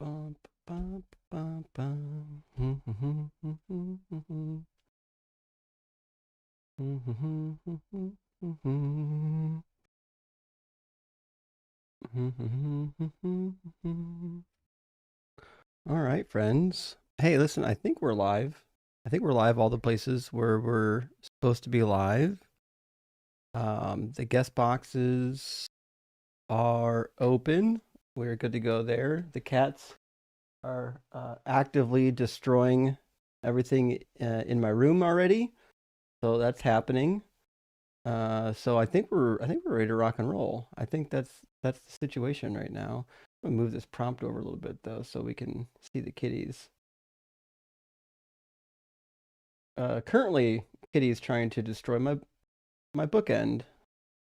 Bum, bum, bum, bum. All right, friends. Hey, listen, I think we're live. I think we're live all the places where we're supposed to be live. The guest boxes are open. We're good to go there. The cats are actively destroying everything in my room already. So that's happening. So I think we're ready to rock and roll. I think that's the situation right now. I'm gonna move this prompt over a little bit though, so we can see the kitties. Currently, Kitty is trying to destroy my bookend.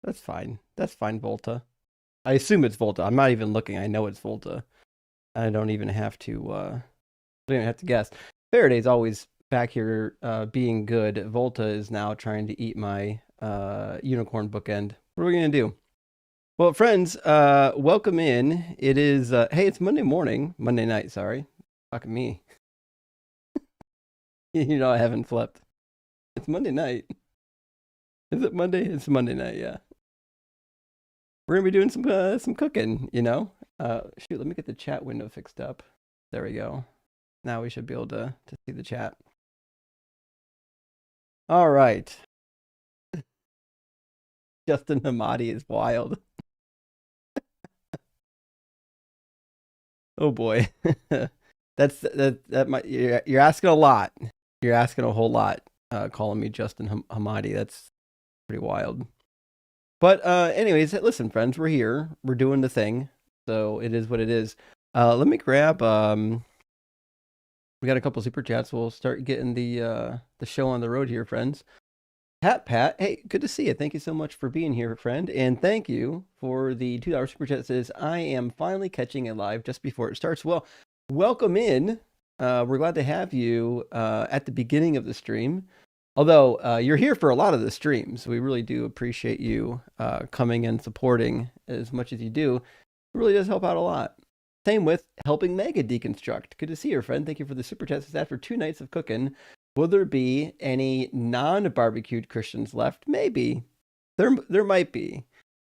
That's fine. That's fine, Volta. I assume it's Volta. I'm not even looking. I know it's Volta. I don't even have to. Don't even have to guess. Faraday's always back here, being good. Volta is now trying to eat my unicorn bookend. What are we gonna do? Well, friends, welcome in. It is hey, it's Monday morning, Monday night. Sorry, fucking me. You know I haven't slept. It's Monday night. Is it Monday? It's Monday night. Yeah, we're gonna be doing some cooking. Shoot, let me get the chat window fixed up. There we go. Now we should be able to see the chat. All right. Justin Hamadi is wild. Oh boy. That might you're asking a lot. You're asking a whole lot. Calling me Justin Hamadi. That's pretty wild. But anyways, listen, friends, we're here. We're doing the thing. So it is what it is. Let me grab we got a couple super chats. We'll start getting the show on the road here, friends. Pat, hey, good to see you. Thank you so much for being here, friend. And thank you for the $2 super chat that says, I am finally catching it live just before it starts. Well, welcome in. We're glad to have you at the beginning of the stream. Although you're here for a lot of the streams. We really do appreciate you coming and supporting as much as you do. It really does help out a lot. Same with helping Mega deconstruct. Good to see you, friend. Thank you for the super chat. After 2 nights of cooking, will there be any non-barbecued Christians left? Maybe. There might be.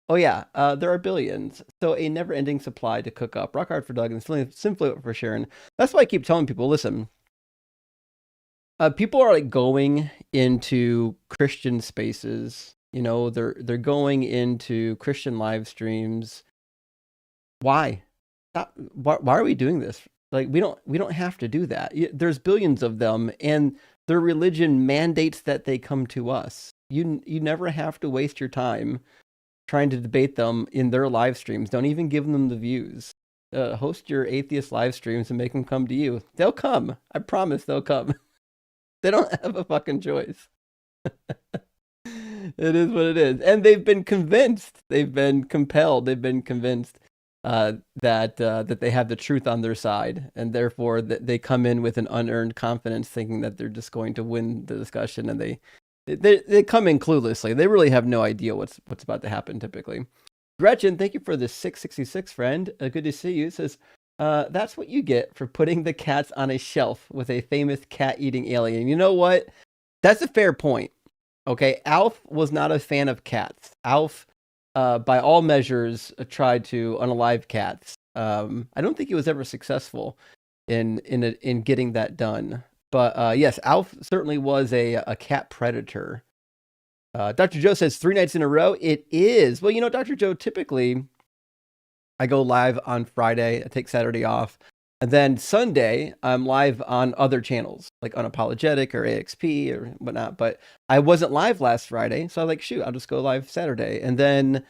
Oh yeah, there are billions. So a never-ending supply to cook up. Rock hard for Doug and simply for Sharon. That's why I keep telling people, listen, people are like going into Christian spaces. They're going into Christian live streams. Why? Why are we doing this? Like we don't have to do that. There's billions of them, and their religion mandates that they come to us. You never have to waste your time trying to debate them in their live streams. Don't even give them the views. Host your atheist live streams and make them come to you. They'll come. I promise they'll come. They don't have a fucking choice. It is what it is. And they've been convinced. They've been compelled. They've been convinced that they have the truth on their side, and therefore they come in with an unearned confidence, thinking that they're just going to win the discussion, and they come in cluelessly. They really have no idea what's about to happen. Typically, Gretchen, thank you for the 666 friend. Good to see you. It says that's what you get for putting the cats on a shelf with a famous cat-eating alien. You know what? That's a fair point. Okay, Alf was not a fan of cats. Alf, by all measures, tried to unalive cats. I don't think he was ever successful in getting that done. But yes, Alf certainly was a cat predator. Dr. Joe says 3 nights in a row. It is. Well, Dr. Joe, typically I go live on Friday. I take Saturday off. And then Sunday, I'm live on other channels, like Unapologetic or AXP or whatnot. But I wasn't live last Friday, so I was like, shoot, I'll just go live Saturday. And then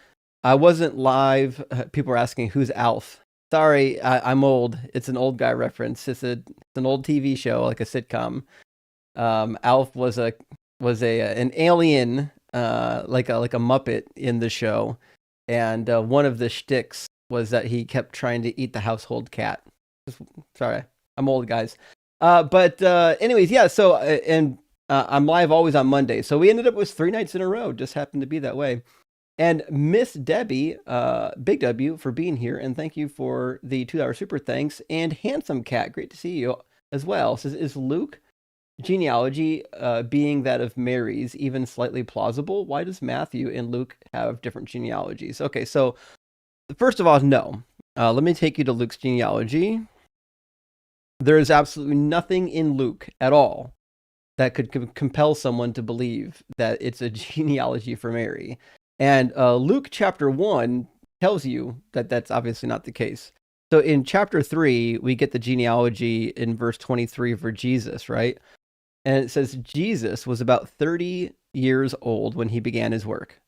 I wasn't live. People were asking, who's Alf? Sorry, I'm old. It's an old guy reference. It's an old TV show, like a sitcom. Alf was an alien, like a Muppet in the show. And one of the shticks was that he kept trying to eat the household cat. Sorry, I'm old, guys. But anyways, yeah. So I'm live always on Monday. So we ended up with 3 nights in a row. Just happened to be that way. And Miss Debbie, Big W, for being here, and thank you for the $2 super thanks. And Handsome Cat, great to see you as well. Says, is Luke genealogy, being that of Mary's, even slightly plausible? Why does Matthew and Luke have different genealogies? Okay, so first of all, no. Let me take you to Luke's genealogy. There is absolutely nothing in Luke at all that could compel someone to believe that it's a genealogy for Mary. And Luke chapter 1 tells you that that's obviously not the case. So in chapter 3, we get the genealogy in verse 23 for Jesus, right? And it says Jesus was about 30 years old when he began his work,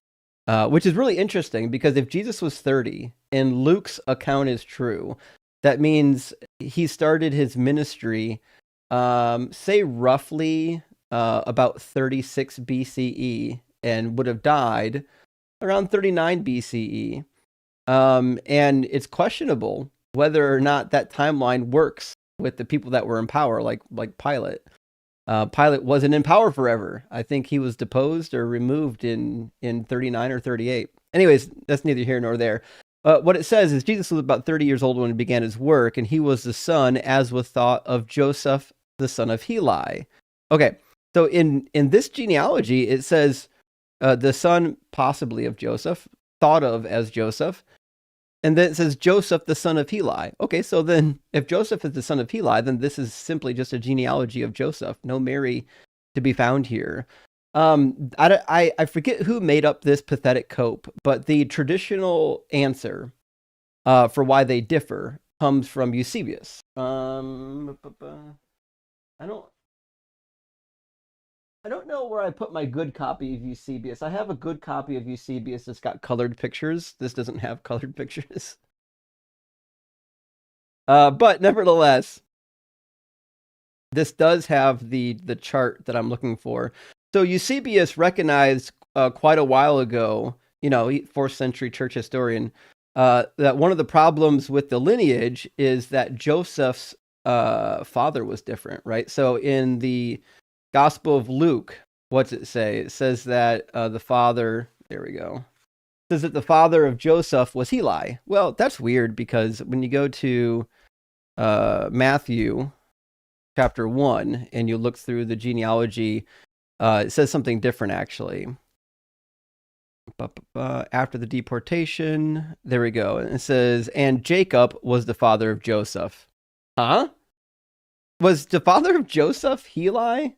which is really interesting because if Jesus was 30 and Luke's account is true, that means he started his ministry, say roughly about 36 BCE and would have died around 39 BCE. And it's questionable whether or not that timeline works with the people that were in power, like Pilate. Pilate wasn't in power forever. I think he was deposed or removed in 39 or 38. Anyways, that's neither here nor there. What it says is Jesus was about 30 years old when he began his work, and he was the son, as was thought, of Joseph, the son of Heli. Okay, so in this genealogy, it says the son possibly of Joseph, thought of as Joseph, and then it says Joseph, the son of Heli. Okay, so then if Joseph is the son of Heli, then this is simply just a genealogy of Joseph. No Mary to be found here. I forget who made up this pathetic cope, but the traditional answer for why they differ comes from Eusebius. I don't know where I put my good copy of Eusebius. I have a good copy of Eusebius that's got colored pictures. This doesn't have colored pictures. But nevertheless, this does have the chart that I'm looking for. So Eusebius recognized quite a while ago, 4th century church historian, that one of the problems with the lineage is that Joseph's father was different, right? So in the Gospel of Luke, what's it say? It says that the father, there we go, it says that the father of Joseph was Heli. Well, that's weird because when you go to Matthew chapter 1 and you look through the genealogy, it says something different actually. After the deportation, there we go. And it says, and Jacob was the father of Joseph. Huh? Was the father of Joseph Heli?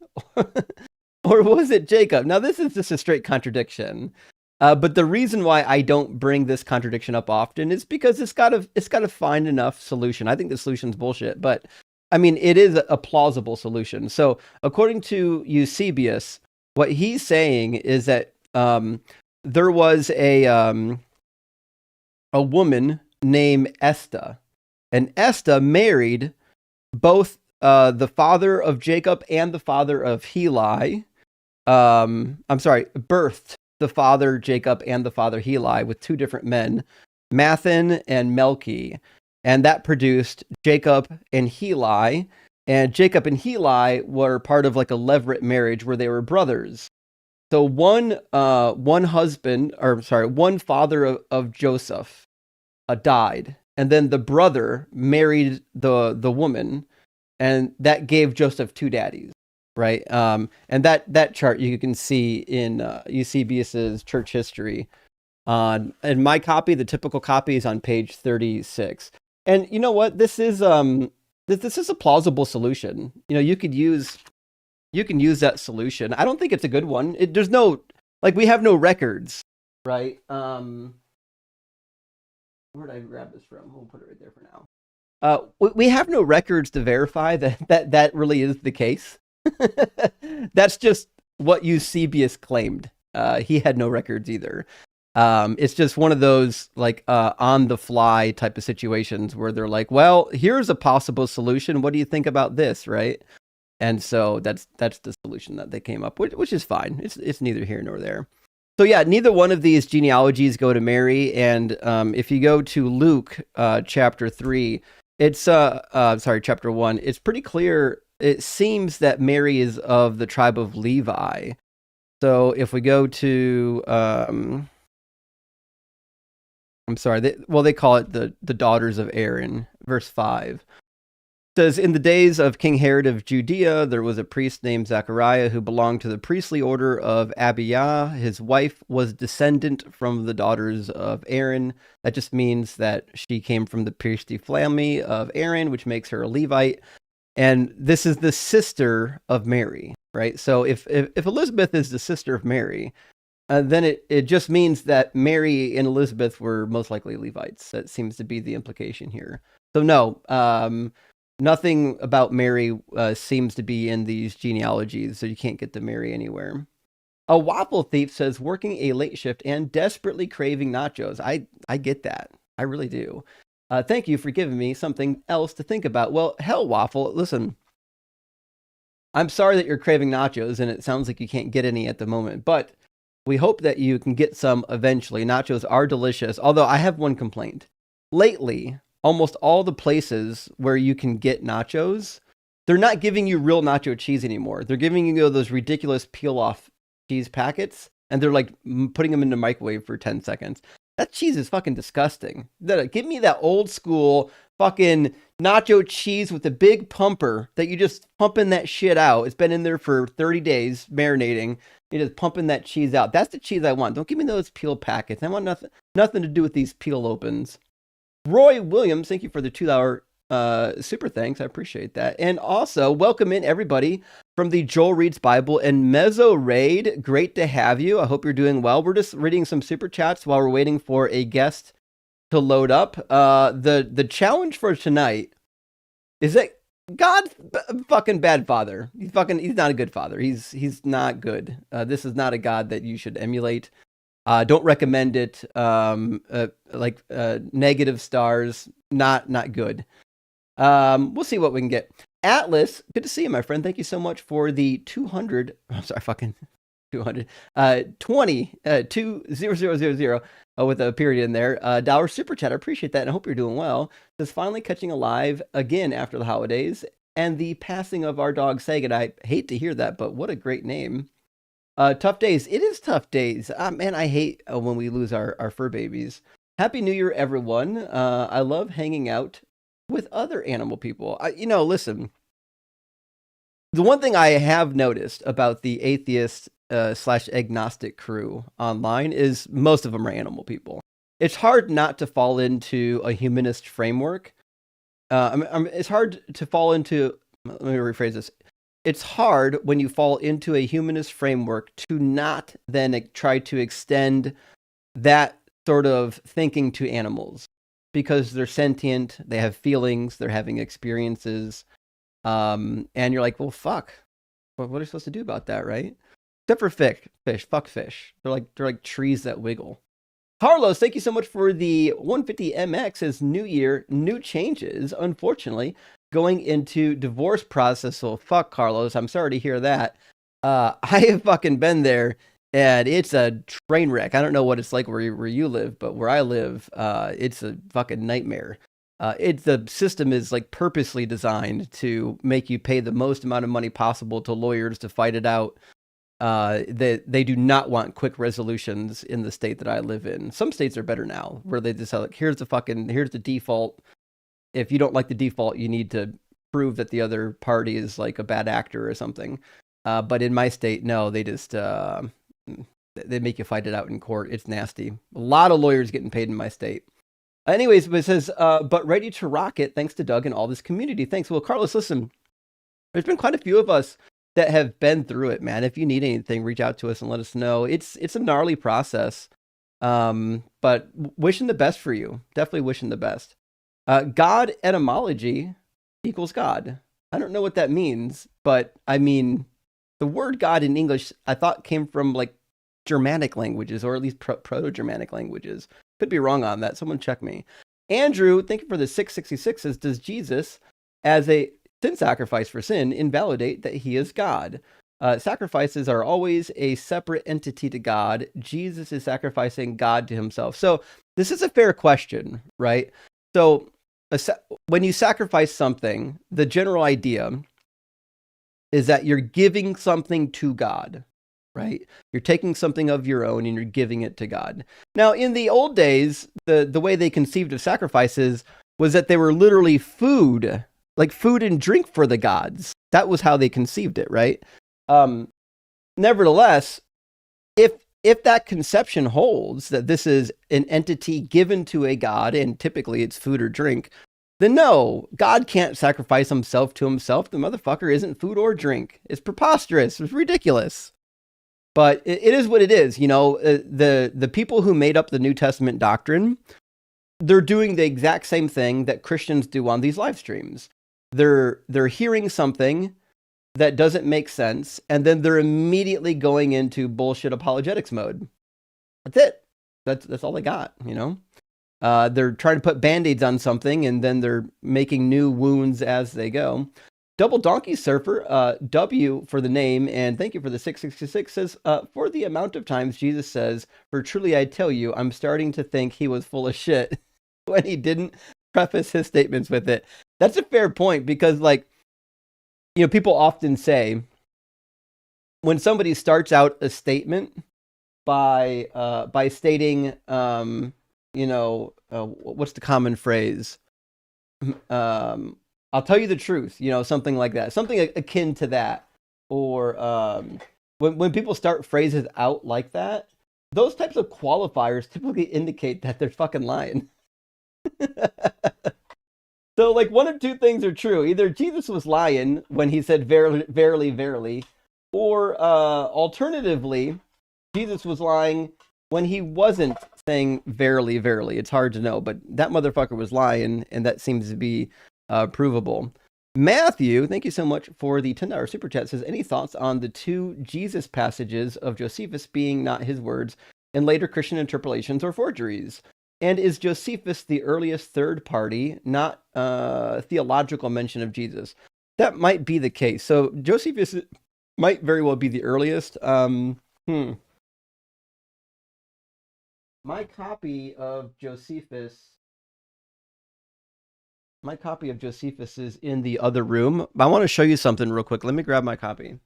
Or was it Jacob? Now, this is just a straight contradiction. But the reason why I don't bring this contradiction up often is because it's got to find enough solution. I think the solution's bullshit, but I mean, it is a plausible solution. So according to Eusebius, what he's saying is that there was a woman named Esther, and Esther married both the father of Jacob and the father of Heli. Birthed the father Jacob and the father Heli with two different men, Mathan and Melchi. And that produced Jacob and Heli. And Jacob and Heli were part of like a levirate marriage where they were brothers. So one father of Joseph died. And then the brother married the woman. And that gave Joseph two daddies, right? And that chart you can see in Eusebius's church history. In my copy, the typical copy is on page 36. And you know what? This is a plausible solution. You can use that solution. I don't think it's a good one. We have no records, right? Where did I grab this from? We'll put it right there for now. We have no records to verify that really is the case. That's just what Eusebius claimed. He had no records either. It's just one of those on the fly type of situations where they're like, well, here's a possible solution. What do you think about this? Right. And so that's the solution that they came up with, which is fine. It's neither here nor there. So yeah, neither one of these genealogies go to Mary. And if you go to Luke chapter 3, it's chapter 1, it's pretty clear. It seems that Mary is of the tribe of Levi. So if we go to I'm sorry. They call it the daughters of Aaron. Verse 5 says, in the days of King Herod of Judea, there was a priest named Zechariah who belonged to the priestly order of Abijah. His wife was descendant from the daughters of Aaron. That just means that she came from the priestly family of Aaron, which makes her a Levite. And this is the sister of Mary, right? So if Elizabeth is the sister of Mary, then it just means that Mary and Elizabeth were most likely Levites. That seems to be the implication here. So no, nothing about Mary seems to be in these genealogies, so you can't get to Mary anywhere. A waffle thief says, working a late shift and desperately craving nachos. I get that. I really do. Thank you for giving me something else to think about. Well, hell, Waffle, listen, I'm sorry that you're craving nachos, and it sounds like you can't get any at the moment, but we hope that you can get some eventually. Nachos are delicious, although I have one complaint. Lately, almost all the places where you can get nachos, they're not giving you real nacho cheese anymore. They're giving you those ridiculous peel-off cheese packets, and they're like putting them in the microwave for 10 seconds. That cheese is fucking disgusting. Give me that old school fucking nacho cheese with a big pumper that you just pumping that shit out. It's been in there for 30 days marinating. You're just pumping that cheese out. That's the cheese I want. Don't give me those peel packets. I want nothing to do with these peel opens. Roy Williams, thank you for the $2 super thanks. I appreciate that. And also, welcome in everybody from the Joel Reads Bible and Mezzo Raid. Great to have you. I hope you're doing well. We're just reading some super chats while we're waiting for a guest to load up. The challenge for tonight is that God's fucking bad father. He's not a good father. He's not good. This is not a God that you should emulate. Don't recommend it. Negative stars. Not good. We'll see what we can get. Atlas, good to see you, my friend. Thank you so much for the 200. I'm sorry, fucking 200. 20,000 with a period in there. Dollar super chat. I appreciate that, and I hope you're doing well. Just finally catching alive again after the holidays and the passing of our dog Sagan. I hate to hear that, but what a great name. Tough days. It is tough days. Man, I hate when we lose our fur babies. Happy New Year, everyone. I love hanging out with other animal people. Listen, the one thing I have noticed about the atheist / agnostic crew online is most of them are animal people. It's hard not to fall into a humanist framework. It's hard to fall into, let me rephrase this. It's hard when you fall into a humanist framework to not then try to extend that sort of thinking to animals, because they're sentient, they have feelings, they're having experiences, and you're like, well, fuck. What are you supposed to do about that, right? Except for fish. Fuck fish. They're like trees that wiggle. Carlos, thank you so much for the 150 MX. As new year, new changes. Unfortunately, going into divorce process. So fuck, Carlos. I'm sorry to hear that. I have fucking been there, and it's a train wreck. I don't know what it's like where you live, but where I live, it's a fucking nightmare. The system is like purposely designed to make you pay the most amount of money possible to lawyers to fight it out. They do not want quick resolutions in the state that I live in. Some states are better now, where they just like, here's the default. If you don't like the default, you need to prove that the other party is like a bad actor or something. But in my state, no, they just they make you fight it out in court. It's nasty. A lot of lawyers getting paid in my state. Anyways, but it says, but ready to rock it. Thanks to Doug and all this community. Thanks. Well, Carlos, listen, there's been quite a few of us that have been through it, man. If you need anything, reach out to us and let us know. It's a gnarly process, but wishing the best for you. Definitely wishing the best. God etymology equals God. I don't know what that means, but I mean, the word God in English, I thought came from like Germanic languages, or at least Proto-Germanic languages. Could be wrong on that. Someone check me. Andrew, thank you for the 666. Says, does Jesus, as a sin sacrifice for sin, invalidate that he is God? Sacrifices are always a separate entity to God. Jesus is sacrificing God to himself. So this is a fair question, right? So when you sacrifice something, the general idea is that you're giving something to God, right? You're taking something of your own and you're giving it to God. Now, in the old days, the way they conceived of sacrifices was that they were literally food, like food and drink for the gods. That was how they conceived it, right? Nevertheless, if that conception holds that this is an entity given to a god, and typically it's food or drink, then no, God can't sacrifice himself to himself. The motherfucker isn't food or drink. It's preposterous. It's ridiculous. But it is what it is. You know, the people who made up the New Testament doctrine, they're doing the exact same thing that Christians do on these live streams. They're hearing something that doesn't make sense, and then they're immediately going into bullshit apologetics mode. That's it. That's all they got, you know? They're trying to put band-aids on something, and then they're making new wounds as they go. Double Donkey Surfer, W for the name, and thank you for the 666, says, for the amount of times Jesus says, for truly I tell you, I'm starting to think he was full of shit when he didn't preface his statements with it. That's a fair point, because, like, you know, people often say when somebody starts out a statement by stating, you know, what's the common phrase? I'll tell you the truth, you know, something like that, something akin to that. Or when people start phrases out like that, those types of qualifiers typically indicate that they're fucking lying. So, like, one of two things are true. Either Jesus was lying when he said verily, verily, verily, or alternatively, Jesus was lying when he wasn't saying verily, verily. It's hard to know, but that motherfucker was lying, and that seems to be provable. Matthew, thank you so much for the $10 super chat, says, any thoughts on the two Jesus passages of Josephus being not his words and later Christian interpolations or forgeries? And is Josephus the earliest third party, not theological mention of Jesus? That might be the case. So Josephus might very well be the earliest. My copy of Josephus is in the other room. I want to show you something real quick. Let me grab my copy.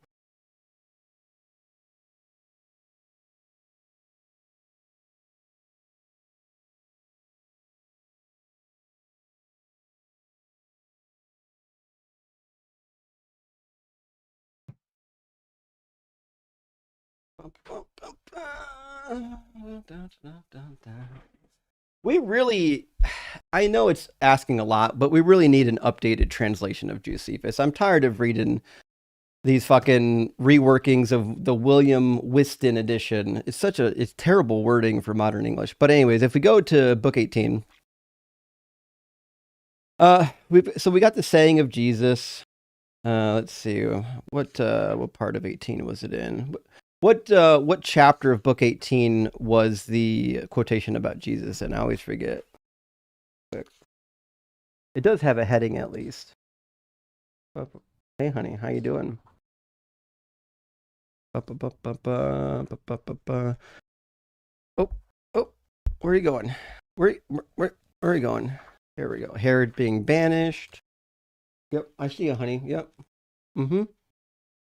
We really, I know it's asking a lot, but we really need an updated translation of Josephus. I'm tired of reading these fucking reworkings of the William Whiston edition. It's terrible wording for modern English. But anyways, if we go to book 18, we got the saying of Jesus. Let's see, what part of 18 was it in? What chapter of book 18 was the quotation about Jesus? And I always forget. It does have a heading at least. Hey, honey, how you doing? Oh, where are you going? Where are you going? Here we go. Herod being banished. Yep, I see you, honey. Yep. Mm-hmm.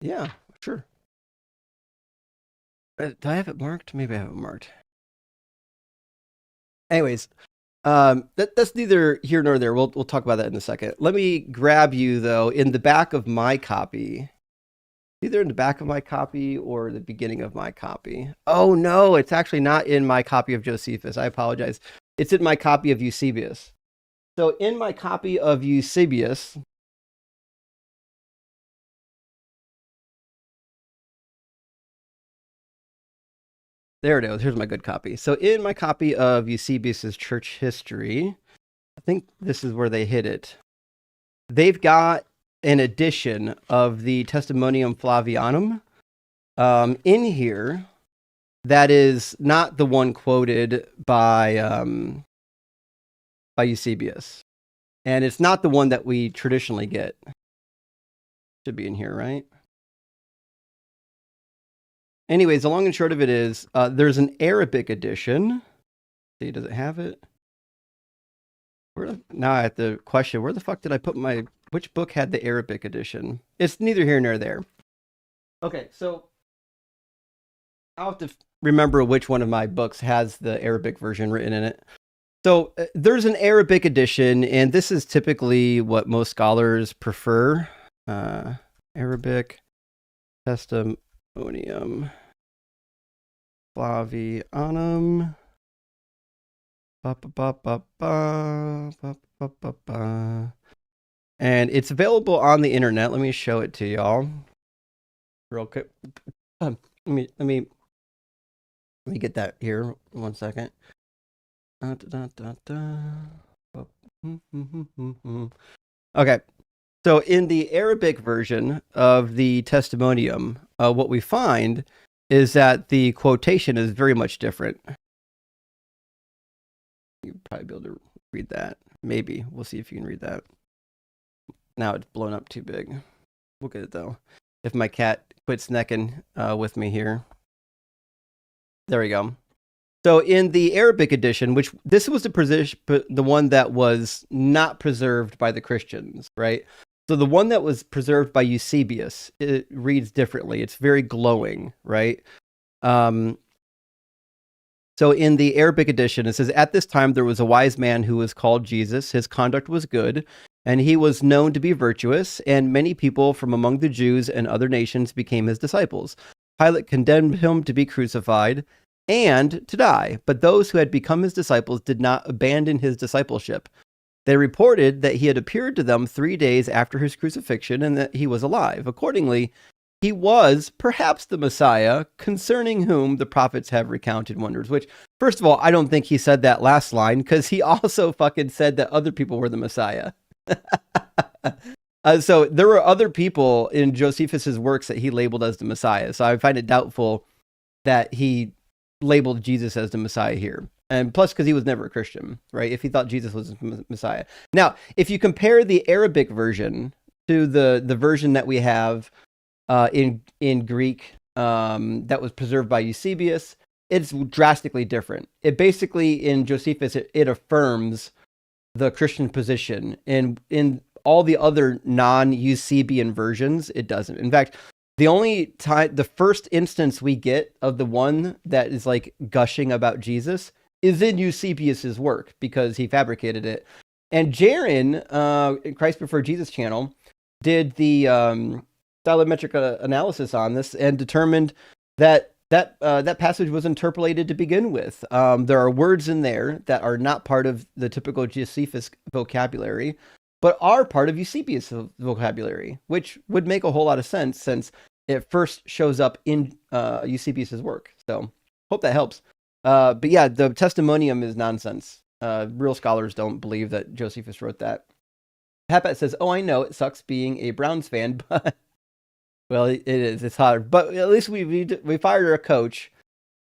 Yeah, sure. Do I have it marked? Maybe I have it marked. Anyways, that's neither here nor there. We'll talk about that in a second. Let me grab you though in the back of my copy. Either in the back of my copy or the beginning of my copy. Oh no, it's actually not in my copy of Josephus. I apologize. It's in my copy of Eusebius. So in my copy of Eusebius, there it is. Here's my good copy. So in my copy of Eusebius's Church History, I think this is where they hit it. They've got an edition of the Testimonium Flavianum in here that is not the one quoted by Eusebius. And it's not the one that we traditionally get. Should be in here, right? Anyways, the long and short of it is, there's an Arabic edition. See, does it have it? Now I have to question, where the fuck did I put which book had the Arabic edition? It's neither here nor there. Okay, so I'll have to remember which one of my books has the Arabic version written in it. So there's an Arabic edition, and this is typically what most scholars prefer. Arabic Testimonium Flavianum. Ba, ba, ba, ba, ba, ba, ba, ba, ba. And it's available on the internet. Let me show it to y'all real quick. Let me get that here. 1 second. Okay. So in the Arabic version of the Testimonium, what we find is that the quotation is very much different. You'll probably be able to read that. Maybe. We'll see if you can read that. Now it's blown up too big. We'll get it though. If my cat quits necking with me here. There we go. So in the Arabic edition, which this was the one that was not preserved by the Christians, right? So the one that was preserved by Eusebius, it reads differently. It's very glowing, right? So in the Arabic edition, it says, at this time there was a wise man who was called Jesus. His conduct was good, and he was known to be virtuous, and many people from among the Jews and other nations became his disciples. Pilate condemned him to be crucified and to die, but those who had become his disciples did not abandon his discipleship. They reported that he had appeared to them 3 days after his crucifixion and that he was alive. Accordingly, he was perhaps the Messiah, concerning whom the prophets have recounted wonders. Which, first of all, I don't think he said that last line, because he also fucking said that other people were the Messiah. So there were other people in Josephus's works that he labeled as the Messiah. So I find it doubtful that he labeled Jesus as the Messiah here. And plus, because he was never a Christian, right? If he thought Jesus was the Messiah. Now, if you compare the Arabic version to the version that we have in Greek that was preserved by Eusebius, it's drastically different. It basically, in Josephus, it affirms the Christian position. And in all the other non-Eusebian versions, it doesn't. In fact, the first instance we get of the one that is like gushing about Jesus is in Eusebius's work, because he fabricated it. And Jaron, Christ Before Jesus channel, did the stylometric analysis on this and determined that that passage was interpolated to begin with. There are words in there that are not part of the typical Josephus vocabulary, but are part of Eusebius' vocabulary, which would make a whole lot of sense since it first shows up in Eusebius' work. So hope that helps. But yeah, the Testimonium is nonsense. Real scholars don't believe that Josephus wrote that. Papat says, oh, I know, it sucks being a Browns fan, but well, it is. It's hard. But at least we fired our coach.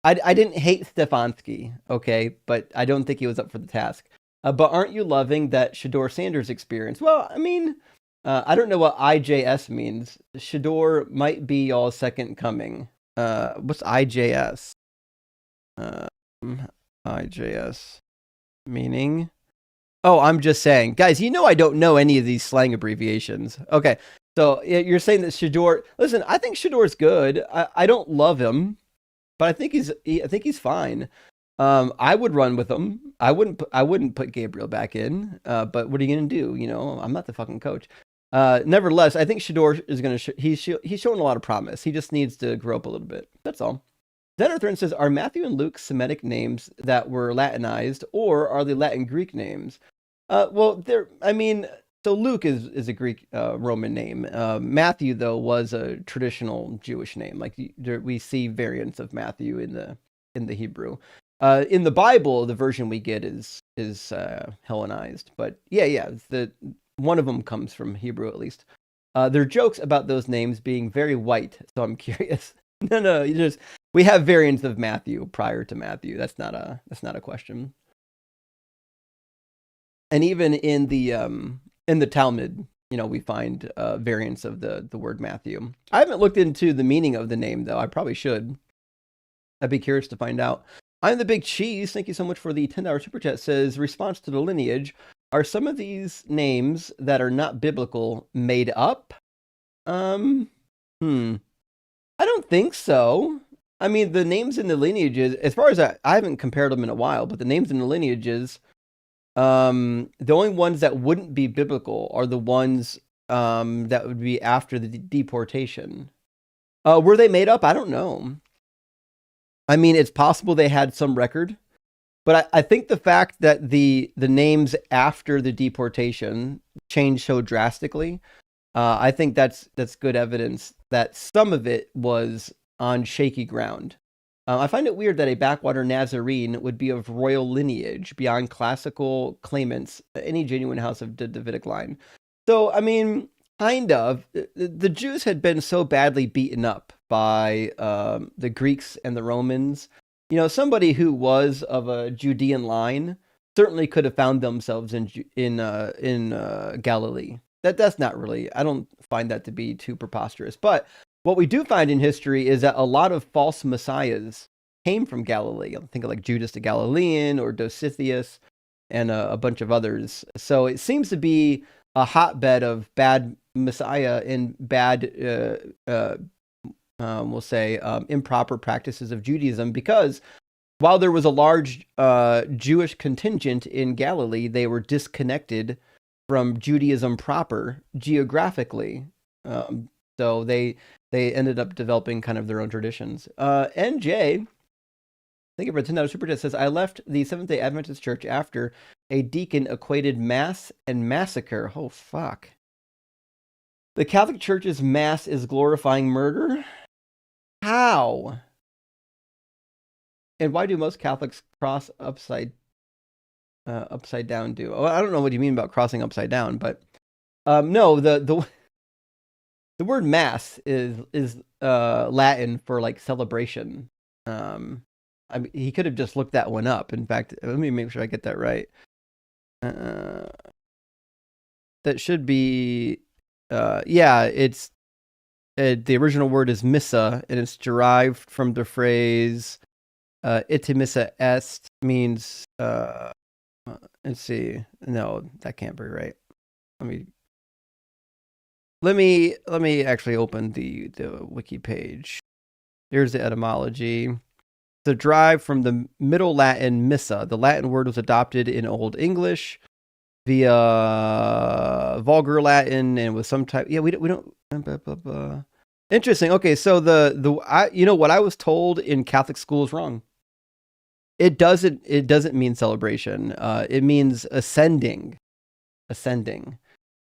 I didn't hate Stefanski, okay, but I don't think he was up for the task. But aren't you loving that Shador Sanders experience? Well, I mean, I don't know what IJS means. Shador might be y'all's second coming. What's IJS? IJS meaning? Oh, I'm just saying. Guys, you know I don't know any of these slang abbreviations. Okay, so you're saying that Shador... Listen, I think Shador's good. I don't love him, but I think he's fine. I would run with him. I wouldn't put Gabriel back in. But what are you gonna do? You know, I'm not the fucking coach. Nevertheless, I think Shador is gonna. He's showing a lot of promise. He just needs to grow up a little bit. That's all. Zenarthrin says, are Matthew and Luke Semitic names that were Latinized, or are they Latin Greek names? Well, so Luke is a Greek Roman name. Matthew, though, was a traditional Jewish name. Like we see variants of Matthew in the Hebrew. In the Bible, the version we get is Hellenized. But yeah, one of them comes from Hebrew at least. There are jokes about those names being very white, so I'm curious. No, we have variants of Matthew prior to Matthew. That's not a question. And even in the Talmud, we find variants of the word Matthew. I haven't looked into the meaning of the name though. I probably should. I'd be curious to find out. I'm the Big Cheese. Thank you so much for the $10 super chat. Says, response to the lineage. Are some of these names that are not biblical made up? I don't think so. I mean, the names in the lineages, as far as I haven't compared them in a while, but the names in the lineages, the only ones that wouldn't be biblical are the ones that would be after the deportation. Were they made up? I don't know. I mean, it's possible they had some record, but I think the fact that the names after the deportation changed so drastically, I think that's good evidence that some of it was on shaky ground. I find it weird that a backwater Nazarene would be of royal lineage beyond classical claimants, any genuine house of the Davidic line. So, I mean, kind of. The Jews had been so badly beaten up by the Greeks and the Romans. You know, somebody who was of a Judean line certainly could have found themselves in Galilee. That's not really. I don't find that to be too preposterous. But what we do find in history is that a lot of false messiahs came from Galilee. Think of like Judas the Galilean or Dositheus and a bunch of others. So it seems to be a hotbed of bad messiah and bad, we'll say, improper practices of Judaism, because while there was a large Jewish contingent in Galilee, they were disconnected from Judaism proper geographically. So they ended up developing kind of their own traditions. NJ, thank you for $10 super chat, says, I left the Seventh-day Adventist Church after a deacon equated mass and massacre. Oh, fuck. The Catholic Church's mass is glorifying murder? How? And why do most Catholics cross upside down do? Well, I don't know what you mean about crossing upside down, but no, the word mass is Latin for like celebration. I mean, he could have just looked that one up. In fact, let me make sure I get that right. That should be, yeah, it's the original word is missa, and it's derived from the phrase ite missa est, means, let's see, no, that can't be right. Let me actually open the wiki page. Here's the etymology. The derived from the Middle Latin missa. The Latin word was adopted in Old English via Vulgar Latin and with some type. Yeah, we don't. Blah, blah, blah. Interesting. Okay, so you know what I was told in Catholic school is wrong. It doesn't mean celebration. It means ascending,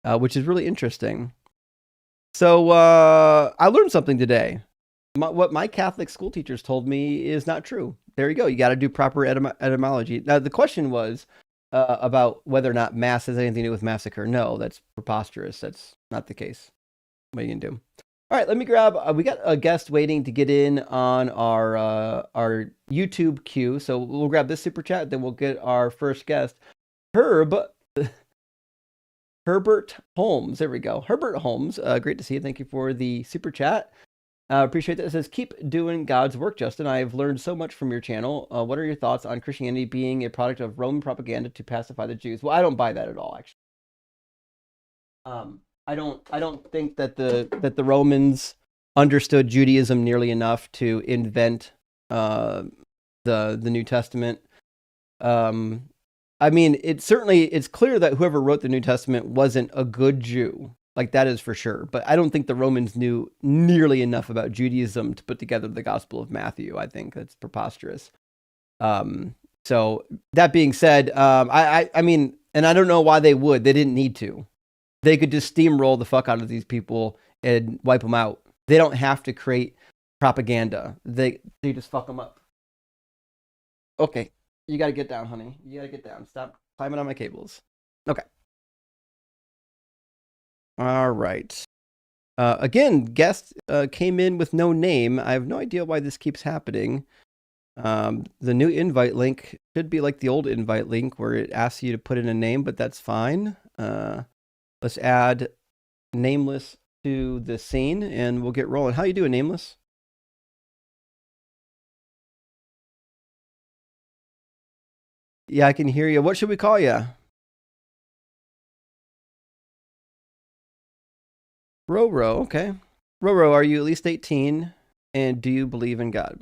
which is really interesting. So I learned something today. What my Catholic school teachers told me is not true. There you go. You got to do proper etymology. Now, the question was about whether or not mass has anything to do with massacre. No, that's preposterous. That's not the case. What are you going to do? All right, let me grab, we got a guest waiting to get in on our YouTube queue. So we'll grab this super chat, then we'll get our first guest, Herbert Holmes. There we go. Herbert Holmes. Great to see you. Thank you for the super chat. Appreciate that. It says, keep doing God's work, Justin. I have learned so much from your channel. What are your thoughts on Christianity being a product of Roman propaganda to pacify the Jews? Well, I don't buy that at all, actually. I don't think that the Romans understood Judaism nearly enough to invent the New Testament. I mean, it's clear that whoever wrote the New Testament wasn't a good Jew. Like, that is for sure. But I don't think the Romans knew nearly enough about Judaism to put together the Gospel of Matthew. I think that's preposterous. So that being said, I mean, and I don't know why they would. They didn't need to. They could just steamroll the fuck out of these people and wipe them out. They don't have to create propaganda. They just fuck them up. Okay, you got to get down, honey. You got to get down. Stop climbing on my cables. Okay. All right. Again, guest came in with no name. I have no idea why this keeps happening. The new invite link should be like the old invite link where it asks you to put in a name, but that's fine. Let's add Nameless to the scene and we'll get rolling. How you doing, Nameless? Yeah, I can hear you. What should we call you? Roro, okay. Roro, are you at least 18? And do you believe in God?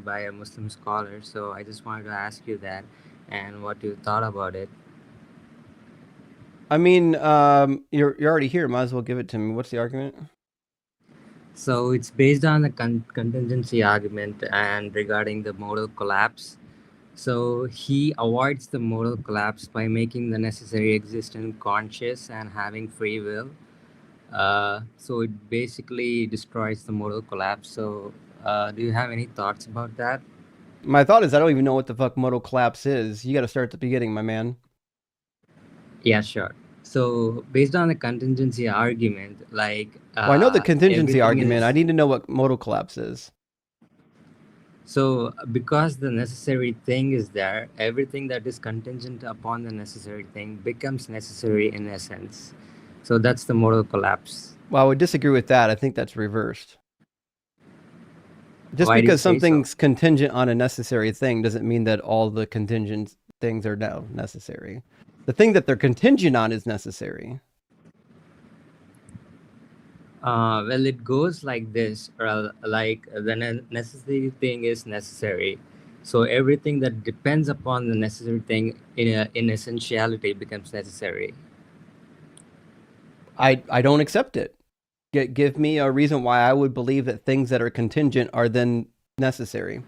by a Muslim scholar. So I just wanted to ask you that and what you thought about it. I mean, you're already here. Might as well give it to me. What's the argument? So it's based on the contingency argument and regarding the modal collapse. So he avoids the modal collapse by making the necessary existence conscious and having free will. So it basically destroys the modal collapse. So do you have any thoughts about that? My thought is I don't even know what the fuck modal collapse is. You got to start at the beginning, my man. Yeah, sure. So based on the contingency argument, like Well, I know the contingency everything argument. I is need to know what modal collapse is. so because the necessary thing is there, everything that is contingent upon the necessary thing becomes necessary in essence. So that's the modal collapse. Well, I would disagree with that. I think that's reversed. Just Why do you because say so? something's contingent on a necessary thing doesn't mean that all the contingent things are now necessary. The thing that they're contingent on is necessary. Well, it goes like this, or like the necessary thing is necessary. So everything that depends upon the necessary thing in essentiality becomes necessary. I don't accept it. Give me a reason why I would believe that things that are contingent are then necessary.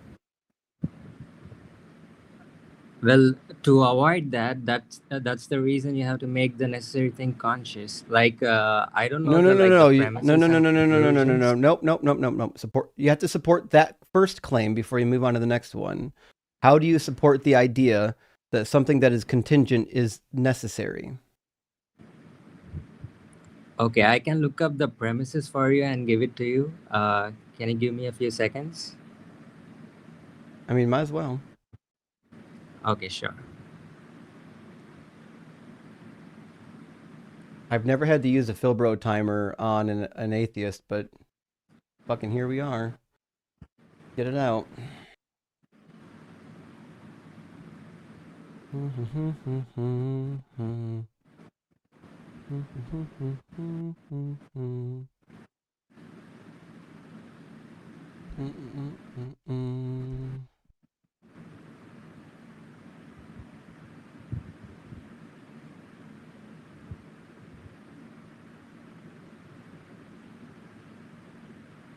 Well, to avoid that, that's the reason you have to make the necessary thing conscious. Like I don't know No, no, the no, like the no, no, premises no, no, and no, no, no, no, no, no, no, conclusions. nope, nope, nope, nope, nope. Support. You have to support that first claim before you move on to the next one. How do you support the idea that something that is contingent is necessary? Okay, I can look up the premises for you and give it to you. Can you give me a few seconds? I mean, might as well. Okay, sure. I've never had to use a Filbro timer on an atheist, but fucking here we are. Get it out.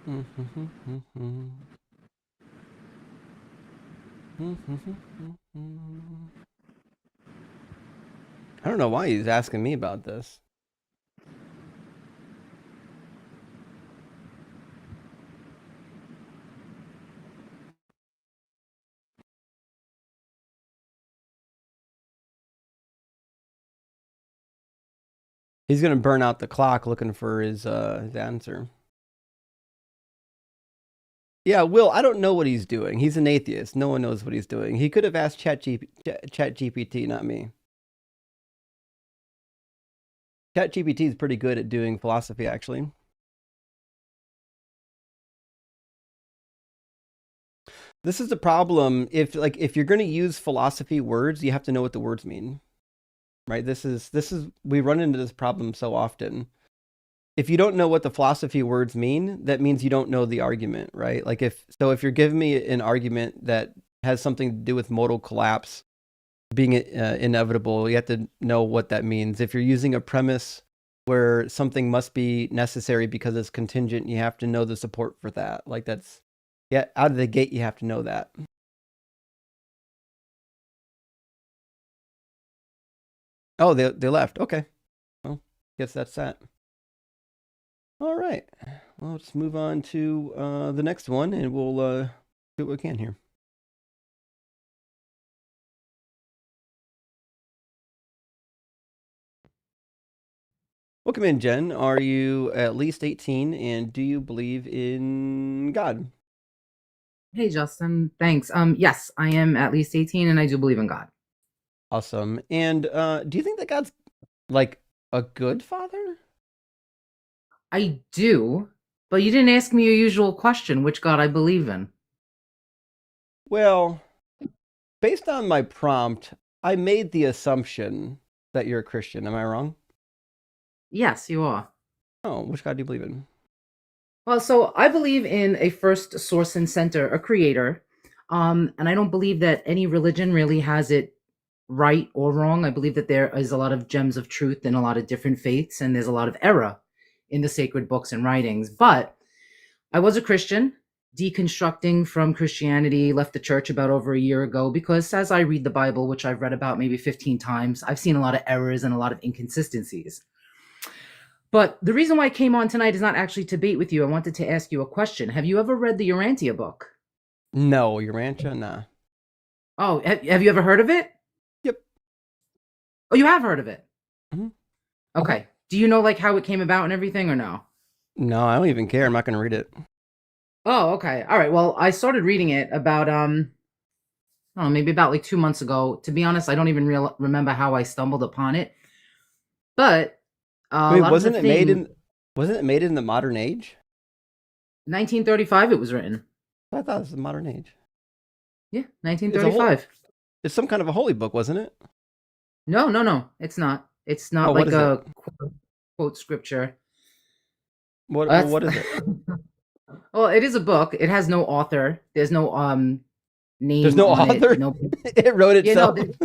I don't know why he's asking me about this. He's gonna burn out the clock looking for his answer. Yeah, Will, I don't know what he's doing. He's an atheist. No one knows what he's doing. He could have asked ChatGPT, not me. ChatGPT is pretty good at doing philosophy, actually. This is the problem. If you're going to use philosophy words, you have to know what the words mean, right? This is we run into this problem so often. If you don't know what the philosophy words mean, that means you don't know the argument, right? Like if you're giving me an argument that has something to do with modal collapse being inevitable, you have to know what that means. If you're using a premise where something must be necessary because it's contingent, you have to know the support for that. Like that's yeah, out of the gate you have to know that. Oh, they left. Okay. Well, guess that's that. All right. Well, let's move on to the next one, and we'll do what we can here. Welcome in, Jen. Are you at least 18, and do you believe in God? Hey, Justin. Thanks. Yes, I am at least 18 and I do believe in God. Awesome. And do you think that God's like a good father? I do, but you didn't ask me your usual question, which God I believe in. Well, based on my prompt, I made the assumption that you're a Christian. Am I wrong? Yes, you are. Oh, which God do you believe in? Well, so I believe in a first source and center, a creator, And I don't believe that any religion really has it right or wrong. I believe that there is a lot of gems of truth in a lot of different faiths, and there's a lot of error in the sacred books and writings. But I was a Christian, deconstructing from Christianity, left the church about over a year ago because as I read the Bible, which I've read about maybe 15 times, I've seen a lot of errors and a lot of inconsistencies. But the reason why I came on tonight is not actually to debate with you. I wanted to ask you a question. Have you ever read the Urantia book? No, Urantia, nah. Oh, have you ever heard of it? Yep. Oh, you have heard of it? Mhm. Okay. Do you know like how it came about and everything or no? No, I don't even care. I'm not going to read it. Oh, okay. All right. Well, I started reading it about I don't know, maybe about like 2 months ago. To be honest, I don't even remember how I stumbled upon it. But I a mean, lot of the things, wasn't it made in the modern age? 1935 it was written. I thought it was the modern age. Yeah, It's 1935. It's some kind of a holy book, wasn't it? No, it's not. It's not Oh, what like is a it? quote scripture. What is it? Well, it is a book. It has no author. There's no There's name no on it. author. No. It wrote Yeah, no, itself.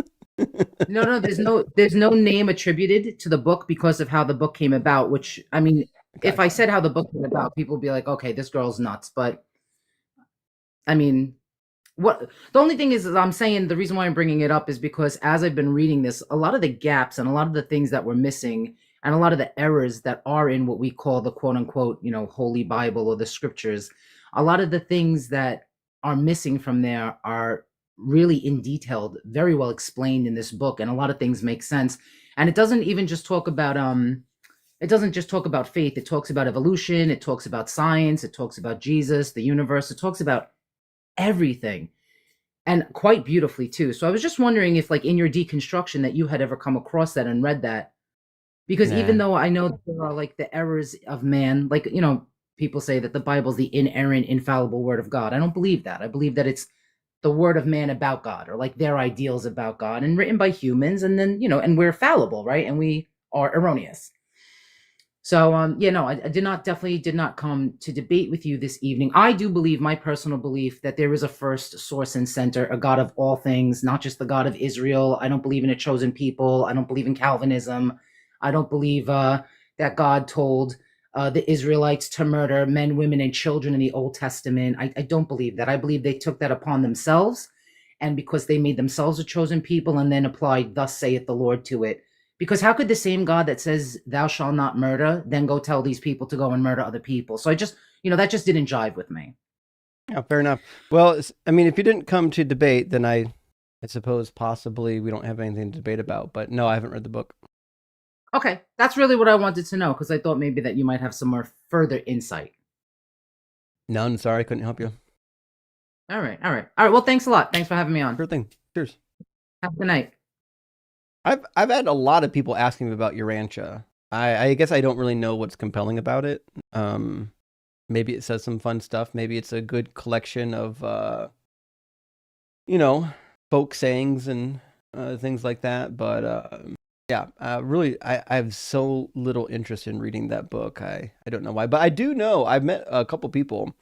no, there's no name attributed to the book because of how the book came about, which I mean, if I Gotcha. said how the book came about, people would be like, okay, this girl's nuts. But I mean, what the only thing is I'm saying the reason why I'm bringing it up is because as I've been reading this, a lot of the gaps and a lot of the things that were missing and a lot of the errors that are in what we call the quote unquote, Holy Bible or the scriptures, a lot of the things that are missing from there are really in detailed, very well explained in this book, and a lot of things make sense. And it doesn't even just talk about it doesn't just talk about faith, it talks about evolution, it talks about science, it talks about Jesus, the universe, it talks about everything, and quite beautifully too. So I was just wondering if like in your deconstruction that you had ever come across that and read that, because even Nah. though I know that there are like the errors of man, like people say that the Bible's the inerrant infallible word of God. I don't believe that. I believe that it's the word of man about God, or like their ideals about God, and written by humans, and then and we're fallible, right? And we are erroneous. So yeah, no, I definitely did not come to debate with you this evening. I do believe, my personal belief, that there is a first source and center, a God of all things, not just the God of Israel. I don't believe in a chosen people. I don't believe in Calvinism. I don't believe that God told the Israelites to murder men, women, and children in the Old Testament. I don't believe that. I believe they took that upon themselves, and because they made themselves a chosen people and then applied "Thus saith the Lord" to it. Because how could the same God that says "Thou shalt not murder" then go tell these people to go and murder other people? So I just, that just didn't jive with me. Yeah, fair enough. Well, I mean, if you didn't come to debate, then I suppose possibly we don't have anything to debate about. But no, I haven't read the book. Okay, that's really what I wanted to know, because I thought maybe that you might have some more further insight. None. Sorry, I couldn't help you. All right. Well, thanks a lot. Thanks for having me on. Sure thing. Cheers. Have a good night. I've had a lot of people asking me about Urantia. I guess I don't really know what's compelling about it. Maybe it says some fun stuff. Maybe it's a good collection of folk sayings and things like that. But yeah, really, I have so little interest in reading that book. I don't know why, but I do know I've met a couple people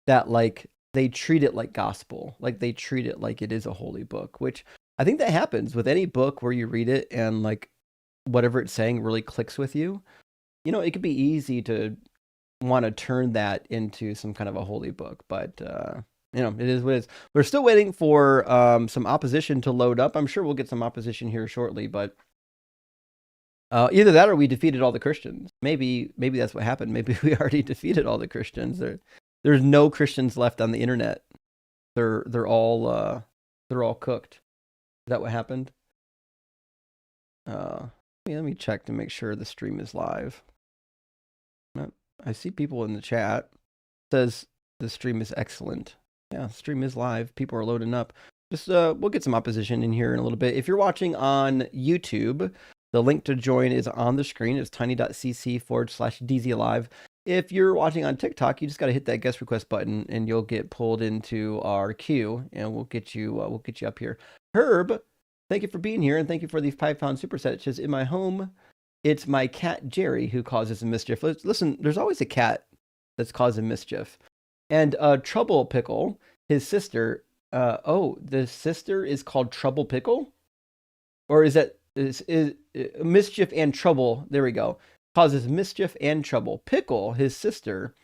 that like they treat it like gospel, like they treat it like it is a holy book, which I think that happens with any book where you read it and like whatever it's saying really clicks with you. It could be easy to want to turn that into some kind of a holy book, but it is what it is. We're still waiting for some opposition to load up. I'm sure we'll get some opposition here shortly, but either that or we defeated all the Christians. Maybe that's what happened. Maybe we already defeated all the Christians. There's no Christians left on the internet. They're all cooked. Is that what happened? Let me check to make sure the stream is live. I see people in the chat. It says the stream is excellent. Yeah, the stream is live. People are loading up. Just we'll get some opposition in here in a little bit. If you're watching on YouTube, the link to join is on the screen. It's tiny.cc/DZLive. If you're watching on TikTok, you just got to hit that guest request button, and you'll get pulled into our queue, and we'll get you up here. Herb, thank you for being here, and thank you for the £5 super set. It says, in my home, it's my cat Jerry who causes the mischief. Listen, there's always a cat that's causing mischief. And Trouble Pickle, his sister, Oh, the sister is called Trouble Pickle, or is mischief and trouble? There we go. Causes mischief and trouble. Pickle, his sister,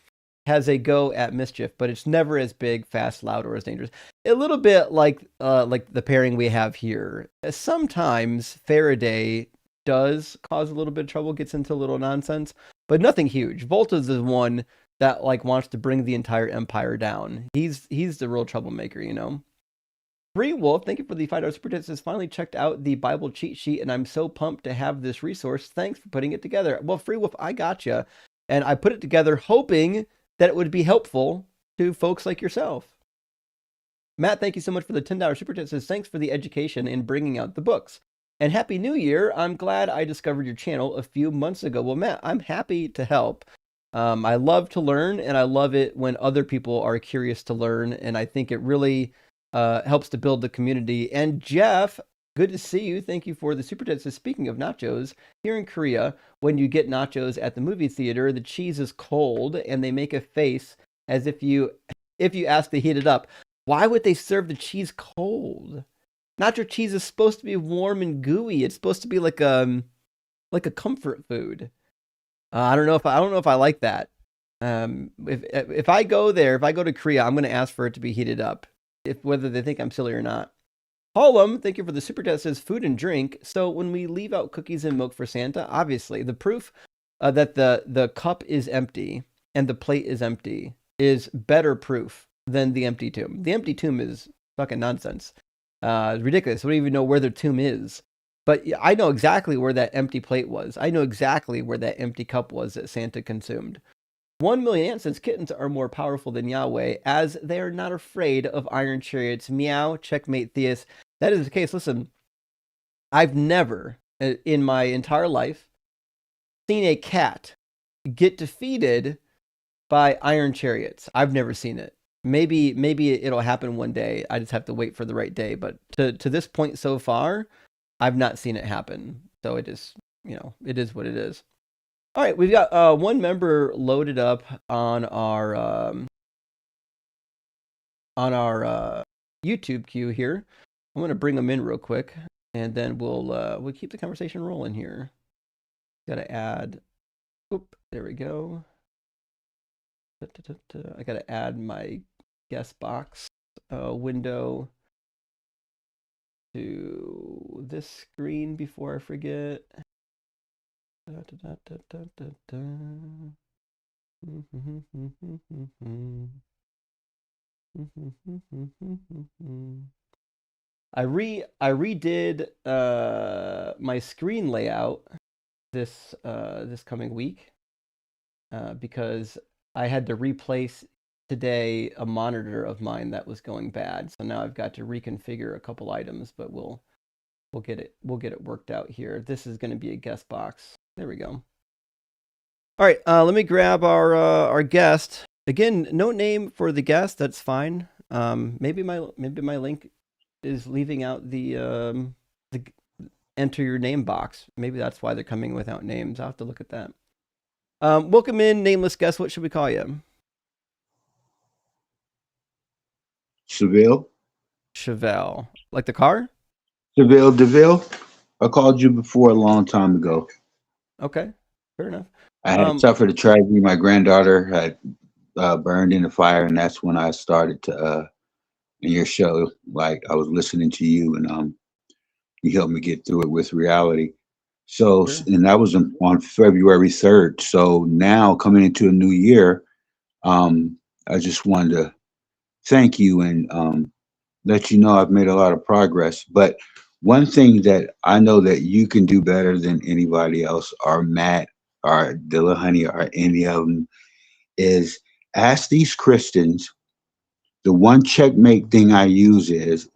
has a go at mischief, but it's never as big, fast, loud, or as dangerous. A little bit like the pairing we have here. Sometimes Faraday does cause a little bit of trouble, gets into a little nonsense, but nothing huge. Volta's is one that like wants to bring the entire empire down. He's the real troublemaker, you know. Free Wolf, thank you for the $5 super chat. Has finally checked out the Bible cheat sheet, and I'm so pumped to have this resource. Thanks for putting it together. Well, Free Wolf, I gotcha, and I put it together hoping that it would be helpful to folks like yourself. Matt, thank you so much for the $10 super chat. Says thanks for the education in bringing out the books. And Happy New Year. I'm glad I discovered your channel a few months ago. Well, Matt, I'm happy to help. I love to learn, and I love it when other people are curious to learn, and I think it really helps to build the community. And Jeff, good to see you. Thank you for the super chat. So speaking of nachos, here in Korea, when you get nachos at the movie theater, the cheese is cold, and they make a face as if you ask to heat it up. Why would they serve the cheese cold? Nacho cheese is supposed to be warm and gooey. It's supposed to be like a comfort food. I don't know if I like that. If I go there, if I go to Korea, I'm going to ask for it to be heated up, whether they think I'm silly or not. Holm, thank you for the super chat. Says food and drink. So when we leave out cookies and milk for Santa, obviously the proof that the cup is empty and the plate is empty is better proof than the empty tomb. The empty tomb is fucking nonsense. Ridiculous. We don't even know where the tomb is. But I know exactly where that empty plate was. I know exactly where that empty cup was that Santa consumed. 1 million ants, since kittens are more powerful than Yahweh, as they are not afraid of iron chariots. Meow, checkmate, Theus. That is the case. Listen, I've never, in my entire life, seen a cat get defeated by iron chariots. I've never seen it. Maybe it'll happen one day. I just have to wait for the right day. But to this point so far, I've not seen it happen. So it is, it is what it is. All right, we've got one member loaded up on our YouTube queue here. I'm going to bring them in real quick, and then we'll keep the conversation rolling here. Got to add. Oop, there we go. I got to add my guest box window to this screen before I forget. I redid my screen layout this coming week because I had to replace today a monitor of mine that was going bad. So now I've got to reconfigure a couple items, but we'll get it worked out here. This is going to be a guest box. There we go. All right, let me grab our guest. Again, no name for the guest. That's fine. Maybe my link is leaving out the enter your name box. Maybe that's why they're coming without names. I'll have to look at that. Welcome in, nameless guest. What should we call you? Chevelle. Like the car? Chevelle DeVille. I called you before a long time ago. Okay, fair enough. I had suffered a tragedy. My granddaughter had burned in the fire, and that's when I started to in your show. Like I was listening to you, and you helped me get through it with reality. So, Sure. and that was on February 3rd. So now coming into a new year, I just wanted to thank you and let you know I've made a lot of progress. But one thing that I know that you can do better than anybody else, or Matt, or Dillahunty, or any of them, is ask these Christians. The one checkmate thing I use is,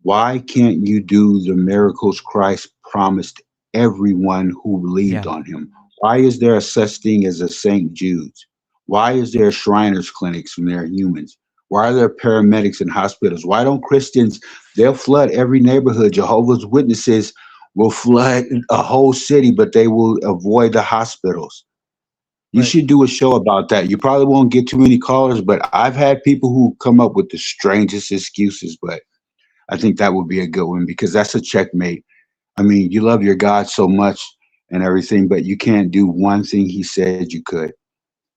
why can't you do the miracles Christ promised everyone who believed on him? Why is there a such thing as a St. Jude's? Why is there Shriners clinics when they're humans? Why are there paramedics in hospitals? Why don't Christians, they'll flood every neighborhood. Jehovah's Witnesses will flood a whole city, but they will avoid the hospitals. You But should do a show about that. You probably won't get too many callers, but I've had people who come up with the strangest excuses. But I think that would be a good one because that's a checkmate. I mean, you love your God so much and everything, but you can't do one thing he said you could.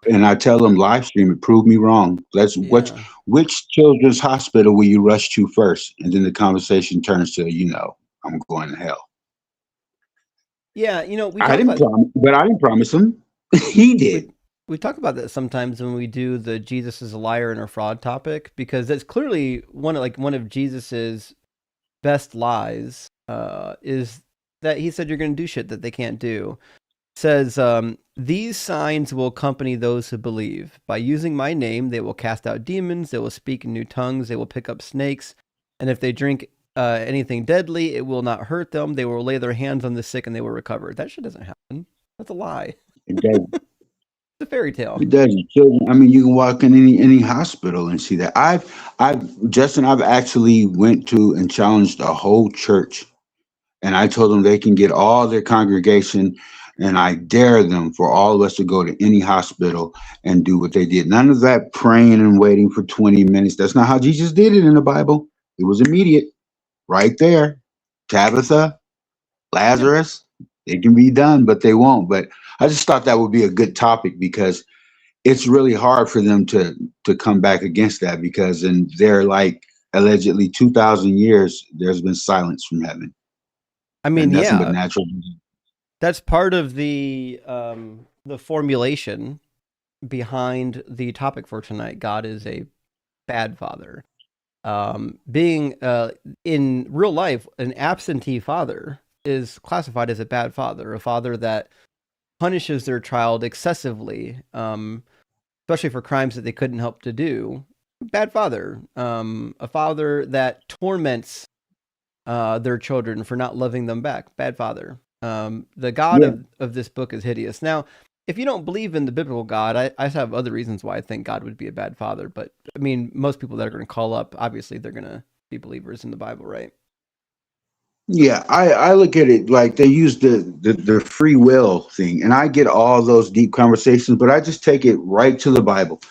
And I tell them live stream it, prove me wrong. Let's yeah, which children's hospital will you rush to first? And then the conversation turns to, I'm going to hell. yeah. You know, we I talk didn't about promise, but I didn't promise him. He did. we talk about that sometimes when we do the Jesus is a liar and a fraud topic because that's clearly one of Jesus's best lies. Is that he said you're going to do shit that they can't do. Says, these signs will accompany those who believe. By using my name, they will cast out demons, they will speak in new tongues, they will pick up snakes, and if they drink anything deadly, it will not hurt them. They will lay their hands on the sick and they will recover. That shit doesn't happen. That's a lie. It does. It's a fairy tale. It does. Children. I mean, you can walk in any hospital and see that. I've actually went to and challenged a whole church, and I told them they can get all their congregation, and I dare them for all of us to go to any hospital and do what they did. None of that praying and waiting for 20 minutes. That's not how Jesus did it in the Bible. It was immediate, right there. Tabitha, Yeah. Lazarus, it can be done, but they won't. But I just thought that would be a good topic because it's really hard for them to come back against that because in their like allegedly 2,000 years, there's been silence from heaven I mean, and nothing but yeah, natural. that's part of the formulation behind the topic for tonight. God is a bad father. Being in real life, an absentee father is classified as a bad father, a father that punishes their child excessively, especially for crimes that they couldn't help to do. Bad father, a father that torments their children for not loving them back. Bad father. The God Yeah, of this book is hideous. Now, if you don't believe in the biblical God, I have other reasons why I think God would be a bad father. But I mean, most people that are going to call up, obviously, they're going to be believers in the Bible, right? yeah. I look at it like they use the free will thing, and I get all those deep conversations, but I just take it right to the Bible.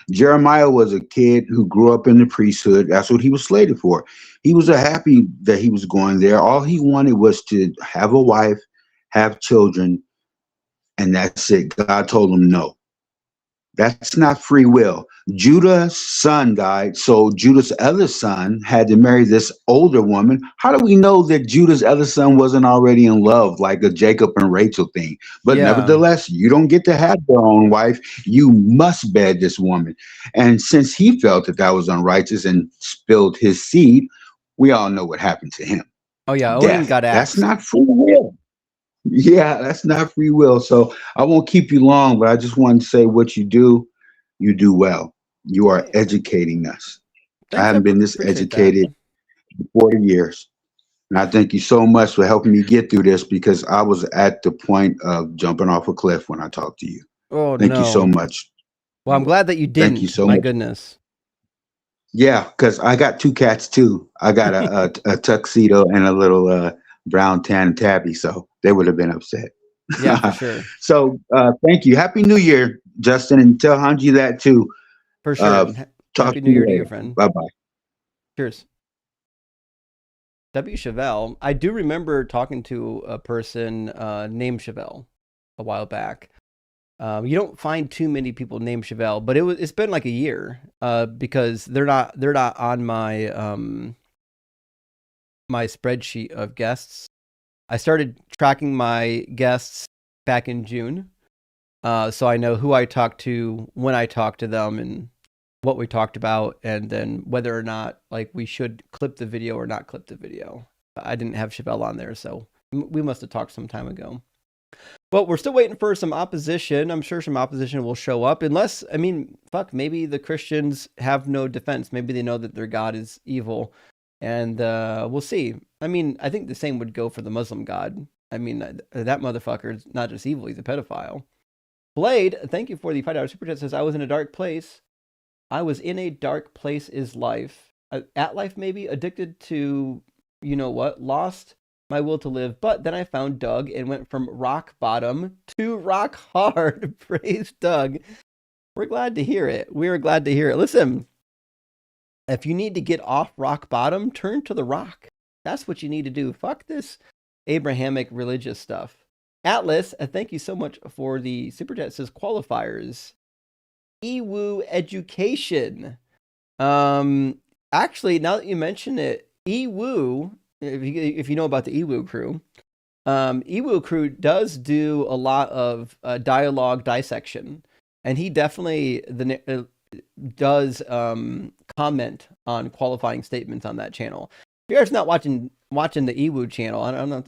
Jeremiah was a kid who grew up in the priesthood. That's what he was slated for. He was happy that he was going there. All he wanted was to have a wife, have children, and that's it. God told him no. That's not free will. Judah's son died, so Judah's other son had to marry this older woman. How do we know that Judah's other son wasn't already in love, like a Jacob and Rachel thing? But Yeah. nevertheless, you don't get to have your own wife. You must bed this woman. And since he felt that that was unrighteous and spilled his seed, we all know what happened to him. Oh yeah. Onan Death. got That's axed. not free will. Yeah, that's not free will. So I won't keep you long, but I just wanted to say what you do well. You are Hey, educating us. I thanks. I haven't been this appreciate that. educated in 40 years. And I thank you so much for helping me get through this because I was at the point of jumping off a cliff when I talked to you. Oh Thank you so no. much. Well, I'm glad that you Thank you didn't. so My much. goodness. Yeah, because I got two cats too. I got a tuxedo and a little brown tan tabby, so they would have been upset. Yeah, for sure. So thank you. Happy New Year, Justin, and tell Hanji that too. For sure. Uh, And talk Happy to New you Year to you, later. friend. Bye bye. Cheers. W. Chevelle. I do remember talking to a person named Chevelle a while back. You don't find too many people named Chevelle, but it's been like a year because they're not on my spreadsheet of guests. I started tracking my guests back in June, so I know who I talked to, when I talked to them, and what we talked about, and then whether or not like we should clip the video or not clip the video. I didn't have Chevelle on there, so we must have talked some time ago. But we're still waiting for some opposition. I'm sure some opposition will show up, unless, I mean, fuck, maybe the Christians have no defense. Maybe they know that their God is evil, and we'll see. I mean, I think the same would go for the Muslim God. I mean, that motherfucker is not just evil; he's a pedophile. Blade, thank you for the $5 super chat. Says I was in a dark place. I was in a dark place. Is life at life maybe addicted to you know what? Lost my will to live. But then I found Doug and went from rock bottom to rock hard. Praise Doug. We're glad to hear it. We're glad to hear it. Listen, if you need to get off rock bottom, turn to the rock. That's what you need to do. Fuck this Abrahamic religious stuff. Atlas, thank you so much for the super chat. It says qualifiers. Ewu education. Actually, now that you mention it, Ewu, if you know about the Ewu crew, Ewu crew does do a lot of dialogue dissection, and he definitely does comment on qualifying statements on that channel. If you're guys not watching the Ewu channel, I don't know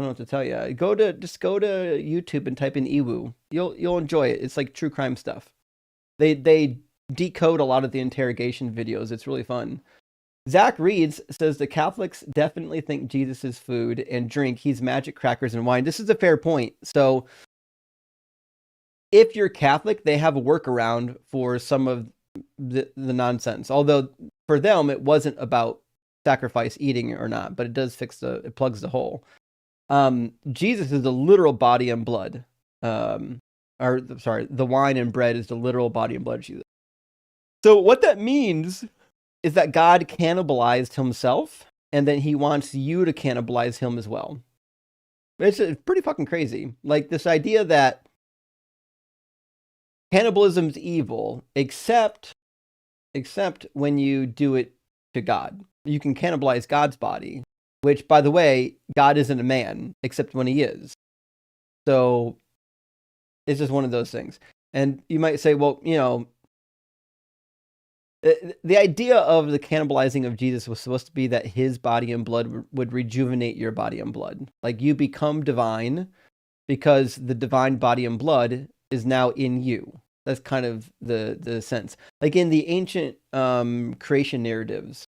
what to tell you. Go to YouTube and type in Ewu. You'll enjoy it. It's like true crime stuff. They decode a lot of the interrogation videos. It's really fun. Zach Reeds says the Catholics definitely think Jesus is food and drink. He's magic crackers and wine. This is a fair point. So if you're Catholic, they have a workaround for some of the nonsense. Although for them, it wasn't about sacrifice eating or not, but it does it plugs the hole. Jesus is the literal body and blood. The wine and bread is the literal body and blood of Jesus. So what that means is that God cannibalized himself, and then he wants you to cannibalize him as well. It's pretty fucking crazy. Like this idea that cannibalism's evil, except when you do it to God. You can cannibalize God's body, which, by the way, God isn't a man, except when he is. So it's just one of those things. And you might say, well, you know, the idea of the cannibalizing of Jesus was supposed to be that his body and blood would rejuvenate your body and blood. Like you become divine because the divine body and blood is now in you. That's kind of the sense. Like in the ancient creation narratives,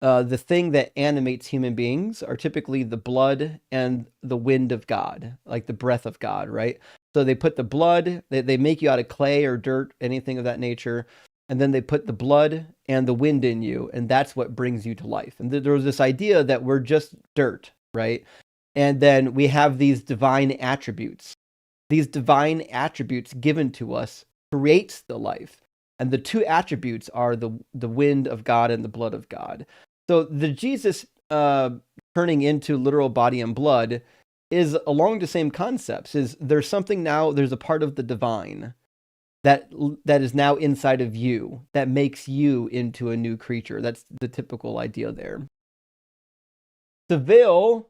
the thing that animates human beings are typically the blood and the wind of God, like the breath of God, right? So they put the blood, they make you out of clay or dirt, anything of that nature, and then they put the blood and the wind in you, and that's what brings you to life. And there was this idea that we're just dirt, right? And then we have these divine attributes. These divine attributes given to us creates the life. And the two attributes are the wind of God and the blood of God. So the Jesus turning into literal body and blood is along the same concepts. There's something now, there's a part of the divine that is now inside of you that makes you into a new creature. That's the typical idea there. Deville,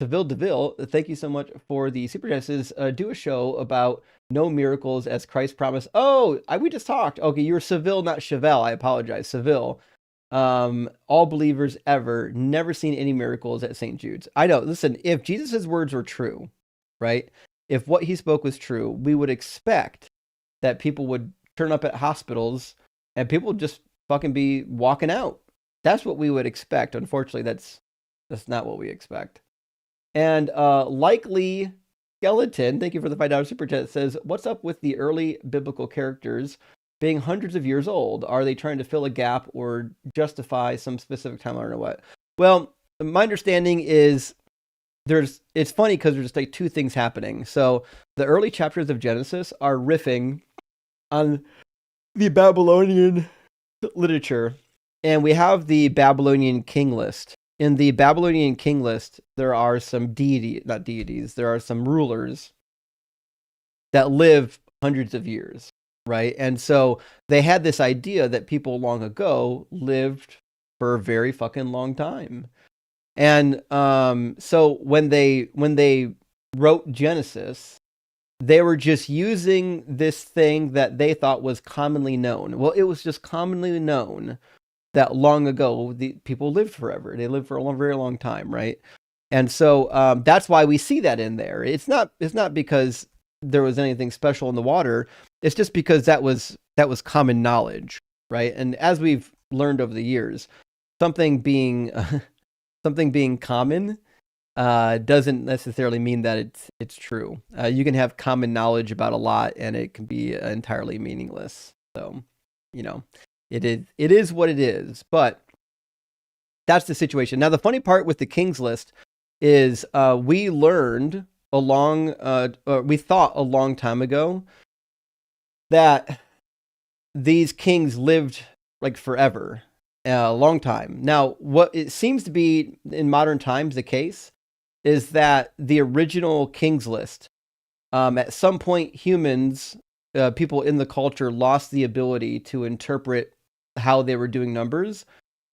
thank you so much for the super chat. Says, do a show about no miracles as Christ promised. Oh, we just talked. Okay, you're Seville, not Chevelle. I apologize. Seville. All believers ever, never seen any miracles at St. Jude's. I know. Listen, if Jesus' words were true, right? If what he spoke was true, we would expect that people would turn up at hospitals and people would just fucking be walking out. That's what we would expect. Unfortunately, that's not what we expect. And likely skeleton, thank you for the $5 super chat, says, what's up with the early biblical characters being hundreds of years old? Are they trying to fill a gap or justify some specific timeline or what? Well, my understanding is it's funny because there's like two things happening. So the early chapters of Genesis are riffing on the Babylonian literature, and we have the Babylonian king list. In the Babylonian king list, there are some there are some rulers that live hundreds of years, right? And so they had this idea that people long ago lived for a very fucking long time. And so when they wrote Genesis, they were just using this thing that they thought was commonly known. Well, it was just commonly known that long ago, the people lived forever. They lived for a very long time, right? And so that's why we see that in there. It's not because there was anything special in the water. It's just because that was common knowledge, right? And as we've learned over the years, something being common doesn't necessarily mean that it's true. You can have common knowledge about a lot, and it can be entirely meaningless. So, you know. It is what it is, but that's the situation. Now, the funny part with the King's List, is we learned we thought a long time ago that these kings lived like forever, a long time. Now, what it seems to be in modern times the case is that the original kings list, at some point, humans, people in the culture, lost the ability to interpret how they were doing numbers,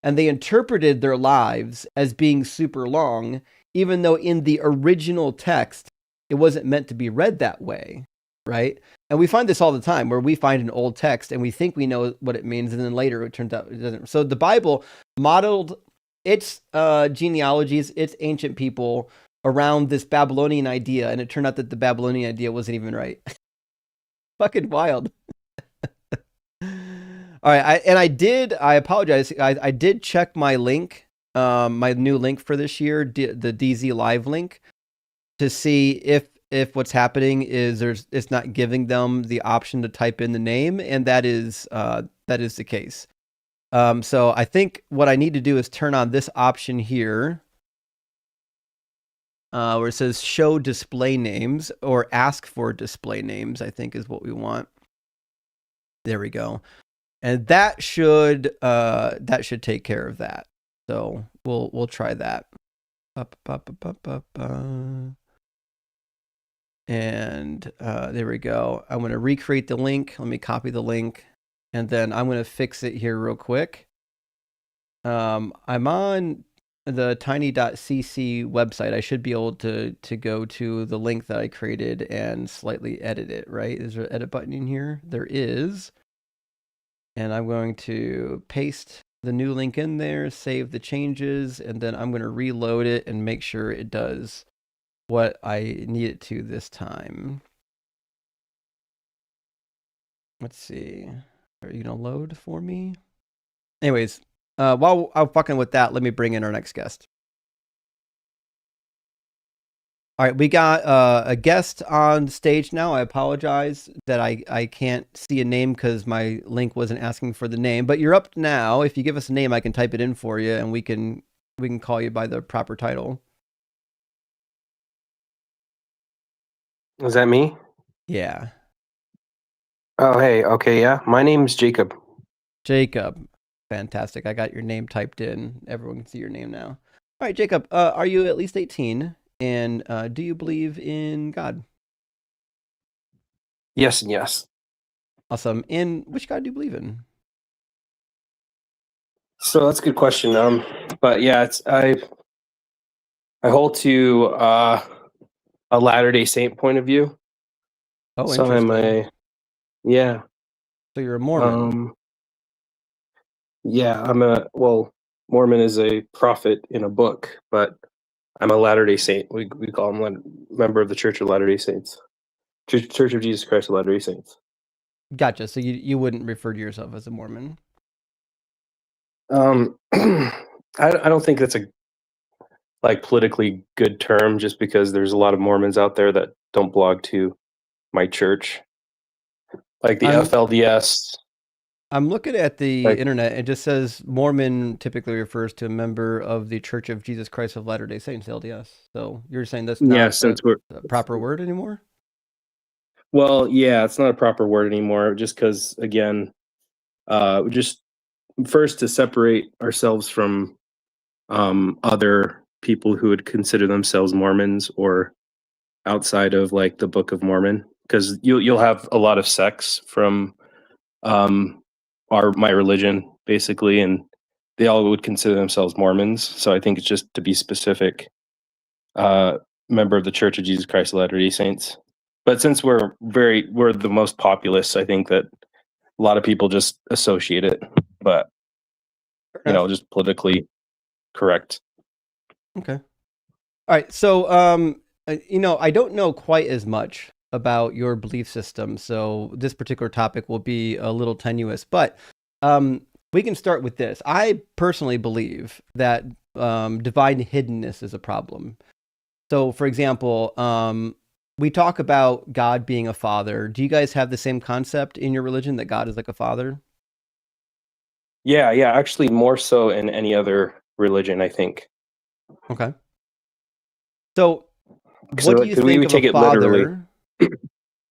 and they interpreted their lives as being super long, even though in the original text it wasn't meant to be read that way, right? And we find this all the time, where we find an old text and we think we know what it means, and then later it turns out it doesn't. So the Bible modeled its genealogies, its ancient people, around this Babylonian idea, and it turned out that the Babylonian idea wasn't even right. Fucking wild. All right, I apologize. I did check my link, my new link for this year, the DZ Live link, to see if what's happening is it's not giving them the option to type in the name, and that is the case. So I think what I need to do is turn on this option here, where it says show display names or ask for display names, I think is what we want. There we go. And that should take care of that. So we'll try that. And there we go. I'm going to recreate the link. Let me copy the link, and then I'm going to fix it here real quick. I'm on the tiny.cc website. I should be able to go to the link that I created and slightly edit it, right? Is there an edit button in here? There is. And I'm going to paste the new link in there, save the changes, and then I'm going to reload it and make sure it does what I need it to this time. Let's see. Are you going to load for me? Anyways, while I'm fucking with that, let me bring in our next guest. All right, we got a guest on stage now. I apologize that I can't see a name because my link wasn't asking for the name. But you're up now. If you give us a name, I can type it in for you, and we can call you by the proper title. Is that me? Yeah. Oh, hey. Okay, yeah. My name's Jacob. Jacob. Fantastic. I got your name typed in. Everyone can see your name now. All right, Jacob, are you at least 18? And do you believe in God? Yes and yes. Awesome. And which God do you believe in? So that's a good question. But yeah, I hold to a Latter-day Saint point of view. Oh, So interesting. yeah. So you're a Mormon. Yeah, Mormon is a prophet in a book, but I'm a Latter-day Saint. We call him a member of the Church of Latter-day Saints. Church of Jesus Christ of Latter-day Saints. Gotcha. So you wouldn't refer to yourself as a Mormon? I don't think that's a politically good term, just because there's a lot of Mormons out there that don't belong to my church, like the FLDS. I'm looking at the internet. It just says Mormon typically refers to a member of the Church of Jesus Christ of Latter-day Saints, LDS. So you're saying that's not a proper word anymore? Well, yeah, it's not a proper word anymore, just because, again, just first to separate ourselves from other people who would consider themselves Mormons or outside of like the Book of Mormon, because you'll have a lot of sects from my religion basically, and they all would consider themselves Mormons. So I think it's just to be specific, member of the Church of Jesus Christ of Latter-day Saints. But since we're the most populous, I think that a lot of people just associate it, but just politically correct. Okay. All right. So, I don't know quite as much about your belief system, so this particular topic will be a little tenuous, but we can start with this. I personally believe that divine hiddenness is a problem. So, for example, we talk about God being a father. Do you guys have the same concept in your religion, that God is like a father? Yeah, actually more so in any other religion, I think. Okay. So, So what do you because we think would of take a it literally. father?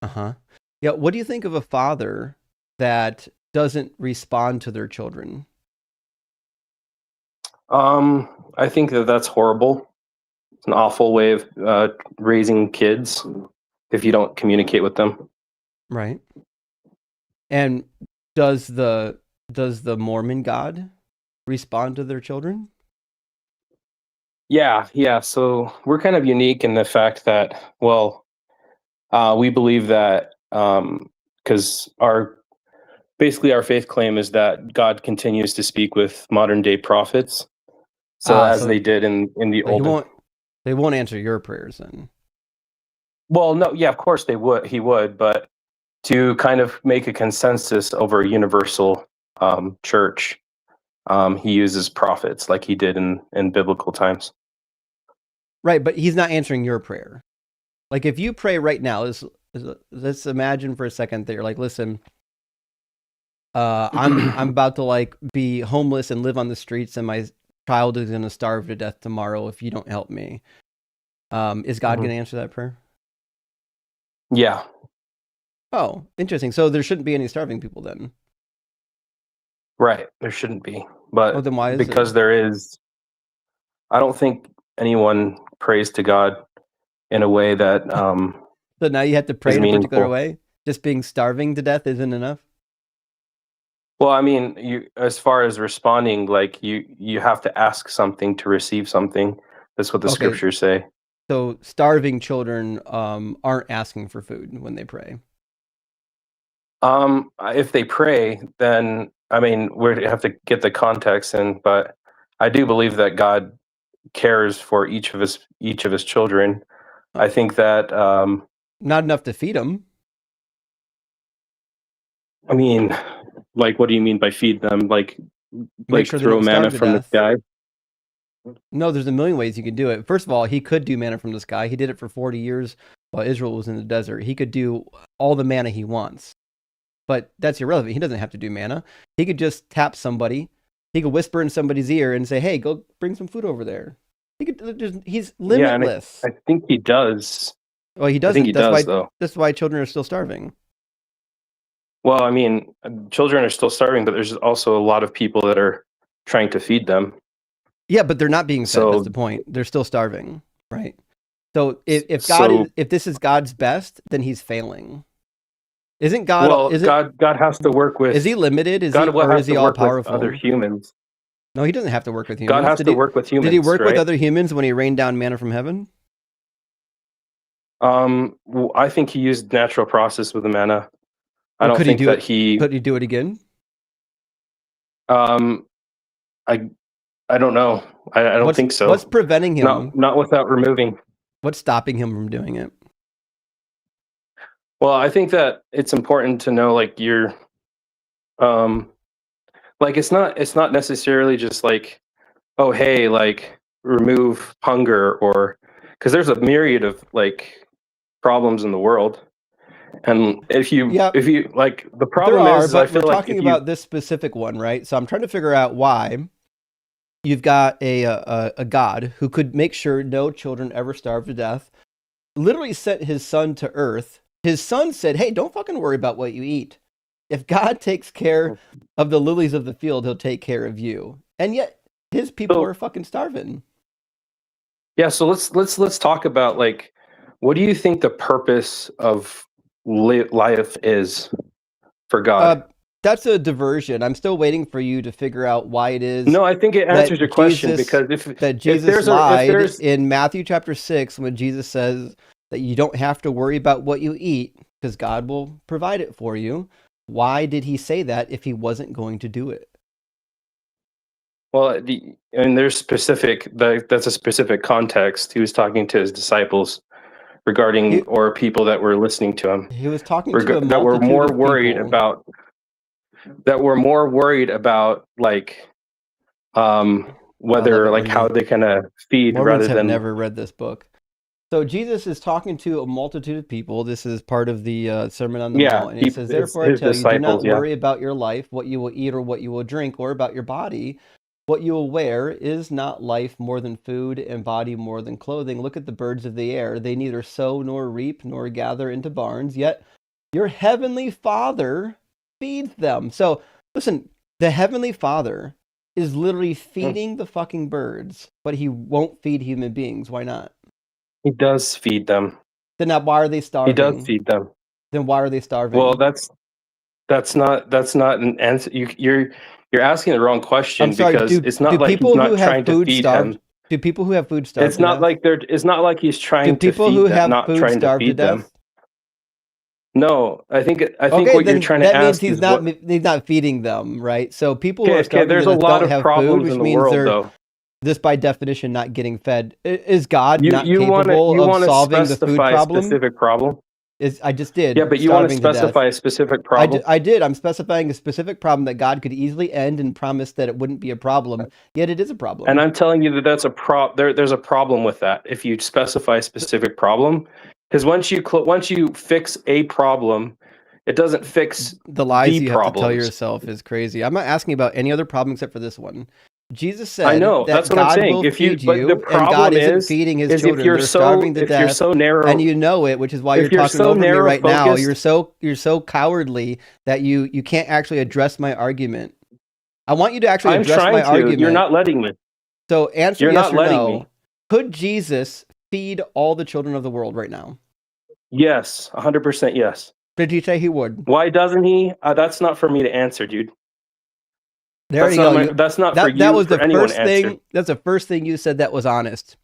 Uh-huh. Yeah, what do you think of a father that doesn't respond to their children? I think that that's horrible. It's an awful way of raising kids if you don't communicate with them. Right. And does the Mormon God respond to their children? Yeah. So we're kind of unique in the fact that, well, we believe that because our faith claim is that God continues to speak with modern day prophets. So as So they did in the he old. they won't answer your prayers then. Well, no, yeah, of course he would, but to kind of make a consensus over a universal church, he uses prophets like he did in biblical times. Right, but he's not answering your prayer. Like if you pray right now, let's imagine for a second that you're like, listen, I'm about to like be homeless and live on the streets, and my child is going to starve to death tomorrow if you don't help me. Is God going to answer that prayer? Yeah. Oh, interesting. So there shouldn't be any starving people then. Right. There shouldn't be, but then why is because there? there is, I don't think anyone prays to God in a way that So now you have to pray is in a particular meaningful. way. Just being starving to death isn't enough. Well, I mean, you as far as responding, like you have to ask something to receive something. That's what the Okay. scriptures say. So starving children aren't asking for food when they pray. If they pray, then I mean we have to get the context in, but I do believe that God cares for each of his children. I think that Not enough to feed them. I mean, like, what do you mean by feed them? Like Make sure they throw don't manna starve to from the death. sky? No, there's a million ways you can do it. First of all, he could do manna from the sky. He did it for 40 years while Israel was in the desert. He could do all the manna he wants. But that's irrelevant. He doesn't have to do manna. He could just tap somebody. He could whisper in somebody's ear and say, "Hey, go bring some food over there." He's limitless. Yeah, and I think he does. Well, he I doesn't. think he That's does, why. though. That's why children are still starving. Well, I mean, children are still starving, but there's also a lot of people that are trying to feed them. Yeah, but they're not being fed. So That's the point. They're still starving, right? So if this is God's best, then he's failing. Isn't God? Well, God has to work with. Is he limited? Is God he, will or have is he to all work with powerful? other humans. No, he doesn't have to work with humans. God has to work with humans. Did he work with right? other humans when he rained down manna from heaven? Well, I think he used natural process with the manna. I don't think that he. Could he do it again? I don't know. I don't think so. What's preventing him? Not without removing. What's stopping him from doing it? Well, I think that it's important to know, like like it's not necessarily just like, oh hey, like remove hunger, or because there's a myriad of like problems in the world, and if you like the problem is I feel we're like talking about this specific one, right? So I'm trying to figure out why you've got a God who could make sure no children ever starve to death, literally sent his son to earth. His son said, "Hey, don't fucking worry about what you eat. If God takes care of the lilies of the field, he'll take care of you." And yet his people are fucking starving. Yeah, so let's talk about, like, what do you think the purpose of life is for God? That's a diversion. I'm still waiting for you to figure out why it is. No, I think it answers your question, because Jesus lied in Matthew chapter 6 when Jesus says that you don't have to worry about what you eat because God will provide it for you. Why did he say that if he wasn't going to do it? Well, there's that's a specific context. He was talking to his disciples regarding, or people that were listening to him. He was talking to a multitude that were more worried about like whether like how they kind of feed Mormons rather than. Have never read this book. So Jesus is talking to a multitude of people. This is part of the Sermon on the Mount. And he says, "Therefore I tell you, do not worry about your life, what you will eat or what you will drink, or about your body, What you will wear is not life more than food, and body more than clothing. Look at the birds of the air. They neither sow nor reap nor gather into barns, yet your heavenly Father feeds them. So listen, the heavenly Father is literally feeding the fucking birds, but he won't feed human beings. Why not? He does feed them. Then why are they He starving? does feed them. Then why are they starving? Well, that's not an answer. You're asking the wrong question. I'm sorry, because it's not do like he's people who not have trying to food feed starve? him. Do people who have food starve It's to not death? like it's not like he's Do trying to people feed who them, have not food trying to starve to feed them. death? No, I think Okay, what you're then trying to that means ask he's is not what. he's not feeding them, right? So people who are Okay, starving there's to a death lot don't of have food, problems which in the means world, they're though. just by definition not getting fed. Is God not You want capable of to solving the food specify a problem? specific problem. I just did. Yeah, but you want to Starving to death. specify a specific problem. I did. I'm specifying a specific problem that God could easily end and promise that it wouldn't be a problem. Yet it is a problem. And I'm telling you that that's there's a problem with that if you specify a specific problem. Because once you fix a problem, it doesn't fix the lies the you have to tell problems. yourself is crazy. I'm not asking about any other problem except for this one. Jesus said I know, that that's what I'm God saying. will If you, feed but you, the and problem God isn't is feeding his if children. you're They're starving to if you're death, so narrow, and you know it, which is why if you're you're talking so over me narrow right now. focused- You're so cowardly that you can't actually address my argument. I want you to actually I'm address trying my to. argument. You're not letting me. So answer You're yes not or letting no. me. Could Jesus feed all the children of the world right now? Yes, 100% yes. Did he say he would? Why doesn't he? That's not for me to answer, dude. There That's you not go. my, that's not for you. That was for the anyone first to answer. thing. That's the first thing you said that was honest.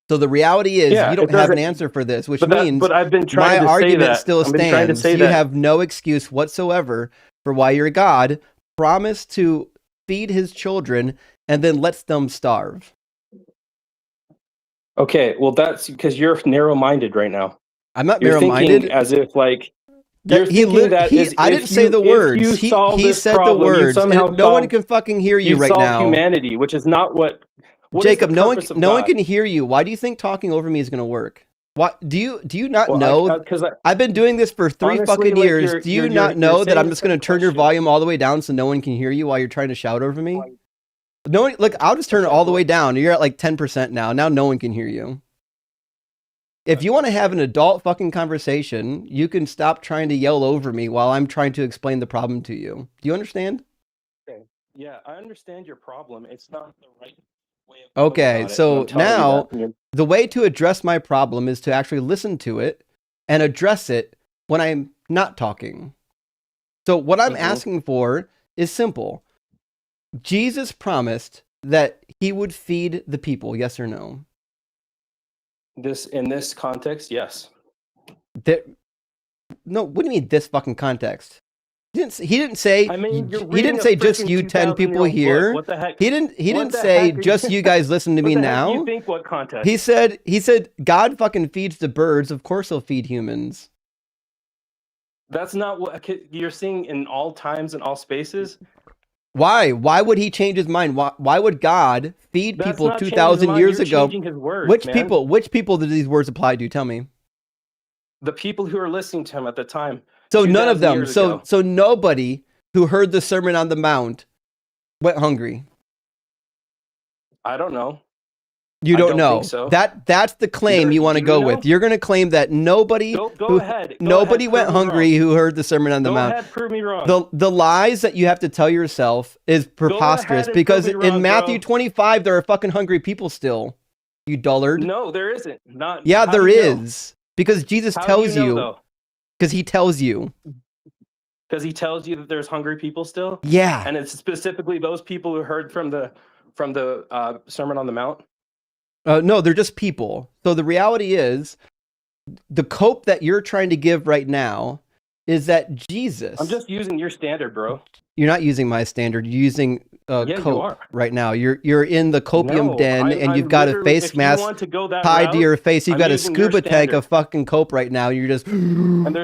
So the reality is Yeah, you don't it have an doesn't- answer for this, which But means I've been my trying to say argument that. still I've been trying to stands. say You that. have no excuse whatsoever for why your God promised to feed his children and then lets them starve. Okay, well that's because you're narrow-minded right now. I'm not You're narrow-minded. thinking as if like That you're thinking that is I if didn't say you- the if words. you solve He this said problem, the you words. somehow And no one solve- can fucking hear you right solve now. humanity, which is not what Jacob, is the purpose of no one God? can hear you. Why do you think talking over me is going to work? What do you not Well, know? because I've been doing this for 3 honestly, fucking like, years. you're- Do you you're- not you're know that saying I'm the just going same to turn your question. volume all the way down so no one can hear you while you're trying to shout over me? No one, look, I'll just turn it all the way down. You're at like 10% now. Now no one can hear you. If you want to have an adult fucking conversation, you can stop trying to yell over me while I'm trying to explain the problem to you. Do you understand? Okay. Yeah, I understand your problem. It's not the right way of going Okay, about it, so and I'm telling you now that. And the way to address my problem is to actually listen to it and address it when I'm not talking. So what I'm Mhm. asking for is simple. Jesus promised that he would feed the people, yes or no? in this context, yes. No, what do you mean this fucking context? He didn't say I mean, you're he reading didn't a say just freaking you 10 people 2,000-year-old book. here. What the heck? He didn't What the say heck are just you- you guys listen to me What the heck do now. you think what context? He said God fucking feeds the birds. Of course he'll feed humans. That's not what you're seeing in all times and all spaces. Why? Why would he change his mind? Why would God feed That's people not changing his 2,000 mind. years You're ago? changing his words, Which man. people did these words apply to? Tell me. The people who are listening to him at the time. So none of 2,000 them. years ago. So nobody who heard the Sermon on the Mount went hungry. I don't know. You I don't don't know. think so. That's the claim you want to do go you know? with. You're going to claim that nobody Go who, ahead. Go nobody ahead, went prove me hungry wrong. who heard the Sermon on the Go Mount. ahead, prove me wrong. The lies that you have to tell yourself is preposterous and because prove me in wrong, Matthew bro. 25 there are fucking hungry people still. You dullard. No, there isn't. Not. Yeah, how there do you know? is. Because Jesus How tells do you know, you. though? Because he tells you. Because he tells you that there's hungry people still, Yeah. and it's specifically those people who heard from the Sermon on the Mount. No, they're just people. So the reality is, the cope that you're trying to give right now is that Jesus. I'm just using your standard, bro. You're not using my standard. You're using Yeah, you cope are. right now. You're in the copium No, den, and you've I'm got a literally- face if you mask want to go that tied route, to your face. You've I'm got a using your scuba tank standard. of fucking cope right now. You're just there's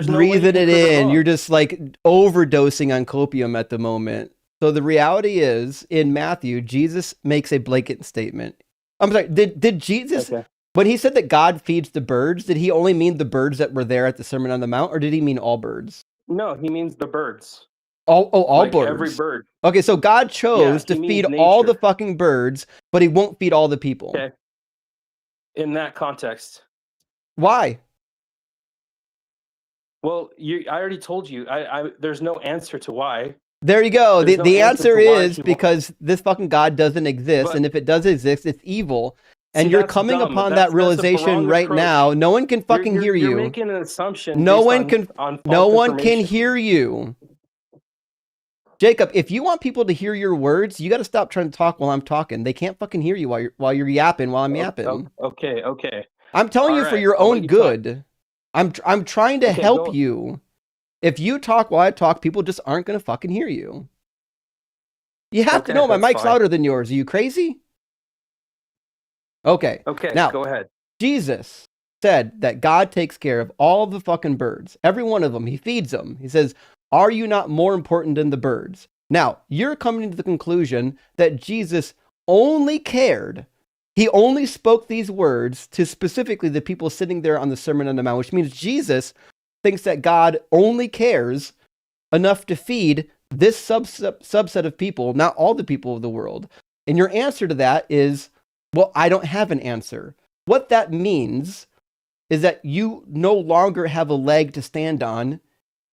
no way you breathing can it prove it in. wrong. You're just like overdosing on copium at the moment. So the reality is, in Matthew, Jesus makes a blatant statement. I'm sorry. Did Jesus? Okay. When he said that God feeds the birds, did he only mean the birds that were there at the Sermon on the Mount, or did he mean all birds? No, he means the birds. All like birds. every bird. Okay, so God chose Yeah, to he feed means all the nature. fucking birds, but he won't feed all the people. Okay. In that context. Why? Well, I already told you. There's no answer to why. There you go. There's The no answer to why is he won't- because this fucking God doesn't exist, But- and if it does exist, it's evil. And See, you're that's coming dumb. upon That's that a realization wrong right approach. now. No one can fucking hear you. You're making an assumption. No based one on, can. on No false one can information. hear you. Jacob, if you want people to hear your words, you got to stop trying to talk while I'm talking. They can't fucking hear you while you're yapping while I'm yapping. Okay. I'm telling All you for right, your I'll let own you good. I'm trying to Okay, help go. you. If you talk while I talk, people just aren't going to fucking hear you. You have to Okay, know my that's mic's fine. louder than yours. Are you crazy? Okay. Okay, Now, go ahead. Jesus said that God takes care of all the fucking birds. Every one of them. He feeds them. He says, "Are you not more important than the birds?" Now, you're coming to the conclusion that Jesus only cared. He only spoke these words to specifically the people sitting there on the Sermon on the Mount, which means Jesus thinks that God only cares enough to feed this subset of people, not all the people of the world. And your answer to that is, well, I don't have an answer. What that means is that you no longer have a leg to stand on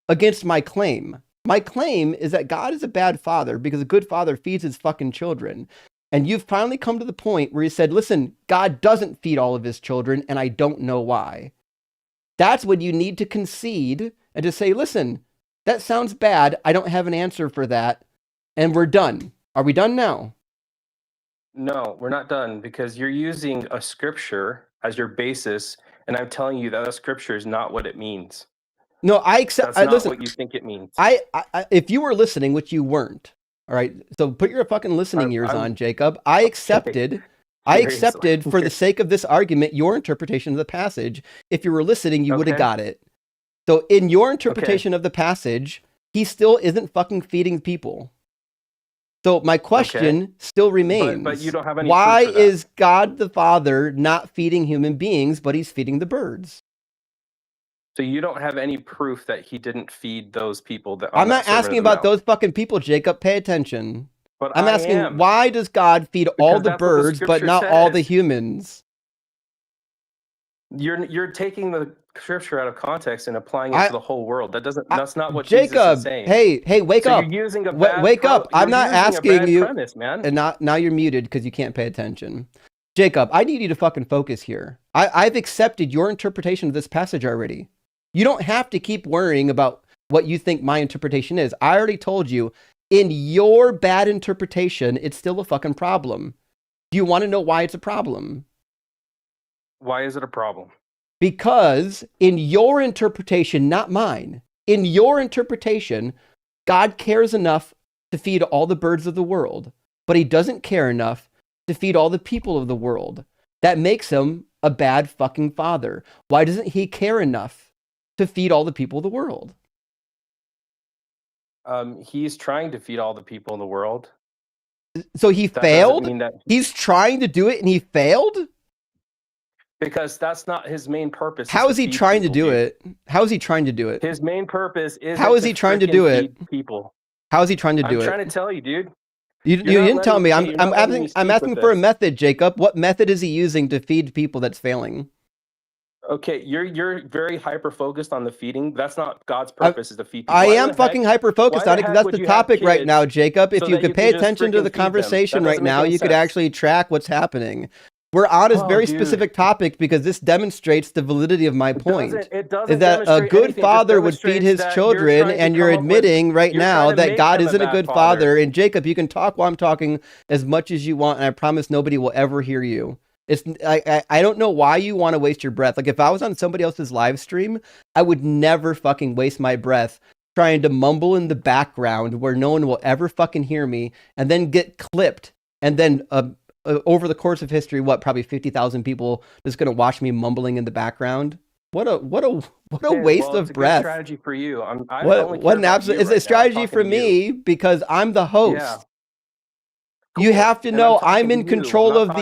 against my claim. My claim is that God is a bad father because a good father feeds his fucking children. And you've finally come to the point where you said, listen, God doesn't feed all of his children, and I don't know why. That's when you need to concede and to say, listen, that sounds bad. I don't have an answer for that. And we're done. Are we done now? No, we're not done because you're using a scripture as your basis, and I'm telling you that a scripture is not what it means. No, I accept. That's not listen, what you think it means. I, if you were listening, which you weren't, all right. So put your fucking listening ears on, Jacob. I accepted. I accepted for the sake of this argument your interpretation of the passage. If you were listening, you would have got it. So in your interpretation of the passage, he still isn't fucking feeding people. So my question still remains. But you don't have any why proof for that. is God the Father not feeding human beings, but he's feeding the birds? So you don't have any proof that he didn't feed those people that I'm not asking about those fucking people, Jacob. Pay attention. But I'm asking, why does God feed all the birds, but not all the humans? You're taking the scripture out of context and applying it to the whole world. That's not what Jacob, Jesus is saying. Hey, wake up. You're using a bad wake up. I'm not asking you. Premise, man. And now you're muted because you can't pay attention. Jacob, I need you to fucking focus here. I've accepted your interpretation of this passage already. You don't have to keep worrying about what you think my interpretation is. I already told you, in your bad interpretation, it's still a fucking problem. Do you want to know why it's a problem? Why is it a problem? Because in your interpretation, not mine, in your interpretation, God cares enough to feed all the birds of the world, but he doesn't care enough to feed all the people of the world. That makes him a bad fucking father. Why doesn't he care enough to feed all the people of the world? He's trying to feed all the people in the world. So he failed? He's trying to do it and he failed? Because that's not his main purpose. How is he trying to do it? How is he trying to do it? His main purpose is how is he trying to do it? People. How is he trying to do it? I'm trying to tell you, dude. You didn't tell me. I'm asking for a method, Jacob. What method is he using to feed people that's failing? Okay, you're very hyper focused on the feeding. That's not God's purpose. Is to feed people. I am fucking hyper focused on it because that's the topic right now, Jacob. If you could pay attention to the conversation right now, you could actually track what's happening. We're on a very specific topic because this demonstrates the validity of my point. Is that a good father would feed his children, and you're admitting right now that God isn't a good father. And Jacob, you can talk while I'm talking as much as you want, and I promise nobody will ever hear you. I don't know why you want to waste your breath. Like if I was on somebody else's live stream, I would never fucking waste my breath trying to mumble in the background where no one will ever fucking hear me, and then get clipped, and then over the course of history, probably 50,000 people just going to watch me mumbling in the background. What a waste of breath. It's a strategy for you. It's a strategy for me because I'm the host. Yeah. Cool. You have to know I'm in control of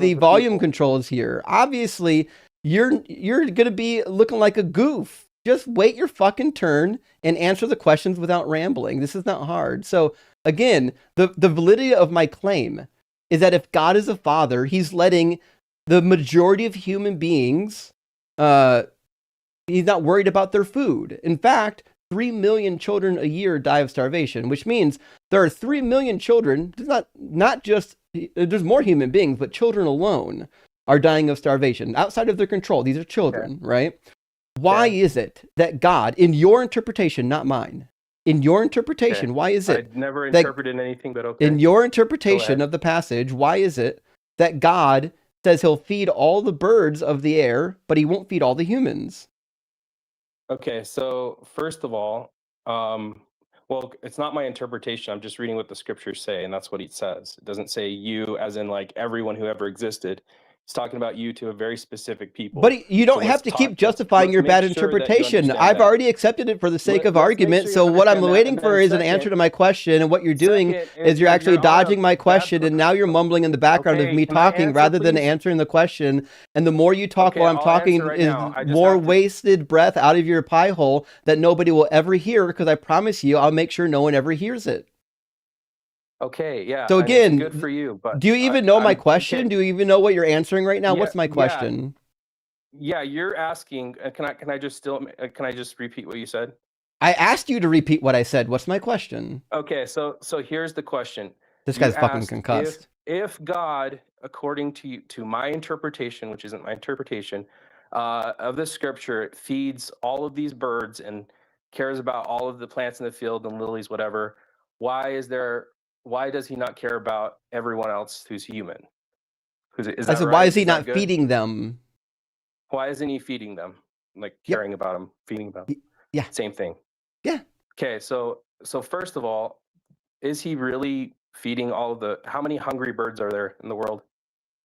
the volume controls here. Obviously, you're going to be looking like a goof just wait your fucking turn and answer the questions without rambling. This is not hard. So again, the validity of my claim is that if God is a father, he's letting the majority of human beings, he's not worried about their food. In fact, 3 million children a year die of starvation, which means there are 3 million children, not just, there's more human beings, but children alone are dying of starvation outside of their control. These are children, right? Why is it that God, in your interpretation, not mine, in your interpretation, why is it? I've never interpreted anything, but okay. In your interpretation of the passage, why is it that God says he'll feed all the birds of the air, but he won't feed all the humans? Okay, so first of all, well, it's not my interpretation. I'm just reading what the scriptures say, and that's what it says. It doesn't say you as in like everyone who ever existed. It's talking about you to a very specific people. But you don't have to keep justifying your bad interpretation. I've already accepted it for the sake of argument. So what I'm waiting for is an answer to my question. And what you're doing is you're actually dodging my question. And now you're mumbling in the background of me talking rather than answering the question. And the more you talk while I'm talking is more wasted breath out of your pie hole that nobody will ever hear, because I promise you, I'll make sure no one ever hears it. Okay, yeah. So again, good for you, but do you even know my question? Okay. Do you even know what you're answering right now? What's my question? Yeah, you're asking. Can I just repeat what you said? I asked you to repeat what I said. What's my question? Okay, so here's the question. This guy's fucking concussed. If God, according to my interpretation, which isn't my interpretation, of the scripture, feeds all of these birds and cares about all of the plants in the field and lilies, whatever, why does he not care about everyone else who's human? I said, why is he not feeding them? Why isn't he feeding them? Like caring about them, feeding them. Yeah. Same thing. Yeah. Okay, so first of all, is he really feeding how many hungry birds are there in the world?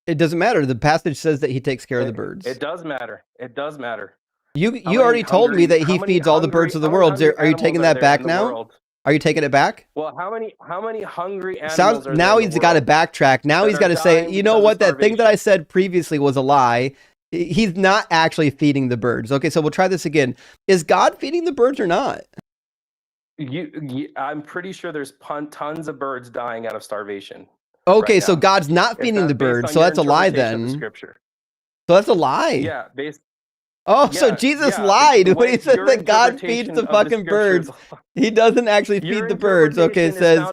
It doesn't matter. The passage says that he takes care of the birds. It does matter. It does matter. You already told me that he feeds all the birds of the world. Are you taking that back now? Are you taking it back? Well, how many hungry animals are now he's got to backtrack. Now he's got to say, you know what? That thing that I said previously was a lie. He's not actually feeding the birds. Okay, so we'll try this again. Is God feeding the birds or not? I'm pretty sure there's tons of birds dying out of starvation. Okay, so God's not feeding the birds. So that's a lie then. So that's a lie. Yeah, so Jesus lied when he said that God feeds the fucking birds. He doesn't actually feed the birds. Okay, it says,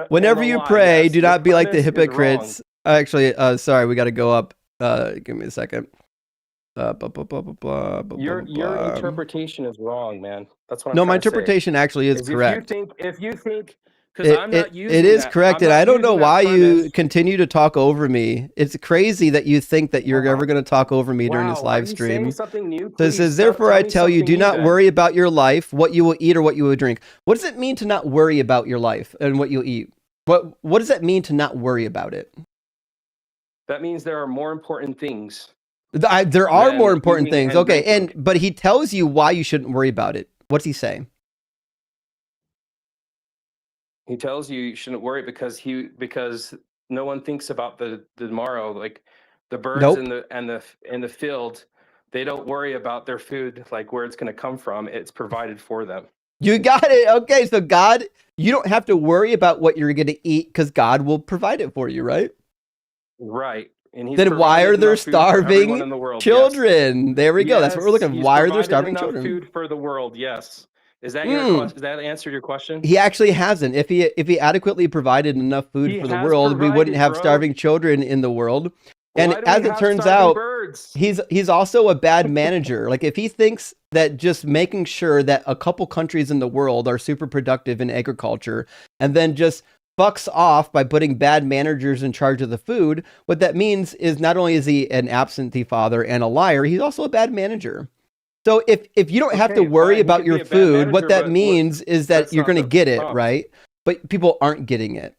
whenever you pray, do not be like the hypocrites. Actually, sorry, we got to go up. Give me a second. Your interpretation is wrong, man. That's what I'm No, my interpretation actually is correct. If you think because I'm not using it is correct, and I don't know why you continue to talk over me. It's crazy that you think that you're ever going to talk over me during this live stream. Something new, so it says, therefore I tell you, do not worry about your life, what you will eat or what you will drink. What does it mean to not worry about your life and what you'll eat? What does that mean to not worry about it? That means there are more important things. There are more important things. Okay, but he tells you why you shouldn't worry about it. What's he say? He tells you shouldn't worry because no one thinks about the tomorrow. Like the birds in the field, they don't worry about their food, like where it's going to come from. It's provided for them. You got it. Okay, so God, you don't have to worry about what you're going to eat because God will provide it for you, right? Right. And then why are there starving children? Yes. There we go. That's what we're looking at. Why are there starving children? Food for the world. Yes. Is that your question? Does that answer your question? He actually hasn't. If he adequately provided enough food for the world, we wouldn't have starving children in the world. And as it turns out, he's also a bad manager. Like if he thinks that just making sure that a couple countries in the world are super productive in agriculture and then just fucks off by putting bad managers in charge of the food, what that means is not only is he an absentee father and a liar, he's also a bad manager. So if you don't have to worry about your food, what that means is that you're going to get it, right? But people aren't getting it.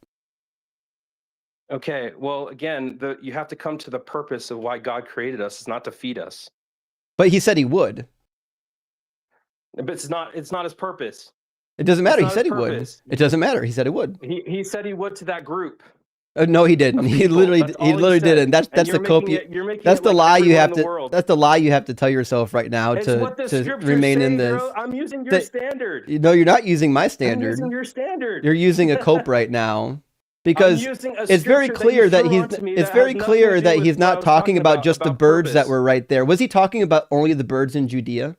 Okay, well, again, you have to come to the purpose of why God created us. It's not to feed us. But he said he would. But it's not his purpose. It doesn't matter. He said he would. It doesn't matter. He said he would. He said he would to that group. No, he didn't. of He people. literally, That's all he he literally said. didn't. That's And the you're making copy. you're making That's it the like lie you everyone have in the to. world. That's the lie you have to tell yourself right now It's to what the to scriptures remain say, in this. bro. I'm using your That- standard. No, you're not using my I'm standard. using your standard. You're using a cope right now I'm because using a it's very scripture clear that that you he's. threw onto me It's that very has nothing clear to do that with he's what I not was talking about just the birds that purpose. were right there. Was he talking about only the birds in Judea?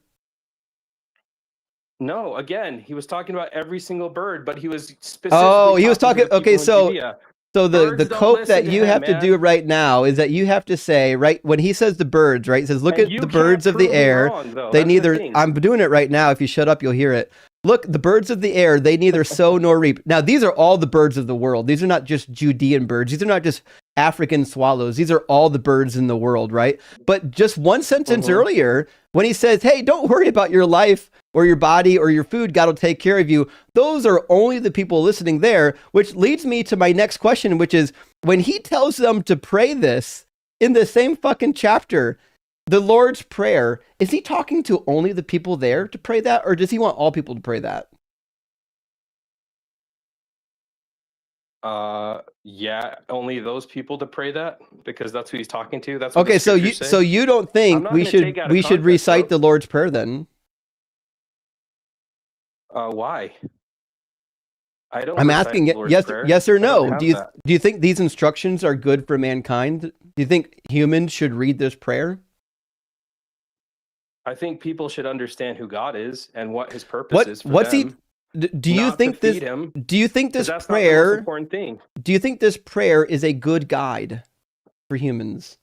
No, again, he was talking about every single bird, but he was specifically Oh, he was talking talking. to the Okay, people in so Judea. So the Birds don't cope listen that to you him, have to do man. right now is that you have to say, right, when he says the birds, right, he says, look And at you the can't birds of the prove me air. wrong, though. They That's the neither, thing. I'm doing it right now. If you shut up, you'll hear it. Look, the birds of the air, they neither sow nor reap. Now, these are all the birds of the world. These are not just Judean birds. These are not just African swallows. These are all the birds in the world, right? But just one sentence earlier, when he says, hey, don't worry about your life or your body or your food, God will take care of you. Those are only the people listening there, which leads me to my next question, which is when he tells them to pray this in the same fucking chapter, the Lord's Prayer, is he talking to only the people there to pray that, or does he want all people to pray that? Yeah, only those people to pray that because that's who he's talking to. That's what Okay, the so scriptures say. you don't I'm think not we gonna should take out of context, recite bro. the Lord's Prayer then? Why? I don't. I'm recite asking the Lord's yes, Prayer. yes or I don't no. have Do you that. think these instructions are good for mankind? Do you think humans should read this prayer? I think people should understand who God is and what His purpose is for What's them. do you Not think to this? feed him, Do you think 'cause this that's not the most prayer? important thing. Do you think this prayer is a good guide for humans?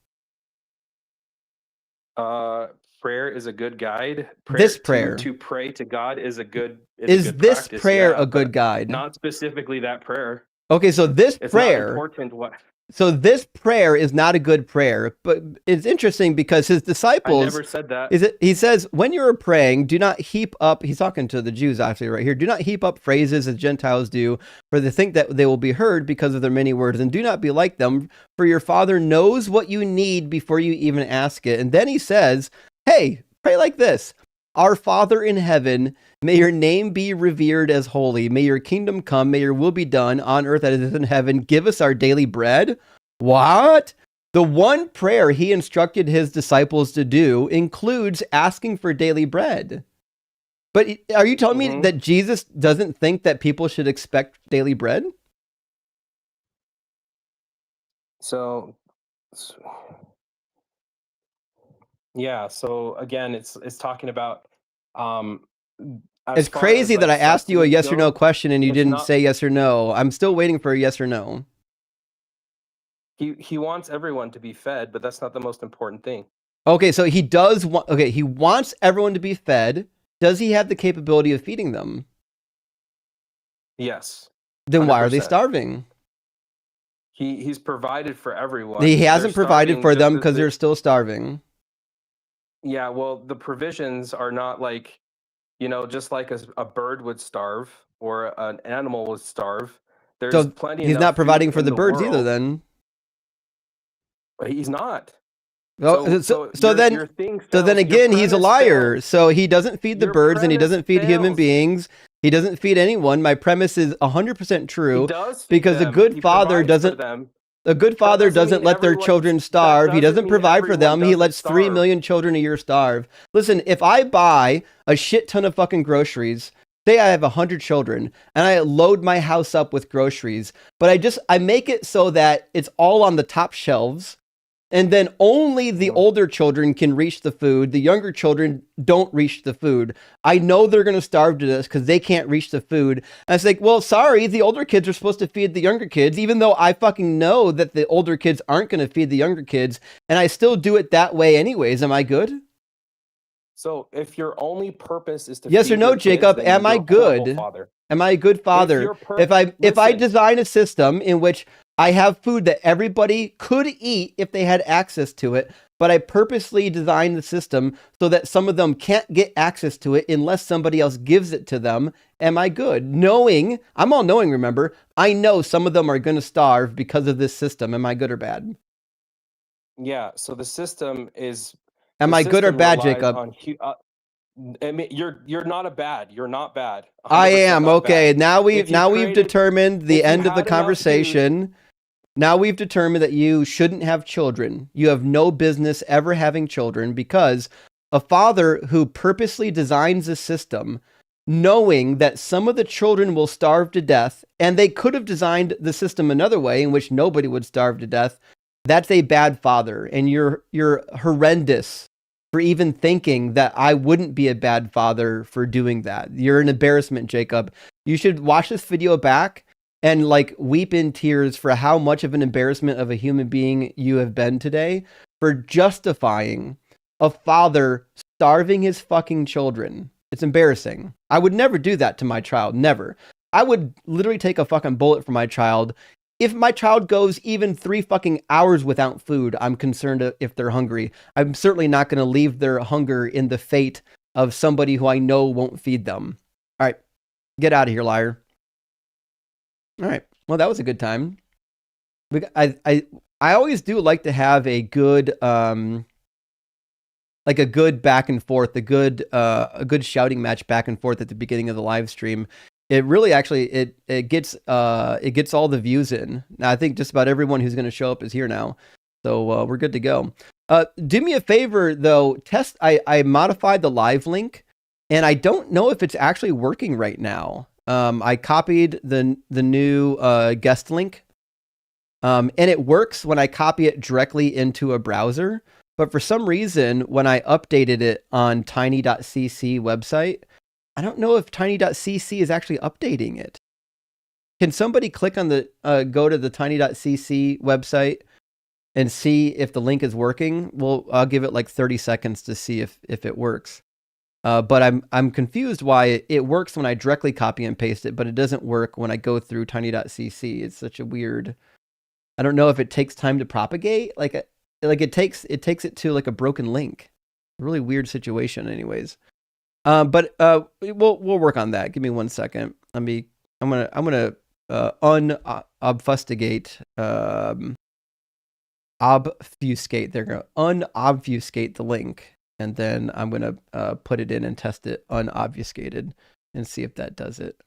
Prayer is a good guide. This prayer. to pray to God is a good. Is a good this practice, prayer yeah, a good but guide? Not specifically that prayer. Okay, so this It's not prayer. important what. So this prayer is not a good prayer, but it's interesting because his I disciples. never said that. He says, when you're praying, do not heap up. He's talking to the Jews actually right here. Do not heap up phrases as Gentiles do, for they think that they will be heard because of their many words. And do not be like them, for your Father knows what you need before you even ask it. And then he says, hey, pray like this. Our Father in heaven, may your name be revered as holy. May your kingdom come. May your will be done on earth as it is in heaven. Give us our daily bread. What? The one prayer he instructed his disciples to do includes asking for daily bread. But are you telling me that Jesus doesn't think that people should expect daily bread? So yeah. So again, it's talking about. It's crazy that I asked you a yes or no question and you didn't say yes or no. I'm still waiting for a yes or no. He wants everyone to be fed, but that's not the most important thing. Okay, so he does want. Okay, he wants everyone to be fed. Does he have the capability of feeding them? Yes. Then why are 100%. they starving? He's provided for everyone. He hasn't provided for them because they're still starving. Yeah, well, the provisions are not like, just like a bird would starve or an animal would starve. There's So plenty. He's not providing for the birds either. Then he's not. Well, so then again, he's a liar. Fails. So he doesn't feed the birds and he doesn't feed human beings. He doesn't feed anyone. My premise is 100% true. He does feed because them. a good He father provides for doesn't. them. A good father doesn't mean let their everyone- children that starve. He doesn't doesn't mean provide for them. everyone He lets doesn't 3 starve. million children a year starve. Listen, if I buy a shit ton of fucking groceries, say I have 100 children and I load my house up with groceries, but I make it so that it's all on the top shelves. And then only the older children can reach the food. The younger children don't reach the food. I know they're going to starve to this because they can't reach the food. And it's like, well, sorry, the older kids are supposed to feed the younger kids, even though I fucking know that the older kids aren't going to feed the younger kids. And I still do it that way anyways. Am I good? So if your only purpose is to yes feed or no, your kids, Jacob, then am I you're a horrible good? father. Am I a good father? If I design a system in which I have food that everybody could eat if they had access to it, but I purposely designed the system so that some of them can't get access to it unless somebody else gives it to them, am I good? Knowing, I'm all knowing, remember, I know some of them are going to starve because of this system. Am I good or bad? Yeah, so the system is... Am I good or bad, Jacob? I mean, you're not a bad. You're not bad. I am. Okay, bad. now we've determined the end of the conversation. Now we've determined that you shouldn't have children. You have no business ever having children because a father who purposely designs a system knowing that some of the children will starve to death, and they could have designed the system another way in which nobody would starve to death, that's a bad father. And you're horrendous for even thinking that I wouldn't be a bad father for doing that. You're an embarrassment, Jacob. You should watch this video back and like weep in tears for how much of an embarrassment of a human being you have been today for justifying a father starving his fucking children. It's embarrassing. I would never do that to my child. Never. I would literally take a fucking bullet for my child. If my child goes even 3 fucking hours without food, I'm concerned if they're hungry. I'm certainly not going to leave their hunger in the fate of somebody who I know won't feed them. All right. Get out of here, liar. All right. Well, that was a good time. I always do like to have a good like a good back and forth, a good shouting match back and forth at the beginning of the live stream. It really actually it gets all the views in. Now I think just about everyone who's going to show up is here now, so we're good to go. Do me a favor though, test. I modified the live link, and I don't know if it's actually working right now. I copied the new guest link, and it works when I copy it directly into a browser. But for some reason, when I updated it on tiny.cc website, I don't know if tiny.cc is actually updating it. Can somebody click on the go to the tiny.cc website and see if the link is working? Well, I'll give it like 30 seconds to see if it works. But I'm confused why it works when I directly copy and paste it, but it doesn't work when I go through tiny.cc. It's such a weird. I don't know if it takes time to propagate. Like it takes it to like a broken link. Really weird situation, anyways. But we'll work on that. Give me 1 second. I'm gonna unobfuscate obfuscate. They're gonna unobfuscate the link, and then I'm gonna put it in and test it unobfuscated and see if that does it.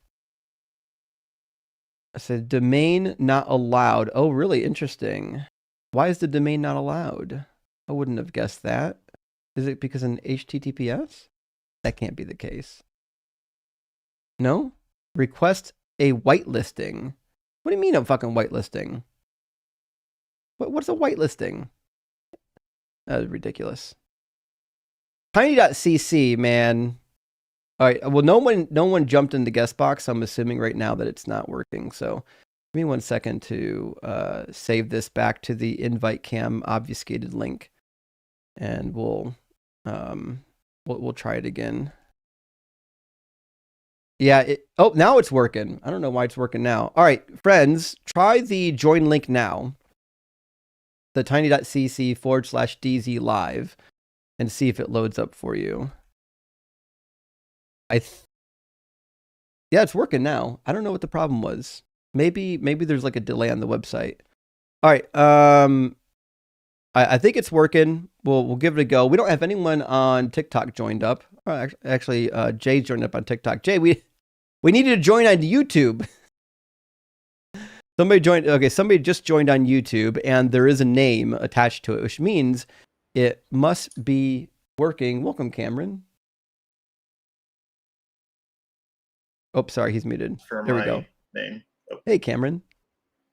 I said domain not allowed. Oh, really interesting. Why is the domain not allowed? I wouldn't have guessed that. Is it because in HTTPS? That can't be the case. No? Request a whitelisting. What do you mean a fucking whitelisting? What's a whitelisting? That is ridiculous. Tiny.cc, man. All right. Well, no one jumped in the guest box. So I'm assuming right now that it's not working. So give me 1 second to save this back to the invite cam obfuscated link, and we'll try it again. Yeah. Now it's working. I don't know why it's working now. All right, friends, try the join link now. The tiny.cc/DZ live, and see if it loads up for you. Yeah, it's working now. I don't know what the problem was. Maybe there's like a delay on the website. All right. I think it's working. We'll give it a go. We don't have anyone on TikTok joined up. Actually, Jay's joined up on TikTok. Jay, we needed to join on YouTube. Somebody joined. Okay, somebody just joined on YouTube, and there is a name attached to it, which means it must be working. Welcome, Cameron. Oh, sorry, he's muted. There we go. Name. Oh. Hey, Cameron.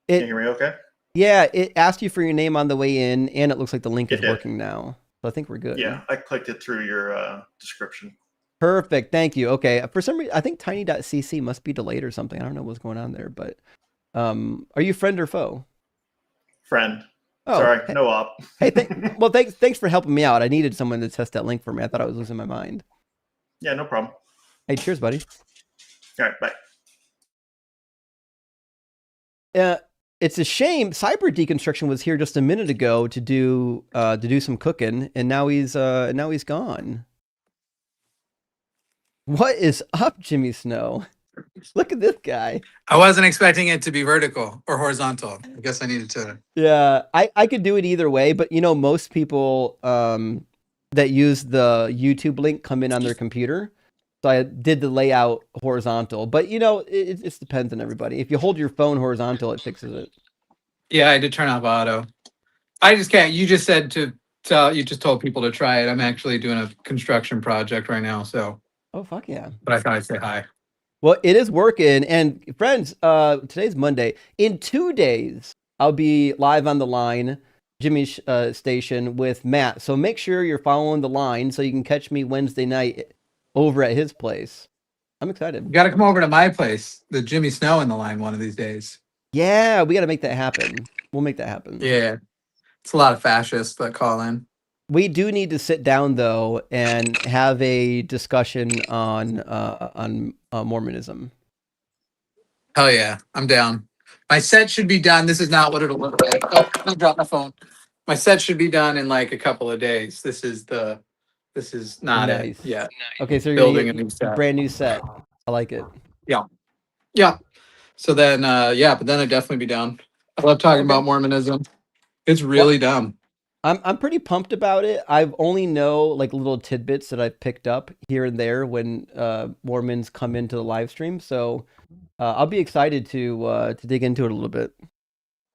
Can you hear me okay? Yeah, it asked you for your name on the way in, and it looks like the link is working now. So I think we're good. Yeah, I clicked it through your description. Perfect. Thank you. Okay. For some reason, I think tiny.cc must be delayed or something. I don't know what's going on there, but are you friend or foe? Friend. Oh, sorry, hey, no op. Hey, thanks for helping me out. I needed someone to test that link for me. I thought I was losing my mind. Yeah, no problem. Hey, cheers, buddy. All right, bye. It's a shame. Cyber Deconstruction was here just a minute ago to do some cooking, and now he's gone. What is up, Jimmy Snow? Look at this guy. I wasn't expecting it to be vertical or horizontal. I guess I needed to. Yeah, I could do it either way, but most people that use the YouTube link come in on their computer. So I did the layout horizontal, but it depends on everybody. If you hold your phone horizontal, it fixes it. Yeah, I did turn off auto. I just can't. You just said to tell. You just told people to try it. I'm actually doing a construction project right now, so. Oh fuck yeah! But I thought I'd say hi. Well, it is working, and friends, today's Monday. In 2 days, I'll be live on the line, Jimmy's station with Matt. So make sure you're following the line so you can catch me Wednesday night over at his place. I'm excited. You got to come over to my place, the Jimmy Snow in the line one of these days. Yeah, we got to make that happen. We'll make that happen. Yeah, it's a lot of fascists that call in. We do need to sit down though and have a discussion on Mormonism. Hell yeah, I'm down. My set should be done. This is not what it'll look like. Oh, I dropped my phone. My set should be done in like a couple of days. This is not Nice. it yet. Okay, so you're Building gonna a new get set. brand new set. I like it. Yeah. So then, but then I'd definitely be down. I love talking about Mormonism. It's really dumb. I'm pretty pumped about it. I've only know like little tidbits that I've picked up here and there when Mormons come into the live stream. So I'll be excited to dig into it a little bit.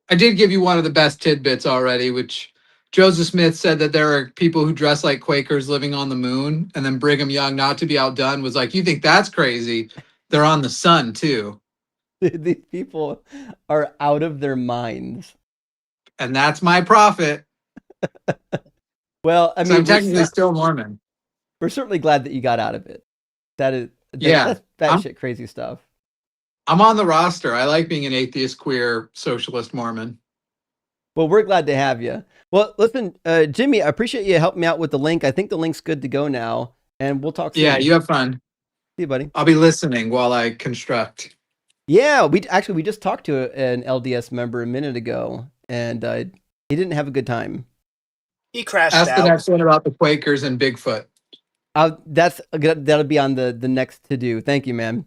I did give you one of the best tidbits already, which Joseph Smith said that there are people who dress like Quakers living on the moon, and then Brigham Young, not to be outdone, was like, "You think that's crazy? They're on the sun too." These people are out of their minds. And that's my prophet. Well, I So mean, I'm technically still Mormon. we're certainly glad that you got out of it. That's I'm- batshit crazy stuff. I'm on the roster. I like being an atheist, queer, socialist Mormon. Well, we're glad to have you. Well, listen, Jimmy, I appreciate you helping me out with the link. I think the link's good to go now, and we'll talk soon. Yeah, you have fun. See you, buddy. I'll be listening while I construct. Yeah, we just talked to an LDS member a minute ago, and he didn't have a good time. He crashed Ask the out. next one about the Quakers and Bigfoot. That'll be on the next to do. Thank you, man.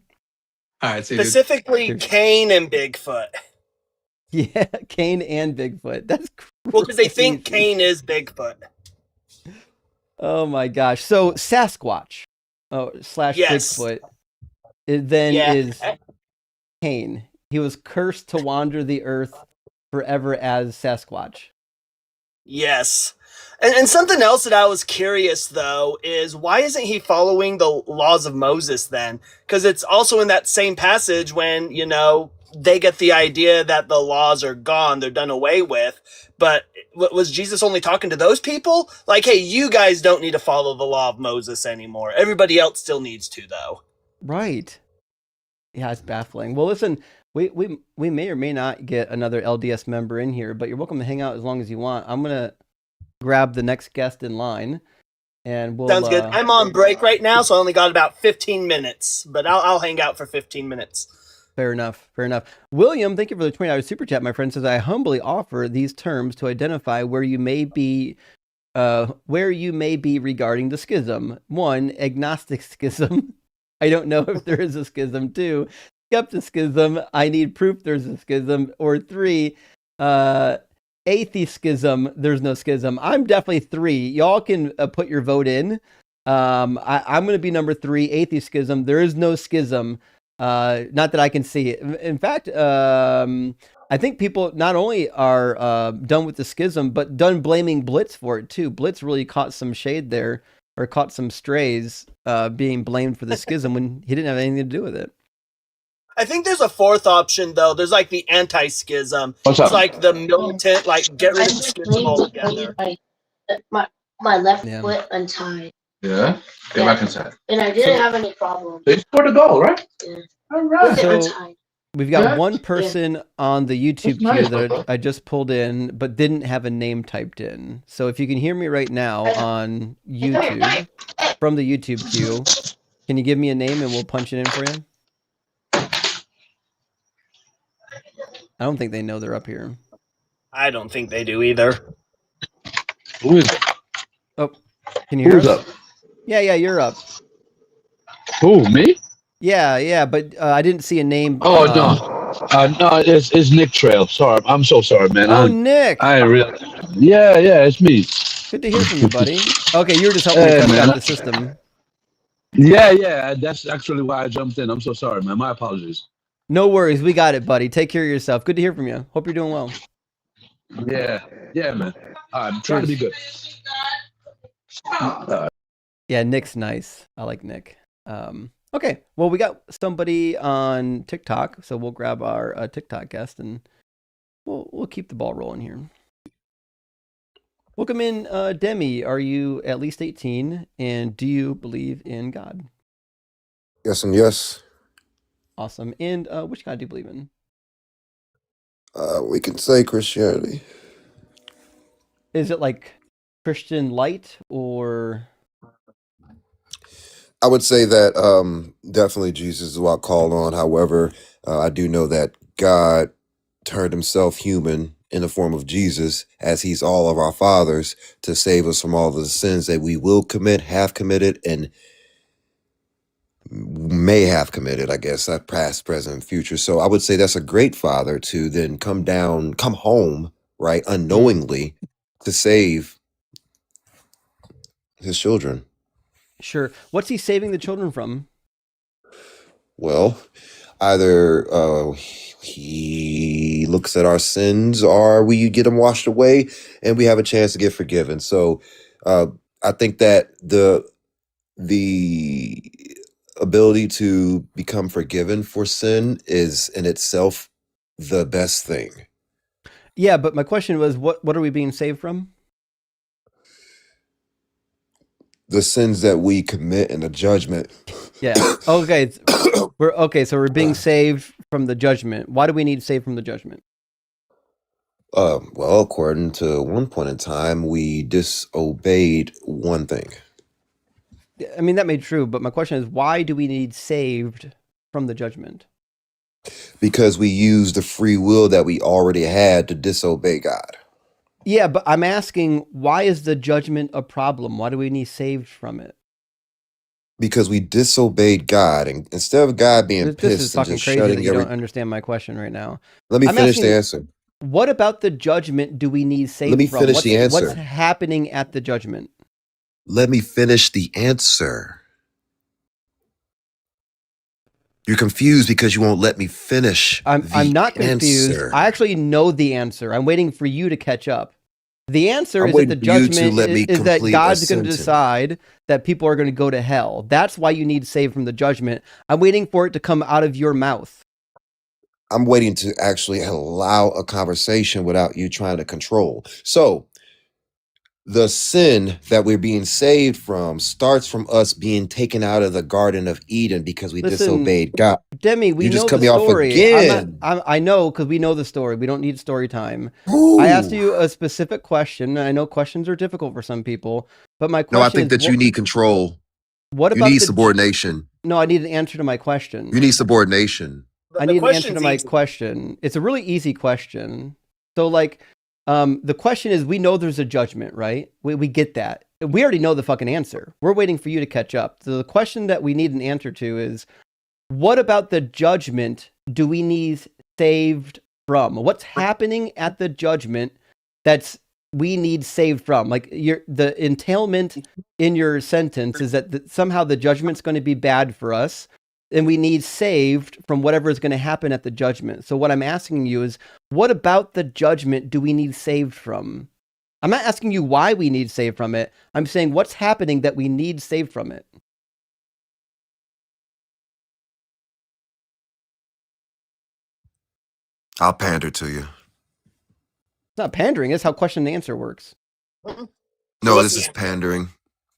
All right, see you. Specifically, Cheers. Cain and Bigfoot. Yeah, Cain and Bigfoot. That's Well, because they think crazy. Cain is Bigfoot. Oh my gosh. So Sasquatch, slash Yes. Bigfoot, then Yeah. is Cain. He was cursed to wander the earth forever as Sasquatch. Yes. And something else that I was curious, though, is why isn't he following the laws of Moses then? Because it's also in that same passage when, they get the idea that the laws are gone, they're done away with. But was Jesus only talking to those people? Like, hey, you guys don't need to follow the law of Moses anymore. Everybody else still needs to, though. Right. Yeah, it's baffling. Well, listen, we may or may not get another LDS member in here, but you're welcome to hang out as long as you want. I'm gonna grab the next guest in line, and we'll. Sounds good. I'm on break right now, so I only got about 15 minutes, but I'll hang out for 15 minutes. Fair enough. William, thank you for the $20 super chat, my friend. Says, I humbly offer these terms to identify where you may be regarding the schism. 1, agnostic schism. I don't know if there is a schism. 2, skepticism. I need proof there's a schism. Or 3, atheism. There's no schism. I'm definitely 3. Y'all can put your vote in. I'm going to be number 3, atheism. There is no schism. Not that I can see. In fact, I think people not only are done with the schism, but done blaming Blitz for it too. Blitz really caught some shade there, or caught some strays being blamed for the schism when he didn't have anything to do with it. I think there's a 4th option, though. There's like the anti-schism. What's up? It's like the militant, like get rid of the schism altogether. My left Yeah. foot untied. Yeah? Get back inside. And I didn't have any problem They scored a goal, right? Yeah. All with right. it So- untied. We've got Yeah. one person on the YouTube That's nice, queue that Papa. I just pulled in, but didn't have a name typed in. So if you can hear me right now on YouTube, from the YouTube queue, can you give me a name and we'll punch it in for you? I don't think they know they're up here. I don't think they do either. Who is it? Can you hear Who's us? up? Yeah, you're up. Who, me? Yeah, but I didn't see a name. Oh, no, it's Nick Trail. Sorry, I'm so sorry, man. Oh, Nick. I really, yeah, it's me. Good to hear from you, buddy. Okay, you were just helping me Hey, test man. out the system. Yeah, that's actually why I jumped in. I'm so sorry, man. My apologies. No worries. We got it, buddy. Take care of yourself. Good to hear from you. Hope you're doing well. Yeah, man. I'm trying to be good. Yeah, Nick's nice. I like Nick. Okay, well, we got somebody on TikTok, so we'll grab our TikTok guest and we'll keep the ball rolling here. Welcome in, Demi. Are you at least 18, and do you believe in God? Yes and yes. Awesome. And which God do you believe in? We can say Christianity. Is it like Christian light or? I would say that definitely Jesus is what I call on. However, I do know that God turned himself human in the form of Jesus, as he's all of our fathers, to save us from all of the sins that we will commit, have committed, and may have committed, I guess, past, present, and future. So I would say that's a great father to then come home, right, unknowingly to save his children. Sure. What's he saving the children from? Well, either he looks at our sins or we get them washed away and we have a chance to get forgiven. So I think that the ability to become forgiven for sin is in itself the best thing. Yeah, but my question was, what are we being saved from? The sins that we commit in the judgment. Yeah. Okay. So we're being saved from the judgment. Why do we need saved from the judgment? Well, according to one point in time, we disobeyed one thing. I mean, that may be true, but my question is, why do we need saved from the judgment? Because we used the free will that we already had to disobey God. Yeah, but I'm asking, why is the judgment a problem? Why do we need saved from it? Because we disobeyed God, and instead of God being This pissed is and fucking just crazy shutting that you don't understand my question right now. Let me I'm finish the asking, answer. What about the judgment do we need saved from? Let me finish the answer. What's happening at the judgment? Let me finish the answer. You're confused because you won't let me finish. I'm not confused. Answer. I actually know the answer. I'm waiting for you to catch up. The answer is that the waiting for you to judgment let me is that complete a God's going to sentence. decide that people are going to go to hell. That's why you need saved from the judgment. I'm waiting for it to come out of your mouth. I'm waiting to actually allow a conversation without you trying to control. So the sin that we're being saved from starts from us being taken out of the Garden of Eden because we disobeyed God. Demi, we You just know cut the me off story. again. I know, because we know the story. We don't need story time. Ooh. I asked you a specific question. I know questions are difficult for some people, but my question No, I think that you need control. What you about need subordination. No, I need an answer to my question. You need subordination. I need an answer to my question. It's a really easy question. So, like, the question is, we know there's a judgment, right? We get that. We already know the fucking answer. We're waiting for you to catch up. So the question that we need an answer to is, what about the judgment do we need saved from? What's happening at the judgment that's we need saved from? Like, the entailment in your sentence is that somehow the judgment's going to be bad for us, and we need saved from whatever is going to happen at the judgment. So what I'm asking you is, what about the judgment do we need saved from? I'm not asking you why we need saved from it. I'm saying what's happening that we need saved from it. I'll pander to you. It's not pandering. It's how question and answer works. No, this is pandering.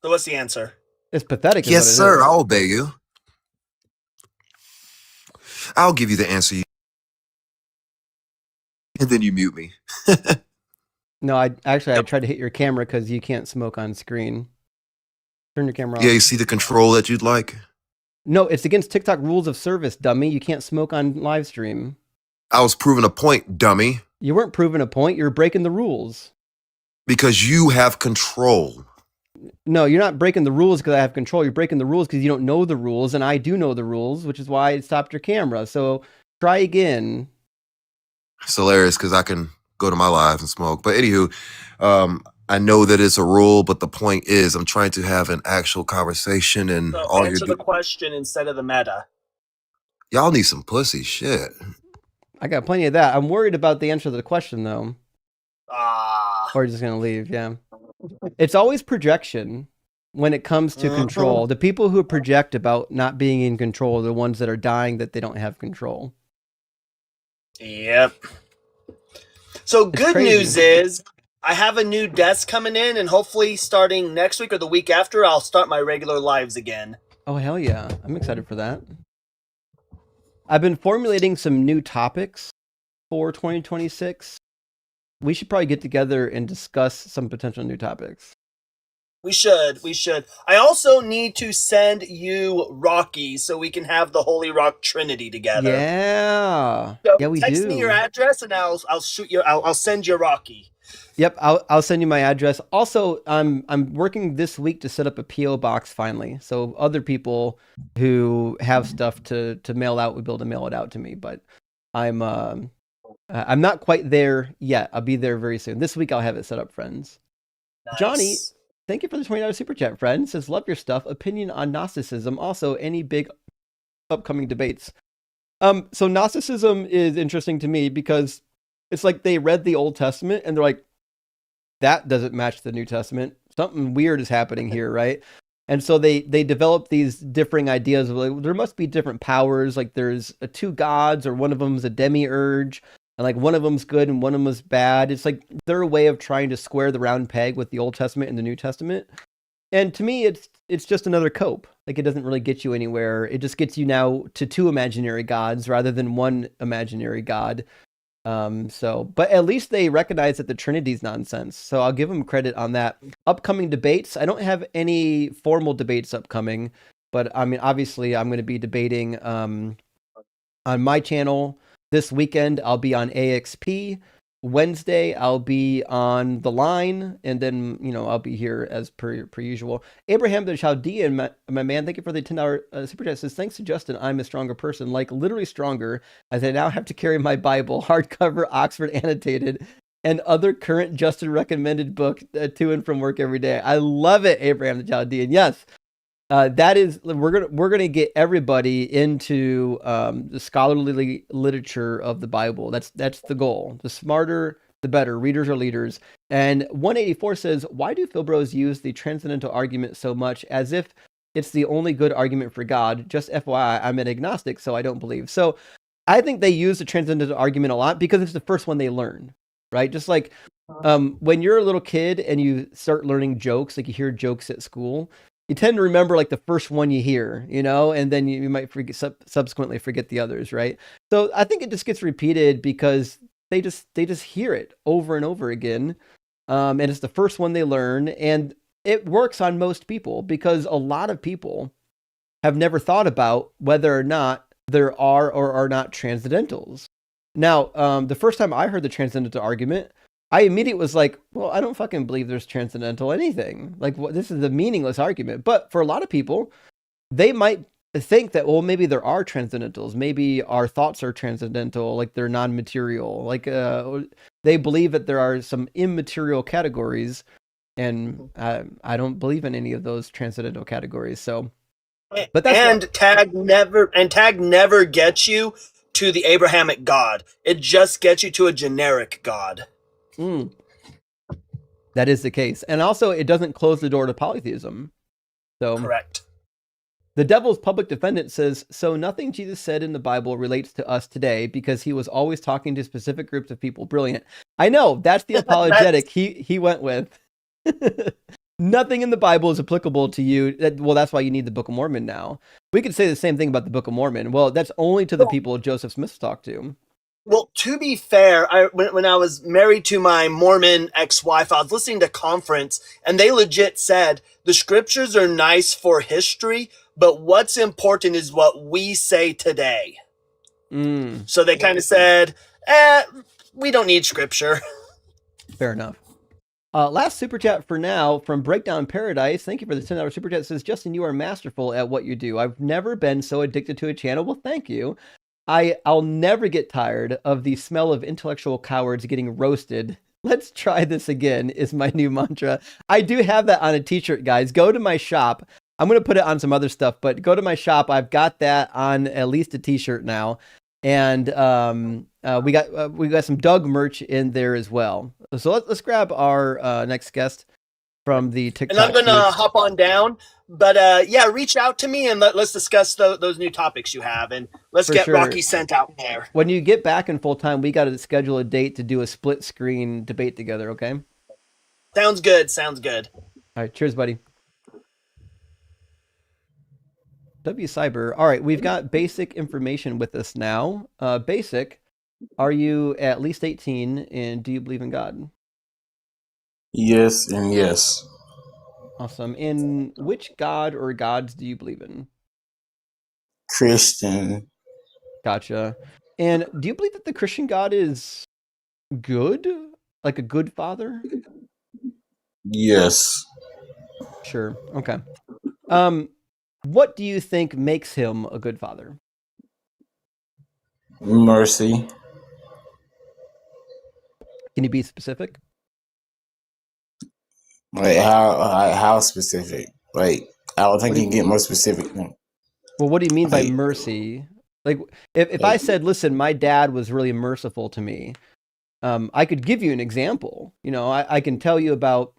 So what's the answer? It's pathetic. Yes, sir. I'll obey you. I'll give you the answer. And then you mute me. No, I tried to hit your camera because you can't smoke on screen. Turn your camera off. Yeah, you see the control that you'd like? No, it's against TikTok rules of service, dummy. You can't smoke on live stream. I was proving a point, dummy. You weren't proving a point. You're breaking the rules. Because you have control. No, you're not breaking the rules because I have control. You're breaking the rules because you don't know the rules, and I do know the rules, which is why I stopped your camera. So try again. It's hilarious because I can go to my live and smoke. But anywho, I know that it's a rule, but the point is I'm trying to have an actual conversation, and So all answer the question instead of the meta. Y'all need some pussy shit. I got plenty of that. I'm worried about the answer to the question, though. Or just gonna leave. Yeah, it's always projection when it comes to control. The people who project about not being in control are the ones that are dying that they don't have control. Yep. So It's good crazy. news is I have a new desk coming in, and hopefully starting next week or the week after, I'll start my regular lives again. Oh, hell yeah. I'm excited for that. I've been formulating some new topics for 2026. We should probably get together and discuss some potential new topics. We should. I also need to send you Rocky so we can have the Holy Rock Trinity together. Yeah. So Yeah, we text do. me your address and I'll shoot you. I'll send you Rocky. Yep, I'll send you my address. Also, I'm working this week to set up a PO box finally, so other people who have stuff to mail out will be able to mail it out to me. But I'm not quite there yet. I'll be there very soon. This week I'll have it set up, friends. Nice. Johnny, thank you for the $20 super chat, friend. Says love your stuff. Opinion on Gnosticism. Also, any big upcoming debates. So Gnosticism is interesting to me because it's like they read the Old Testament and they're like, that doesn't match the New Testament. Something weird is happening here, right? And so they develop these differing ideas of like, there must be different powers. Like there's two gods, or one of them's a demiurge, and like one of them's good and one of them is bad. It's like their way of trying to square the round peg with the Old Testament and the New Testament. And to me, it's just another cope. Like it doesn't really get you anywhere. It just gets you now to two imaginary gods rather than one imaginary god. But at least they recognize that the Trinity's nonsense. So I'll give them credit on that. Upcoming debates. I don't have any formal debates upcoming, but I mean, obviously I'm going to be debating, on my channel this weekend. I'll be on AXP. Wednesday, I'll be on the line, and then, I'll be here as per usual. Abraham the Chaldean, my man, thank you for the $10 super chat. Says, thanks to Justin, I'm a stronger person, like literally stronger, as I now have to carry my Bible, hardcover, Oxford annotated, and other current Justin recommended book to and from work every day. I love it, Abraham the Chaldean. Yes. That is, we're gonna get everybody into the scholarly literature of the Bible. That's the goal. The smarter, the better. Readers are leaders. And 184 says, why do Philbros use the transcendental argument so much, as if it's the only good argument for God? Just FYI, I'm an agnostic, so I don't believe. So I think they use the transcendental argument a lot because it's the first one they learn, right? Just like when you're a little kid and you start learning jokes, like you hear jokes at school, you tend to remember like the first one you hear, and then you might subsequently forget the others, right? So I think it just gets repeated because they just hear it over and over again, and it's the first one they learn, and it works on most people because a lot of people have never thought about whether or not there are or are not transcendentals. Now, the first time I heard the transcendental argument, I immediately was like, well, I don't fucking believe there's transcendental anything. Like, this is a meaningless argument. But for a lot of people, they might think that, well, maybe there are transcendentals. Maybe our thoughts are transcendental, like they're non-material. Like, they believe that there are some immaterial categories, and I don't believe in any of those transcendental categories. So, but that's tag never gets you to the Abrahamic God. It just gets you to a generic God. That is the case. And also, it doesn't close the door to polytheism. So, correct. The devil's public defendant says, so nothing Jesus said in the Bible relates to us today because he was always talking to specific groups of people. Brilliant. I know, that's the apologetic he went with. Nothing in the Bible is applicable to you. Well, that's why you need the Book of Mormon now. We could say the same thing about the Book of Mormon. Well, that's only to the people Joseph Smith talked to. Well, to be fair, when I was married to my Mormon ex-wife, I was listening to conference, and they legit said the scriptures are nice for history, but what's important is what we say today. So they kind of said, we don't need scripture. Fair enough. Last super chat for now from Breakdown Paradise. Thank you for the $10 super chat. It says, Justin, you are masterful at what you do. I've never been so addicted to a channel. Well, thank you. I'll never get tired of the smell of intellectual cowards getting roasted. Let's try this again is my new mantra. I do have that on a t-shirt, guys. Go to my shop. I'm going to put it on some other stuff, but go to my shop. I've got that on at least a t-shirt now. and we got some Doug merch in there as well. So let's grab our next guest from the TikTok. And I'm gonna feed. hop on down, but yeah, reach out to me and let's discuss those new topics you have, and let's For get sure. Rocky sent out there. When you get back in full time, we got to schedule a date to do a split screen debate together. Okay. Sounds good. Sounds good. All right. Cheers, buddy. W Cyber. All right, we've got Basic information with us now. Basic, are you at least 18 and do you believe in God? Yes and yes. Awesome. In which God or gods do you believe in? Christian. Gotcha. And do you believe that the Christian God is good? Like a good father? Yes. Sure. Okay. What do you think makes him a good father? Mercy. Can you be specific? Like how specific? Like I don't think you can get more specific. Well, what do you mean by Like- mercy? Like if I said, listen, my dad was really merciful to me, I could give you an example. You know, I can tell you about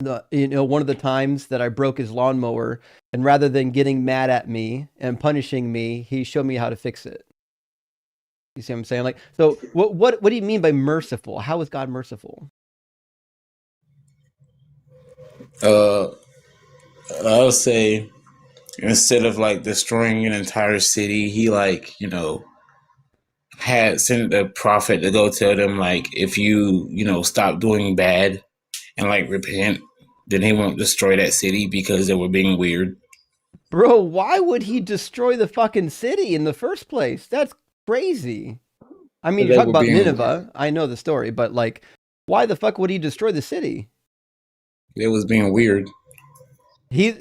one of the times that I broke his lawnmower, and rather than getting mad at me and punishing me, he showed me how to fix it. You see what I'm saying? Like, so what do you mean by merciful? How is God merciful? I would say instead of like destroying an entire city, he had sent the prophet to go tell them like if you stop doing bad and like repent, then he won't destroy that city because they were being weird. Bro, why would he destroy the fucking city in the first place? That's crazy. I mean, They you're talking were about being- Nineveh. I know the story, but like, why the fuck would he destroy the city? It was being weird.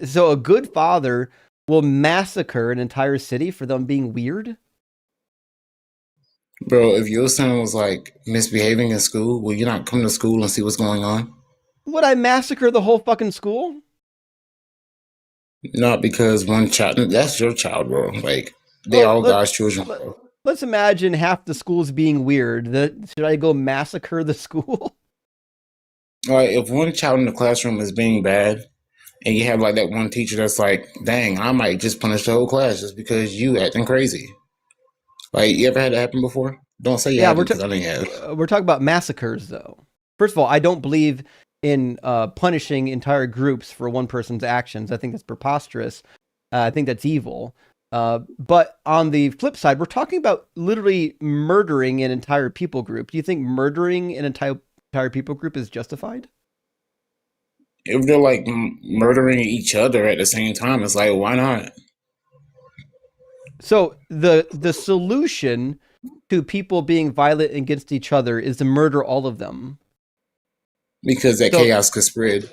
So a good father will massacre an entire city for them being weird? Bro, if your son was like misbehaving in school, will you not come to school and see what's going on? Would I massacre the whole fucking school? Not because one child, that's your child, bro. Like, they all God's children, bro. Let's imagine half the schools being weird. Should I go massacre the school? Like, if one child in the classroom is being bad, and you have like that one teacher that's like, dang, I might just punish the whole class just because you acting crazy. Like, you ever had that happen before? Don't say you haven't, because I know you have. We're talking about massacres, though. First of all, I don't believe in punishing entire groups for one person's actions. I think that's preposterous. I think that's evil. But on the flip side, we're talking about literally murdering an entire people group. Do you think murdering an entire people group is justified? If they're like murdering each other at the same time, it's like, why not? So the solution to people being violent against each other is to murder all of them. Because that chaos could spread.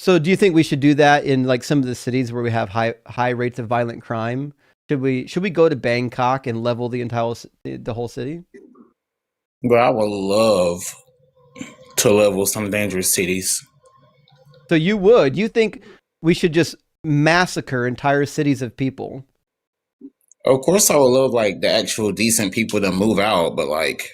So do you think we should do that in like some of the cities where we have high rates of violent crime? Should we go to Bangkok and level the whole city? But I would love to level some dangerous cities. So you think we should just massacre entire cities of people? Of course I would love like the actual decent people to move out, but like,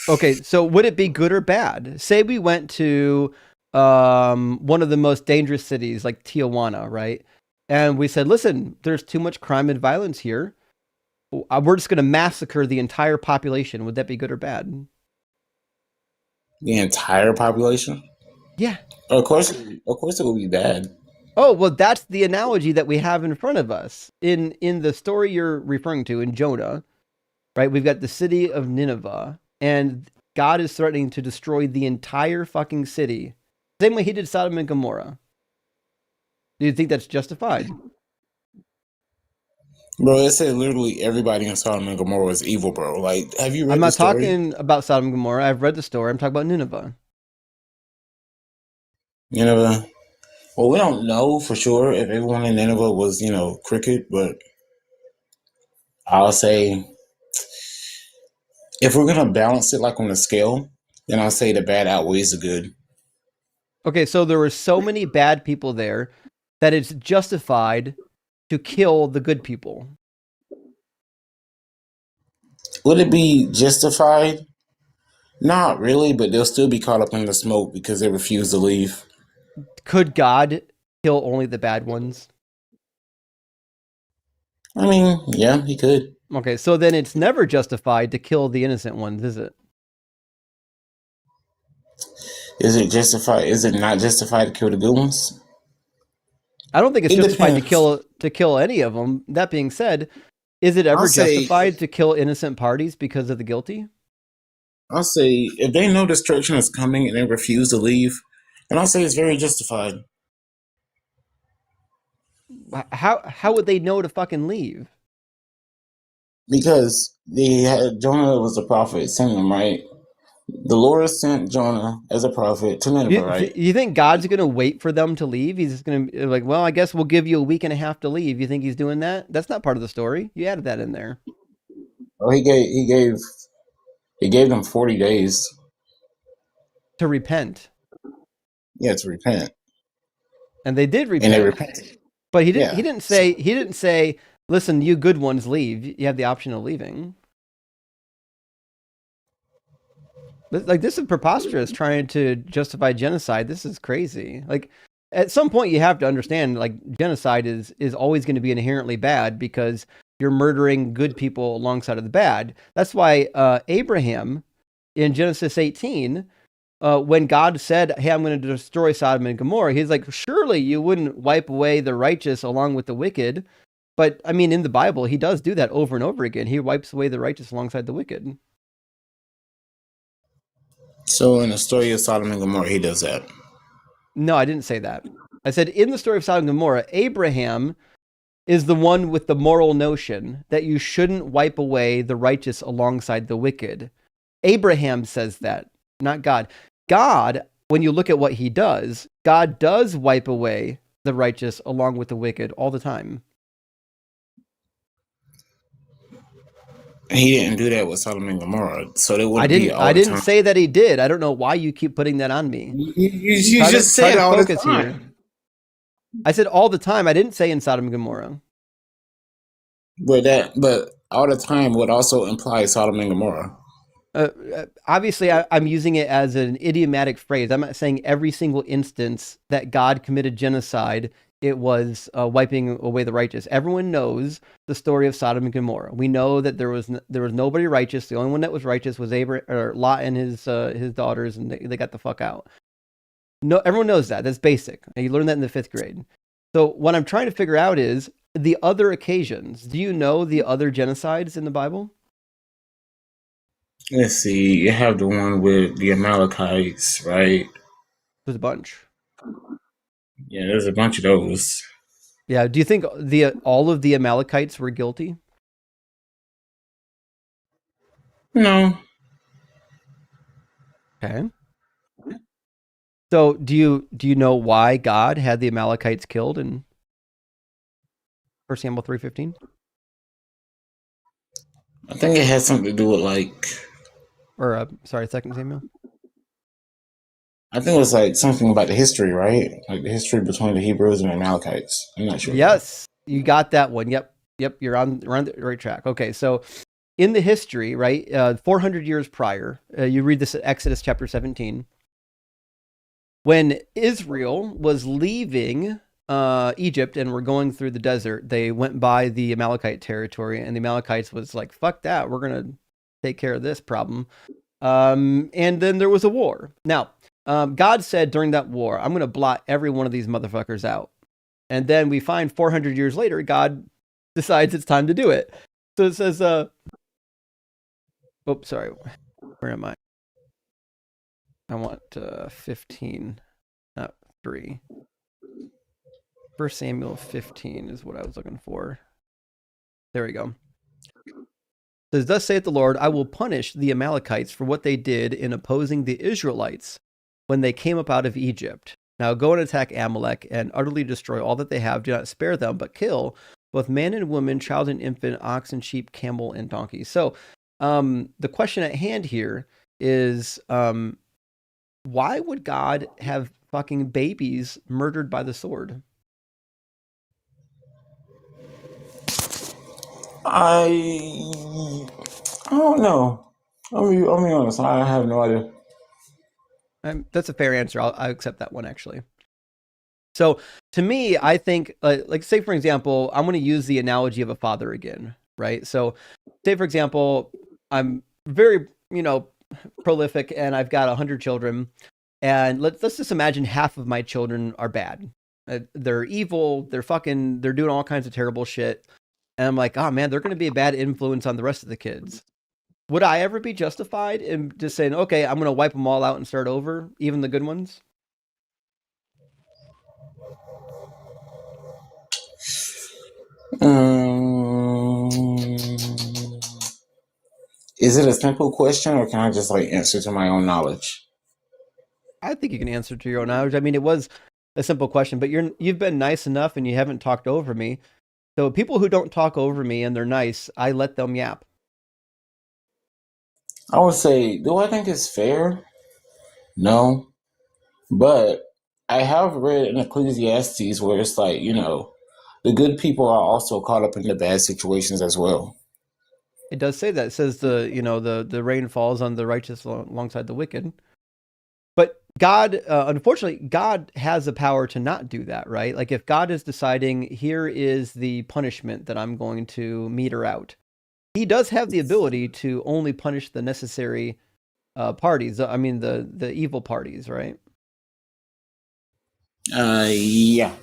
Okay, so would it be good or bad? Say we went to one of the most dangerous cities like Tijuana, right? And we said, listen, there's too much crime and violence here. We're just going to massacre the entire population. Would that be good or bad? The entire population? Yeah. Of course it would be bad. Oh, well, that's the analogy that we have in front of us. In the story you're referring to in Jonah, right? We've got the city of Nineveh, and God is threatening to destroy the entire fucking city. Same way he did Sodom and Gomorrah. Do you think that's justified? Bro, it said literally everybody in Sodom and Gomorrah was evil, bro. Like, have you read I'm the not story? talking about Sodom and Gomorrah. I've read the story. I'm talking about Nineveh. Nineveh? Well, we don't know for sure if everyone in Nineveh was, crooked, but I'll say if we're going to balance it like on a scale, then I'll say the bad outweighs the good. Okay, so there were so many bad people there that it's justified to kill the good people? Would it be justified? Not really, but they'll still be caught up in the smoke because they refuse to leave. Could God kill only the bad ones? I mean, yeah, he could. Okay, so then it's never justified to kill the innocent ones, is it? Is it justified? Is it not justified to kill the good ones? I don't think it's It justified depends. to kill any of them. That being said, is it ever I'll say, justified to kill innocent parties because of the guilty? I'll say, if they know destruction is coming and they refuse to leave, then I'll say it's very justified. How would they know to fucking leave? Because they had Jonah was a prophet, sent them, right? The Lord sent Jonah as a prophet to Nineveh, right? You think God's going to wait for them to leave? He's just going to like, well, I guess we'll give you a week and a half to leave. You think he's doing that? That's not part of the story. You added that in there. Oh, he gave them 40 days. To repent. Yeah, to repent. And they did repent. And they repented. But he didn't say, listen, you good ones leave. You have the option of leaving. Like, this is preposterous, trying to justify genocide. This is crazy. Like, at some point you have to understand, like, genocide is always going to be inherently bad because you're murdering good people alongside of the bad. That's why Abraham in Genesis 18, when God said, hey, I'm going to destroy Sodom and Gomorrah, he's like, surely you wouldn't wipe away the righteous along with the wicked. But I mean, in the Bible, he does do that over and over again. He wipes away the righteous alongside the wicked. So in the story of Sodom and Gomorrah, he does that. No, I didn't say that. I said in the story of Sodom and Gomorrah, Abraham is the one with the moral notion that you shouldn't wipe away the righteous alongside the wicked. Abraham says that, not God. God, when you look at what he does, God does wipe away the righteous along with the wicked all the time. He didn't do that with Sodom and Gomorrah, so they wouldn't be all I the didn't time. say that he did. I don't know why you keep putting that on me. You just said all the time. Here. I said all the time. I didn't say in Sodom and Gomorrah. But all the time would also imply Sodom and Gomorrah. Obviously, I'm using it as an idiomatic phrase. I'm not saying every single instance that God committed genocide, it was wiping away the righteous. Everyone knows the story of Sodom and Gomorrah. We know that there was nobody righteous. The only one that was righteous was Lot and his daughters, and they got the fuck out. No, everyone knows that. That's basic. You learned that in the 5th grade. So what I'm trying to figure out is the other occasions. Do you know the other genocides in the Bible? Let's see. You have the one with the Amalekites, right? There's a bunch. Yeah, there's a bunch of those. Yeah. Do you think all of the Amalekites were guilty? No. Okay. So do you know why God had the Amalekites killed in 1 Samuel 3:15? I think it has something to do with Or 2 Samuel. I think it was like something about the history, right? Like the history between the Hebrews and the Amalekites. I'm not sure. Yes, you got that one. Yep. You're on the right track. Okay, so in the history, right, 400 years prior, you read this at Exodus chapter 17. When Israel was leaving Egypt and were going through the desert, they went by the Amalekite territory, and the Amalekites was like, fuck that, we're going to take care of this problem. And then there was a war. Now, God said during that war, I'm going to blot every one of these motherfuckers out. And then we find 400 years later, God decides it's time to do it. So it says, sorry, where am I? I want 15, not 3. 1 Samuel 15 is what I was looking for. There we go. It says, thus saith the Lord, I will punish the Amalekites for what they did in opposing the Israelites when they came up out of Egypt. Now go and attack Amalek and utterly destroy all that they have. Do not spare them, but kill both man and woman, child and infant, ox and sheep, camel and donkey. So the question at hand here is, why would God have fucking babies murdered by the sword? I don't know. I'll be honest. I have no idea. That's a fair answer. I accept that one, actually. So to me, I think, like, say, for example, I'm going to use the analogy of a father again, right? So say, for example, I'm very, prolific and I've got 100 children. And let's just imagine half of my children are bad. They're evil. They're doing all kinds of terrible shit. And I'm like, oh man, they're going to be a bad influence on the rest of the kids. Would I ever be justified in just saying, okay, I'm going to wipe them all out and start over, even the good ones? Is it a simple question, or can I just like answer to my own knowledge? I think you can answer to your own knowledge. I mean, it was a simple question, but you've been nice enough and you haven't talked over me. So people who don't talk over me and they're nice, I let them yap. I would say, do I think it's fair? No, but I have read in Ecclesiastes where it's like, the good people are also caught up in the bad situations as well. It does say that. It says the rain falls on the righteous alongside the wicked. But God, unfortunately, God has the power to not do that, right? Like if God is deciding, here is the punishment that I'm going to meter out, he does have the ability to only punish the necessary parties. I mean, the evil parties, right? Yeah.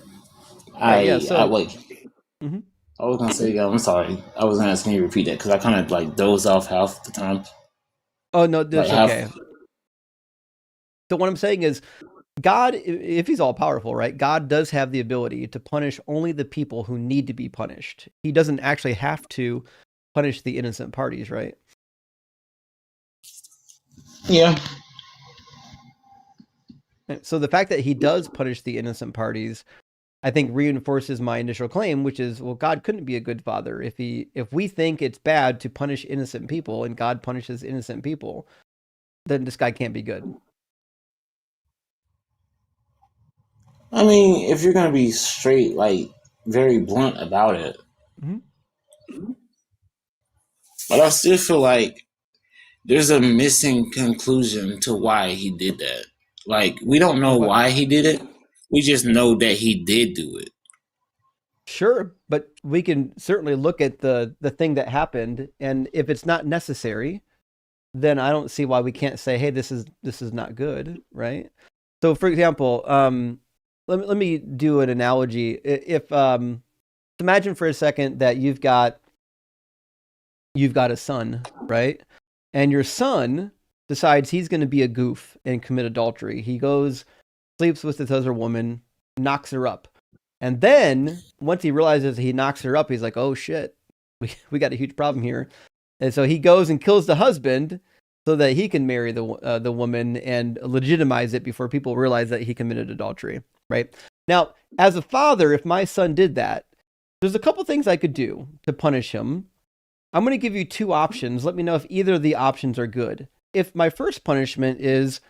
Right. Yeah. So. Wait. Mhm. I was gonna say, I'm sorry. I was gonna ask, can you repeat that? Because I kind of like doze off half the time. Oh no, that's Like okay. So what I'm saying is, God, if he's all powerful, right? God does have the ability to punish only the people who need to be punished. He doesn't actually have to punish the innocent parties, right? Yeah. So the fact that he does punish the innocent parties, I think reinforces my initial claim, which is, well, God couldn't be a good father if we think it's bad to punish innocent people and God punishes innocent people, then this guy can't be good. I mean, if you're gonna be straight, like very blunt about it, but I still feel like there's a missing conclusion to why he did that. Like, we don't know why he did it. We just know that he did do it. Sure, but we can certainly look at the thing that happened, and if it's not necessary, then I don't see why we can't say, hey, this is not good, right? So, for example, let me do an analogy. If imagine for a second that you've got a son, right? And your son decides he's going to be a goof and commit adultery. He goes, sleeps with this other woman, knocks her up. And then once he realizes he knocks her up, he's like, oh shit, we got a huge problem here. And so he goes and kills the husband so that he can marry the woman and legitimize it before people realize that he committed adultery, right? Now, as a father, if my son did that, there's a couple things I could do to punish him. I'm going to give you two options. Let me know if either of the options are good. If my first punishment is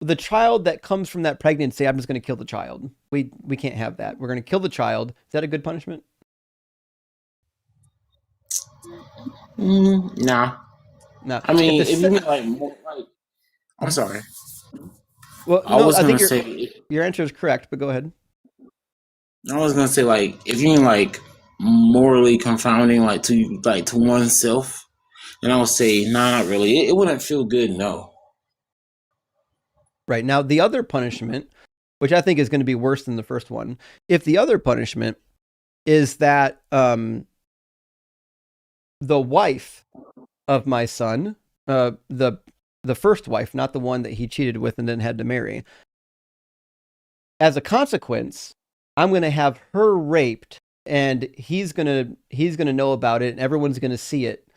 the child that comes from that pregnancy, I'm just going to kill the child. We can't have that. We're going to kill the child. Is that a good punishment? Nah. No. I mean, if you mean like more, like, I'm sorry. Well, I no, was I gonna think say your answer is correct, but go ahead. I was gonna say, like, if you mean like morally confounding, like to oneself, then I would say, nah, not really. It wouldn't feel good, no. Right. Now, the other punishment, which I think is going to be worse than the first one, if the other punishment is that the wife of my son, the first wife, not the one that he cheated with and then had to marry, as a consequence, I'm going to have her raped, and he's going to know about it, and everyone's going to see it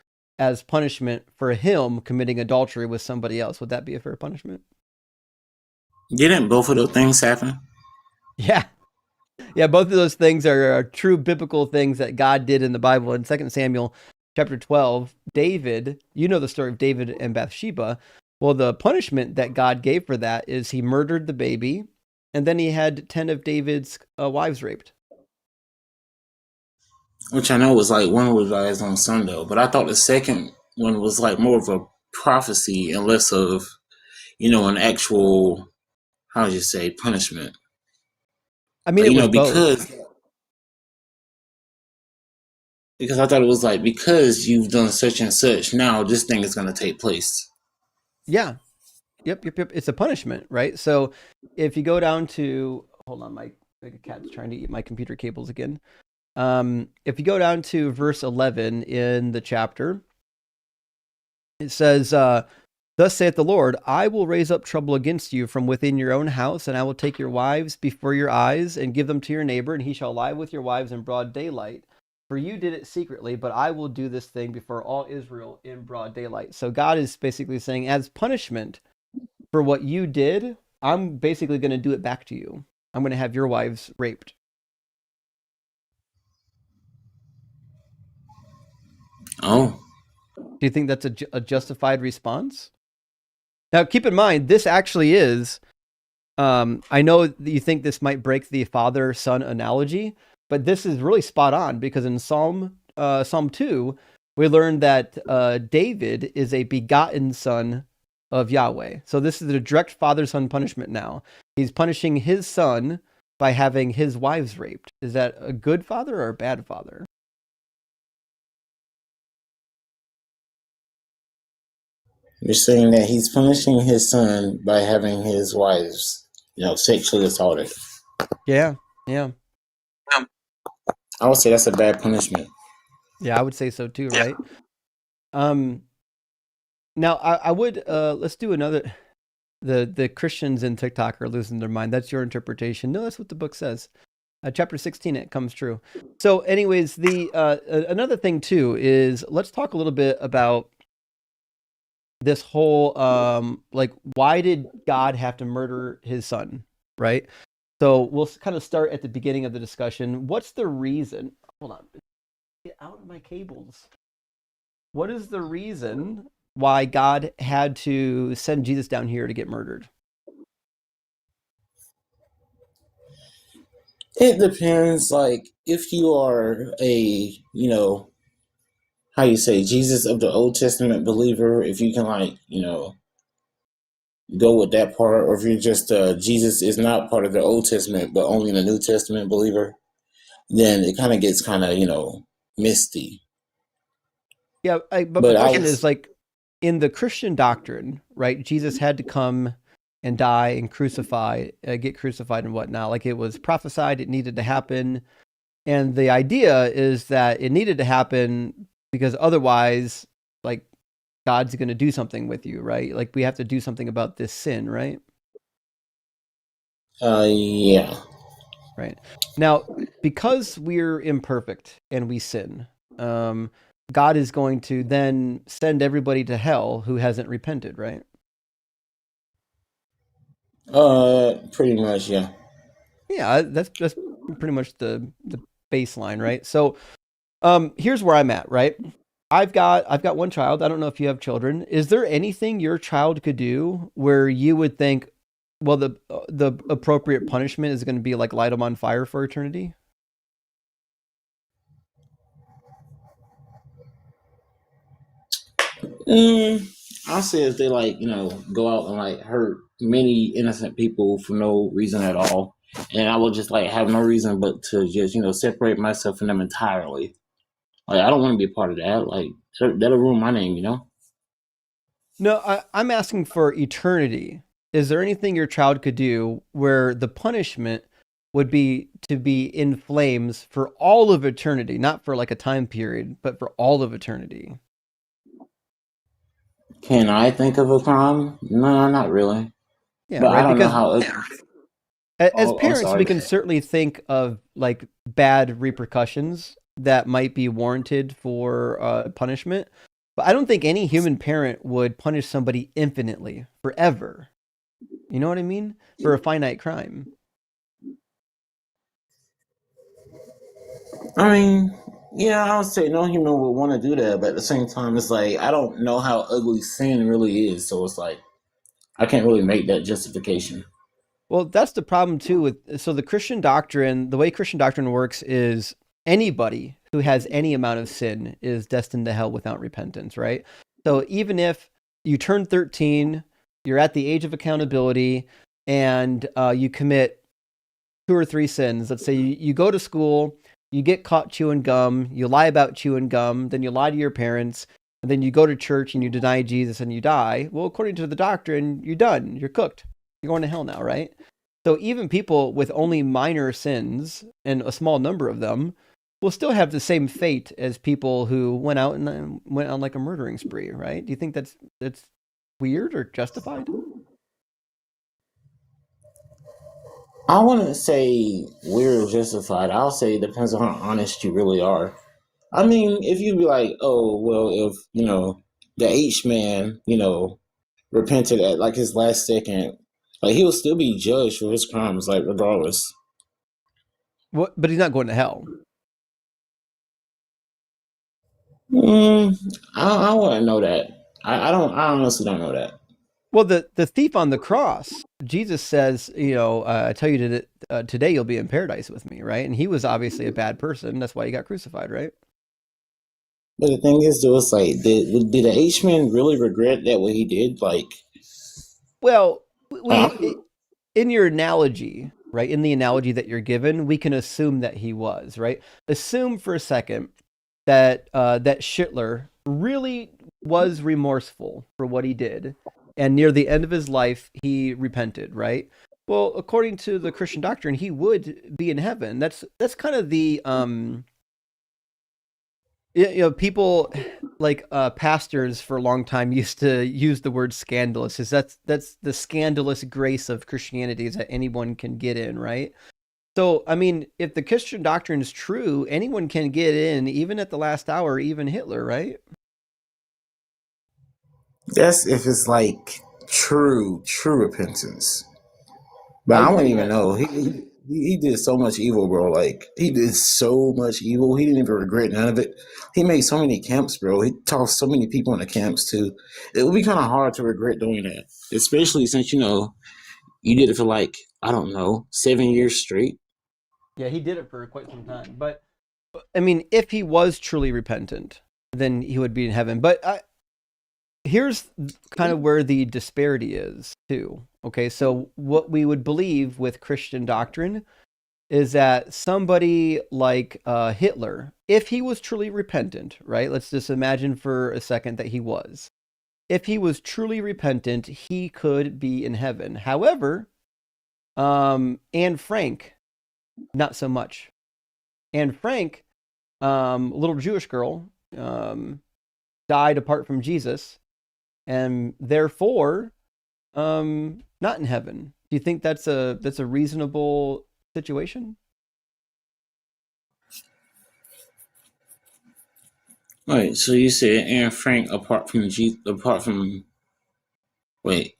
as punishment for him committing adultery with somebody else. Would that be a fair punishment? Didn't both of those things happen? Yeah. Yeah, both of those things are true biblical things that God did in the Bible. In 2 Samuel chapter 12, David, you know the story of David and Bathsheba. Well, the punishment that God gave for that is he murdered the baby, and then he had 10 of David's wives raped. which I know was like one was like on Sunday, but I thought the second one was like more of a prophecy and less of, an actual, how would you say, punishment. I mean, it was both. Because I thought it was like, because you've done such and such, now this thing is going to take place. Yeah. Yep. It's a punishment, right? So if you go down to, hold on, my cat's trying to eat my computer cables again. If you go down to verse 11 in the chapter, it says, thus saith the Lord, I will raise up trouble against you from within your own house, and I will take your wives before your eyes and give them to your neighbor, and he shall lie with your wives in broad daylight. For you did it secretly, but I will do this thing before all Israel in broad daylight. So God is basically saying, as punishment for what you did, I'm basically going to do it back to you. I'm going to have your wives raped. Oh. Do you think that's a justified response? Now, keep in mind, this actually is, I know that you think this might break the father-son analogy, but this is really spot on, because in Psalm 2, we learned that David is a begotten son of Yahweh. So this is a direct father-son punishment now. He's punishing his son by having his wives raped. Is that a good father or a bad father? You're saying that he's punishing his son by having his wives, sexually assaulted. Yeah. I would say that's a bad punishment. Yeah, I would say so too, right? Now I would let's do another. The Christians in TikTok are losing their mind. That's your interpretation. No, that's what the book says. Chapter 16, it comes true. So, anyways, the another thing too is, let's talk a little bit about this whole like, why did God have to murder his son, right? So we'll kind of start at the beginning of the discussion. What's the reason? Hold on, get out of my cables. What is the reason why God had to send Jesus down here to get murdered? It depends. Like, if you are a, how you say, Jesus of the Old Testament believer, if you can, like, go with that part, or if you're just Jesus is not part of the Old Testament but only in the New Testament believer, then it kind of gets kind of misty. Yeah, but my question is, like, in the Christian doctrine, right? Jesus had to come and die and get crucified and whatnot. Like, it was prophesied, it needed to happen. And the idea is that it needed to happen because otherwise, like, God's going to do something with you, right? Like, we have to do something about this sin, right? Yeah. Right. Now, because we're imperfect and we sin, God is going to then send everybody to hell who hasn't repented, right? Pretty much, yeah. Yeah, that's pretty much the baseline, right? So, here's where I'm at, right? I've got one child. I don't know if you have children. Is there anything your child could do where you would think, well, the appropriate punishment is going to be like light them on fire for eternity? I'll say if they go out and hurt many innocent people for no reason at all, and I will just have no reason but to just separate myself from them entirely. Like, I don't want to be a part of that. Like, that'll ruin my name, No, I'm asking for eternity. Is there anything your child could do where the punishment would be to be in flames for all of eternity, not for like a time period, but for all of eternity? Can I think of a crime? No, not really. Yeah, But right. I don't know Because how. as I'm parents, sorry. we can certainly think of like bad repercussions that might be warranted for punishment. But I don't think any human parent would punish somebody infinitely, forever. You know what I mean? For a finite crime. I mean, yeah, I would say no human would want to do that, but at the same time, it's like I don't know how ugly sin really is, so it's like I can't really make that justification. Well, that's the problem too with, so the Christian doctrine, the way Christian doctrine works is anybody who has any amount of sin is destined to hell without repentance, right? So even if you turn 13, you're at the age of accountability, and you commit 2 or 3 sins. Let's say you go to school, you get caught chewing gum, you lie about chewing gum, then you lie to your parents, and then you go to church and you deny Jesus and you die. Well, according to the doctrine, you're done. You're cooked. You're going to hell now, right? So even people with only minor sins, and a small number of them, will still have the same fate as people who went out and went on like a murdering spree, right? Do you think that's weird or justified? I wouldn't say we're justified. I'll say it depends on how honest you really are. I mean, if you be like, oh, well, if, the H man, repented at like his last second, like he'll still be judged for his crimes, like regardless. But he's not going to hell. I wouldn't know that. I honestly don't know that. Well, the thief on the cross, Jesus says, I tell you today you'll be in paradise with me, right? And he was obviously a bad person. That's why he got crucified, right? But the thing is, though, it's like, did the H man really regret that what he did? Like, well, in your analogy, right? In the analogy that you're given, we can assume that he was, right? Assume for a second that that Schittler really was remorseful for what he did, and near the end of his life, he repented, right? Well, according to the Christian doctrine, he would be in heaven. That's kind of the people like pastors for a long time used to use the word scandalous. Is that's the scandalous grace of Christianity is that anyone can get in, right? So, I mean, if the Christian doctrine is true, anyone can get in, even at the last hour, even Hitler, right? that's if it's like true repentance. But I wouldn't even know. He did so much evil, bro. Like, he did so much evil. He didn't even regret none of it. He made so many camps, bro. He tossed so many people in the camps, too. It would be kind of hard to regret doing that, especially since, you did it for like, I don't know, 7 years straight. Yeah, he did it for quite some time. But, I mean, if he was truly repentant, then he would be in heaven. But here's kind of where the disparity is, too. Okay, so what we would believe with Christian doctrine is that somebody like Hitler, if he was truly repentant, right? Let's just imagine for a second that he was. If he was truly repentant, he could be in heaven. However, Anne Frank, not so much. Anne Frank, a little Jewish girl, died apart from Jesus, and therefore, not in heaven. Do you think that's a reasonable situation? All right, so you said Aaron Frank wait.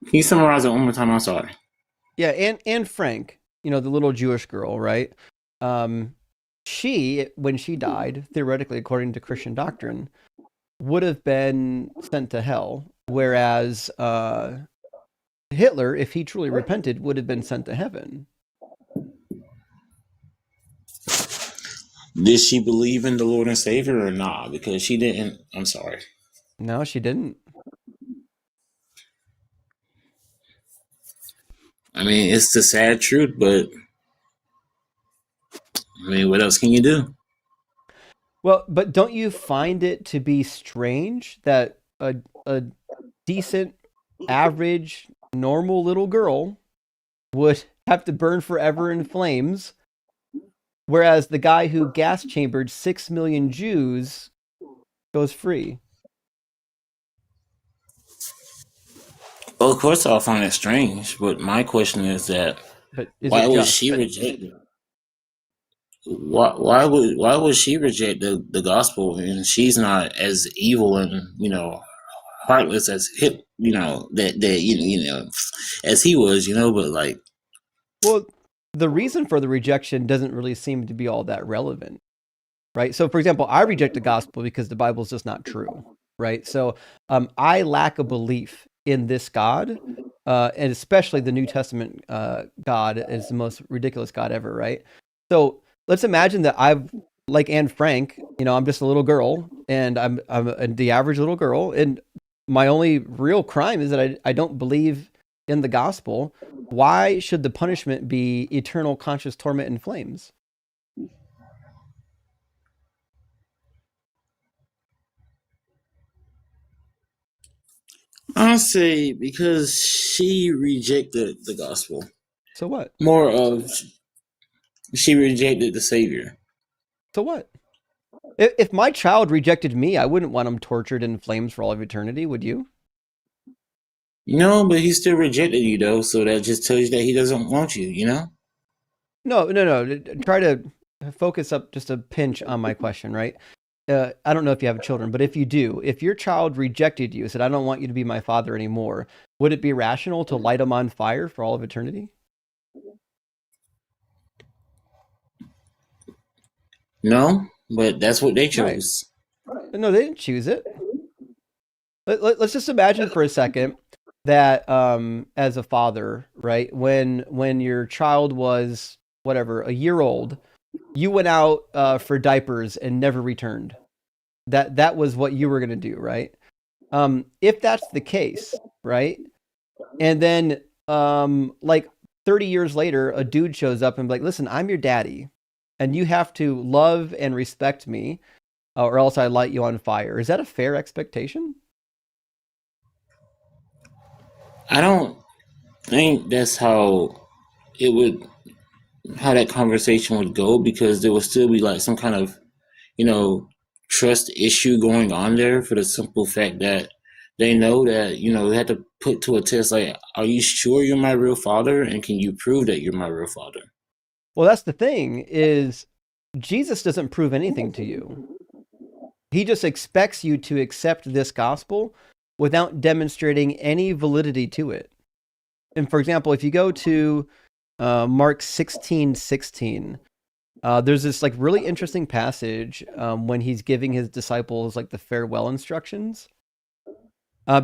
Can you summarize it one more time? I'm sorry. Yeah, Anne Frank, the little Jewish girl, right? She, when she died, theoretically, according to Christian doctrine, would have been sent to hell, whereas Hitler, if he truly repented, would have been sent to heaven. Did she believe in the Lord and Savior or not? Because she didn't. I'm sorry. No, she didn't. I mean, it's the sad truth, but I mean, what else can you do? Well, but don't you find it to be strange that a decent, average, normal little girl would have to burn forever in flames, whereas the guy who gas chambered 6 million Jews goes free? Well, of course, I'll find it strange, but my question is that why would she reject it? Why would she reject the gospel, and she's not as evil and heartless as as he was, but like. Well, the reason for the rejection doesn't really seem to be all that relevant, right? So, for example, I reject the gospel because the Bible is just not true, right? So, I lack a belief in this God, and especially the New Testament God is the most ridiculous God ever, right? So, let's imagine that I've like Anne Frank, I'm just a little girl, and I'm the average little girl, and my only real crime is that I don't believe in the gospel. Why should the punishment be eternal conscious torment and flames? I'll say because she rejected the gospel. So what? More of she rejected the Savior. So what? If my child rejected me, I wouldn't want him tortured in flames for all of eternity, would you? No, but he still rejected you though, so that just tells you that he doesn't want you, you know? No. Try to focus up just a pinch on my question, right? I don't know if you have children, but if you do, if your child rejected you, said, I don't want you to be my father anymore, would it be rational to light him on fire for all of eternity? No, but that's what they chose. Right. No, they didn't choose it. Let's just imagine for a second that as a father, right, when your child was whatever, a year old, you went out for diapers and never returned. That was what you were going to do, right? If that's the case, right? And then like 30 years later, a dude shows up and be like, listen, I'm your daddy, and you have to love and respect me, or else I light you on fire. Is that a fair expectation? I don't think that's how that conversation would go, because there would still be like some kind of, trust issue going on there, for the simple fact that they know that, they have to put to a test, like, are you sure you're my real father? And can you prove that you're my real father? Well, that's the thing, is Jesus doesn't prove anything to you. He just expects you to accept this gospel without demonstrating any validity to it. And for example, if you go to Mark 16:16, there's this like really interesting passage when he's giving his disciples like the farewell instructions.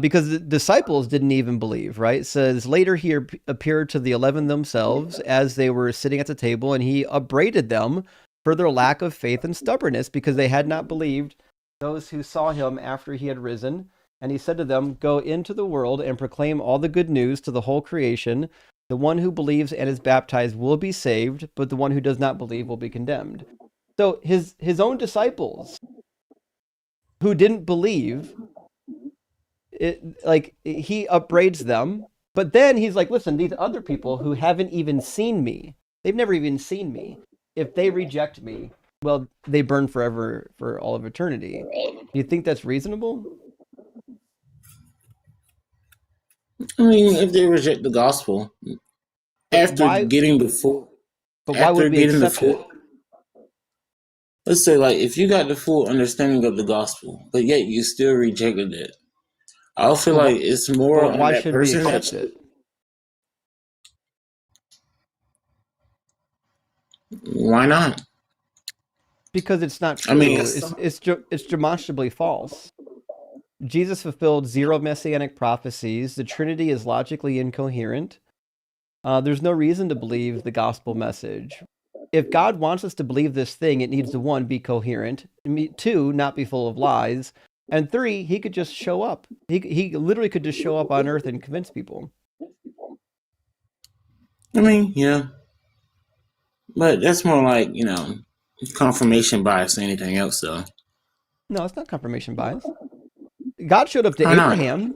Because the disciples didn't even believe, right? It says, later he appeared to the 11 themselves as they were sitting at the table, and he upbraided them for their lack of faith and stubbornness, because they had not believed those who saw him after he had risen. And he said to them, go into the world and proclaim all the good news to the whole creation. The one who believes and is baptized will be saved, but the one who does not believe will be condemned. So his own disciples who didn't believe, he upbraids them, but then he's like, listen, these other people who haven't even seen me, they've never even seen me, if they reject me, well, they burn forever for all of eternity. Do you think that's reasonable? I mean, if they reject the gospel after getting the full, but why would we accept it? Let's say, like, if you got the full understanding of the gospel, but yet you still rejected it, I feel like it's more on why that should person. we accept it? Why not? Because it's not true. I mean, it's demonstrably false. Jesus fulfilled 0 messianic prophecies. The Trinity is logically incoherent. There's no reason to believe the gospel message. If God wants us to believe this thing, it needs to, 1, be coherent, 2, not be full of lies, and 3, he could just show up. He literally could just show up on earth and convince people. I mean, yeah. But that's more like, confirmation bias than anything else, though. No, it's not confirmation bias. God showed up to Abraham.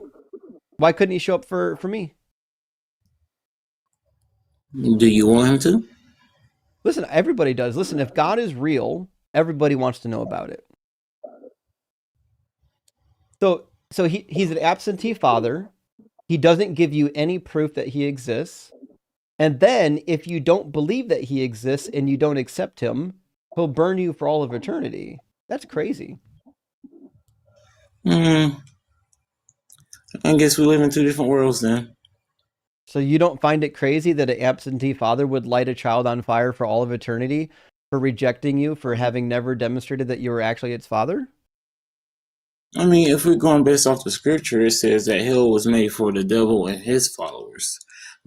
Why couldn't he show up for me? Do you want him to? Listen, everybody does. Listen, if God is real, everybody wants to know about it. So he's an absentee father. He doesn't give you any proof that he exists. And then if you don't believe that he exists and you don't accept him, he'll burn you for all of eternity. That's crazy. I guess we live in 2 different worlds then. So you don't find it crazy that an absentee father would light a child on fire for all of eternity for rejecting you, for having never demonstrated that you were actually its father? I mean, if we're going based off the scripture, it says that hell was made for the devil and his followers.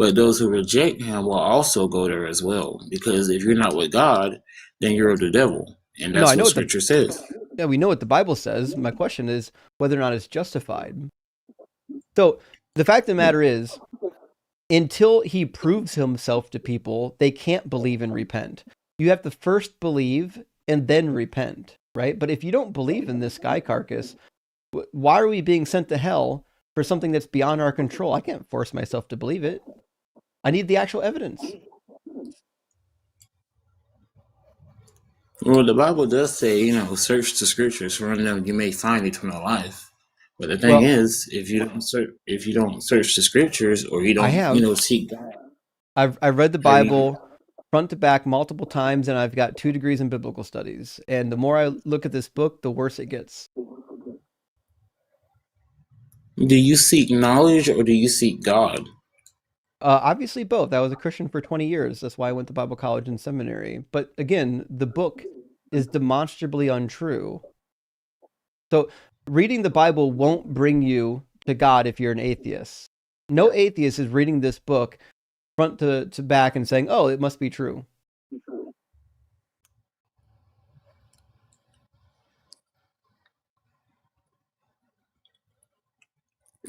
But those who reject him will also go there as well. Because if you're not with God, then you're of the devil. And No, that's I know what what the scripture says. yeah, we know what the Bible says. My question is whether or not it's justified. So the fact of the matter is, until he proves himself to people, they can't believe and repent. You have to first believe and then repent, right? But if you don't believe in this sky carcass, why are we being sent to hell for something that's beyond our control? I can't force myself to believe it. I need the actual evidence. Well, the Bible does say, search the scriptures, for in them you may find eternal life. But the thing Well, is, if you don't search the scriptures, or you I don't, have. seek God, I've read the have you? Bible front to back multiple times, and I've got 2 degrees in biblical studies. And the more I look at this book, the worse it gets. Do you seek knowledge or do you seek God? Obviously, both. I was a Christian for 20 years. That's why I went to Bible college and seminary. But again, the book is demonstrably untrue. So reading the Bible won't bring you to God if you're an atheist. No atheist is reading this book front to back and saying, oh, it must be true.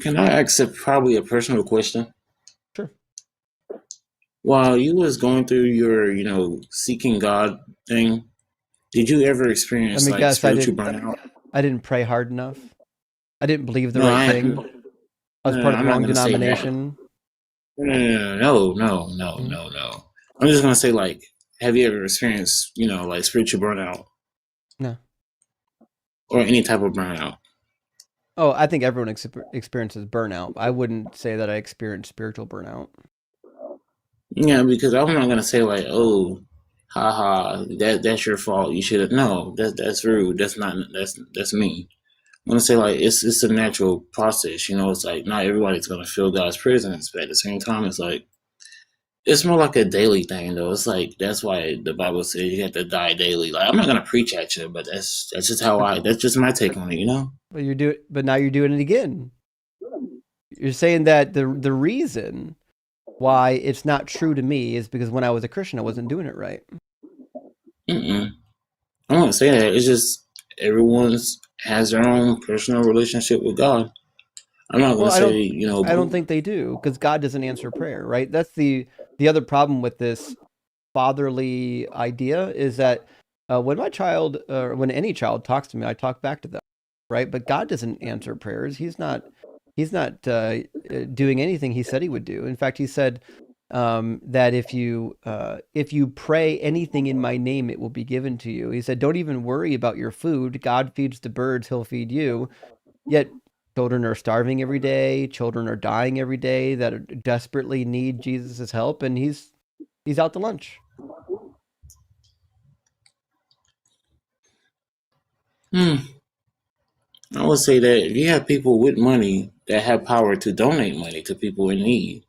Can I ask probably a personal question? Sure. While you was going through your, seeking God thing, did you ever experience Let me guess, spiritual burnout? I didn't pray hard enough. I didn't believe the No, right thing. I was part of the I'm not wrong gonna say that. denomination. No. I'm just gonna say, have you ever experienced, spiritual burnout? No. Or any type of burnout? Oh, I think everyone experiences burnout. I wouldn't say that I experienced spiritual burnout. Yeah, because I'm not gonna say oh, haha, that's your fault. You should have. No, that's rude. That's me. I'm gonna say it's a natural process. It's not everybody's gonna feel God's presence, but at the same time, it's more like a daily thing, though. It's that's why the Bible says you have to die daily. I'm not gonna preach at you, but that's just that's just my take on it, But now you're doing it again. You're saying that the reason why it's not true to me is because when I was a Christian, I wasn't doing it right. I won't say that. It's just everyone's has their own personal relationship with God. I'm not going to say, I don't think they do, because God doesn't answer prayer, right? That's the other problem with this fatherly idea is that when my child, or when any child talks to me, I talk back to them, right? But God doesn't answer prayers. He's not doing anything he said he would do. In fact, he said that if you pray anything in my name, it will be given to you. He said, don't even worry about your food. God feeds the birds, he'll feed you. Yet children are starving every day. Children are dying every day that desperately need Jesus' help, and he's out to lunch. I would say that if you have people with money that have power to donate money to people in need,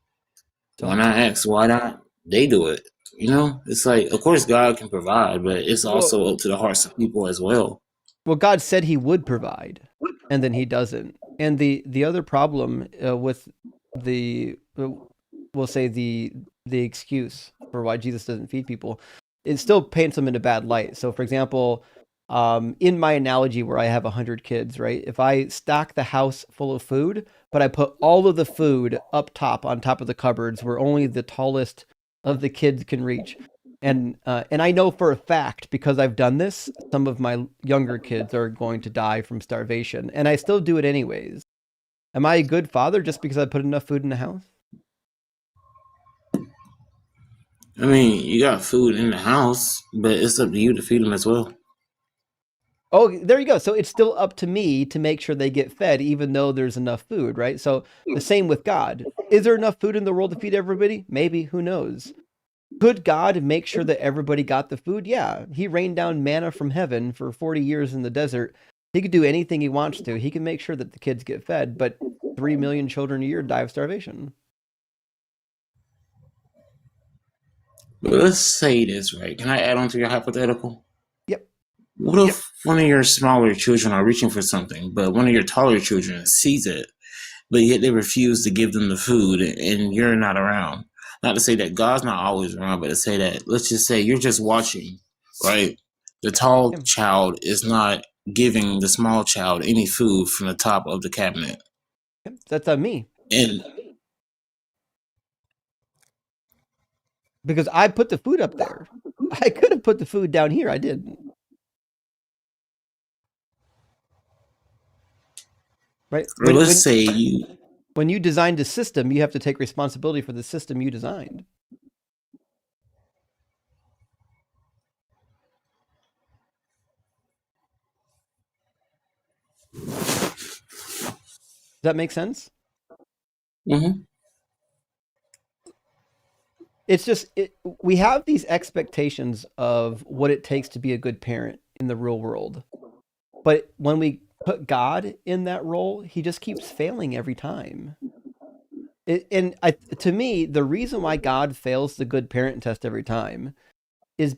why not ask why not they do it? It's of course God can provide, but it's also up to the hearts of people as well. Well, God said he would provide, and then he doesn't. And the other problem with we'll say the excuse for why Jesus doesn't feed people, it still paints them in a bad light. So, for example, in my analogy where I have 100 kids, right? If I stock the house full of food, but I put all of the food up top on top of the cupboards where only the tallest of the kids can reach. And I know for a fact, because I've done this, some of my younger kids are going to die from starvation, and I still do it anyways. Am I a good father just because I put enough food in the house? I mean, you got food in the house, but it's up to you to feed them as well. Oh, there you go. So it's still up to me to make sure they get fed, even though there's enough food, right? So the same with God. Is there enough food in the world to feed everybody? Maybe. Who knows? Could God make sure that everybody got the food? Yeah. He rained down manna from heaven for 40 years in the desert. He could do anything he wants to. He can make sure that the kids get fed, but 3 million children a year die of starvation. But let's say this, right? Can I add on to your hypothetical? Yep. What if one of your smaller children are reaching for something, but one of your taller children sees it, but yet they refuse to give them the food and you're not around? not to say that God's not always around, but to say that, let's just say you're just watching, right? The tall child is not giving the small child any food from the top of the cabinet. That's on me. And because I put the food up there. I could have put the food down here. I didn't. Right? let's say you when you designed a system, you have to take responsibility for the system you designed. Does that make sense? Mm-hmm. It's just we have these expectations of what it takes to be a good parent in the real world. But when we put God in that role, he just keeps failing every time. To me, the reason why God fails the good parent test every time is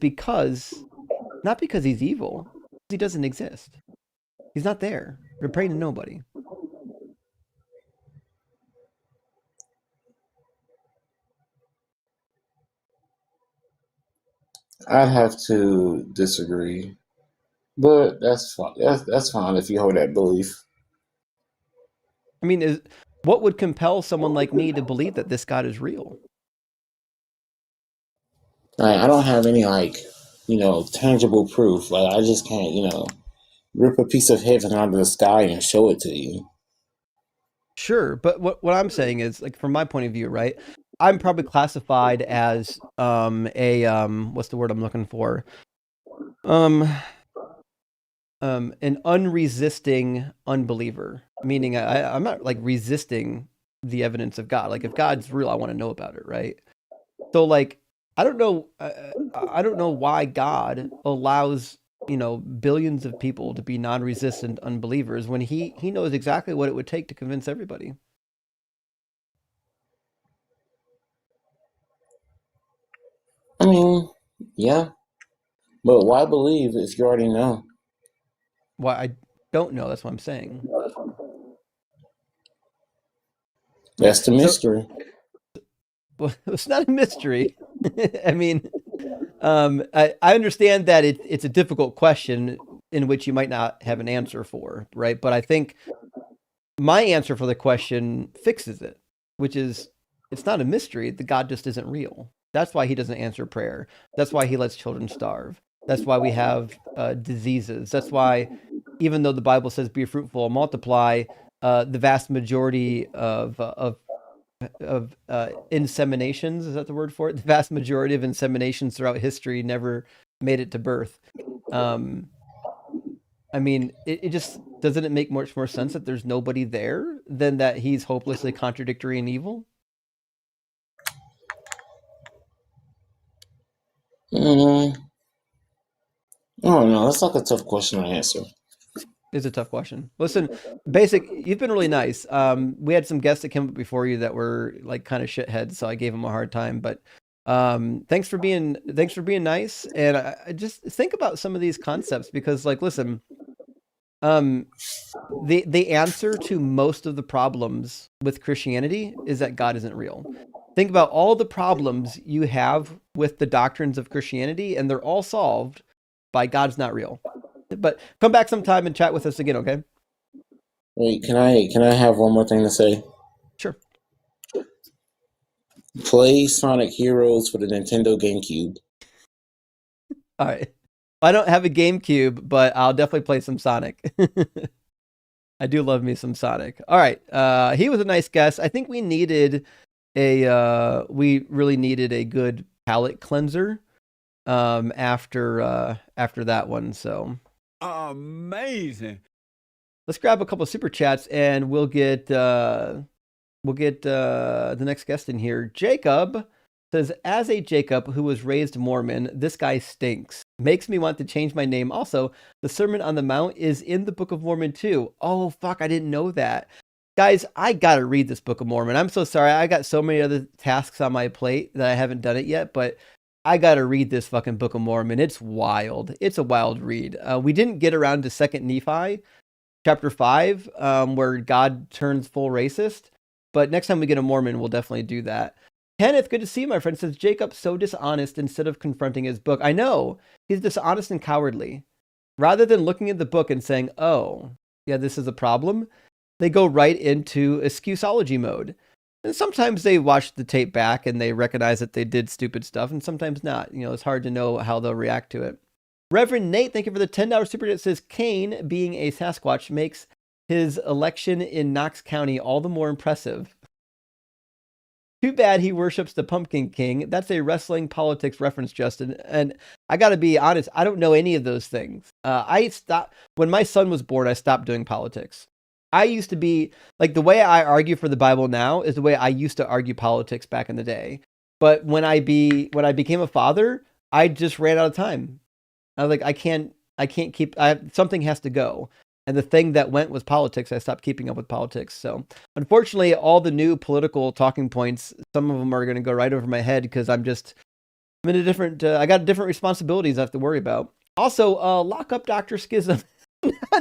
not because he's evil, he doesn't exist. He's not there. We're praying to nobody. I'd have to disagree, but that's fine. That's fine if you hold that belief. I mean, what would compel someone like me to believe that this God is real? I don't have any tangible proof. Like I just can't rip a piece of heaven out of the sky and show it to you. Sure, but what I'm saying is, like, from my point of view, right? I'm probably classified as what's the word I'm looking for? An unresisting unbeliever, meaning I'm not like resisting the evidence of God. Like, if God's real, I want to know about it, right? So, like, I don't know why God allows billions of people to be non-resistant unbelievers when he knows exactly what it would take to convince everybody. I mean, yeah, but why believe if you already know? Why I don't know. That's what I'm saying. That's the mystery. Well, it's not a mystery. I mean, I understand that it's a difficult question in which you might not have an answer for, right? But I think my answer for the question fixes it, which is it's not a mystery. The God just isn't real. That's why he doesn't answer prayer. That's why he lets children starve. That's why we have diseases. That's why, even though the Bible says be fruitful and multiply, the vast majority of inseminations, is that the word for it? The vast majority of inseminations throughout history never made it to birth. I mean, it just doesn't it make much more sense that there's nobody there than that he's hopelessly contradictory and evil? I don't know. That's like a tough question to answer. It's a tough question. Listen, Basic, you've been really nice. We had some guests that came up before you that were like kind of shitheads, so I gave them a hard time. But thanks for being nice, and I just think about some of these concepts because, like, listen, the answer to most of the problems with Christianity is that God isn't real. Think about all the problems you have with the doctrines of Christianity, and they're all solved by God's not real. But come back sometime and chat with us again, okay? Wait, can I have one more thing to say? Sure. Play Sonic Heroes for the Nintendo GameCube. All right. I don't have a GameCube, but I'll definitely play some Sonic. I do love me some Sonic. All right. He was a nice guest. I think we really needed a good palate cleanser after that one. So amazing. Let's grab a couple of super chats and we'll get the next guest in here. Jacob says, as a Jacob who was raised Mormon, this guy stinks. Makes me want to change my name. Also, the Sermon on the Mount is in the Book of Mormon too. Oh, fuck, I didn't know that. Guys, I gotta read this Book of Mormon. I'm so sorry. I got so many other tasks on my plate that I haven't done it yet, but I gotta read this fucking Book of Mormon. It's wild. It's a wild read. We didn't get around to 2nd Nephi, chapter 5, where God turns full racist. But next time we get a Mormon, we'll definitely do that. Kenneth, good to see you, my friend. Says Jacob's so dishonest instead of confronting his book. I know he's dishonest and cowardly. Rather than looking at the book and saying, "Oh, yeah, this is a problem," they go right into excuseology mode. And sometimes they watch the tape back and they recognize that they did stupid stuff, and sometimes not. It's hard to know how they'll react to it. Reverend Nate, thank you for the $10 super chat. Says Cain, being a Sasquatch, makes his election in Knox County all the more impressive. Too bad he worships the Pumpkin King. That's a wrestling politics reference, Justin. And I got to be honest, I don't know any of those things. I stopped when my son was born. I stopped doing politics. I used to be like the way I argue for the Bible now is the way I used to argue politics back in the day. But when I became a father, I just ran out of time. I was like, I can't keep. Something has to go. And the thing that went was politics. I stopped keeping up with politics. So unfortunately, all the new political talking points, some of them are going to go right over my head because I'm in a different, I got different responsibilities I have to worry about. Also, lock up Dr. Schism.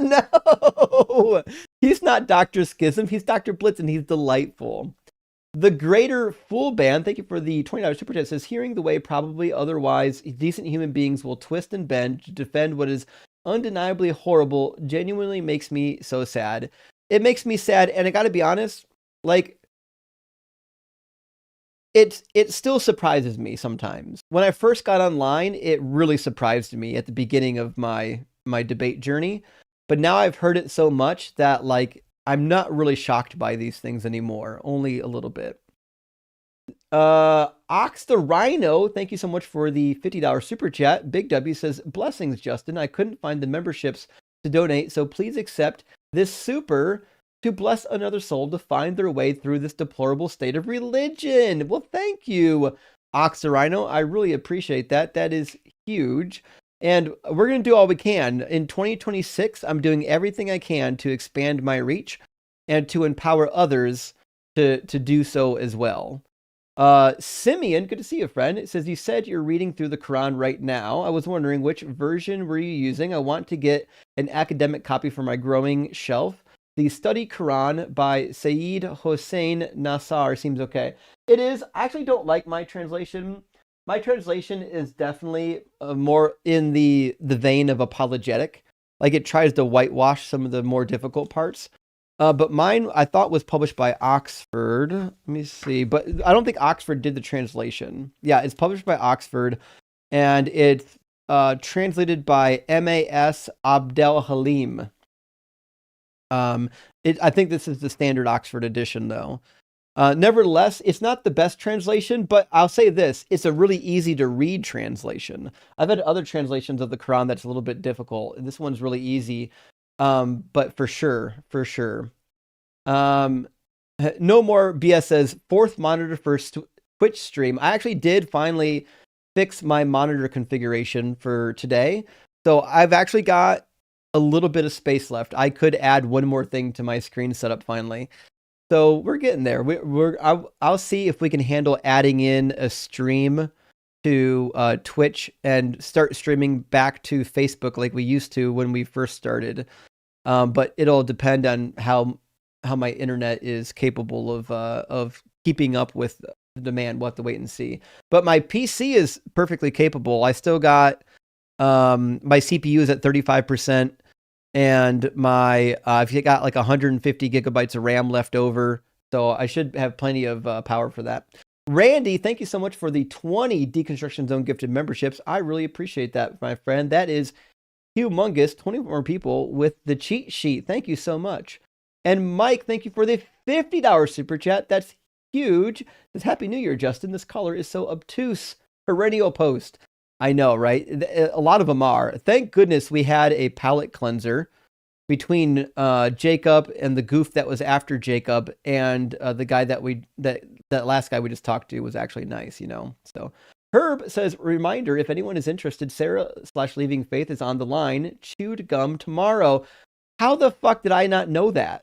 No, he's not Dr. Schism. He's Dr. Blitz and he's delightful. The Greater Fool Band, thank you for the $20 super chat, says, hearing the way probably otherwise decent human beings will twist and bend to defend what is undeniably horrible genuinely makes me so sad. It makes me sad, and I gotta be honest, like, it still surprises me sometimes. When I first got online, it really surprised me at the beginning of my debate journey, but now I've heard it so much that, like, I'm not really shocked by these things anymore, only a little bit. Ox the Rhino, thank you so much for the $50 super chat. Big W says, blessings, Justin. I couldn't find the memberships to donate, so please accept this super to bless another soul to find their way through this deplorable state of religion. Well, thank you, Ox the Rhino. I really appreciate that. That is huge. And we're going to do all we can. In 2026, I'm doing everything I can to expand my reach and to empower others to do so as well. Simeon, good to see you, friend. It says, you said you're reading through the Quran right now. I was wondering which version were you using? I want to get an academic copy for my growing shelf. The Study Quran by Saeed Hossein Nassar seems okay. It is. I actually don't like my translation. My translation is definitely more in the vein of apologetic. Like it tries to whitewash some of the more difficult parts. But mine, I thought, was published by Oxford. Let me see. But I don't think Oxford did the translation. Yeah, it's published by Oxford. And it's translated by M.A.S. Abdel Halim. I think this is the standard Oxford edition, though. Nevertheless, it's not the best translation, but I'll say this. It's a really easy to read translation. I've had other translations of the Quran that's a little bit difficult. This one's really easy. But for sure. No More BS says, fourth monitor for Twitch stream. I actually did finally fix my monitor configuration for today. So I've actually got a little bit of space left. I could add one more thing to my screen setup finally. So we're getting there. I'll see if we can handle adding in a stream to Twitch and start streaming back to Facebook like we used to when we first started. But it'll depend on how my internet is capable of keeping up with the demand. We'll have to wait and see. But my PC is perfectly capable. I still got my CPU is at 35%, and my I've got like 150 gigabytes of RAM left over, so I should have plenty of power for that. Randy, thank you so much for the 20 Deconstruction Zone gifted memberships. I really appreciate that, my friend. That is humongous. 20 more people with the cheat sheet. Thank you so much. And Mike, thank you for the $50 super chat. That's huge. Says, Happy New Year, Justin. This color is so obtuse. Perennial post. I know, right? A lot of them are. Thank goodness we had a palette cleanser between Jacob and the goof that was after Jacob, and the guy that last guy we just talked to was actually nice, you know. So Herb says, reminder, if anyone is interested, Sarah/Leaving Faith is on the line. Chewed gum tomorrow. How the fuck did I not know that?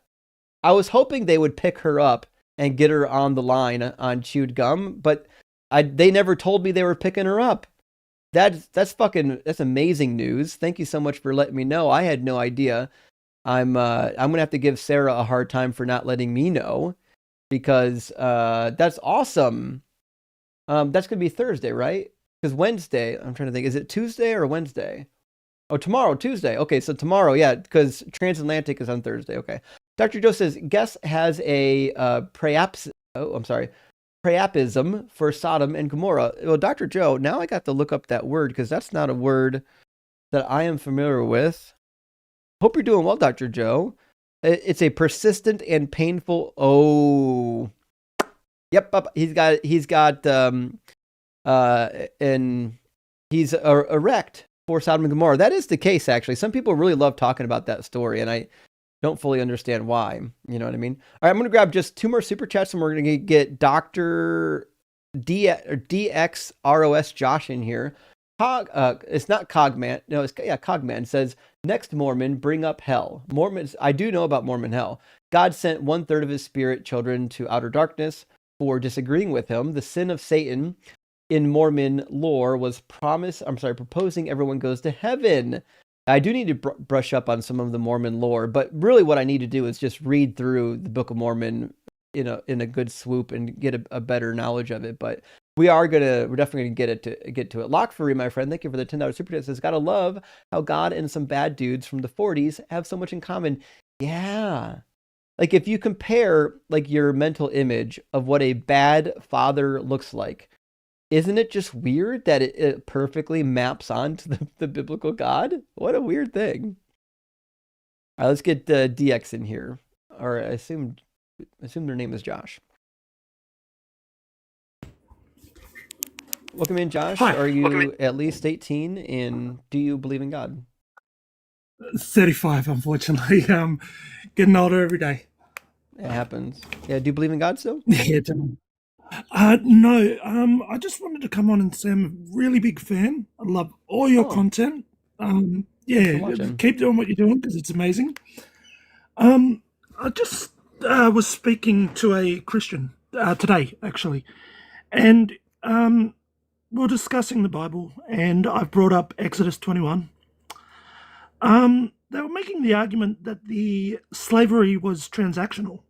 I was hoping they would pick her up and get her on the line on Chewed Gum, but they never told me they were picking her up. That's amazing news. Thank you so much for letting me know. I had no idea. I'm gonna have to give Sarah a hard time for not letting me know, because that's awesome. That's gonna be Thursday, right? Because Wednesday, I'm trying to think, is it Tuesday or Wednesday? Oh, tomorrow, Tuesday. Okay, so tomorrow, yeah, because Transatlantic is on Thursday. Okay. Dr. Joe says, guess has a priapism for Sodom and Gomorrah. Well, Dr. Joe, now I got to look up that word because that's not a word that I am familiar with. Hope you're doing well, Dr. Joe. It's a persistent and painful. Oh, yep. He's got and he's erect for Sodom and Gomorrah. That is the case, actually. Some people really love talking about that story, and I don't fully understand why. You know what I mean? All right, I'm going to grab just 2 more super chats, and we're going to get Dr. DXROS Josh in here. It's not Cogman. No, it's Cogman says, next Mormon, bring up hell. Mormons, I do know about Mormon hell. God sent 1/3 of his spirit children to outer darkness for disagreeing with him. The sin of Satan in Mormon lore was proposing everyone goes to heaven. I do need to brush up on some of the Mormon lore, but really what I need to do is just read through the Book of Mormon in a good swoop and get a better knowledge of it. But we're definitely gonna get to it. Lockfree, my friend, thank you for the $10 super chat. Says, gotta love how God and some bad dudes from the 40s have so much in common. Yeah. Like if you compare like your mental image of what a bad father looks like, isn't it just weird that it perfectly maps onto the biblical God? What a weird thing. All right, let's get DX in here. Or I assume their name is Josh. Welcome in, Josh. Hi. Are you at least 18 and do you believe in God? 35, unfortunately. Getting older every day. It happens. Yeah, do you believe in God still? Yeah, no. I just wanted to come on and say I'm a really big fan. I love all your content. Yeah, keep doing what you're doing because it's amazing. I just was speaking to a Christian today, actually, and we're discussing the Bible, and I've brought up Exodus 21. They were making the argument that the slavery was transactional.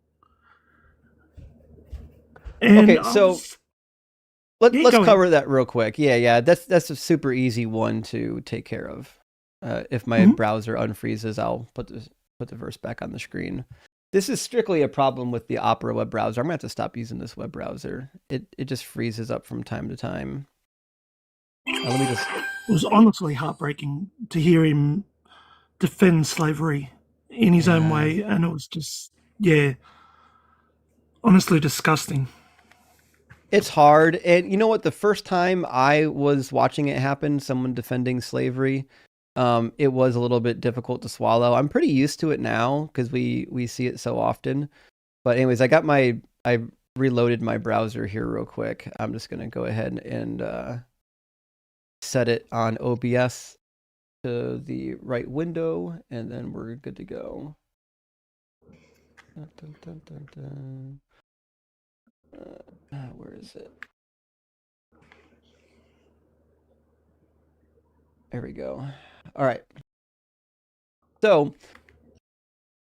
And okay, so let's cover that real quick. Yeah, that's a super easy one to take care of. If my browser unfreezes, I'll put the verse back on the screen. This is strictly a problem with the Opera web browser. I'm gonna have to stop using this web browser. It just freezes up from time to time. Let me just. It was honestly heartbreaking to hear him defend slavery in his own way, and it was just honestly disgusting. It's hard, and you know what? The first time I was watching it happen, someone defending slavery, it was a little bit difficult to swallow. I'm pretty used to it now because we see it so often. But anyways, I reloaded my browser here real quick. I'm just gonna go ahead and set it on OBS to the right window, and then we're good to go. Dun, dun, dun, dun, dun. Where is it? There we go. All right. So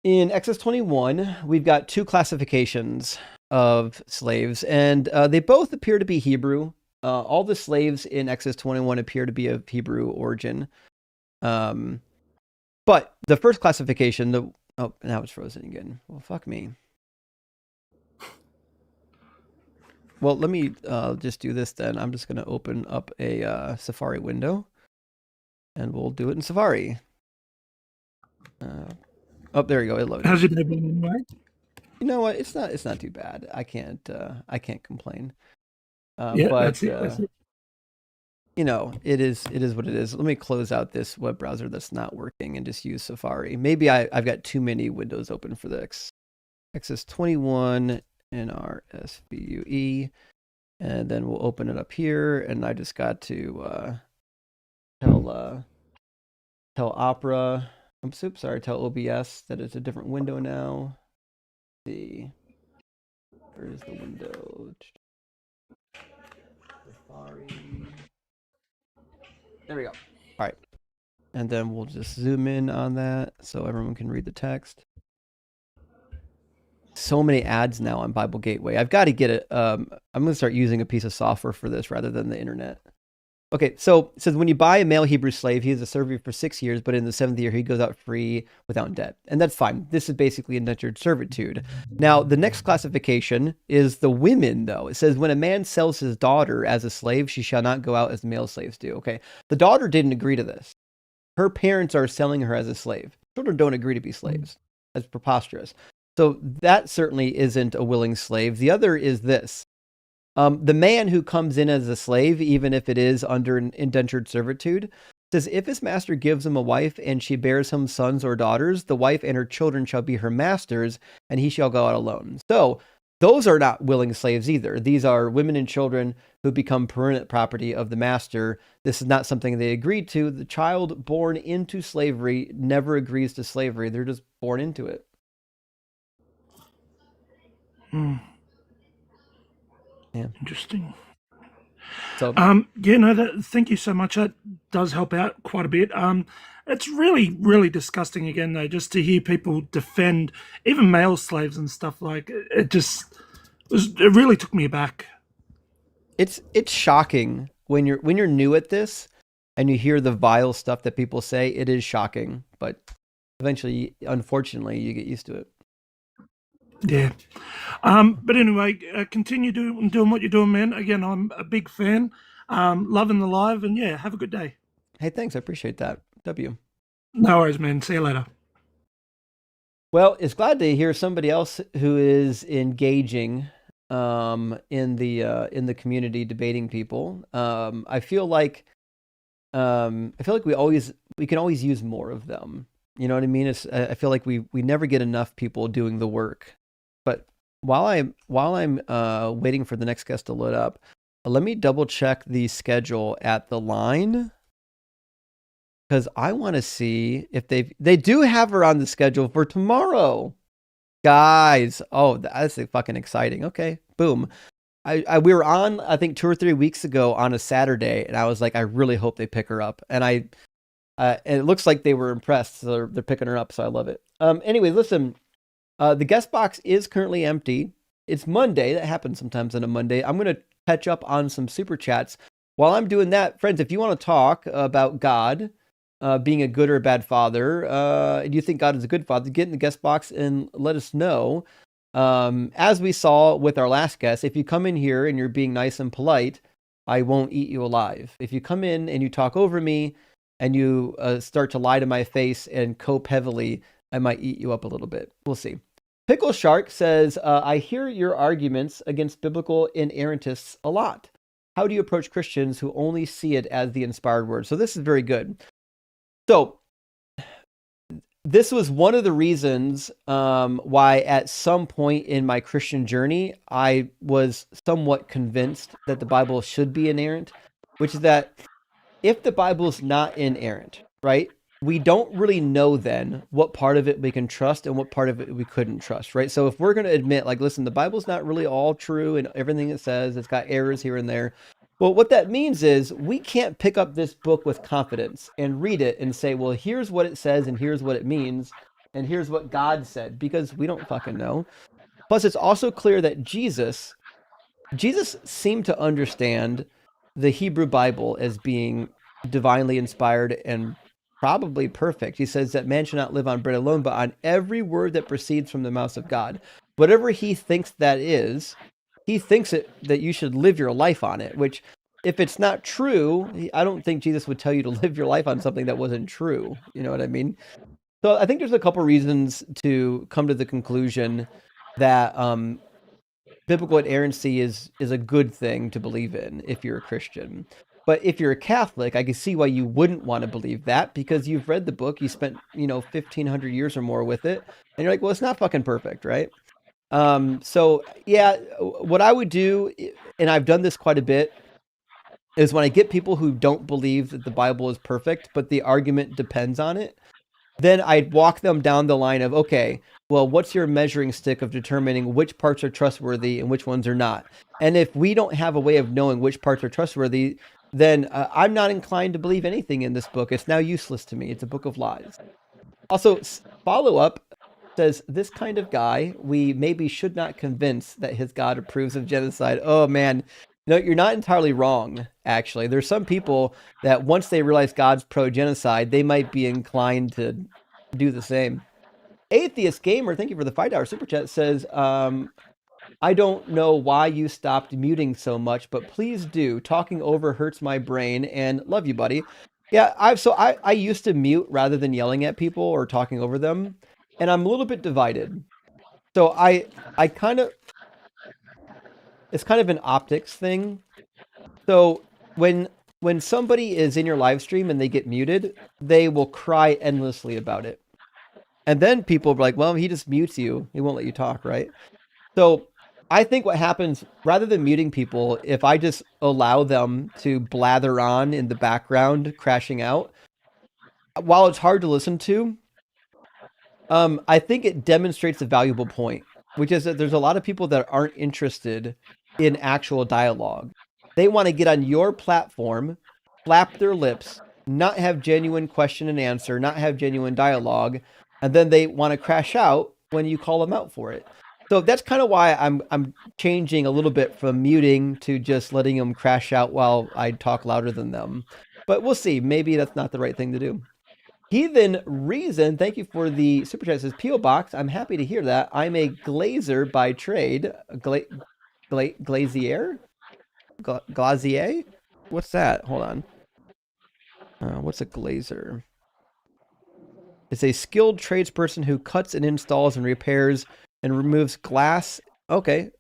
in Exodus 21, we've got 2 classifications of slaves, and they both appear to be Hebrew. All the slaves in Exodus 21 appear to be of Hebrew origin. But the first classification, now it's frozen again. Well, fuck me. Well, let me just do this then. I'm just going to open up a Safari window, and we'll do it in Safari. Oh, there you go. It loaded. How's your day been anyway? You know what? It's not too bad. I can't complain. Yeah, but that's it. You know, it is what it is. Let me close out this web browser that's not working and just use Safari. Maybe I've got too many windows open for this. Exodus 21 NRSVUE, and then we'll open it up here. And I just got to tell Opera. Tell OBS that it's a different window now. Let's see, where is the window? Safari. There we go. All right. And then we'll just zoom in on that so everyone can read the text. so many ads now on Bible Gateway. I've got to get it. I'm going to start using a piece of software for this rather than the internet. Okay, so it says when you buy a male Hebrew slave, he is a servant for 6 years, but in the 7th year he goes out free without debt. And that's fine. This is basically indentured servitude. Now, the next classification is the women, though. It says when a man sells his daughter as a slave, she shall not go out as the male slaves do. Okay, the daughter didn't agree to this. Her parents are selling her as a slave. Children don't agree to be slaves. That's preposterous. So that certainly isn't a willing slave. The other is this. The man who comes in as a slave, even if it is under an indentured servitude, says if his master gives him a wife and she bears him sons or daughters, the wife and her children shall be her master's, and he shall go out alone. So those are not willing slaves either. These are women and children who become permanent property of the master. This is not something they agreed to. The child born into slavery never agrees to slavery. They're just born into it. Yeah. Interesting. So, yeah, no, thank you so much. That does help out quite a bit. It's really, really disgusting again, though, just to hear people defend even male slaves and stuff. Like it really took me aback. It's shocking when you're new at this and you hear the vile stuff that people say. It is shocking, but eventually, unfortunately, you get used to it. Yeah. But anyway, continue doing what you're doing, man. Again, I'm a big fan. Loving the live, and yeah, have a good day. Hey, thanks. I appreciate that. W. No worries, man. See you later. Well, it's glad to hear somebody else who is engaging in the community, debating people. I feel like we can always use more of them. You know what I mean? I feel like we never get enough people doing the work. But while I'm waiting for the next guest to load up, let me double check the schedule at the line, because I want to see if they do have her on the schedule for tomorrow, guys. Oh, that's fucking exciting. Okay, boom. We were on, I think 2 or 3 weeks ago on a Saturday, and I was like, I really hope they pick her up, and it looks like they were impressed, so they're picking her up, so I love it. Anyway, listen. The guest box is currently empty. It's Monday. That happens sometimes on a Monday. I'm going to catch up on some super chats. While I'm doing that, friends, if you want to talk about God being a good or a bad father, and you think God is a good father, get in the guest box and let us know. As we saw with our last guest, if you come in here and you're being nice and polite, I won't eat you alive. If you come in and you talk over me and you start to lie to my face and cope heavily, I might eat you up a little bit. We'll see. Pickle Shark says, I hear your arguments against biblical inerrantists a lot. How do you approach Christians who only see it as the inspired word? So this is very good. So this was one of the reasons why at some point in my Christian journey, I was somewhat convinced that the Bible should be inerrant, which is that if the Bible is not inerrant, right, we don't really know then what part of it we can trust and what part of it we couldn't trust, right? So if we're going to admit, like, listen, the Bible's not really all true and everything it says, it's got errors here and there. Well, what that means is we can't pick up this book with confidence and read it and say, well, here's what it says and here's what it means and here's what God said, because we don't fucking know. Plus, it's also clear that Jesus seemed to understand the Hebrew Bible as being divinely inspired and probably perfect. He says that man should not live on bread alone, but on every word that proceeds from the mouth of God. Whatever he thinks that is, he thinks that you should live your life on it, which if it's not true, I don't think Jesus would tell you to live your life on something that wasn't true. You know what I mean? So I think there's a couple reasons to come to the conclusion that biblical inerrancy is a good thing to believe in if you're a Christian. But if you're a Catholic, I can see why you wouldn't want to believe that, because you've read the book, you spent 1,500 years or more with it, and you're like, well, it's not fucking perfect, right? So yeah, what I would do, and I've done this quite a bit, is when I get people who don't believe that the Bible is perfect, but the argument depends on it, then I'd walk them down the line of, okay, well, what's your measuring stick of determining which parts are trustworthy and which ones are not? And if we don't have a way of knowing which parts are trustworthy, then I'm not inclined to believe anything in this book. It's now useless to me. It's a book of lies. Also, follow up, says, this kind of guy we maybe should not convince that his God approves of genocide. Oh man, no, you're not entirely wrong, actually. There's some people that once they realize God's pro-genocide, they might be inclined to do the same. Atheist Gamer, thank you for the $5 super chat, says, I don't know why you stopped muting so much, but please do. Talking over hurts my brain, and love you, buddy. Yeah, I used to mute rather than yelling at people or talking over them, and I'm a little bit divided. So I kind of, it's kind of an optics thing. So when somebody is in your live stream and they get muted, they will cry endlessly about it. And then people are like, well, he just mutes you. He won't let you talk, right? So I think what happens, rather than muting people, if I just allow them to blather on in the background, crashing out, while it's hard to listen to, I think it demonstrates a valuable point, which is that there's a lot of people that aren't interested in actual dialogue. They want to get on your platform, flap their lips, not have genuine question and answer, not have genuine dialogue, and then they want to crash out when you call them out for it. So that's kind of why I'm changing a little bit from muting to just letting them crash out while I talk louder than them. But we'll see. Maybe that's not the right thing to do. Heathen Reason, thank you for the super chat. It says P.O. Box. I'm happy to hear that. I'm a glazer by trade. Glazier? Glazier? What's that? Hold on. What's a glazer? It's a skilled tradesperson who cuts and installs and repairs and removes glass. Okay,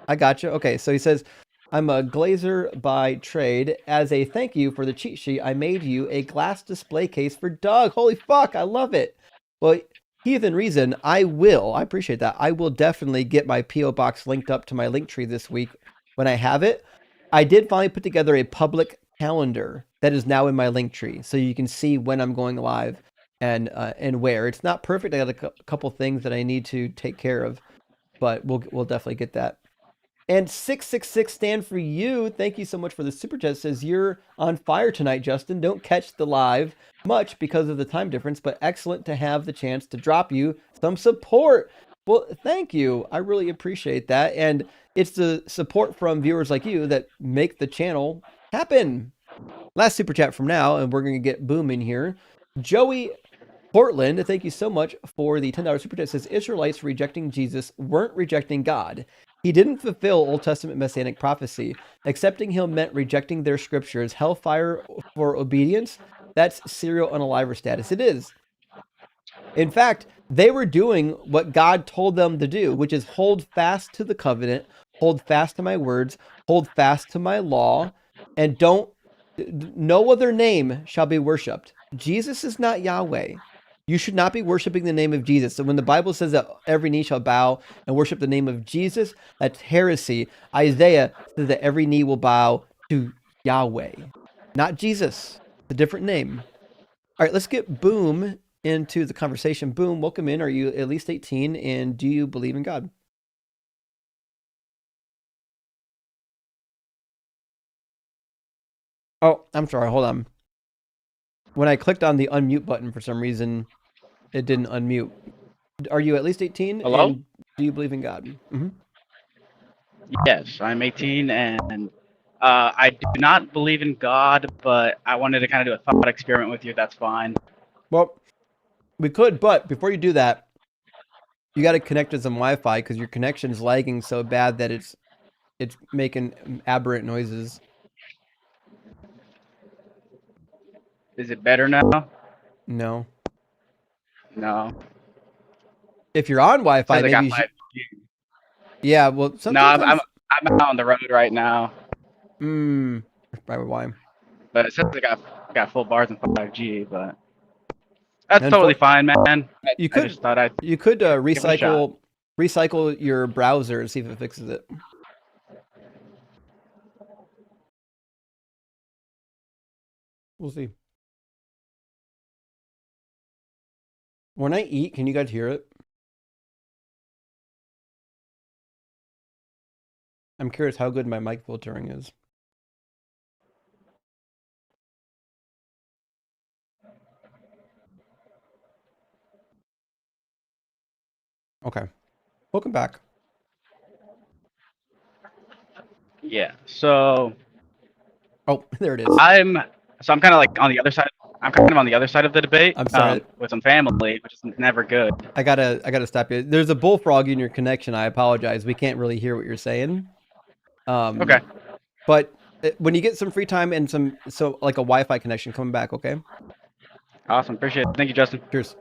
I gotcha. Okay, so he says, I'm a glazer by trade. As a thank you for the cheat sheet, I made you a glass display case for Doug. Holy fuck, I love it. Well, Heathen Reason, I appreciate that. I will definitely get my P.O. Box linked up to my link tree this week when I have it. I did finally put together a public calendar that is now in my link tree, so you can see when I'm going live and where. It's not perfect. I got a couple things that I need to take care of, but we'll definitely get that. And 666 stand for you. Thank you so much for the super chat. It says you're on fire tonight, Justin. Don't catch the live much because of the time difference, but excellent to have the chance to drop you some support. Well, thank you. I really appreciate that. And it's the support from viewers like you that make the channel happen. Last super chat from now, and we're going to get booming here. Joey Portland, thank you so much for the $10 super chat. It says Israelites rejecting Jesus weren't rejecting God. He didn't fulfill Old Testament messianic prophecy. Accepting him meant rejecting their scriptures. Hellfire for obedience? That's serial unaliver status. It is. In fact, they were doing what God told them to do, which is hold fast to the covenant, hold fast to my words, hold fast to my law, and no other name shall be worshipped. Jesus is not Yahweh. You should not be worshiping the name of Jesus. So when the Bible says that every knee shall bow and worship the name of Jesus, that's heresy. Isaiah says that every knee will bow to Yahweh, not Jesus. It's a different name. All right, let's get Boom into the conversation. Boom, welcome in. Are you at least 18 and do you believe in God? Oh, I'm sorry. Hold on. When I clicked on the unmute button for some reason, it didn't unmute. Are you at least 18? Hello? And do you believe in God? Mm-hmm. Yes, I'm 18 and I do not believe in God, but I wanted to kind of do a thought experiment with you. That's fine. Well, we could, but before you do that, you got to connect to some Wi-Fi because your connection is lagging so bad that it's making aberrant noises. Is it better now? No. No. If you're on Wi-Fi, Says I got maybe you should. 5G. Yeah, well, No, sometimes I'm out on the road right now. That's probably why. But it says I got full bars and 5G, but that's totally fine, man. You I just thought I'd could give it a shot. recycle your browser and see if it fixes it. We'll see. When I eat, can you guys hear it? I'm curious how good my mic filtering is. Okay. Welcome back. Yeah. So. Oh, there it is. I'm kind of like on the other side. I'm kind of on the other side of the debate. I'm sorry. With some family, which is never good. I gotta stop you. There's a bullfrog in your connection. I apologize. We can't really hear what you're saying. Okay. But when you get some free time and like a Wi-Fi connection, come back, okay? Awesome. Appreciate it. Thank you, Justin. Cheers.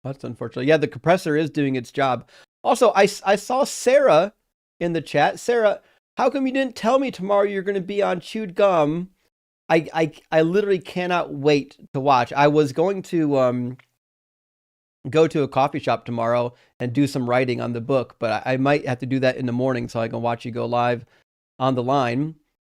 That's unfortunate. Yeah, the compressor is doing its job. Also, I saw Sarah in the chat. Sarah, how come you didn't tell me tomorrow you're going to be on Chewed Gum? I literally cannot wait to watch. I was going to go to a coffee shop tomorrow and do some writing on the book, but I might have to do that in the morning so I can watch you go live on the line.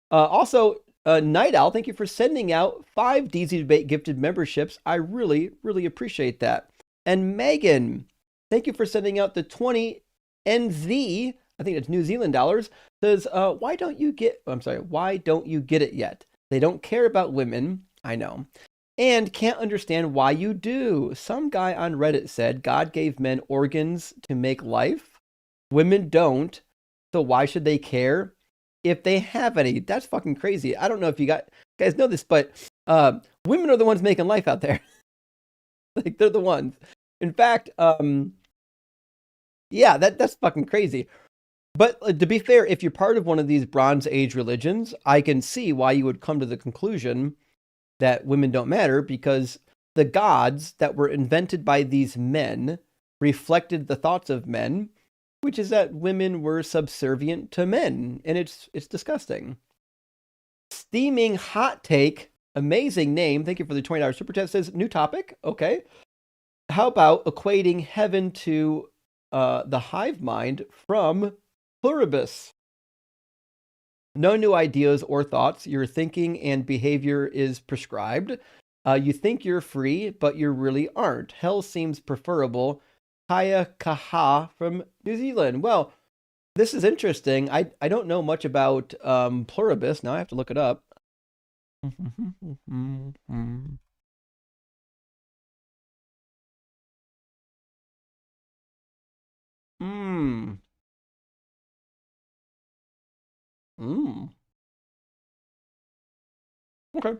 Also, Night Owl, thank you for sending out 5 DZ Debate gifted memberships. I really, really appreciate that. And Megan, thank you for sending out the 20 NZ, I think it's New Zealand dollars, says, why don't you get it yet? They don't care about women, I know, and can't understand why you do. Some guy on Reddit said God gave men organs to make life. Women don't, so why should they care if they have any? That's fucking crazy. I don't know if you guys know this, but women are the ones making life out there. Like, they're the ones. In fact, yeah, that's fucking crazy. But to be fair, if you're part of one of these Bronze Age religions, I can see why you would come to the conclusion that women don't matter, because the gods that were invented by these men reflected the thoughts of men, which is that women were subservient to men, and it's disgusting. Steaming Hot Take, amazing name. Thank you for the $20 super chat. Says new topic. Okay. How about equating heaven to the hive mind from Pluribus? No new ideas or thoughts. Your thinking and behavior is prescribed. You think you're free, but you really aren't. Hell seems preferable. Kaya Kaha from New Zealand. Well, this is interesting. I don't know much about Pluribus. Now I have to look it up. Okay.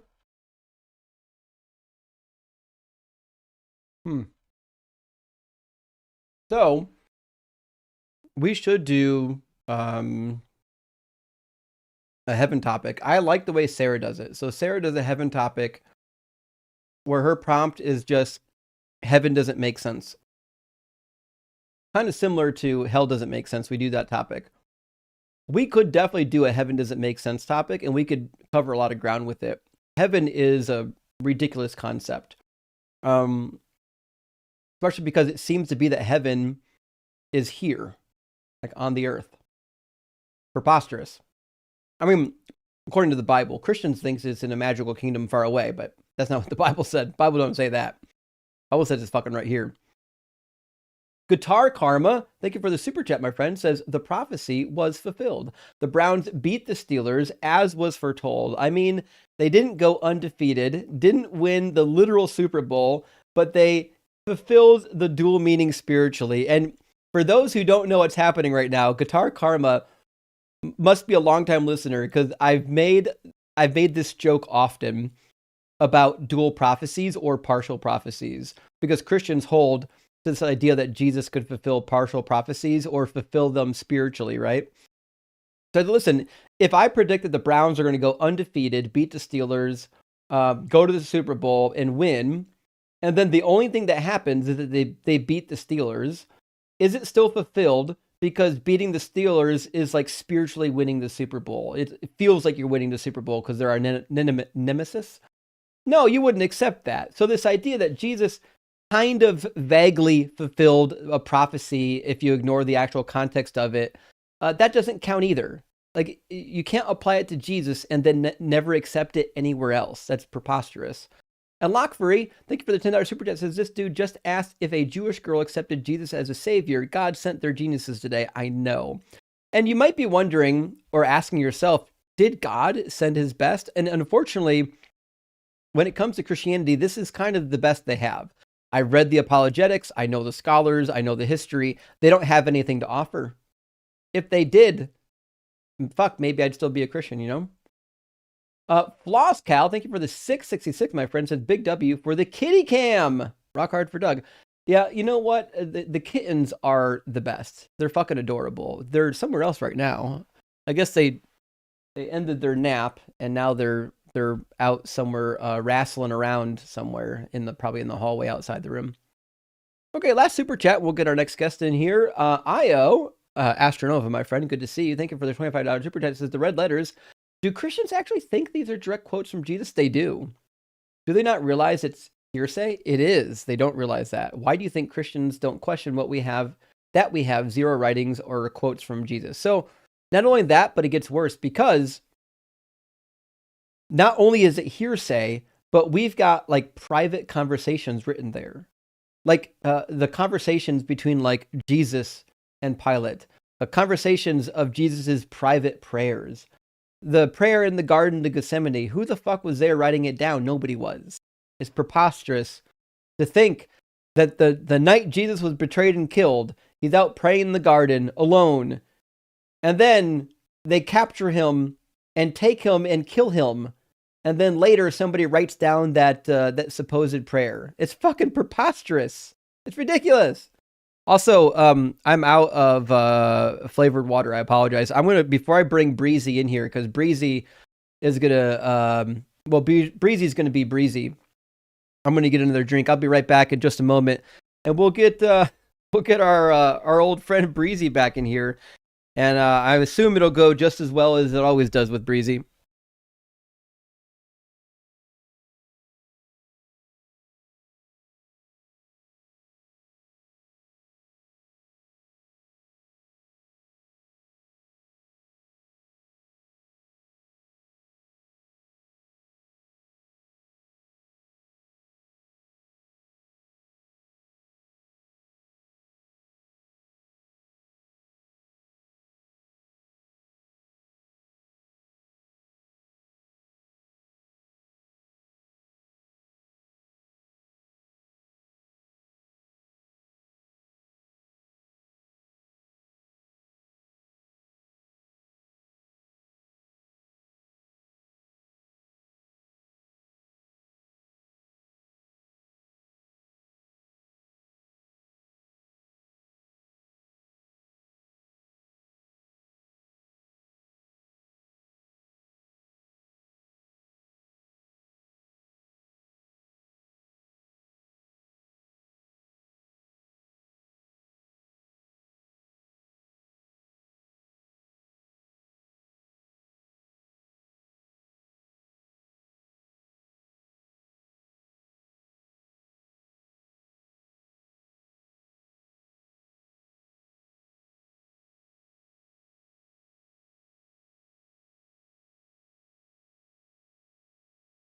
So we should do a heaven topic. I like the way Sarah does it. So Sarah does a heaven topic where her prompt is just heaven doesn't make sense. Kind of similar to hell doesn't make sense. We do that topic. We could definitely do a heaven doesn't make sense topic, and we could cover a lot of ground with it. Heaven is a ridiculous concept. Especially because it seems to be that heaven is here, like on the earth. Preposterous. I mean, according to the Bible, Christians think it's in a magical kingdom far away, but that's not what the Bible said. The Bible don't say that. The Bible says it's fucking right here. Guitar Karma, thank you for the super chat, my friend, says the prophecy was fulfilled. The Browns beat the Steelers as was foretold. I mean, they didn't go undefeated, didn't win the literal Super Bowl, but they fulfilled the dual meaning spiritually. And for those who don't know what's happening right now, Guitar Karma must be a longtime listener, because I've made this joke often about dual prophecies or partial prophecies, because Christians hold this idea that Jesus could fulfill partial prophecies or fulfill them spiritually, right? So listen, if I predict that the Browns are going to go undefeated, beat the Steelers, go to the Super Bowl and win, and then the only thing that happens is that they beat the Steelers, is it still fulfilled? Because beating the Steelers is like spiritually winning the Super Bowl. It feels like you're winning the Super Bowl because they're our nemesis. No, you wouldn't accept that. So this idea that Jesus kind of vaguely fulfilled a prophecy, if you ignore the actual context of it, that doesn't count either. Like, you can't apply it to Jesus and then never accept it anywhere else. That's preposterous. And Lockfurry, thank you for the $10 super chat, says this dude just asked if a Jewish girl accepted Jesus as a savior. God sent their geniuses today. I know. And you might be wondering or asking yourself, did God send his best? And unfortunately, when it comes to Christianity, this is kind of the best they have. I read the apologetics. I know the scholars. I know the history. They don't have anything to offer. If they did, fuck, maybe I'd still be a Christian, you know? Floss Cal, thank you for the 666, my friend. Says big W for the kitty cam. Rock hard for Doug. Yeah, you know what? The kittens are the best. They're fucking adorable. They're somewhere else right now. I guess they ended their nap and now they're out somewhere wrestling around somewhere probably in the hallway outside the room. Okay, last super chat. We'll get our next guest in here. Io, Astronova, my friend. Good to see you. Thank you for the $25 super chat. It says the red letters. Do Christians actually think these are direct quotes from Jesus? They do. Do they not realize it's hearsay? It is. They don't realize that. Why do you think Christians don't question what we have, that we have zero writings or quotes from Jesus? So not only that, but it gets worse because not only is it hearsay, but we've got like private conversations written there. Like the conversations between like Jesus and Pilate, conversations of Jesus's private prayers. The prayer in the Garden of Gethsemane, who the fuck was there writing it down? Nobody was. It's preposterous to think that the night Jesus was betrayed and killed, he's out praying in the garden alone. And then they capture him and take him and kill him. And then later somebody writes down that supposed prayer. It's fucking preposterous. It's ridiculous. Also, I'm out of flavored water. I apologize. I'm gonna, before I bring Breezy in here, because Breezy is gonna Breezy's gonna be Breezy. I'm gonna get another drink. I'll be right back in just a moment, and we'll get our old friend Breezy back in here, and I assume it'll go just as well as it always does with Breezy.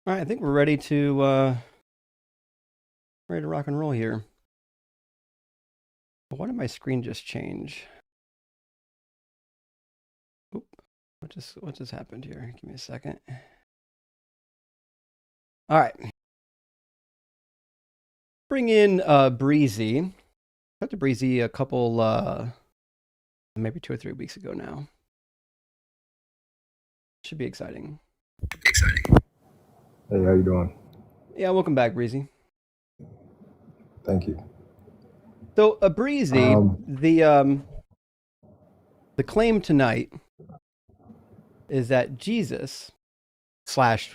All right, I think we're ready to rock and roll here. Why did my screen just change? Oop, what just happened here? Give me a second. All right. Bring in Breezy. Talked to Breezy a couple, maybe 2 or 3 weeks ago now. Should be exciting. Hey, how you doing? Yeah, welcome back, Breezy. Thank you. So, Breezy, the claim tonight is that Jesus slash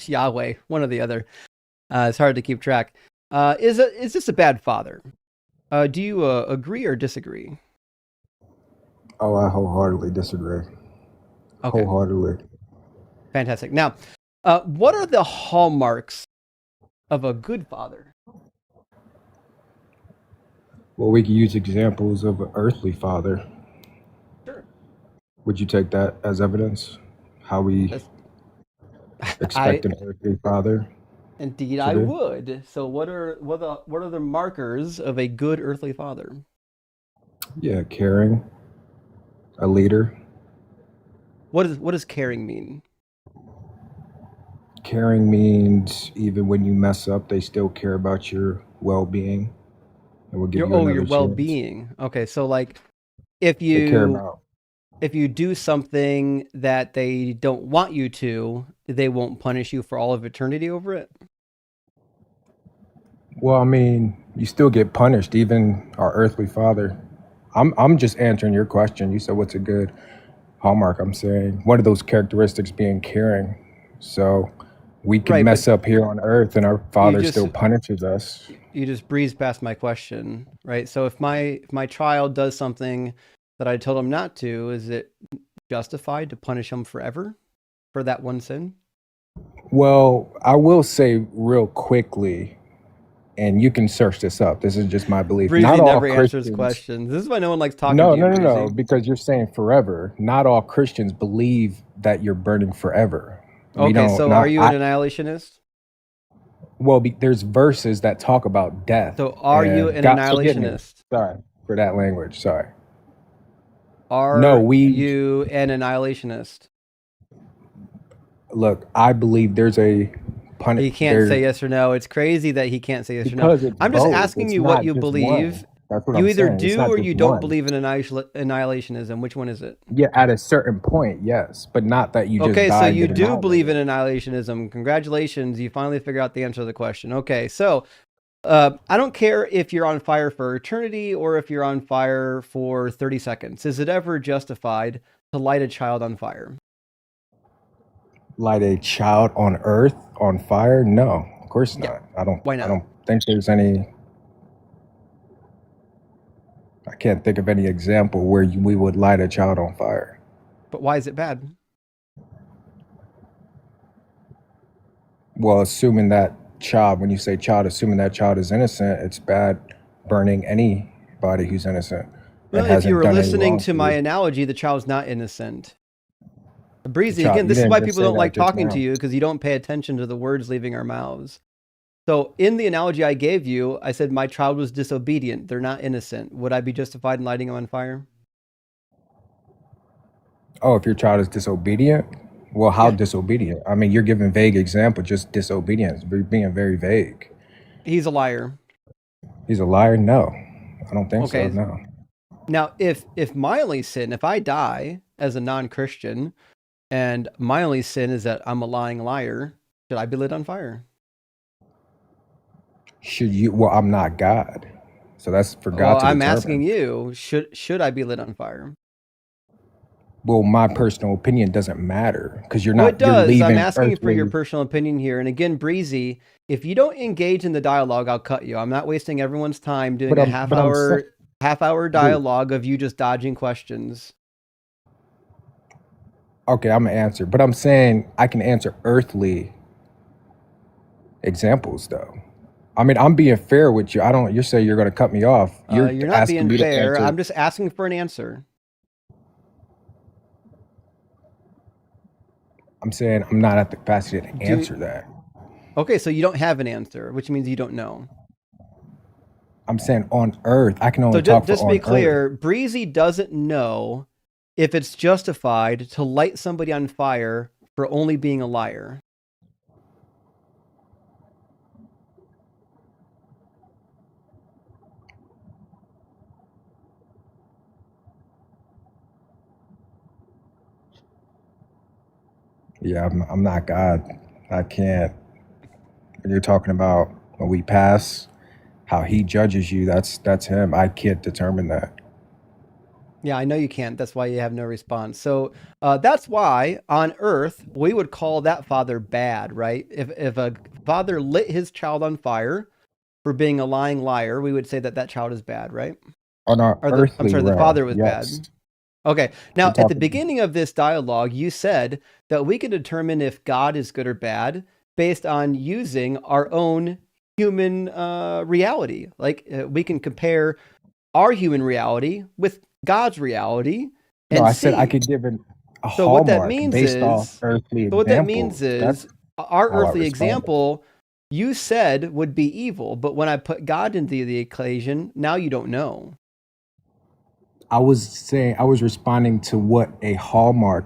Yahweh, one or the other, it's hard to keep track, is this a bad father? Do you agree or disagree? Oh, I wholeheartedly disagree. Okay. Wholeheartedly. Fantastic. Now, what are the hallmarks of a good father? Well, we can use examples of an earthly father. Sure. Would you take that as evidence? How we expect an earthly father? Indeed, I would. So, what are the markers of a good earthly father? Yeah, caring, a leader. What does caring mean? Caring means even when you mess up, they still care about your well-being, and will give Your you another your chance. well-being. Okay, so like if They care you about. if you do something that they don't want you to, they won't punish you for all of eternity over it. Well, I mean, you still get punished, even our earthly father. I'm just answering your question. You said what's a good hallmark? I'm saying one of those characteristics being caring. So we can Right, but mess up here on earth, and our you father just still punishes us. you just breezed past my question, right? So if my child does something that I told him not to, is it justified to punish him forever for that one sin? Well, I will say real quickly, and you can search this up. This is just my belief. Not Breezy all never answers Christians. questions. This is why no one likes talking No, to you, no, no, no. Breezy. Because you're saying forever. Not all Christians believe that you're burning forever. We Okay, don't. so are Not. you an annihilationist? Well, there's verses that talk about death. So are you And an God forgive me. annihilationist? Sorry for that language. Sorry. No, Are we you an annihilationist? look. I believe there's a pun. He can't say There yes or no. It's crazy that he can't say yes or no. because it's I'm just both. asking It's you what not you just believe. one. That's what You I'm either saying. It's do not or just you don't one. believe in annihilationism. Which one is it? Yeah, at a certain point, yes, but not that you just Okay, so die and you get do believe annihilated. in annihilationism. Congratulations, you finally figured out the answer to the question. Okay, so I don't care if you're on fire for eternity or if you're on fire for 30 seconds. Is it ever justified to light a child on fire? Light a child on earth on fire? No, of course Yeah. not. I don't. Why I not? don't think there's any. I can't think of any example where we would light a child on fire. But why is it bad? Well, assuming that child, when you say child, assuming that child is innocent, it's bad burning anybody who's innocent Well, and if you hasn't were done any listening wrong to to my you. analogy, the child's not innocent. The Breezy, child, again, you this is didn't why just people say don't that like just talking now. to you, because you don't pay attention to the words leaving our mouths. So in the analogy I gave you, I said my child was disobedient. They're not innocent. Would I be justified in lighting them on fire? Oh, if your child is disobedient? Well, how Yeah. disobedient? I mean, you're giving vague example, just disobedience, being very vague. He's a liar. He's a liar? No, I don't think so. Okay. No. Now, if my only sin, if I die as a non-Christian, and my only sin is that I'm a lying liar, should I be lit on fire? Should you? Well, I'm not God, so that's for Well, God to I'm asking determine. you, should I be lit on fire? Well, my personal opinion doesn't matter because you're Well, it not. You're does. I'm leaving asking for your earthly. personal opinion here. And again, Breezy, if you don't engage in the dialogue, I'll cut you. I'm not wasting everyone's time doing But a I'm. But I'm saying, half hour dude. dialogue of you just dodging questions. Okay, I'm gonna answer, but I'm saying I can answer earthly examples though. I mean, I'm being fair with you. I don't. You say you're gonna cut me off. You're You're not asking being me to fair. answer. I'm just asking for an answer. I'm saying I'm not at the capacity to answer that. Okay, so you don't have an answer, which means you don't know. I'm saying on earth, I can only So talk for just to on be earth. clear, Breezy doesn't know if it's justified to light somebody on fire for only being a liar. Yeah, I'm not God. I can't. When you're talking about when we pass, how he judges you, that's him. I can't determine that. Yeah, I know you can't. That's why you have no response. So that's why on earth, we would call that father bad, right? If a father lit his child on fire for being a lying liar, we would say that that child is bad, right? On our I'm earthly sorry, the realm, father was yes. bad. Okay. Now, We're at the talking. beginning of this dialogue, you said that we can determine if God is good or bad based on using our own human reality. Like we can compare our human reality with God's reality No, and I said I see. could give a So what that hallmark means based off is, earthly so what that means examples. That's is our how I earthly responded. example you said would be evil, but when I put God into the equation, now you don't know. I was saying I was responding to what a hallmark,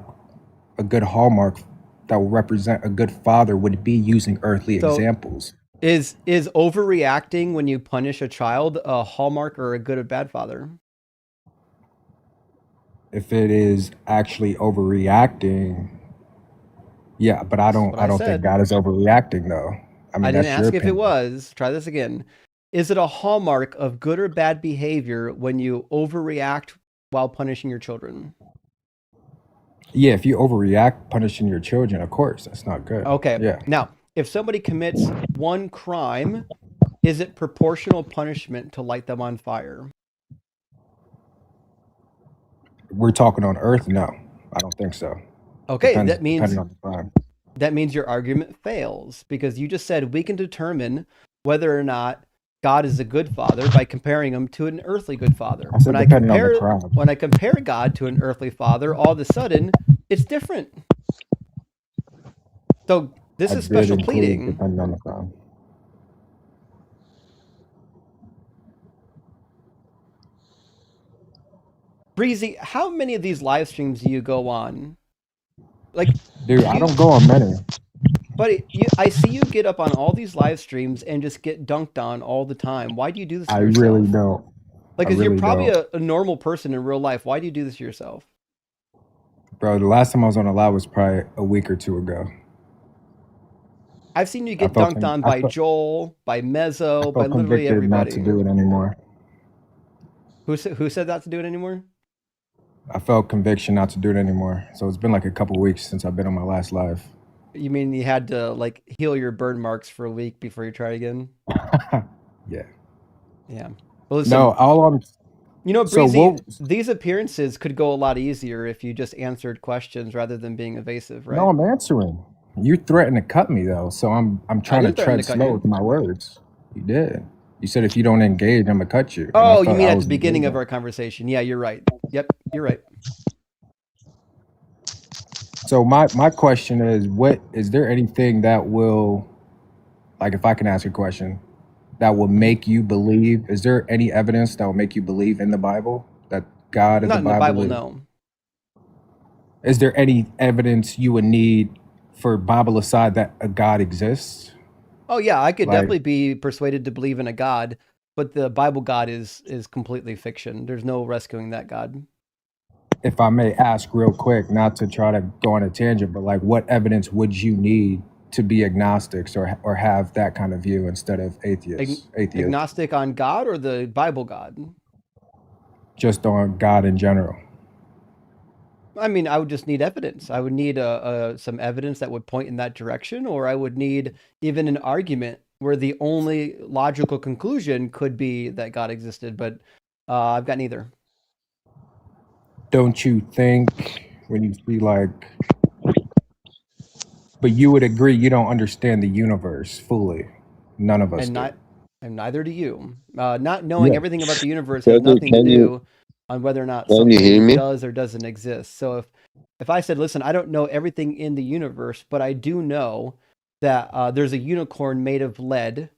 a good hallmark that will represent a good father would be using earthly So examples. Is overreacting when you punish a child a hallmark or a good or bad father? If it is actually overreacting, yeah, but I That's what I don't think said. God is overreacting though. I mean, I didn't that's your ask if it opinion. was. Try this again. Is it a hallmark of good or bad behavior when you overreact while punishing your children? Yeah, if you overreact punishing your children, of course, that's not good. Okay. Yeah. Now, if somebody commits one crime, is it proportional punishment to light them on fire? We're talking on earth? No, I don't think so. Okay, Depends that means depending on the crime. that means your argument fails because you just said we can determine whether or not God is a good father by comparing him to an earthly good father. I said depending on the crime. When I compare God to an earthly father, all of a sudden it's different. So this I is did special include pleading. depending on the crime. Breezy, how many of these live streams do you go on? Like, dude, I don't go on many. But I see you get up on all these live streams and just get dunked on all the time. Why do you do this to I yourself? really don't. Like, I because you're really probably don't. a normal person in real life. Why do you do this to yourself? Bro, the last time I was on a live was probably a week or two ago. I've seen you I get felt dunked con- on I by felt, Joel, by I Mezzo, by felt literally convicted not to everybody. do it anymore. Who said not to do it anymore? I felt conviction not to do it anymore. So it's been like a couple weeks since I've been on my last live. You mean you had to like heal your burn marks for a week before you try again? Yeah. Yeah. Well, listen, No, all I'm. You know, So Breezy, what? these appearances could go a lot easier if you just answered questions rather than being evasive, right? No, I'm answering. You threatened to cut me though, so I'm I trying to didn't threaten to tread cut slow you. with my words. You did. You said if you don't engage, I'm gonna cut you. And I Oh, you thought mean I at the was beginning of engaging. our conversation? Yeah, you're right. Yep, you're right. So my question is, what is there anything that will, like, if I can ask a question, that will make you believe? Is there any evidence that will make you believe in the Bible that God of Not the in the Bible, Bible? no. Is there any evidence you would need for Bible aside that a God exists? Oh yeah, I could Like, definitely be persuaded to believe in a God, but the Bible God is completely fiction. There's no rescuing that God. if I may ask real quick, not to try to go on a tangent, but like, what evidence would you need to be agnostics or have that kind of view instead of atheists? Agnostic on God or the Bible God? Just on God in general. I mean, I would just need evidence. I would need some evidence that would point in that direction, or I would need even an argument where the only logical conclusion could be that God existed. But I've got neither. Don't you think when you see like, but you would agree you don't understand the universe fully. None of us do. And neither do you. Not knowing Yeah. everything about the universe has Brother, nothing to do on whether or not can you hear something me? does or doesn't exist. So if I said, listen, I don't know everything in the universe, but I do know that there's a unicorn made of lead,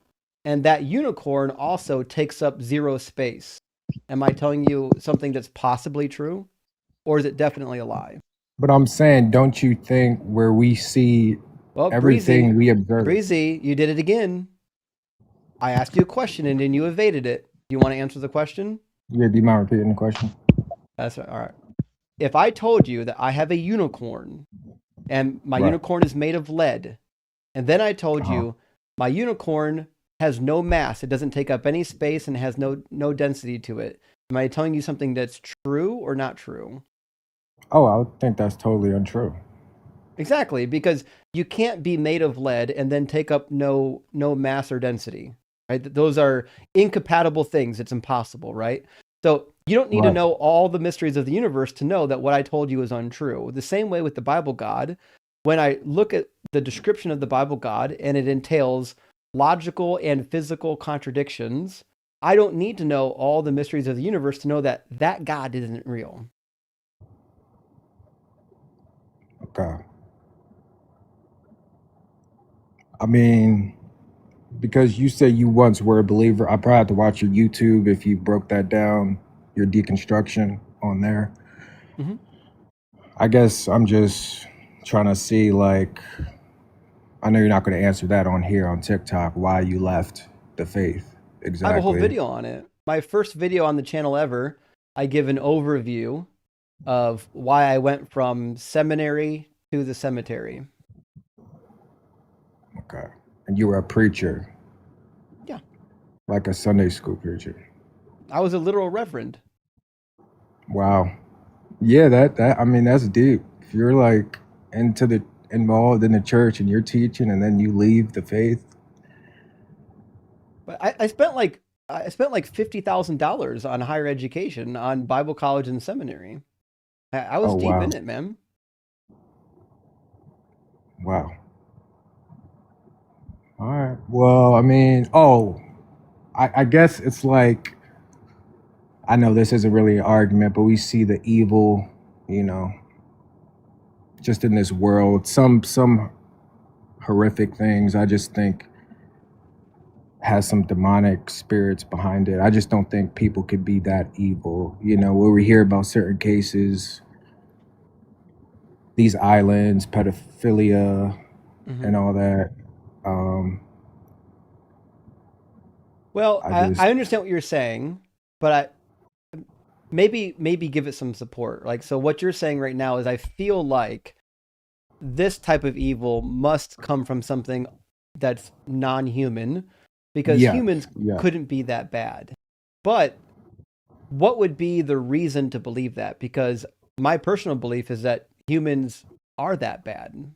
and that unicorn also takes up zero space. Am I telling you something that's possibly true, or is it definitely a lie? But I'm saying, don't you think where we see everything we observe? Breezy, you did it again. I asked you a question and then you evaded it. Do you want to answer the question? Yeah, do you mind repeating the question? That's all right. If I told you that I have a unicorn and my unicorn is made of lead, and then I told you my unicorn has no mass, it doesn't take up any space and has no density to it, am I telling you something that's true or not true? Oh, I would think that's totally untrue. Exactly, because you can't be made of lead and then take up no mass or density, right? Those are incompatible things. It's impossible, right? So you don't need to know all the mysteries of the universe to know that what I told you is untrue. The same way with the Bible God, when I look at the description of the Bible God and it entails logical and physical contradictions, I don't need to know all the mysteries of the universe to know that that God isn't real. Okay. I mean, because you say you once were a believer, I probably have to watch your YouTube if you broke that down, your deconstruction on there. Mm-hmm. I guess I'm just trying to see, like, I know you're not going to answer that on here on TikTok, why you left the faith. Exactly. I have a whole video on it. My first video on the channel ever, I give an overview of why I went from seminary to the cemetery. Okay. And you were a preacher. Yeah. Like a Sunday school preacher. I was a literal reverend. Wow. Yeah, that I mean, that's deep. If you're like involved in the church and you're teaching and then you leave the faith. But I spent like $50,000 on higher education, on Bible college and seminary. I was deep in it, man. Wow. All right. Well, I mean, I guess it's like, I know this isn't really an argument, but we see the evil, just in this world, some horrific things. I just think has some demonic spirits behind it. I just don't think people could be that evil. Where we hear about certain cases, these islands, pedophilia, and all that. Well, I understand what you're saying, but maybe give it some support. Like, so what you're saying right now is I feel like this type of evil must come from something that's non-human, because humans couldn't be that bad. But what would be the reason to believe that? Because my personal belief is that humans are that bad.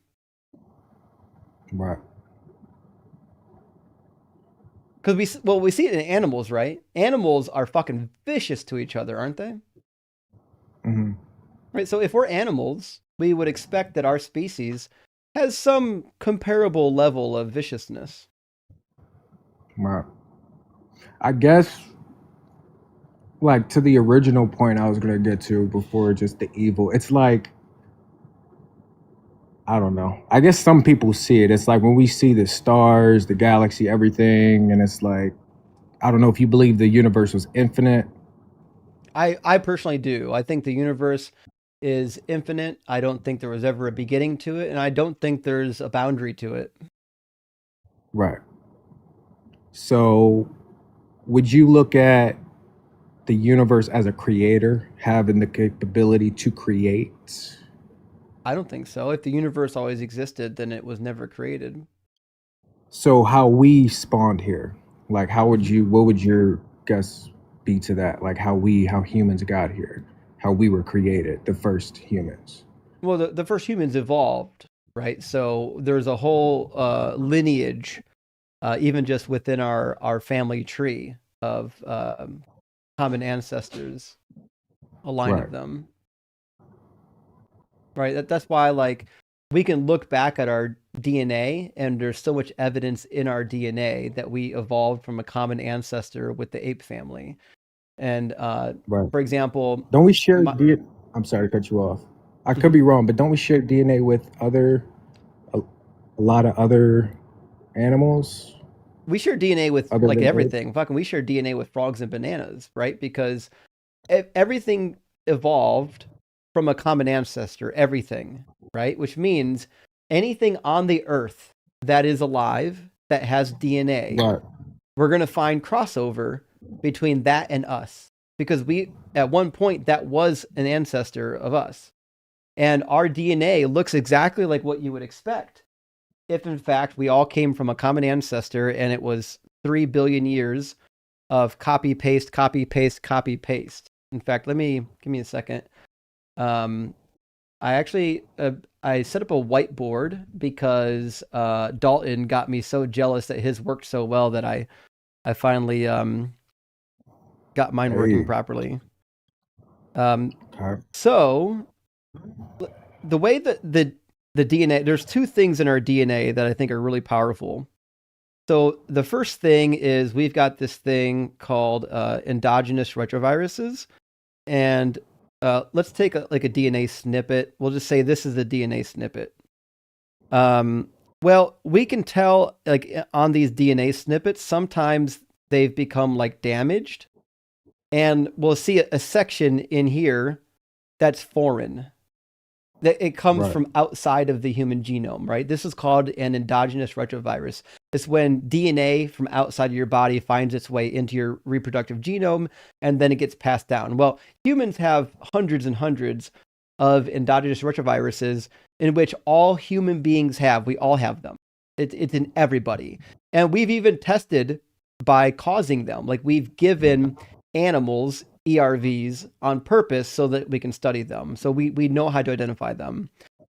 Right. Because we see it in animals, right? Animals are fucking vicious to each other, aren't they? Mm-hmm. Right. So if we're animals, we would expect that our species has some comparable level of viciousness. Right. I guess, like, to the original point I was going to get to before just the evil, it's like, I don't know. I guess some people see it. It's like when we see the stars, the galaxy, everything, and it's like, I don't know if you believe the universe was infinite. I personally do. I think the universe is infinite. I don't think there was ever a beginning to it, and I don't think there's a boundary to it. Right. So would you look at the universe as a creator, having the capability to create? I don't think so. If the universe always existed, then it was never created. So how we spawned here, like what would your guess be to that? Like how humans got here, how we were created, the first humans. Well, the first humans evolved, right? So there's a whole lineage, even just within our family tree of common ancestors, a line of them. Right. That's why, like, we can look back at our DNA, and there's so much evidence in our DNA that we evolved from a common ancestor with the ape family. And for example, don't we share I'm sorry to cut you off. I could be wrong, but don't we share DNA with a lot of other animals? We share DNA with like everything. Fucking, we share DNA with frogs and bananas, right? Because everything evolved from a common ancestor, everything, right? Which means anything on the earth that is alive, that has DNA, we're going to find crossover between that and us, because at one point, that was an ancestor of us. And our DNA looks exactly like what you would expect if, in fact, we all came from a common ancestor, and it was 3 billion years of copy, paste, copy, paste, copy, paste. In fact, give me a second. I actually I set up a whiteboard because Dalton got me so jealous that his worked so well that I finally got mine working properly. So the way that the DNA, there's two things in our DNA that I think are really powerful. So the first thing is we've got this thing called endogenous retroviruses, and let's take a DNA snippet. We'll just say this is a DNA snippet. Well, we can tell, like, on these DNA snippets, sometimes they've become like damaged, and we'll see a section in here that's foreign. that it comes Right. from outside of the human genome, right? This is called an endogenous retrovirus. It's when DNA from outside of your body finds its way into your reproductive genome and then it gets passed down. Well, humans have hundreds and hundreds of endogenous retroviruses in which all human beings have. We all have them. It's in everybody. And we've even tested by causing them. Like we've given animals ERVs on purpose so that we can study them. So we know how to identify them.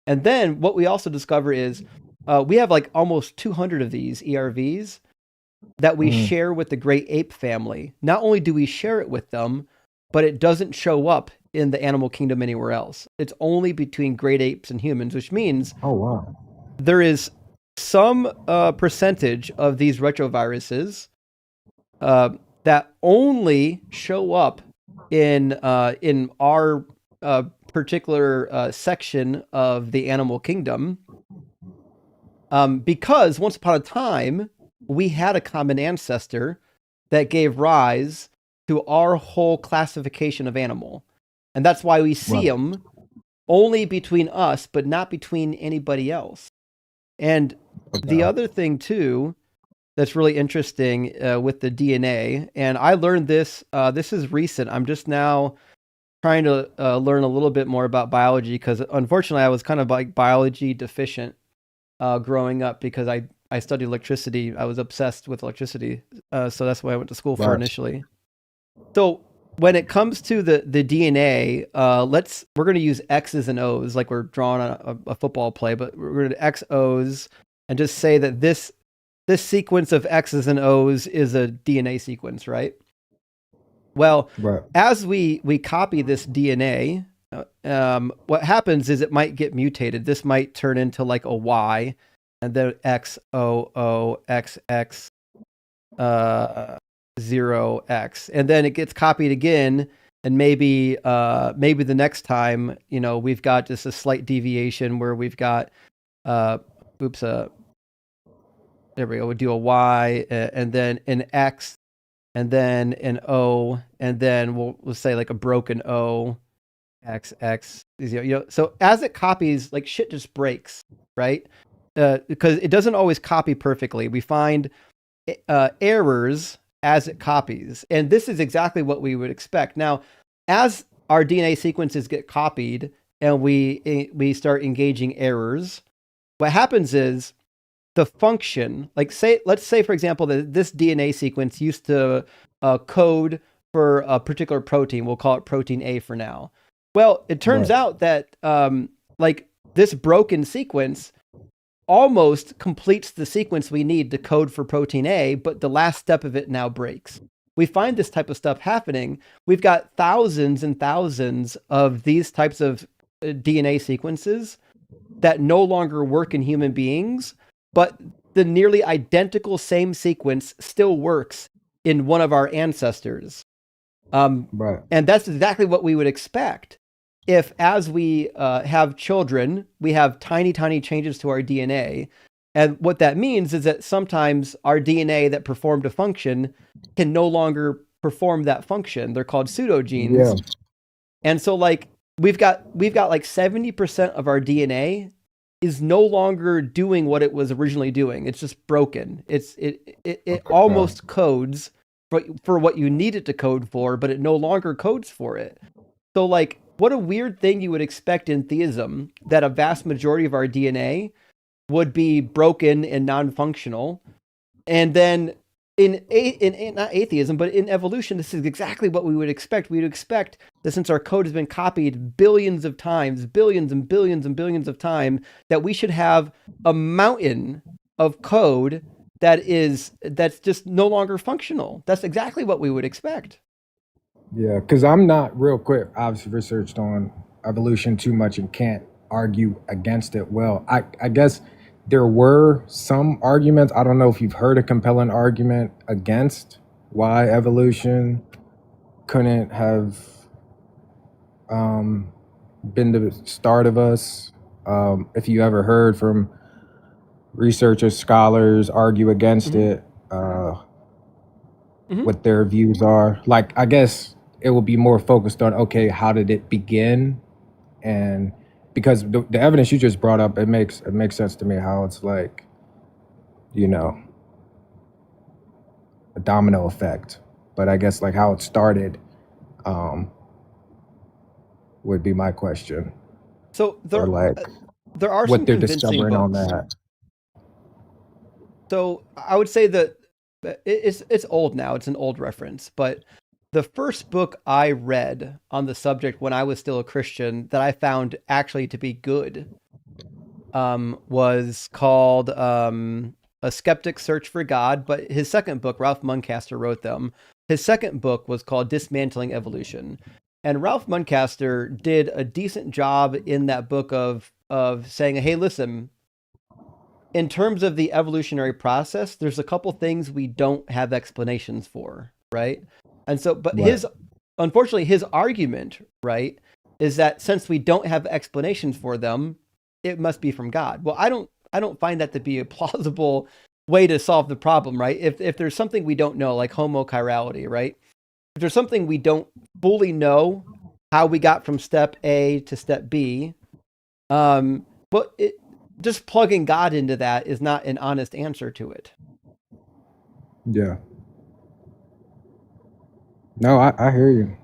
And then what we also discover is we have like almost 200 of these ERVs that we share with the great ape family. Not only do we share it with them, but it doesn't show up in the animal kingdom anywhere else. It's only between great apes and humans, which means there is some percentage of these retroviruses that only show up in our particular section of the animal kingdom, because once upon a time we had a common ancestor that gave rise to our whole classification of animal, and that's why we see them only between us, but not between anybody else. And the other thing too that's really interesting with the DNA, and I learned this. This is recent. I'm just now trying to learn a little bit more about biology because unfortunately I was kind of like biology deficient growing up because I studied electricity. I was obsessed with electricity, so that's what I went to school for initially. So when it comes to the DNA, we're going to use X's and O's like we're drawing on a football play, but we're going to X O's and just say that this sequence of X's and O's is a DNA sequence, right? Well, as we copy this DNA, what happens is it might get mutated. This might turn into like a Y, and then X O O X X 0 X, and then it gets copied again, and maybe the next time, we've got just a slight deviation where we've got there we go. We'll do a Y and then an X and then an O, and then we'll say like a broken O, X, X. So as it copies, like shit just breaks, right? Because it doesn't always copy perfectly. We find errors as it copies, and this is exactly what we would expect. Now, as our DNA sequences get copied and we start engaging errors, what happens is the function, let's say, for example, that this DNA sequence used to code for a particular protein. We'll call it protein A for now. Well, it turns out that this broken sequence almost completes the sequence we need to code for protein A, but the last step of it now breaks. We find this type of stuff happening. We've got thousands and thousands of these types of DNA sequences that no longer work in human beings, but the nearly identical same sequence still works in one of our ancestors. And that's exactly what we would expect if, as we have children, we have tiny, tiny changes to our DNA. And what that means is that sometimes our DNA that performed a function can no longer perform that function. They're called pseudogenes. Yeah. And so we've got like 70% of our DNA is no longer doing what it was originally doing. It's just broken. It almost codes for what you need it to code for, but it no longer codes for it. So what a weird thing you would expect in theism, that a vast majority of our DNA would be broken and non-functional. And then in not atheism, but in evolution, this is exactly what we would expect. We would expect that since our code has been copied billions of times, billions and billions and billions of times, that we should have a mountain of code that's just no longer functional. That's exactly what we would expect. Yeah, because I'm not real quick. I've researched on evolution too much and can't argue against it. Well, I guess there were some arguments. I don't know if you've heard a compelling argument against why evolution couldn't have been the start of us. If you ever heard from researchers, scholars argue against it, what their views are. I guess it will be more focused on, okay, how did it begin? And because the evidence you just brought up, it makes sense to me how it's like, you know, a domino effect. But I guess like how it started would be my question. So Or like there are what some they're convincing discovering on books. that. So I would say that it's old now. It's an old reference, but the first book I read on the subject when I was still a Christian that I found actually to be good was called A Skeptic's Search for God. But his second book, Ralph Muncaster wrote them. His second book was called Dismantling Evolution. And Ralph Muncaster did a decent job in that book of saying, hey, listen, in terms of the evolutionary process, there's a couple things we don't have explanations for, right? And so, but Right. unfortunately, his argument, right, is that since we don't have explanations for them, it must be from God. Well, I don't find that to be a plausible way to solve the problem, right? If there's something we don't know, like homochirality, right? If there's something we don't fully know how we got from step A to step B, but just plugging God into that is not an honest answer to it. Yeah. No, I hear you.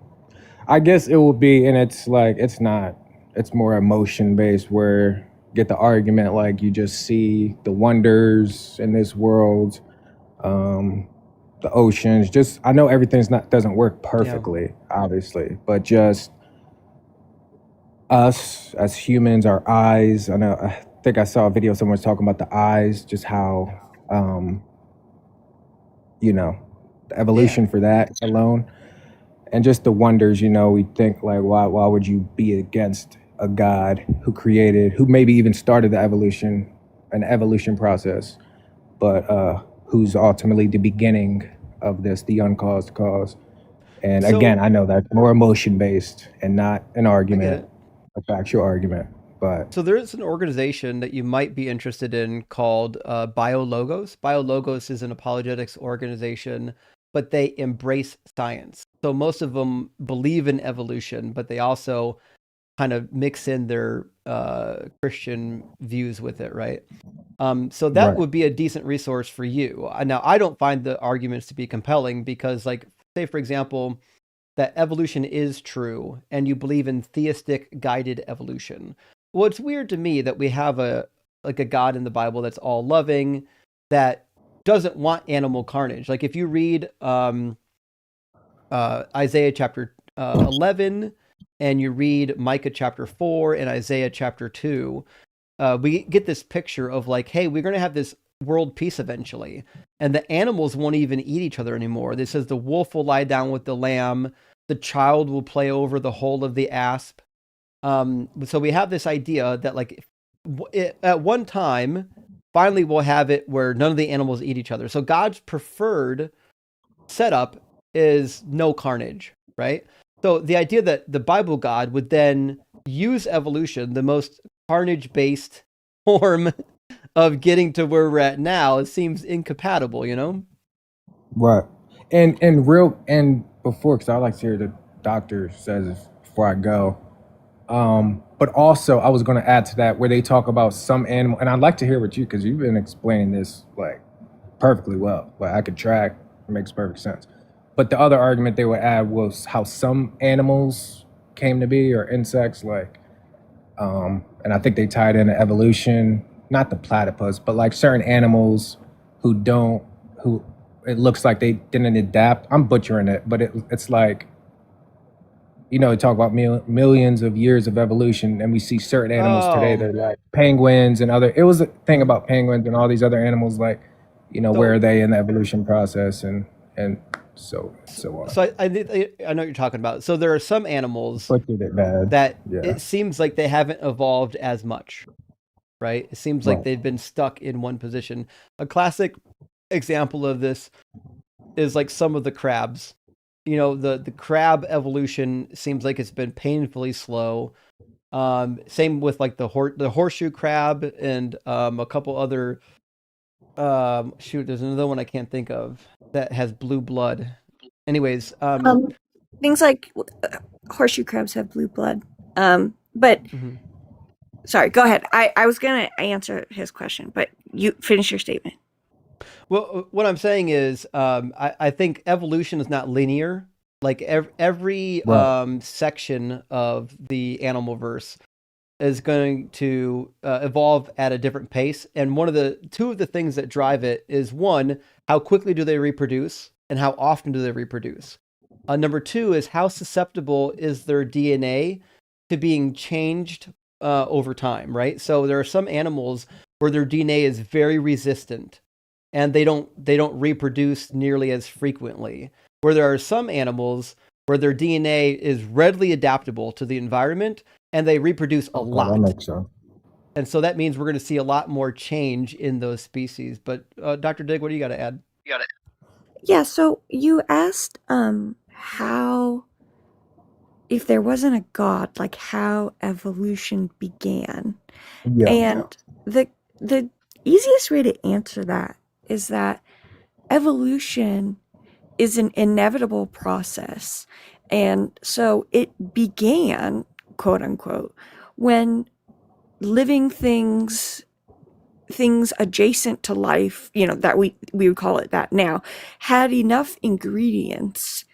I guess it will be, and it's like, it's not, it's more emotion based where get the argument like you just see the wonders in this world, the oceans, just, I know everything's doesn't work perfectly, obviously, but just us as humans, our eyes, I think I saw a video someone was talking about the eyes, just how, you know, the evolution for that alone. And just the wonders, you know, we think like, why would you be against a God who maybe even started an evolution process, but who's ultimately the beginning of this, the uncaused cause. And again, I know that's more emotion based and not an argument, a factual argument. But so there is an organization that you might be interested in called BioLogos. BioLogos is an apologetics organization, but they embrace science. So most of them believe in evolution, but they also kind of mix in their Christian views with it, right? So that would be a decent resource for you. Now, I don't find the arguments to be compelling because, like, say, for example, that evolution is true and you believe in theistic guided evolution. Well, it's weird to me that we have a God in the Bible that's all loving, that doesn't want animal carnage. Like if you read Isaiah chapter 11 and you read Micah chapter 4 and Isaiah chapter 2, we get this picture of like, hey, we're going to have this world peace eventually, and the animals won't even eat each other anymore. This says the wolf will lie down with the lamb, the child will play over the hole of the asp. So we have this idea that like at one time, finally we'll have it where none of the animals eat each other. So God's preferred setup is no carnage, right? So the idea that the Bible God would then use evolution, the most carnage-based form of getting to where we're at now, it seems incompatible, you know? Right. And before, because I like to hear the doctor says before I go. But also I was going to add to that where they talk about some animal, and I'd like to hear what you, because you've been explaining this like perfectly well. Like I could track, it makes perfect sense. But the other argument they would add was how some animals came to be, or insects, like, and I think they tied in evolution, not the platypus, but like certain animals who it looks like they didn't adapt. I'm butchering it, but it's like, you know, talk about millions of years of evolution, and we see certain animals today that are like penguins and other. It was a thing about penguins and all these other animals, like, you know, where are they in the evolution process, and so on. So I know what you're talking about. So there are some animals bad. that it seems like they haven't evolved as much, right? It seems like they've been stuck in one position. A classic example of this is like some of the crabs. You know, the crab evolution seems like it's been painfully slow. Same with like the horseshoe crab and a couple other. There's another one I can't think of that has blue blood. Anyways, things like horseshoe crabs have blue blood, but Sorry, go ahead. I was going to answer his question, but you finish your statement. Well, what I'm saying is, I think evolution is not linear. Like every Right. section of the animal verse is going to evolve at a different pace. And two of the things that drive it is, one, how quickly do they reproduce and how often do they reproduce? Number two is, how susceptible is their DNA to being changed over time, right? So there are some animals where their DNA is very resistant and they don't reproduce nearly as frequently. Where there are some animals where their DNA is readily adaptable to the environment and they reproduce a Okay, that lot. makes sense. And so that means we're going to see a lot more change in those species. But Dr. Dig, what do you got to add? Yeah, so you asked how, if there wasn't a God, like how evolution began. Yeah. And the easiest way to answer that is that evolution is an inevitable process. And so it began, quote unquote, when living things adjacent to life, that we would call it that now, had enough ingredients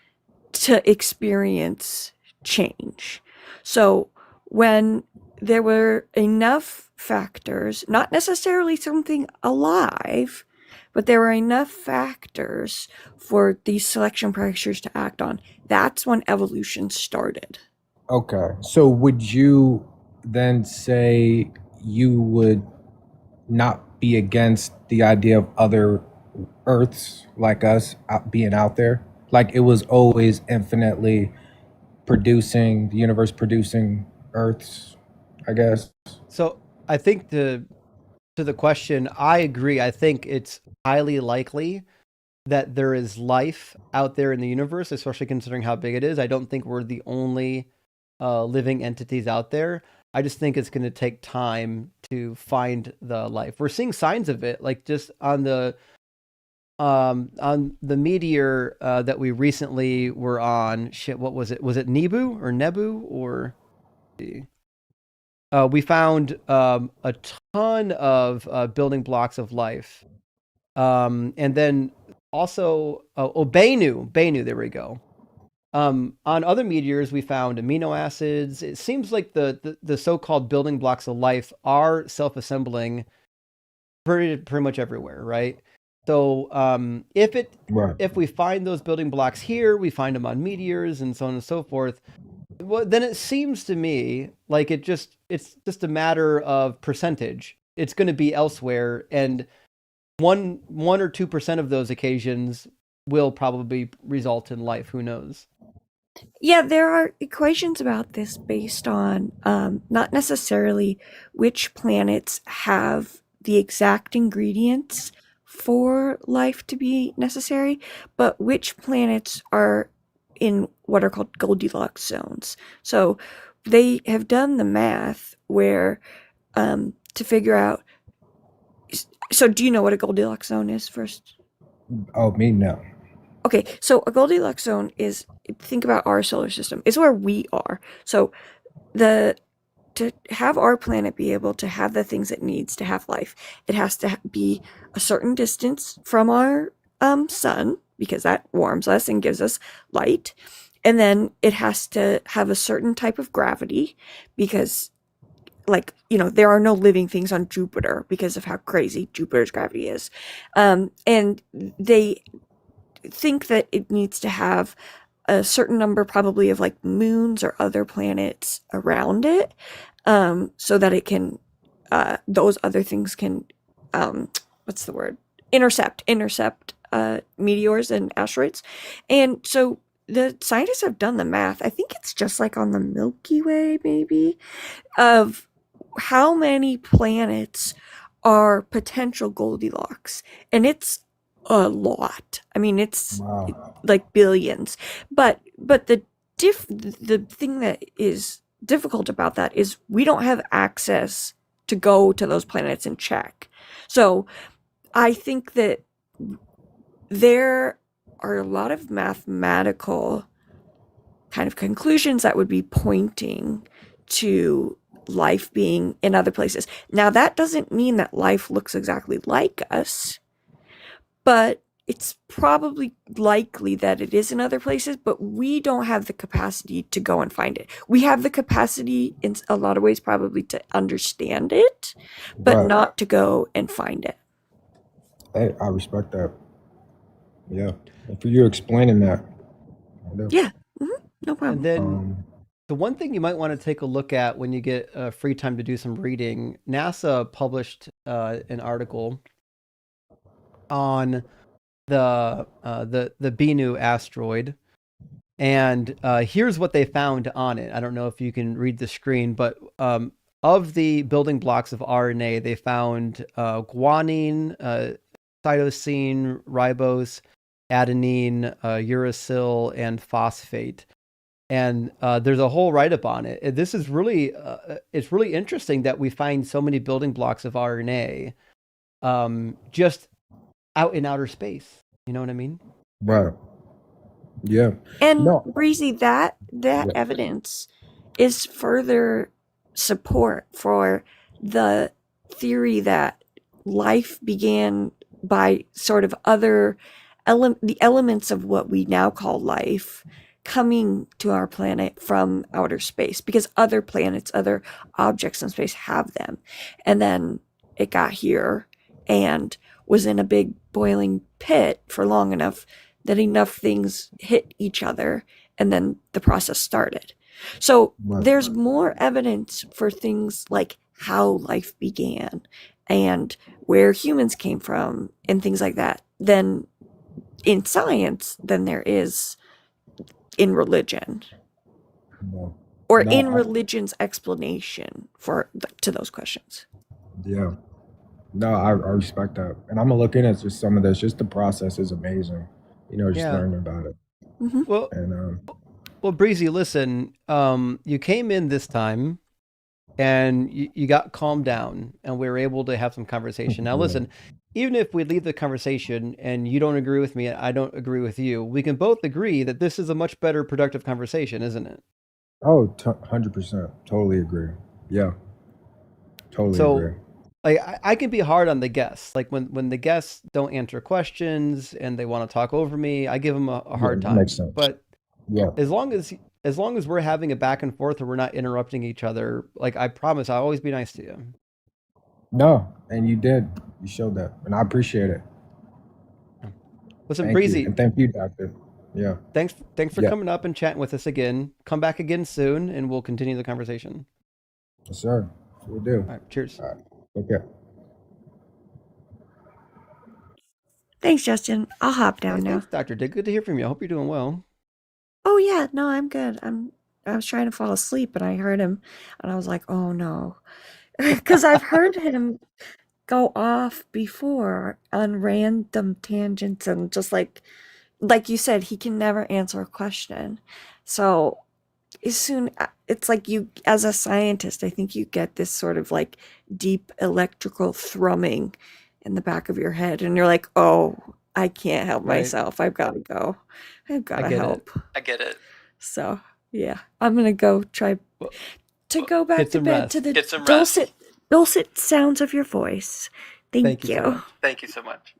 to experience change. So when there were enough factors, not necessarily something alive, but there were enough factors for these selection pressures to act on, that's when evolution started. Okay. So would you then say you would not be against the idea of other Earths like us being out there? Like it was always infinitely producing, the universe producing Earths, I guess. So I think to the question, I agree. I think it's highly likely that there is life out there in the universe, especially considering how big it is. I don't think we're the only living entities out there. I just think it's going to take time to find the life. We're seeing signs of it, like just on the meteor that we recently were on. Shit, what was it? Was it Nebu or? We found a ton of building blocks of life. And then also, Bennu, there we go. On other meteors, we found amino acids. It seems like the so-called building blocks of life are self-assembling pretty much everywhere, right? So if we find those building blocks here, we find them on meteors and so on and so forth. Well, then it seems to me like it's just a matter of percentage. It's going to be elsewhere, and 1 or 2% of those occasions will probably result in life. Who knows? Yeah, there are equations about this based on not necessarily which planets have the exact ingredients for life to be necessary, but which planets are in what are called Goldilocks zones. So they have done the math where to figure out. So do you know what a Goldilocks zone is first? Oh, me, no. Okay, so a Goldilocks zone is, think about our solar system, is where we are. So to have our planet be able to have the things it needs to have life, it has to be a certain distance from our sun, because that warms us and gives us light. And then it has to have a certain type of gravity, because there are no living things on Jupiter because of how crazy Jupiter's gravity is. And they think that it needs to have a certain number, probably, of like moons or other planets around it, so that it can those other things can what's the word, intercept meteors and asteroids. And so the scientists have done the math. I think it's just like on the Milky Way, maybe, of how many planets are potential Goldilocks, and it's a lot. I mean, it's like billions. But the thing that is difficult about that is we don't have access to go to those planets and check. So I think that there are a lot of mathematical kind of conclusions that would be pointing to life being in other places. Now, that doesn't mean that life looks exactly like us, but it's probably likely that it is in other places, but we don't have the capacity to go and find it. We have the capacity in a lot of ways probably to understand it, but Right. not to go and find it. Hey, I respect that. Yeah. And for you explaining that. I do. Yeah. No problem. And then the one thing you might want to take a look at when you get free time to do some reading, NASA published an article on the Bennu asteroid, and here's what they found on it. I don't know if you can read the screen, but of the building blocks of RNA, they found guanine, cytosine, ribose, adenine, uracil, and phosphate. And there's a whole write-up on it. This is really, it's really interesting that we find so many building blocks of RNA just out in outer space. You know what I mean? Right. Yeah. And No. Breezy, that evidence is further support for the theory that life began by sort of other the elements of what we now call life coming to our planet from outer space, because other planets, other objects in space have them. And then it got here and was in a big boiling pit for long enough that enough things hit each other, and then the process started. So there's more evidence for things like how life began and where humans came from and things like that than in science than there is in religion. Or in religion's explanation to those questions. Yeah. No, I respect that. And I'm going to look into just some of this. Just the process is amazing. Just learning about it. Well, and well, Breezy, listen, you came in this time and you got calmed down and we were able to have some conversation. Now, listen, even if we leave the conversation and you don't agree with me, and I don't agree with you, we can both agree that this is a much better productive conversation, isn't it? Oh, 100%. Totally agree. Yeah. Totally agree. Like, I can be hard on the guests. Like when the guests don't answer questions and they want to talk over me, I give them a hard time. Makes sense. But yeah, as long as we're having a back and forth and we're not interrupting each other, like I promise I'll always be nice to you. No, and you did. You showed that, and I appreciate it. Listen, Thank Breezy. You. And thank you, Doctor. Yeah. Thanks for coming up and chatting with us again. Come back again soon, and we'll continue the conversation. Yes, sir. We'll do. All right. Cheers. All right. Okay. Thanks, Justin. I'll hop down now. Thanks, Dr. Dick. Good to hear from you. I hope you're doing well. Oh yeah, no, I'm good. I was trying to fall asleep and I heard him and I was like, oh no. Because I've heard him go off before on random tangents and just like you said, he can never answer a question. So it's like you, as a scientist, I think you get this sort of like deep electrical thrumming in the back of your head and you're like, oh, I can't help myself. I've got to go. I've got to help. I get it. So yeah, I'm gonna go try to go back to bed to the dulcet sounds of your voice. Thank you. Thank you so much.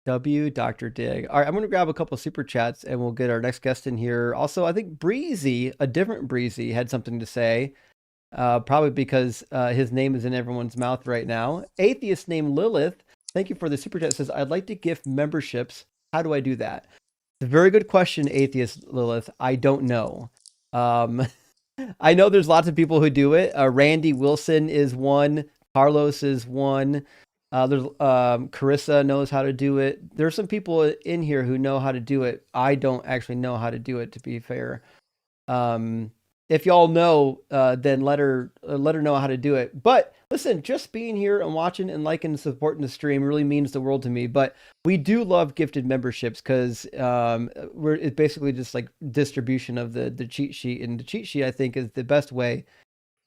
Dr. Dig. All right, I'm going to grab a couple super chats and we'll get our next guest in here. Also, I think Breezy, a different Breezy, had something to say. Probably because his name is in everyone's mouth right now. Atheist named Lilith, thank you for the super chat. Says, I'd like to gift memberships. How do I do that? It's a very good question, Atheist Lilith. I don't know. I know there's lots of people who do it. Randy Wilson is one. Carlos is one. There's Carissa knows how to do it. There's some people in here who know how to do it. I don't actually know how to do it, to be fair. If y'all know, then let her know how to do it. But listen, just being here and watching and liking and supporting the stream really means the world to me. But we do love gifted memberships because it's basically just like distribution of the cheat sheet, and the cheat sheet I think is the best way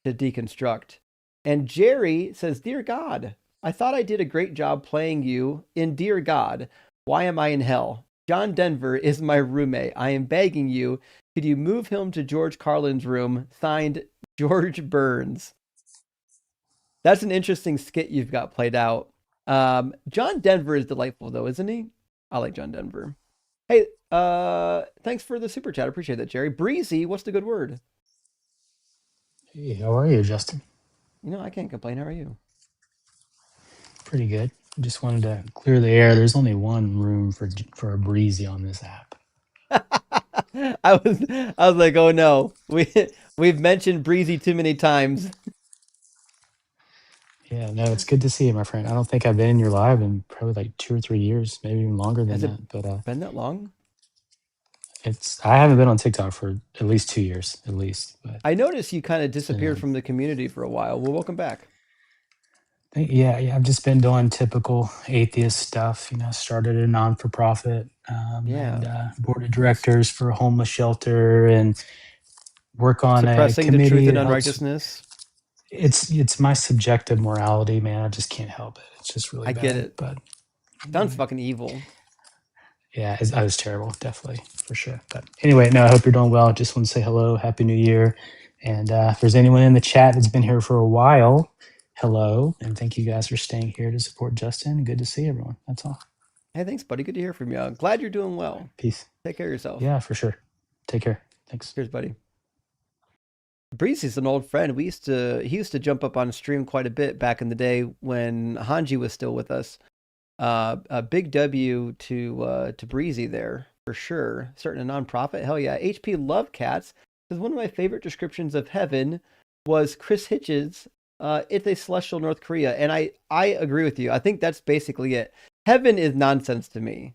to deconstruct. And Jerry says, "Dear God, I thought I did a great job playing you in Dear God. Why am I in hell? John Denver is my roommate. I am begging you. Could you move him to George Carlin's room? Signed, George Burns. That's an interesting skit you've got played out. John Denver is delightful though, isn't he? I like John Denver. Hey, thanks for the super chat. I appreciate that, Jerry. Breezy, what's the good word? Hey, how are you, Justin? You know, I can't complain. How are you? Pretty good. Just wanted to clear the air. There's only one room for a breezy on this app. I was like, oh no, we've mentioned Breezy too many times. Yeah, no, it's good to see you, my friend. I don't think I've been in your live in probably like 2 or 3 years, maybe even longer than Has it that. But been that long? I haven't been on TikTok for at least 2 years, at least. But I noticed you kind of it's been, disappeared from the community for a while. Well, welcome back. yeah, I've just been doing typical atheist stuff. Started a non-for-profit and board of directors for a homeless shelter and work on a Suppressing the truth committee and that helps. unrighteousness. It's my subjective morality, man. I just can't help it. It's just really I bad. get it. But Sounds fucking evil. yeah, I was terrible, definitely, for sure. But anyway, no, I hope you're doing well. Just want to say hello, Happy New Year. And if there's anyone in the chat that's been here for a while, hello. And thank you guys for staying here to support Justin. Good to see everyone. That's all. Hey, thanks, buddy. Good to hear from you. I'm glad you're doing well. Peace. Take care of yourself. Yeah, for sure. Take care. Thanks. Cheers, buddy. Breezy's an old friend. He used to jump up on stream quite a bit back in the day when Hanji was still with us. A big W to Breezy there for sure. Starting a nonprofit, hell yeah. HP Love Cats says one of my favorite descriptions of heaven was Chris Hitch's "It's a Celestial North Korea," and I agree with you. I think that's basically it. Heaven is nonsense to me,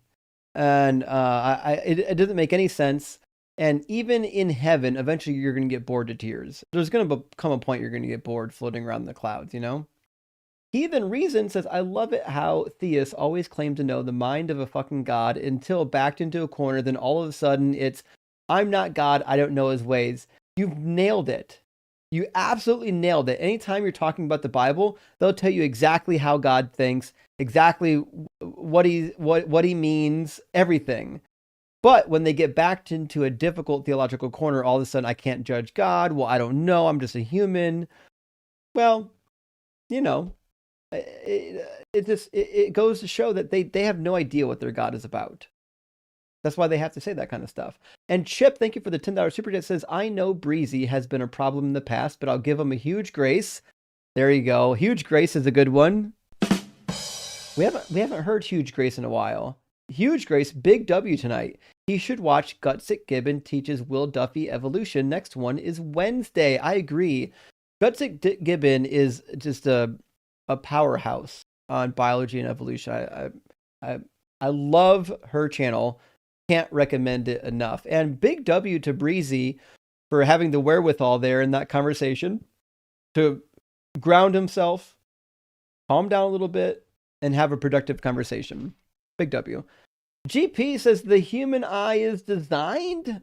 and it doesn't make any sense. And even in heaven, eventually you're going to get bored to tears. There's going to come a point you're going to get bored floating around the clouds, you know? Heathen Reason says, I love it how theists always claim to know the mind of a fucking god until backed into a corner. Then all of a sudden it's, I'm not God. I don't know his ways. You've nailed it. You absolutely nailed it. Anytime you're talking about the Bible, they'll tell you exactly how God thinks, exactly what he means, everything. But when they get backed into a difficult theological corner, all of a sudden, I can't judge God. Well, I don't know. I'm just a human. Well, you know, it goes to show that they have no idea what their God is about. That's why they have to say that kind of stuff. And Chip, thank you for the $10 super chat. Says, I know Breezy has been a problem in the past, but I'll give him a huge grace. There you go. Huge grace is a good one. We haven't heard Huge Grace in a while. Huge Grace, big W tonight. He should watch Gutsick Gibbon teaches Will Duffy evolution. Next one is Wednesday. I agree. Gutsick Gibbon is just a powerhouse on biology and evolution. I love her channel. Can't recommend it enough. And big W to Breezy for having the wherewithal there in that conversation to ground himself, calm down a little bit, and have a productive conversation. Big W. GP says the human eye is designed?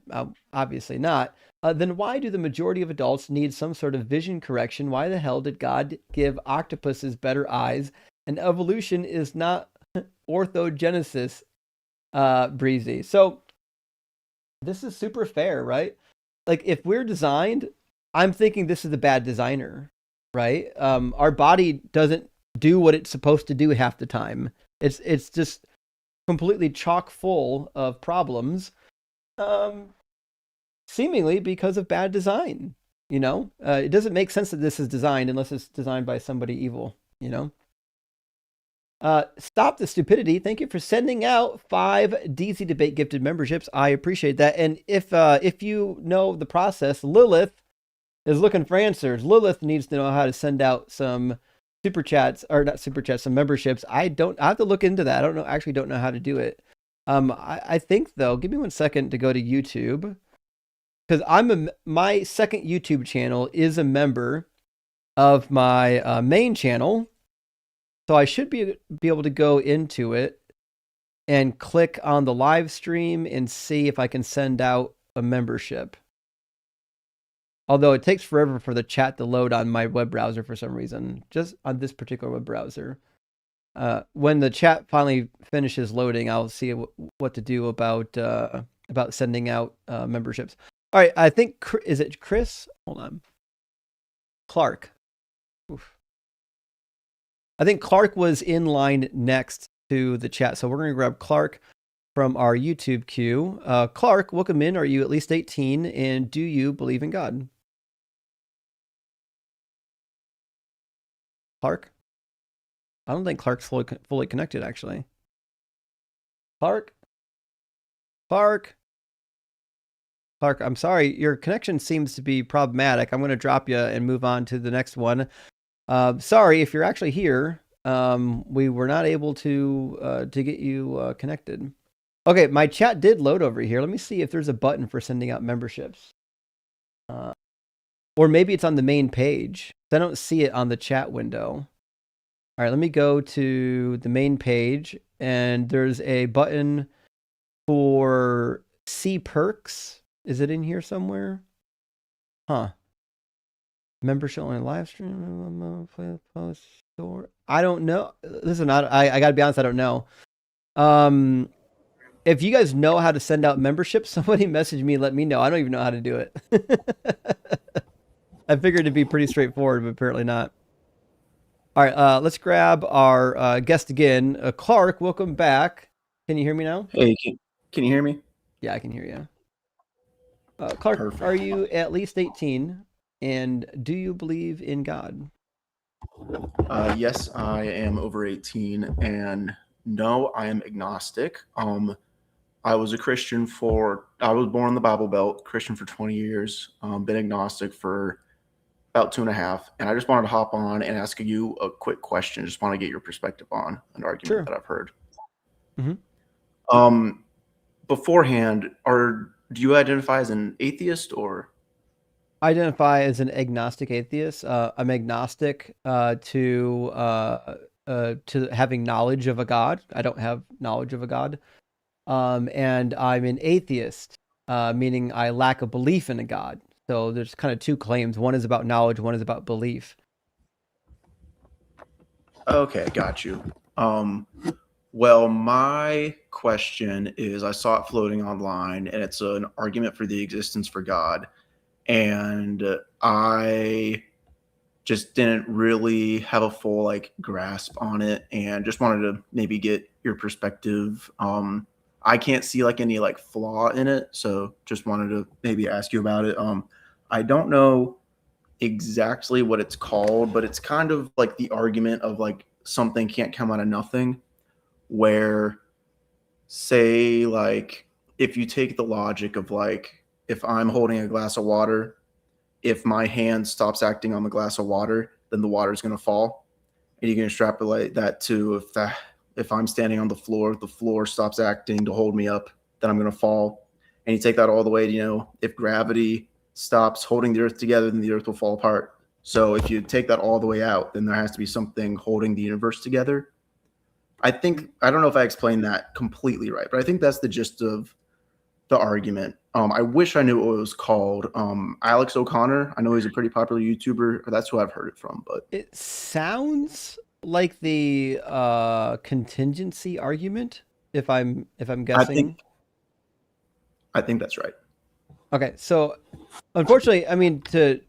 Obviously not. Then why do the majority of adults need some sort of vision correction? Why the hell did God give octopuses better eyes? And evolution is not orthogenesis, Breezy. So this is super fair, right? Like if we're designed, I'm thinking this is a bad designer, right? Our body doesn't do what it's supposed to do half the time. It's just completely chock full of problems, seemingly because of bad design. You know, it doesn't make sense that this is designed unless it's designed by somebody evil, you know? Stop the Stupidity. Thank you for sending out 5 DC Debate gifted memberships. I appreciate that. And if you know the process, Lilith is looking for answers. Lilith needs to know how to send out some super chats, or not super chats, some memberships. I have to look into that. I don't know how to do it. I think though, give me 1 second to go to YouTube, because my second YouTube channel is a member of my main channel. So I should be able to go into it and click on the live stream and see if I can send out a membership. Although it takes forever for the chat to load on my web browser for some reason, just on this particular web browser. When the chat finally finishes loading, I'll see what to do about sending out memberships. All right, I think, is it Chris? Hold on. Clark. Oof. I think Clark was in line next to the chat. So we're going to grab Clark from our YouTube queue. Clark, welcome in. Are you at least 18? And do you believe in God? Clark? I don't think Clark's fully connected, actually. Clark? Clark? Clark, I'm sorry. Your connection seems to be problematic. I'm going to drop you and move on to the next one. Sorry, if you're actually here, we were not able to get you connected. Okay, my chat did load over here. Let me see if there's a button for sending out memberships. Or maybe it's on the main page. I don't see it on the chat window. All right, let me go to the main page, and there's a button for see perks. Is it in here somewhere? Huh. Membership only live stream, play post store. I don't know. Listen, I gotta be honest, I don't know. If you guys know how to send out memberships, somebody message me, let me know. I don't even know how to do it. I figured it'd be pretty straightforward, but apparently not. All right, let's grab our guest again. Clark, welcome back. Can you hear me now? Hey, can you hear me? Yeah, I can hear you. Clark, Perfect. are you at least 18? And do you believe in God? Yes, I am over 18, and no, I am agnostic. I was a Christian I was born in the Bible Belt, Christian for 20 years, been agnostic for about 2.5, and I just wanted to hop on and ask you a quick question. Just want to get your perspective on an argument that I've heard. Mm-hmm. Beforehand, do you identify as an atheist or? I identify as an agnostic atheist. I'm agnostic to having knowledge of a God. I don't have knowledge of a God. And I'm an atheist, meaning I lack a belief in a God. So there's kind of two claims. One is about knowledge, one is about belief. Okay, got you. Well, my question is, I saw it floating online, and it's an argument for the existence for God. And I just didn't really have a full grasp on it, and just wanted to maybe get your perspective. I can't see any flaw in it, so just wanted to maybe ask you about it. I don't know exactly what it's called, but it's kind of like the argument of something can't come out of nothing, where say if you take the logic of if I'm holding a glass of water, if my hand stops acting on the glass of water, then the water is going to fall. And you can extrapolate that to if I'm standing on the floor stops acting to hold me up, then I'm going to fall. And you take that all the way to, if gravity stops holding the earth together, then the earth will fall apart. So if you take that all the way out, then there has to be something holding the universe together. I don't know if I explained that completely right, but I think that's the gist of the argument. I wish I knew what it was called. Alex O'Connor. I know he's a pretty popular YouTuber. That's who I've heard it from. But it sounds like the contingency argument. If I'm guessing, I think that's right. Okay, so unfortunately, I mean to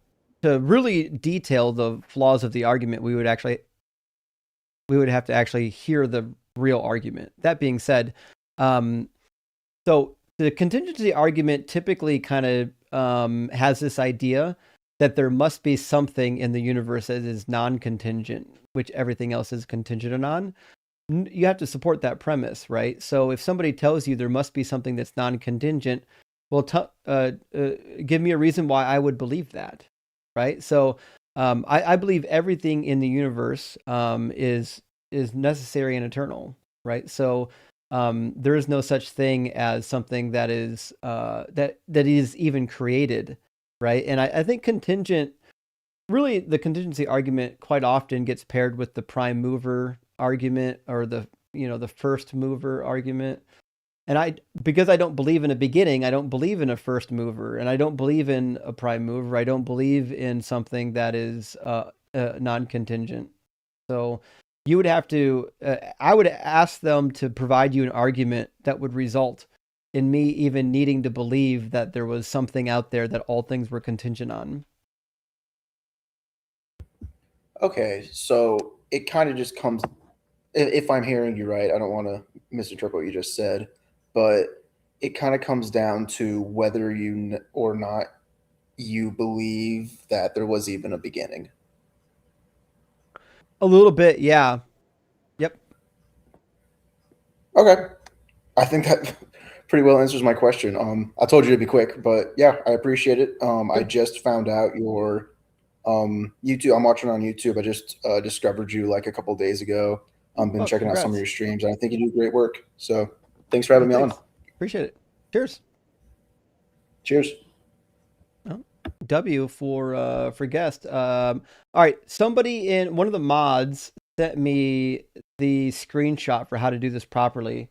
really detail the flaws of the argument, we would have to actually hear the real argument. That being said, so the contingency argument typically kind of has this idea that there must be something in the universe that is non-contingent, which everything else is contingent on. You have to support that premise, right? So if somebody tells you there must be something that's non-contingent, well, give me a reason why I would believe that, right? So I believe everything in the universe is necessary and eternal, right? So there is no such thing as something that is that is even created, right? And I think really the contingency argument quite often gets paired with the prime mover argument or the first mover argument. And because I don't believe in a beginning, I don't believe in a first mover, and I don't believe in a prime mover. I don't believe in something that is non-contingent. So you would have to, I would ask them to provide you an argument that would result in me even needing to believe that there was something out there that all things were contingent on. Okay, so it kind of just comes, if I'm hearing you right, I don't want to misinterpret what you just said, but it kind of comes down to whether or not you believe that there was even a beginning. A little bit, yeah. Yep. Okay. I think that pretty well answers my question. I told you to be quick, but yeah, I appreciate it. I just found out your YouTube. I'm watching on YouTube. I just discovered you like a couple days ago. Been Oh, checking out some of congrats. your streams, and I think you do great work. So thanks for having me Thanks. on. Appreciate it. Cheers. Cheers. Oh, W for guest. All right, somebody in one of the mods sent me the screenshot for how to do this properly.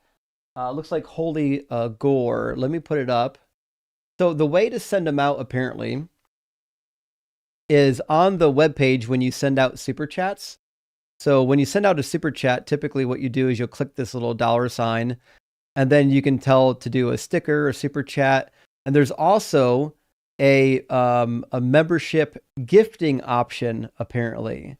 Looks like Holy Gore. Let me put it up. So the way to send them out apparently is on the webpage when you send out super chats. So when you send out a super chat, typically what you do is you'll click this little $sign, and then you can tell to do a sticker or super chat. And there's also a membership gifting option apparently,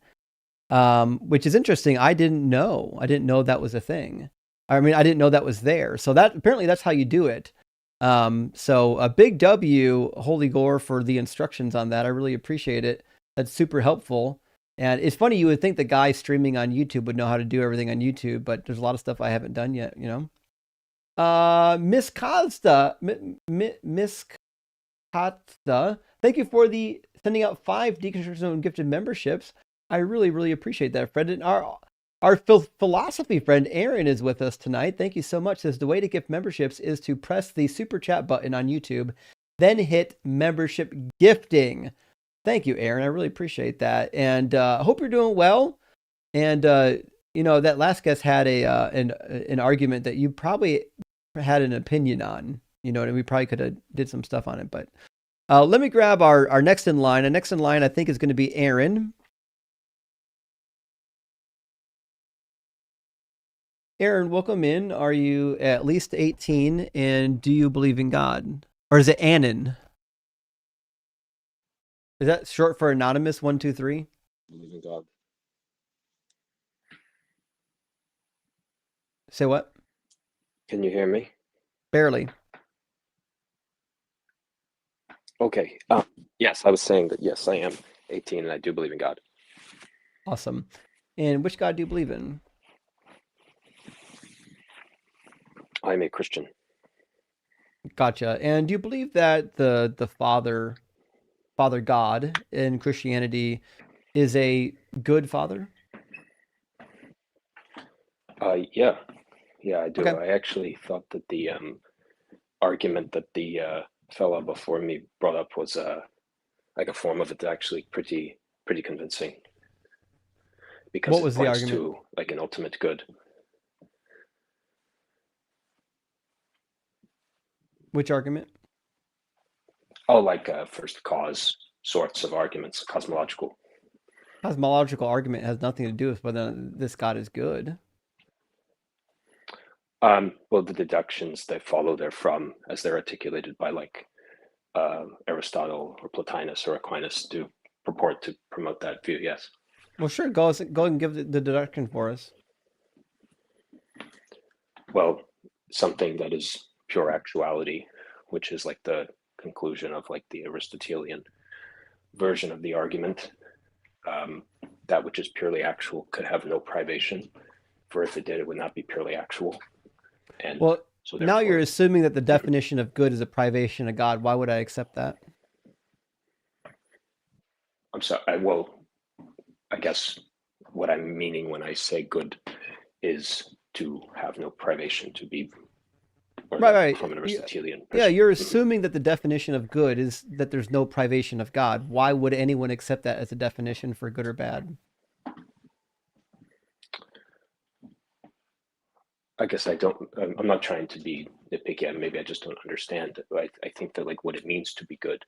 which is interesting. I didn't know that was a thing. I mean, I didn't know that was there. So that apparently that's how you do it. So a big W, Holy Gore, for the instructions on that. I really appreciate it. That's super helpful. And it's funny, you would think the guy streaming on YouTube would know how to do everything on YouTube, but there's a lot of stuff I haven't done yet, you know? Miss Costa, Miss Costa, thank you for the sending out 5 Deconstruction Zone gifted memberships. I really, really appreciate that, friend. And our philosophy friend Aaron is with us tonight. Thank you so much. Says the way to gift memberships is to press the super chat button on YouTube, then hit membership gifting. Thank you, Aaron. I really appreciate that, and I hope you're doing well. And you know, that last guest had an argument that you probably had an opinion on. You know, and we probably could have did some stuff on it. But let me grab our next in line. Our next in line, I think, is going to be Aaron. Aaron, welcome in. Are you at least 18, and do you believe in God? Or is it Annan? Is that short for Anonymous 123? Believe in God. Say what? Can you hear me? Barely. Okay. Yes, I was saying that yes, I am 18 and I do believe in God. Awesome. And which God do you believe in? I'm a Christian. Gotcha. And do you believe that the Father God in Christianity is a good father? Yeah, I do. Okay. I actually thought that the argument that the fella before me brought up was like a form of it actually pretty convincing because What it was the points argument? to like an ultimate good. Which argument? Oh, like first cause sorts of arguments, cosmological. Cosmological argument has nothing to do with whether this God is good. Well, the deductions that follow therefrom, as they're articulated by like Aristotle or Plotinus or Aquinas, do purport to promote that view. Yes. Well, sure. Go and give the deduction for us. Well, something that is pure actuality, which is like the conclusion of like the Aristotelian version of the argument. That which is purely actual could have no privation, for if it did, it would not be purely actual. And well, so now you're assuming that the definition of good is a privation of God. Why would I accept that? I'm sorry. Well, I guess what I'm meaning when I say good is to have no privation, to be right. From an Aristotelian yeah, you're assuming that the definition of good is that there's no privation of God. Why would anyone accept that as a definition for good or bad? I guess I'm not trying to be nitpicky. Maybe I just don't understand. I think that like what it means to be good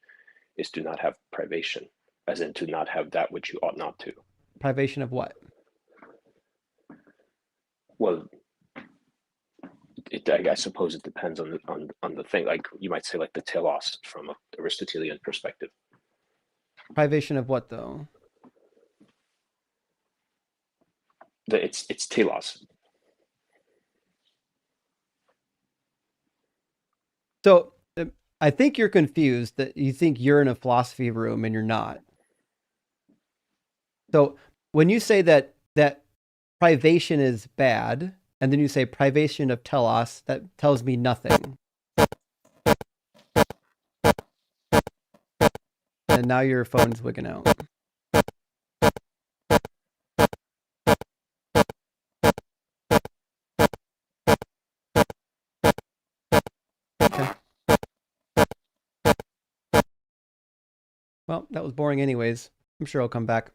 is to not have privation, as in to not have that which you ought not to. Privation of what? Well, I suppose it depends on the thing. Like you might say, like the telos from an Aristotelian perspective. Privation of what, though? it's telos. So I think you're confused that you think you're in a philosophy room and you're not. So when you say that privation is bad, and then you say privation of telos, that tells me nothing. And now your phone's wigging out. Okay. Well, that was boring anyways. I'm sure he'll come back.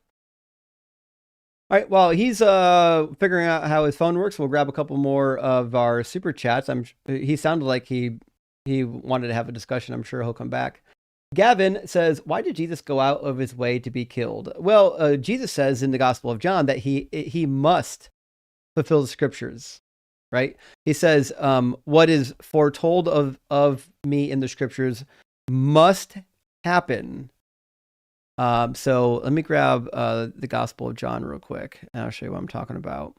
All right, well, he's figuring out how his phone works. We'll grab a couple more of our super chats. He sounded like he wanted to have a discussion. I'm sure he'll come back. Gavin says, why did Jesus go out of his way to be killed? Well, Jesus says in the Gospel of John that he must fulfill the scriptures, right? He says, what is foretold of me in the scriptures must happen. So let me grab the Gospel of John real quick, and I'll show you what I'm talking about.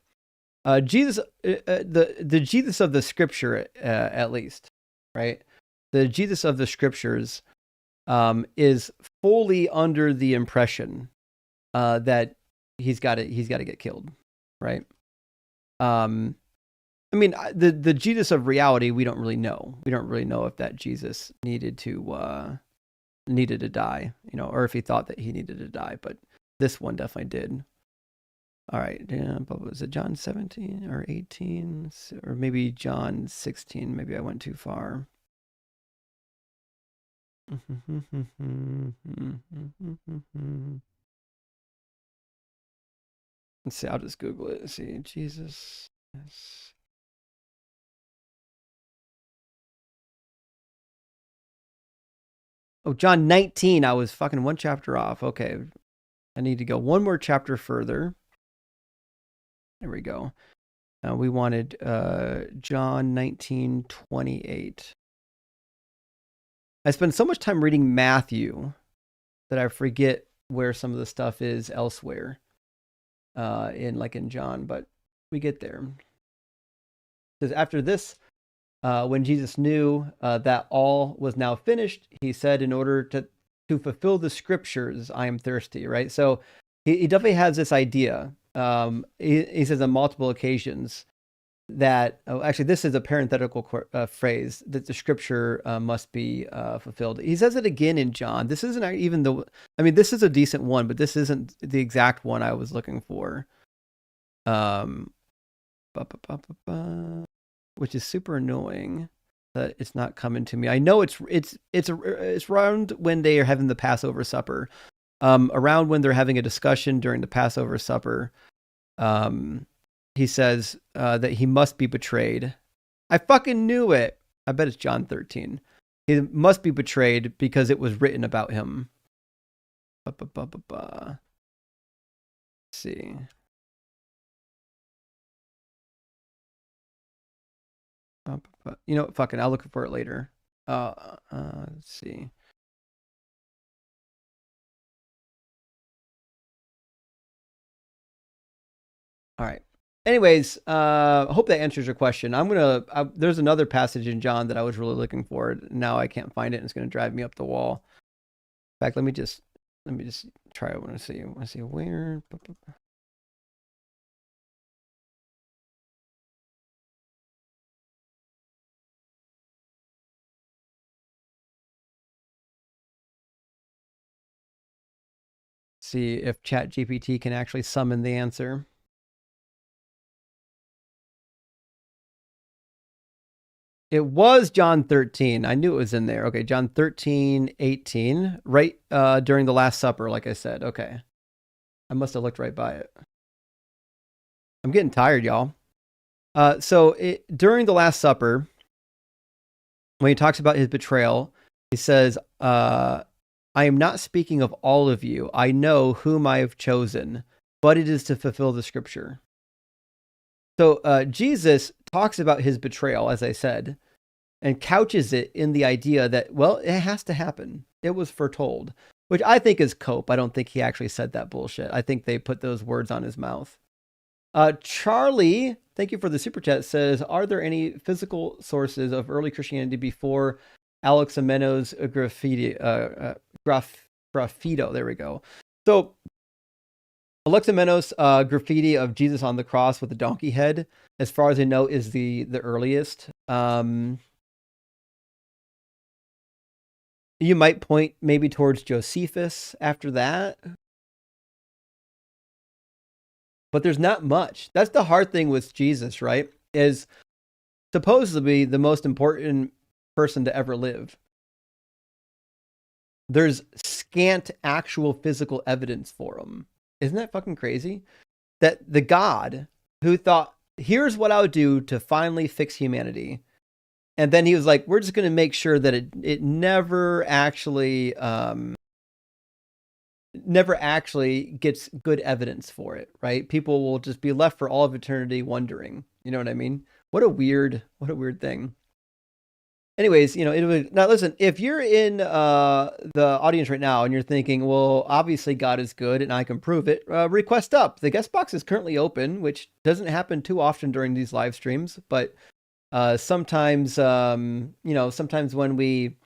Jesus, the Jesus of the Scripture, at least, right? The Jesus of the Scriptures is fully under the impression that he's got to get killed, right? I mean, the Jesus of reality, we don't really know. We don't really know if that Jesus needed to die, or if he thought that he needed to die, but this one definitely did. All right, but was it John 17 or 18 or maybe John 16? Maybe I went too far. Let's see, I'll just Google it. Let's see, Jesus. Yes. Oh, John 19. I was fucking one chapter off. Okay. I need to go one more chapter further. There we go. We wanted John 19:28. I spend so much time reading Matthew that I forget where some of the stuff is elsewhere in John, but we get there. Because after this, when Jesus knew that all was now finished, he said, in order to fulfill the scriptures, I am thirsty, right? So he definitely has this idea. He says on multiple occasions that, actually, this is a parenthetical phrase, that the scripture must be fulfilled. He says it again in John. This isn't even this is a decent one, but this isn't the exact one I was looking for. Which is super annoying that it's not coming to me. I know it's around when they are having the Passover supper, around when they're having a discussion during the Passover supper. He says that he must be betrayed. I fucking knew it. I bet it's John 13. He must be betrayed because it was written about him. Let's see. Fucking, I'll look for it later. Let's see. All right. Anyways, I hope that answers your question. There's another passage in John that I was really looking for. Now I can't find it, and it's going to drive me up the wall. In fact, let me just try. I want to see where. See if ChatGPT can actually summon the answer. It was John 13. I knew it was in there. Okay, John 13:18, right during the Last Supper, like I said. Okay. I must have looked right by it. I'm getting tired, y'all. During the Last Supper, when he talks about his betrayal, he says, I am not speaking of all of you. I know whom I have chosen, but it is to fulfill the scripture. So Jesus talks about his betrayal, as I said, and couches it in the idea that, well, it has to happen. It was foretold, which I think is cope. I don't think he actually said that bullshit. I think they put those words on his mouth. Charlie, thank you for the super chat, says, are there any physical sources of early Christianity before Alexamenos graffito? There we go. So Alexamenos graffiti of Jesus on the cross with a donkey head, as far as I know, is the earliest. You might point maybe towards Josephus after that. But there's not much. That's the hard thing with Jesus, right? Is supposedly the most important person to ever live. There's scant actual physical evidence for him. Isn't that fucking crazy? That the God who thought, here's what I would do to finally fix humanity. And then he was like, we're just going to make sure that it never actually gets good evidence for it, right? People will just be left for all of eternity wondering. You know what I mean? What a weird thing. Anyways, now listen, if you're in the audience right now and you're thinking, well, obviously God is good and I can prove it, request up. The guest box is currently open, which doesn't happen too often during these live streams, but sometimes when we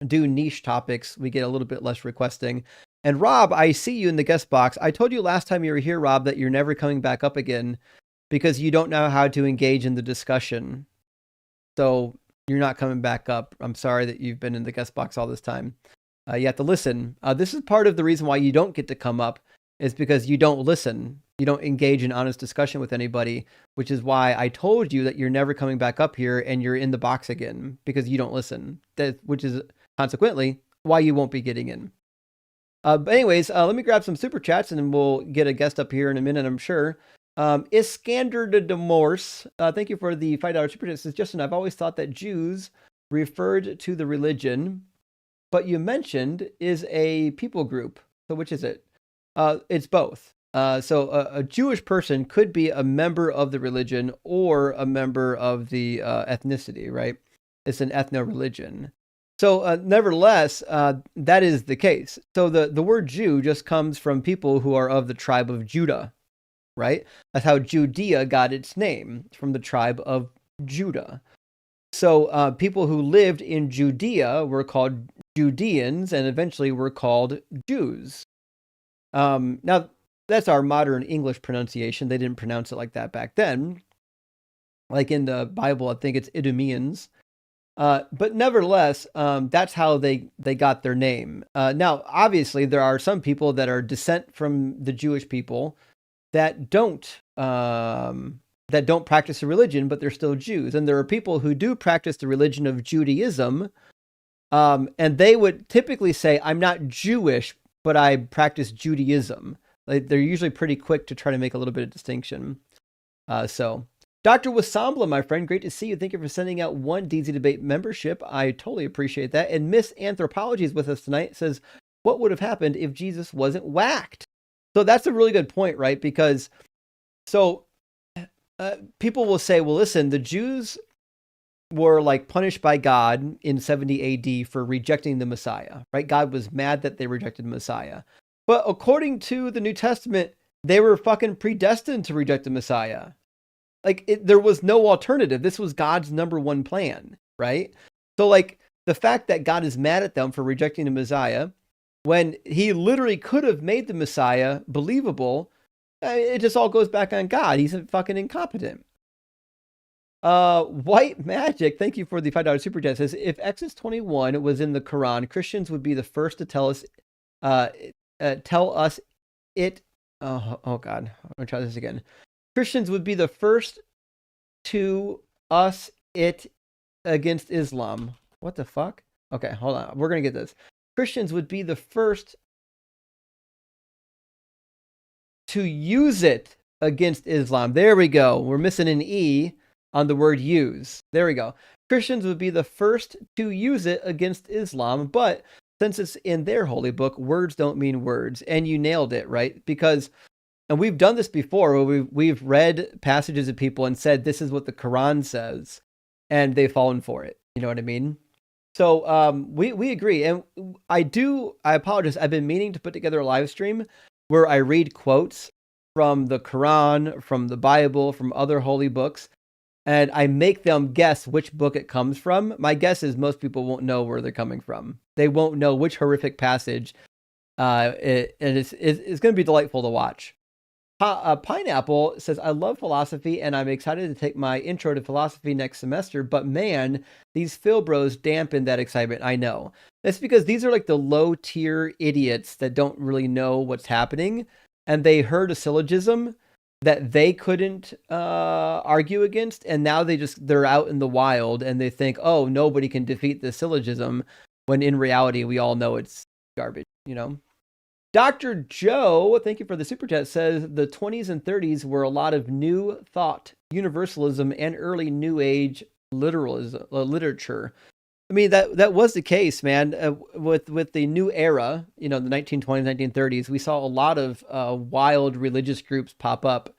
do niche topics, we get a little bit less requesting. And Rob, I see you in the guest box. I told you last time you were here, Rob, that you're never coming back up again because you don't know how to engage in the discussion. So you're not coming back up. I'm sorry that you've been in the guest box all this time. You have to listen. This is part of the reason why you don't get to come up, is because you don't listen. You don't engage in honest discussion with anybody, which is why I told you that you're never coming back up here and you're in the box again because you don't listen. Which is consequently why you won't be getting in. But anyways, let me grab some super chats and then we'll get a guest up here in a minute, I'm sure. Iskander de Morse, thank you for the $5 super chat. Says, Justin, I've always thought that Jews referred to the religion, but you mentioned is a people group. So which is it? It's both. So a Jewish person could be a member of the religion or a member of the ethnicity, right? It's an ethno-religion. So nevertheless, that is the case. So the word Jew just comes from people who are of the tribe of Judah, right? That's how Judea got its name, from the tribe of Judah. So people who lived in Judea were called Judeans and eventually were called Jews. Now, that's our modern English pronunciation. They didn't pronounce it like that back then. Like in the Bible, I think it's Idumeans. But nevertheless, that's how they got their name. Now, obviously, there are some people that are descent from the Jewish people that don't practice a religion, but they're still Jews. And there are people who do practice the religion of Judaism, and they would typically say, I'm not Jewish, but I practice Judaism. They're usually pretty quick to try to make a little bit of distinction. So Dr. Wasambla, my friend, great to see you. Thank you for sending out one DZ Debate membership. I totally appreciate that. And Miss Anthropology is with us tonight. It says, what would have happened if Jesus wasn't whacked? So that's a really good point, right? Because people will say, well, listen, the Jews were like punished by God in 70 AD for rejecting the Messiah, right? God was mad that they rejected the Messiah. But according to the New Testament, they were fucking predestined to reject the Messiah. There was no alternative. This was God's number one plan, right? So like the fact that God is mad at them for rejecting the Messiah, when he literally could have made the Messiah believable, it just all goes back on God. He's fucking incompetent. White Magic, thank you for the $5 super chat. Says, if Exodus 21 was in the Quran, Christians would be the first to tell us it. Oh God, I'm gonna try this again. Christians would be the first to us it against Islam. What the fuck? Okay, hold on. We're gonna get this. Christians would be the first to use it against Islam. There we go. We're missing an E on the word use. There we go. Christians would be the first to use it against Islam, but since it's in their holy book, words don't mean words. And you nailed it, right? Because, and we've done this before, where we've read passages of people and said, this is what the Quran says, and they've fallen for it. You know what I mean? So we agree. And I apologize. I've been meaning to put together a live stream where I read quotes from the Quran, from the Bible, from other holy books, and I make them guess which book it comes from. My guess is most people won't know where they're coming from. They won't know which horrific passage. And it's going to be delightful to watch. Pineapple says, I love philosophy and I'm excited to take my intro to philosophy next semester, but man, these Phil bros dampen that excitement. I know. That's because these are like the low tier idiots that don't really know what's happening, and they heard a syllogism that they couldn't argue against, and now they're out in the wild and they think, oh, nobody can defeat the syllogism, when in reality we all know it's garbage, you know? Dr. Joe, thank you for the super chat, says the 20s and 30s were a lot of new thought, universalism, and early New Age literalism, literature. I mean, that was the case, man. With the new era, you know, the 1920s, 1930s, we saw a lot of wild religious groups pop up.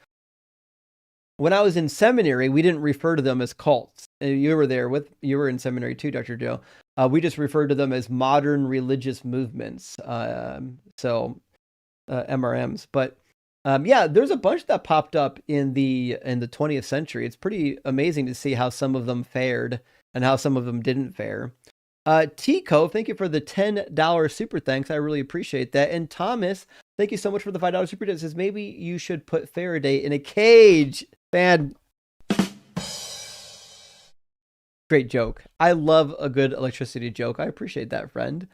When I was in seminary, we didn't refer to them as cults. You were in seminary too, Dr. Joe. We just referred to them as modern religious movements. MRMs. But yeah, there's a bunch that popped up in the 20th century. It's pretty amazing to see how some of them fared and how some of them didn't fare. Tico, thank you for the $10 super thanks. I really appreciate that. And Thomas, thank you so much for the $5 super chat. Says maybe you should put Faraday in a cage. Man, great joke. I love a good electricity joke. I appreciate that, friend.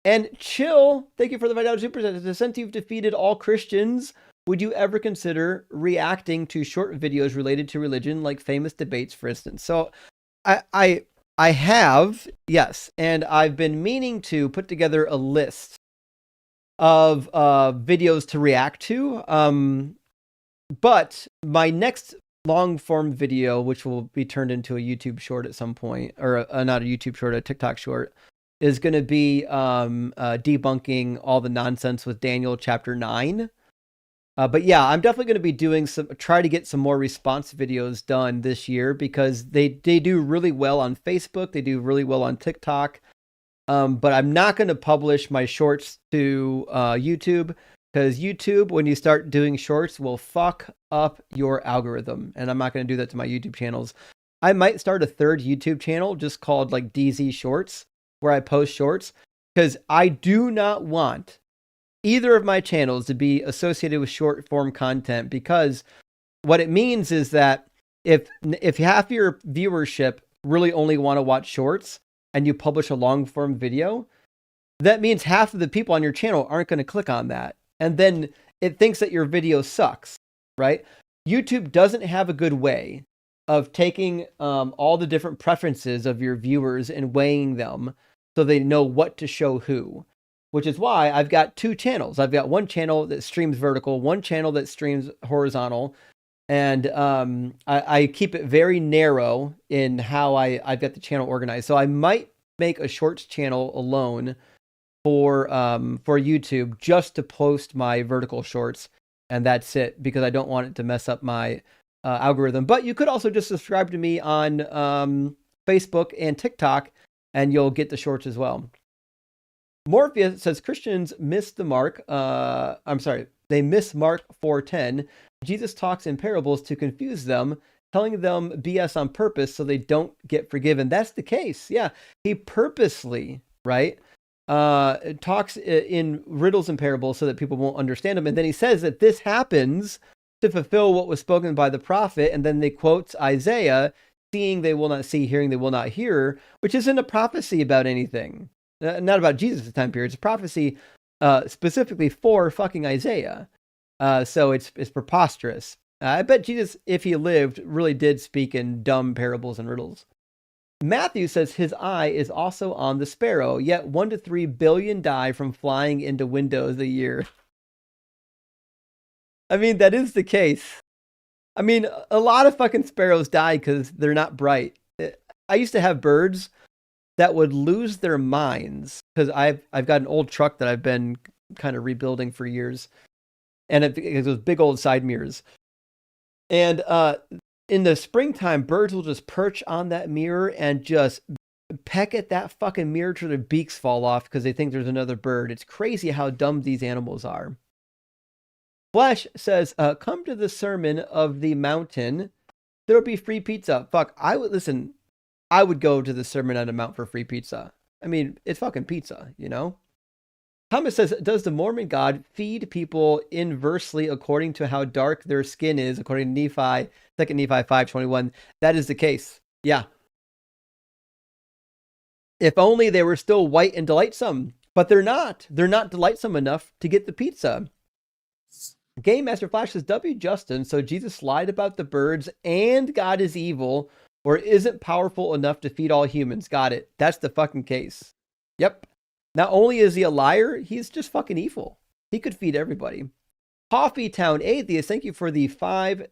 And Chill, thank you for the $5 super chat. Since you've defeated all Christians, would you ever consider reacting to short videos related to religion, like famous debates, for instance? So I have, yes, and I've been meaning to put together a list of videos to react to. But my next long form video, which will be turned into a YouTube short at some point, or not a YouTube short, a TikTok short, is going to be debunking all the nonsense with Daniel chapter 9. But yeah, I'm definitely going to be doing try to get some more response videos done this year, because they do really well on Facebook. They do really well on TikTok. But I'm not going to publish my shorts to YouTube, because YouTube, when you start doing shorts, will fuck up your algorithm. And I'm not going to do that to my YouTube channels. I might start a third YouTube channel just called like DZ Shorts, where I post shorts, because I do not want either of my channels to be associated with short form content, because what it means is that if half your viewership really only want to watch shorts and you publish a long form video, that means half of the people on your channel aren't going to click on that. And then it thinks that your video sucks, right? YouTube doesn't have a good way of taking all the different preferences of your viewers and weighing them so they know what to show who, which is why I've got two channels. I've got one channel that streams vertical, one channel that streams horizontal, and I keep it very narrow in how I've got the channel organized. So I might make a shorts channel alone for YouTube, just to post my vertical shorts, and that's it, because I don't want it to mess up my algorithm. But you could also just subscribe to me on Facebook and TikTok, and you'll get the shorts as well. Morpheus says Christians miss the mark. They miss Mark 4:10. Jesus talks in parables to confuse them, telling them BS on purpose so they don't get forgiven. That's the case. Yeah, he purposely, right, talks in riddles and parables so that people won't understand them. And then he says that this happens to fulfill what was spoken by the prophet. And then they quote Isaiah, seeing they will not see, hearing they will not hear, which isn't a prophecy about anything. Not about Jesus' time period. It's a prophecy specifically for fucking Isaiah. So it's preposterous. I bet Jesus, if he lived, really did speak in dumb parables and riddles. Matthew says his eye is also on the sparrow, yet 1 to 3 billion die from flying into windows a year. I mean, that is the case. I mean, a lot of fucking sparrows die because they're not bright. I used to have birds that would lose their minds, because I've got an old truck that I've been kind of rebuilding for years, and it was big old side mirrors. And in the springtime, birds will just perch on that mirror and just peck at that fucking mirror till their beaks fall off because they think there's another bird. It's crazy how dumb these animals are. Flesh says, come to the Sermon of the Mountain. There'll be free pizza. Fuck, I would go to the Sermon on the Mount for free pizza. I mean, it's fucking pizza, you know? Thomas says, does the Mormon God feed people inversely according to how dark their skin is, according to Nephi, 2 Nephi 5:21? That is the case. Yeah. If only they were still white and delightsome. But they're not. They're not delightsome enough to get the pizza. Game Master Flash says, W. Justin, so Jesus lied about the birds and God is evil or isn't powerful enough to feed all humans. Got it. That's the fucking case. Yep. Not only is he a liar, he's just fucking evil. He could feed everybody. Coffee Town Atheist, thank you for the $5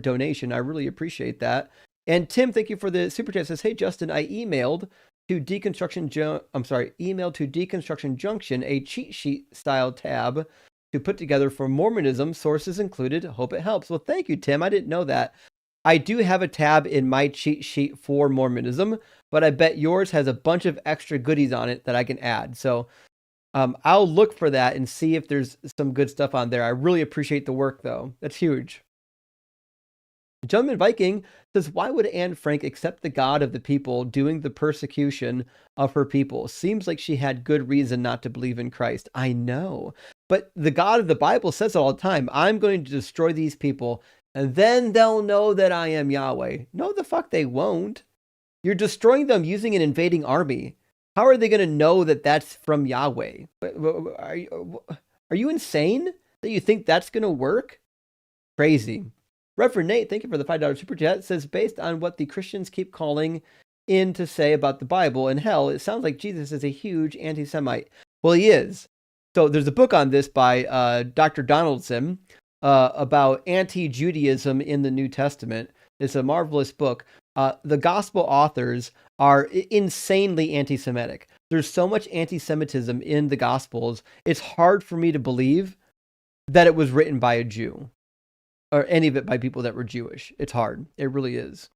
donation. I really appreciate that. And Tim, thank you for the super chat. Says, hey Justin, I emailed to Deconstruction Junction a cheat sheet style tab to put together for Mormonism, sources included. Hope it helps. Well, thank you, Tim. I didn't know that. I do have a tab in my cheat sheet for Mormonism, but I bet yours has a bunch of extra goodies on it that I can add. So I'll look for that and see if there's some good stuff on there. I really appreciate the work, though. That's huge. Gentleman Viking says, why would Anne Frank accept the God of the people doing the persecution of her people? Seems like she had good reason not to believe in Christ. I know. But the God of the Bible says it all the time. I'm going to destroy these people, and then they'll know that I am Yahweh. No, the fuck they won't. You're destroying them using an invading army. How are they going to know that that's from Yahweh? Are you insane that you think that's going to work? Crazy. Reverend Nate, thank you for the $5 super chat. It says, based on what the Christians keep calling in to say about the Bible and hell, it sounds like Jesus is a huge anti-Semite. Well, he is. So there's a book on this by Dr. Donaldson about anti-Judaism in the New Testament. It's a marvelous book. The gospel authors are insanely anti-Semitic. There's so much anti-Semitism in the Gospels. It's hard for me to believe that it was written by a Jew or any of it by people that were Jewish. It's hard. It really is.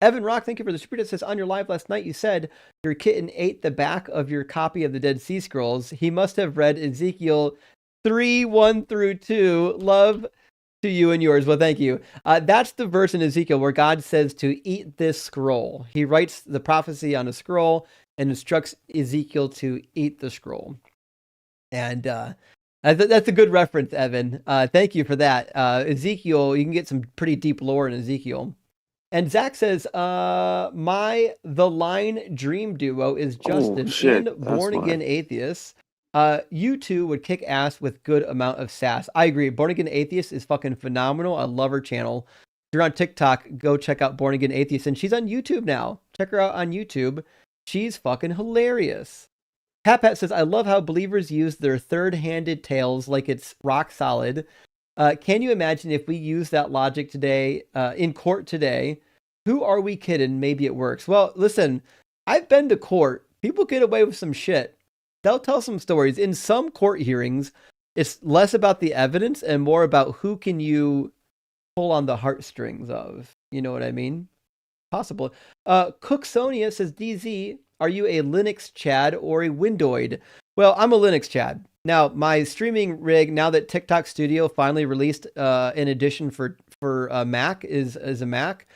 Evan Rock, thank you for the super chat. Says, on your live last night, you said your kitten ate the back of your copy of the Dead Sea Scrolls. He must have read Ezekiel 3:1-2. Love to you and yours. Well, thank you. That's the verse in Ezekiel where God says to eat this scroll. He writes the prophecy on a scroll and instructs Ezekiel to eat the scroll. And that's a good reference, Evan. Thank you for that. Ezekiel, you can get some pretty deep lore in Ezekiel. And Zach says, the line dream duo is Justin and Born Again Atheist. You two would kick ass with good amount of sass. I agree. Born Again Atheist is fucking phenomenal. I love her channel. If you're on TikTok, go check out Born Again Atheist. And she's on YouTube now. Check her out on YouTube. She's fucking hilarious. Pat says, I love how believers use their third-handed tales like it's rock solid. Can you imagine if we use that logic today, in court today? Who are we kidding? Maybe it works. Well, listen, I've been to court. People get away with some shit. They'll tell some stories. In some court hearings, it's less about the evidence and more about who can you pull on the heartstrings of. You know what I mean? Possible. Cook Sonia says, DZ, are you a Linux Chad or a Windoid? Well, I'm a Linux Chad. Now, my streaming rig, now that TikTok Studio finally released an edition for Mac, is a Mac.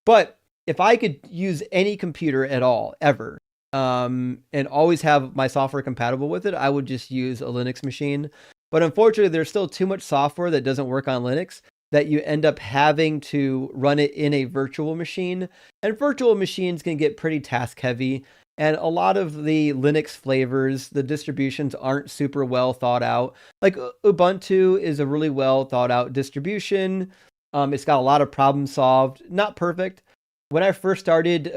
But if I could use any computer at all, ever, and always have my software compatible with it, I would just use a Linux machine. But unfortunately, there's still too much software that doesn't work on Linux that you end up having to run it in a virtual machine. And virtual machines can get pretty task heavy. And a lot of the Linux flavors, the distributions aren't super well thought out. Like Ubuntu is a really well thought out distribution. It's got a lot of problems solved. Not perfect. When I first started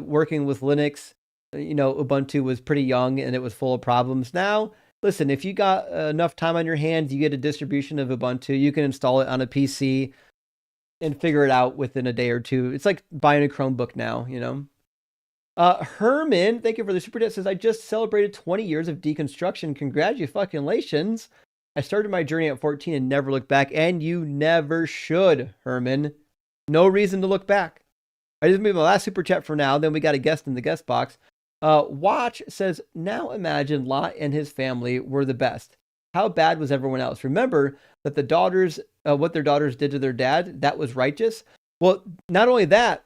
working with Linux, Ubuntu was pretty young and it was full of problems. Now, listen, if you got enough time on your hands, you get a distribution of Ubuntu, you can install it on a PC and figure it out within a day or two. It's like buying a Chromebook now, Herman, thank you for the super chat, says, I just celebrated 20 years of deconstruction. Congratulations. I started my journey at 14 and never looked back, and you never should, Herman. No reason to look back. I just made my last super chat for now, then we got a guest in the guest box. Watch says, now imagine Lot and his family were the best. How bad was everyone else? Remember that the daughters, what their daughters did to their dad, that was righteous. Well, not only that,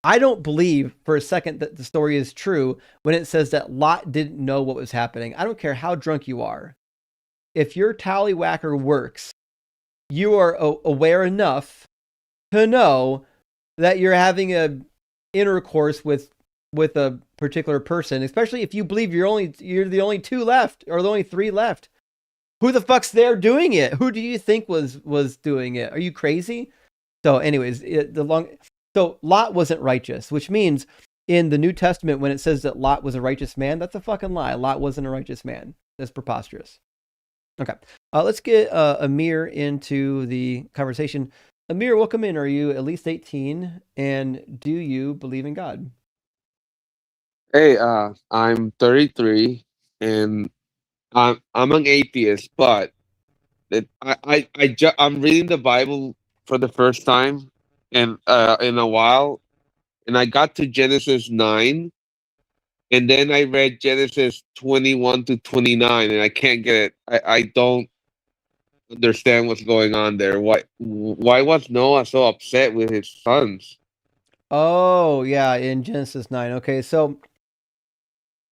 I don't believe for a second that the story is true when it says that Lot didn't know what was happening. I don't care how drunk you are. If your tallywhacker works, you are aware enough to know that you're having a intercourse with a particular person, especially if you believe you're the only two left or the only three left. Who the fuck's there doing it? Who do you think was doing it? Are you crazy? So anyways, so Lot wasn't righteous, which means in the New Testament, when it says that Lot was a righteous man, that's a fucking lie. Lot wasn't a righteous man. That's preposterous. Okay. Let's get Amir into the conversation. Amir, welcome in. Are you at least 18? And do you believe in God? Hey, I'm 33 and I'm an atheist, but I'm reading the Bible for the first time in a while, and I got to Genesis 9, and then I read Genesis 21 to 29, and I can't get it. I don't understand what's going on there. Why was Noah so upset with his sons? Oh, yeah, in Genesis 9. Okay, so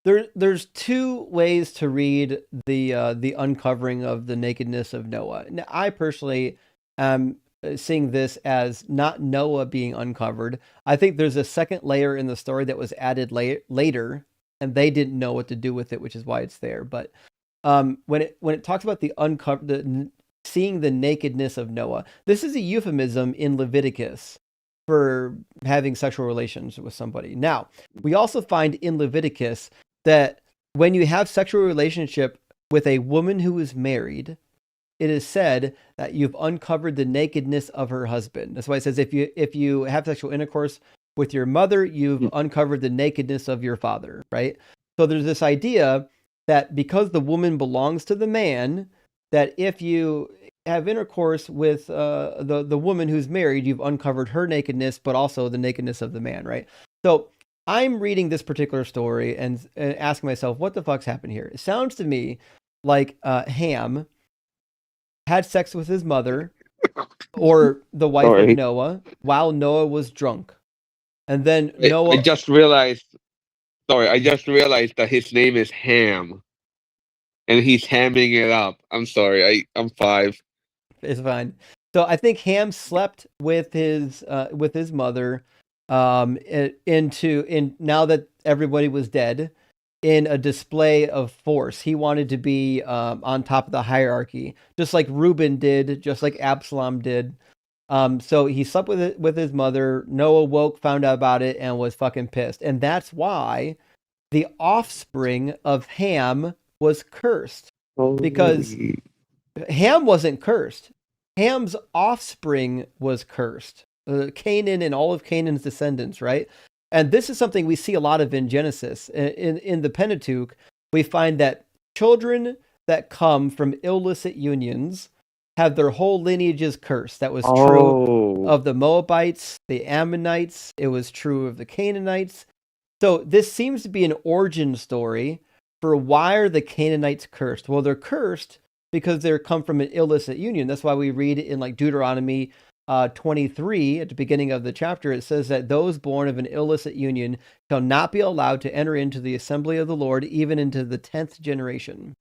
there's two ways to read the uncovering of the nakedness of Noah. Now, I personally am seeing this as not Noah being uncovered. I think there's a second layer in the story that was added later, and they didn't know what to do with it, which is why it's there. But when it talks about seeing the nakedness of Noah, this is a euphemism in Leviticus for having sexual relations with somebody. Now, we also find in Leviticus that when you have sexual relationship with a woman who is married, it is said that you've uncovered the nakedness of her husband. That's why it says if you have sexual intercourse with your mother, you've uncovered the nakedness of your father, right? So there's this idea that because the woman belongs to the man, that if you have intercourse with the woman who's married, you've uncovered her nakedness, but also the nakedness of the man, right? So I'm reading this particular story and asking myself, what the fuck's happened here? It sounds to me like Ham had sex with his mother or the wife of Noah while Noah was drunk. And then Noah... I just realized that his name is Ham. And he's hamming it up. I'm sorry. I'm 5. It's fine. So I think Ham slept with his mother now that everybody was dead, in a display of force. He wanted to be on top of the hierarchy, just like Reuben did, just like Absalom did. So he slept with his mother. Noah woke, found out about it, and was fucking pissed. And that's why the offspring of Ham was cursed. Because Ham wasn't cursed. Ham's offspring was cursed. Canaan and all of Canaan's descendants, right? And this is something we see a lot of in Genesis. In the Pentateuch, we find that children that come from illicit unions have their whole lineages cursed. That was true of the Moabites, the Ammonites. It was true of the Canaanites. So this seems to be an origin story for why are the Canaanites cursed? Well, they're cursed because they come from an illicit union. That's why we read in like Deuteronomy 23 at the beginning of the chapter. It says that those born of an illicit union shall not be allowed to enter into the assembly of the Lord, even into the 10th generation.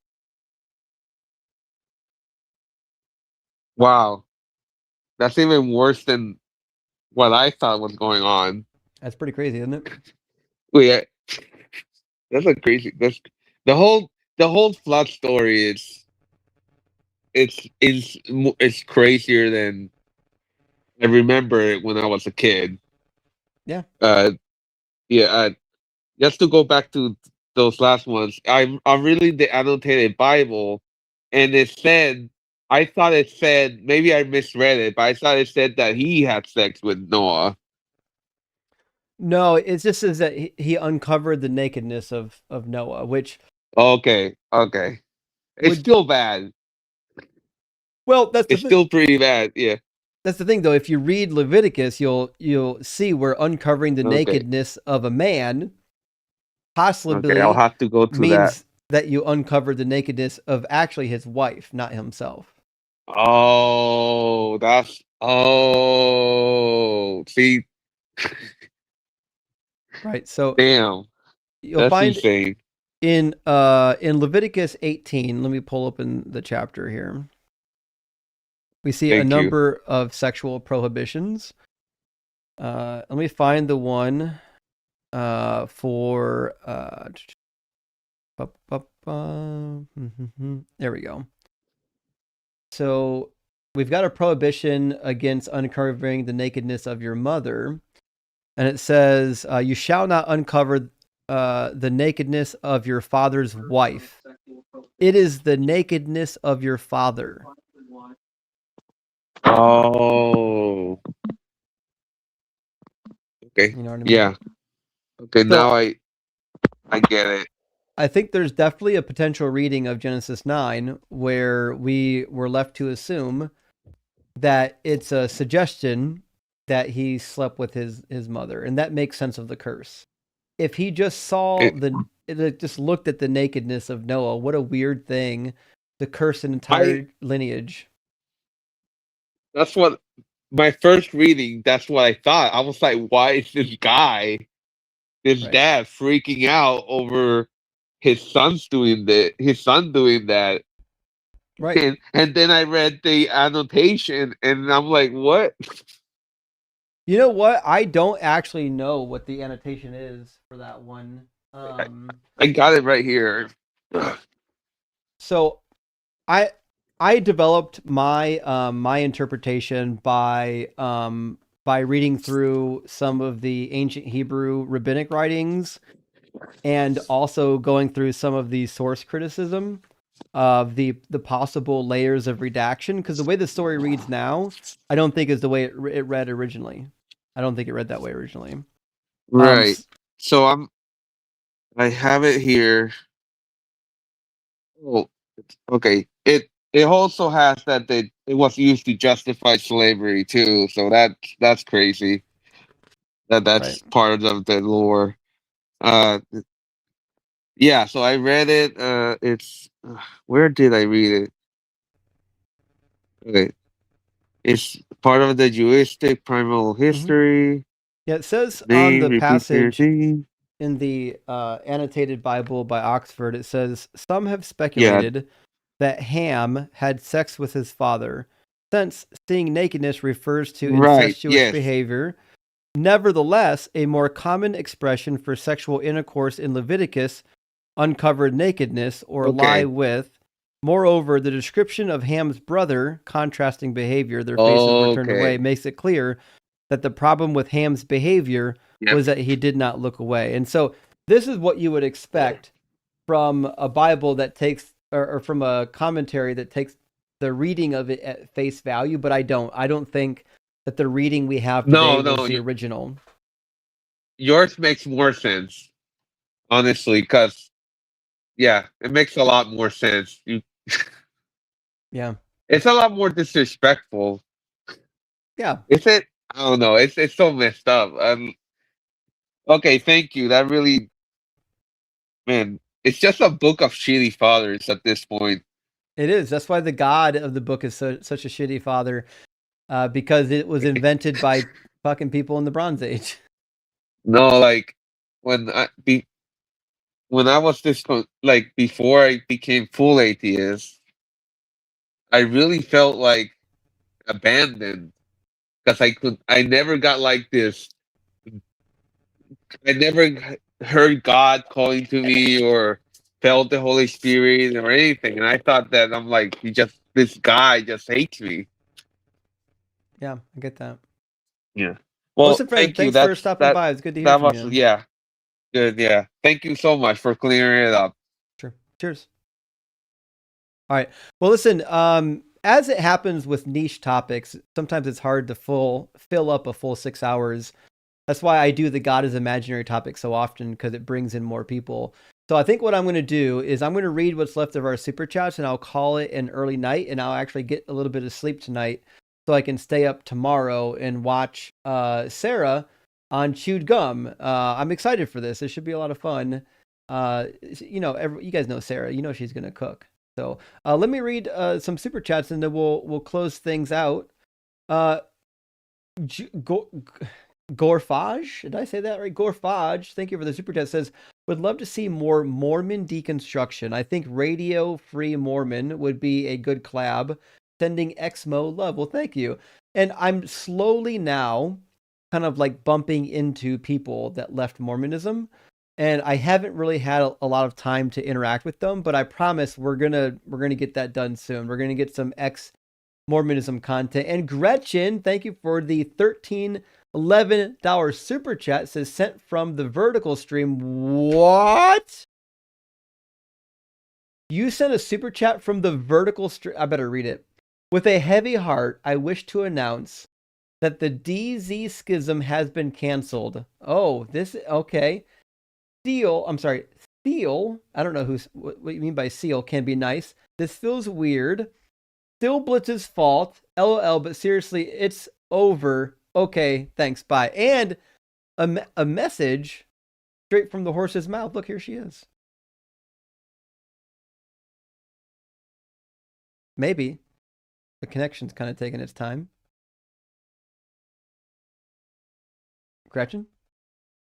Wow. That's even worse than what I thought was going on. That's pretty crazy, isn't it? Wait, that's a crazy. That's the whole flood story it's crazier than I remember it when I was a kid. Yeah. Just to go back to those last ones, I'm reading the annotated Bible, and I thought it said, maybe I misread it, but I thought it said that he had sex with Noah. No, it just says that he uncovered the nakedness of Noah, which... Okay. It's still bad. Well, it's still pretty bad, yeah. That's the thing, though. If you read Leviticus, you'll see we're uncovering the nakedness of a man. Possibly, I'll have to go to that. that you uncovered the nakedness of actually his wife, not himself. Oh, see, Right. So damn, you'll that's find insane. in Leviticus 18, let me pull open the chapter here. We see a Thank you. number of sexual prohibitions. Let me find the one for there we go. So we've got a prohibition against uncovering the nakedness of your mother, and it says, "You shall not uncover the nakedness of your father's wife. It is the nakedness of your father." Oh, okay, You know what I mean? yeah. Okay, So now I get it. I think there's definitely a potential reading of Genesis 9 where we were left to assume that it's a suggestion that he slept with his mother, and that makes sense of the curse. If he just saw just looked at the nakedness of Noah, what a weird thing to curse an entire lineage. That's what my first reading. That's what I thought. I was like, why is this guy, this Right. dad, freaking out over his son's doing his son doing that? Right. And then I read the annotation, and I'm like, what? You know what? I don't actually know what the annotation is for that one. I got it right here. So I developed my my interpretation by reading through some of the ancient Hebrew rabbinic writings and also going through some of the source criticism of the possible layers of redaction, because the way the story reads now, I don't think is the way it read originally. I don't think it read that way originally. Right. So I have it here. Oh, okay. It also has that it was used to justify slavery too. So that's crazy. That's part of the lore. Uh, yeah. So I read it. It's where did I read it? Okay, it's part of the Jewistic primal history. Yeah, it says on Name the repeats their passage thing. in the annotated Bible by Oxford, it says, "Some have Yeah. speculated that Ham had sex with his father, since seeing nakedness refers to Right. incestuous Yes. behavior. Nevertheless, a more common expression for sexual intercourse in Leviticus uncovered nakedness or lie Okay. with. Moreover, the description of Ham's brother contrasting behavior, their faces were turned away, Okay. makes it clear that the problem with Ham's behavior Yep. was that he did not look away." And so this is what you would expect from a Bible that takes, or from a commentary that takes the reading of it at face value, but I don't think that the reading we have today No, was the original. yours makes more sense, honestly, because yeah, it makes a lot more sense. Yeah. It's a lot more disrespectful. Yeah. Is it? I don't know. It's so messed up. Okay, thank you. That really, man, it's just a book of shitty fathers at this point. It is. That's why the God of the book is such a shitty father, because it was invented by fucking people in the Bronze Age. No, like when when I was like before I became full atheist, I really felt like abandoned because I never got like this. I never heard God calling to me or felt the Holy Spirit or anything, and I thought that I'm like this guy just hates me. Yeah, I get that. Yeah. Well, Well, listen, friend, thank you. thanks for stopping by. It's good to hear That from was you. yeah, good. Yeah, thank you so much for clearing it up. Sure. Cheers. All right. Well, listen, as it happens with niche topics, sometimes it's hard to fill up a full 6 hours. That's why I do the God is imaginary topic so often, because it brings in more people. So I think what I'm going to do is I'm going to read what's left of our super chats, and I'll call it an early night, and I'll actually get a little bit of sleep tonight so I can stay up tomorrow and watch Sarah on Chewed Gum. I'm excited for this. It should be a lot of fun. You guys know Sarah. You know she's gonna cook. So let me read some super chats and then we'll close things out. Gorfage, did I say that right? Gorfage, thank you for the super chat. Says, would love to see more Mormon deconstruction. I think Radio Free Mormon would be a good collab. Sending Exmo love. Well, thank you. And I'm slowly now kind of like bumping into people that left Mormonism. And I haven't really had a lot of time to interact with them, but I promise we're gonna get that done soon. We're gonna get some Mormonism content. And Gretchen, thank you for the $11 super chat. Says sent from the vertical stream. What? You sent a super chat from the vertical stream. I better read it. With a heavy heart, I wish to announce that the DZ schism has been canceled. Oh, okay. Seal, I don't know what you mean by seal, can be nice. This feels weird. Still Blitz's fault. LOL, but seriously, it's over. Okay, thanks, bye. And a message straight from the horse's mouth. Look, here she is. Maybe. The connection's kind of taking its time. Gretchen?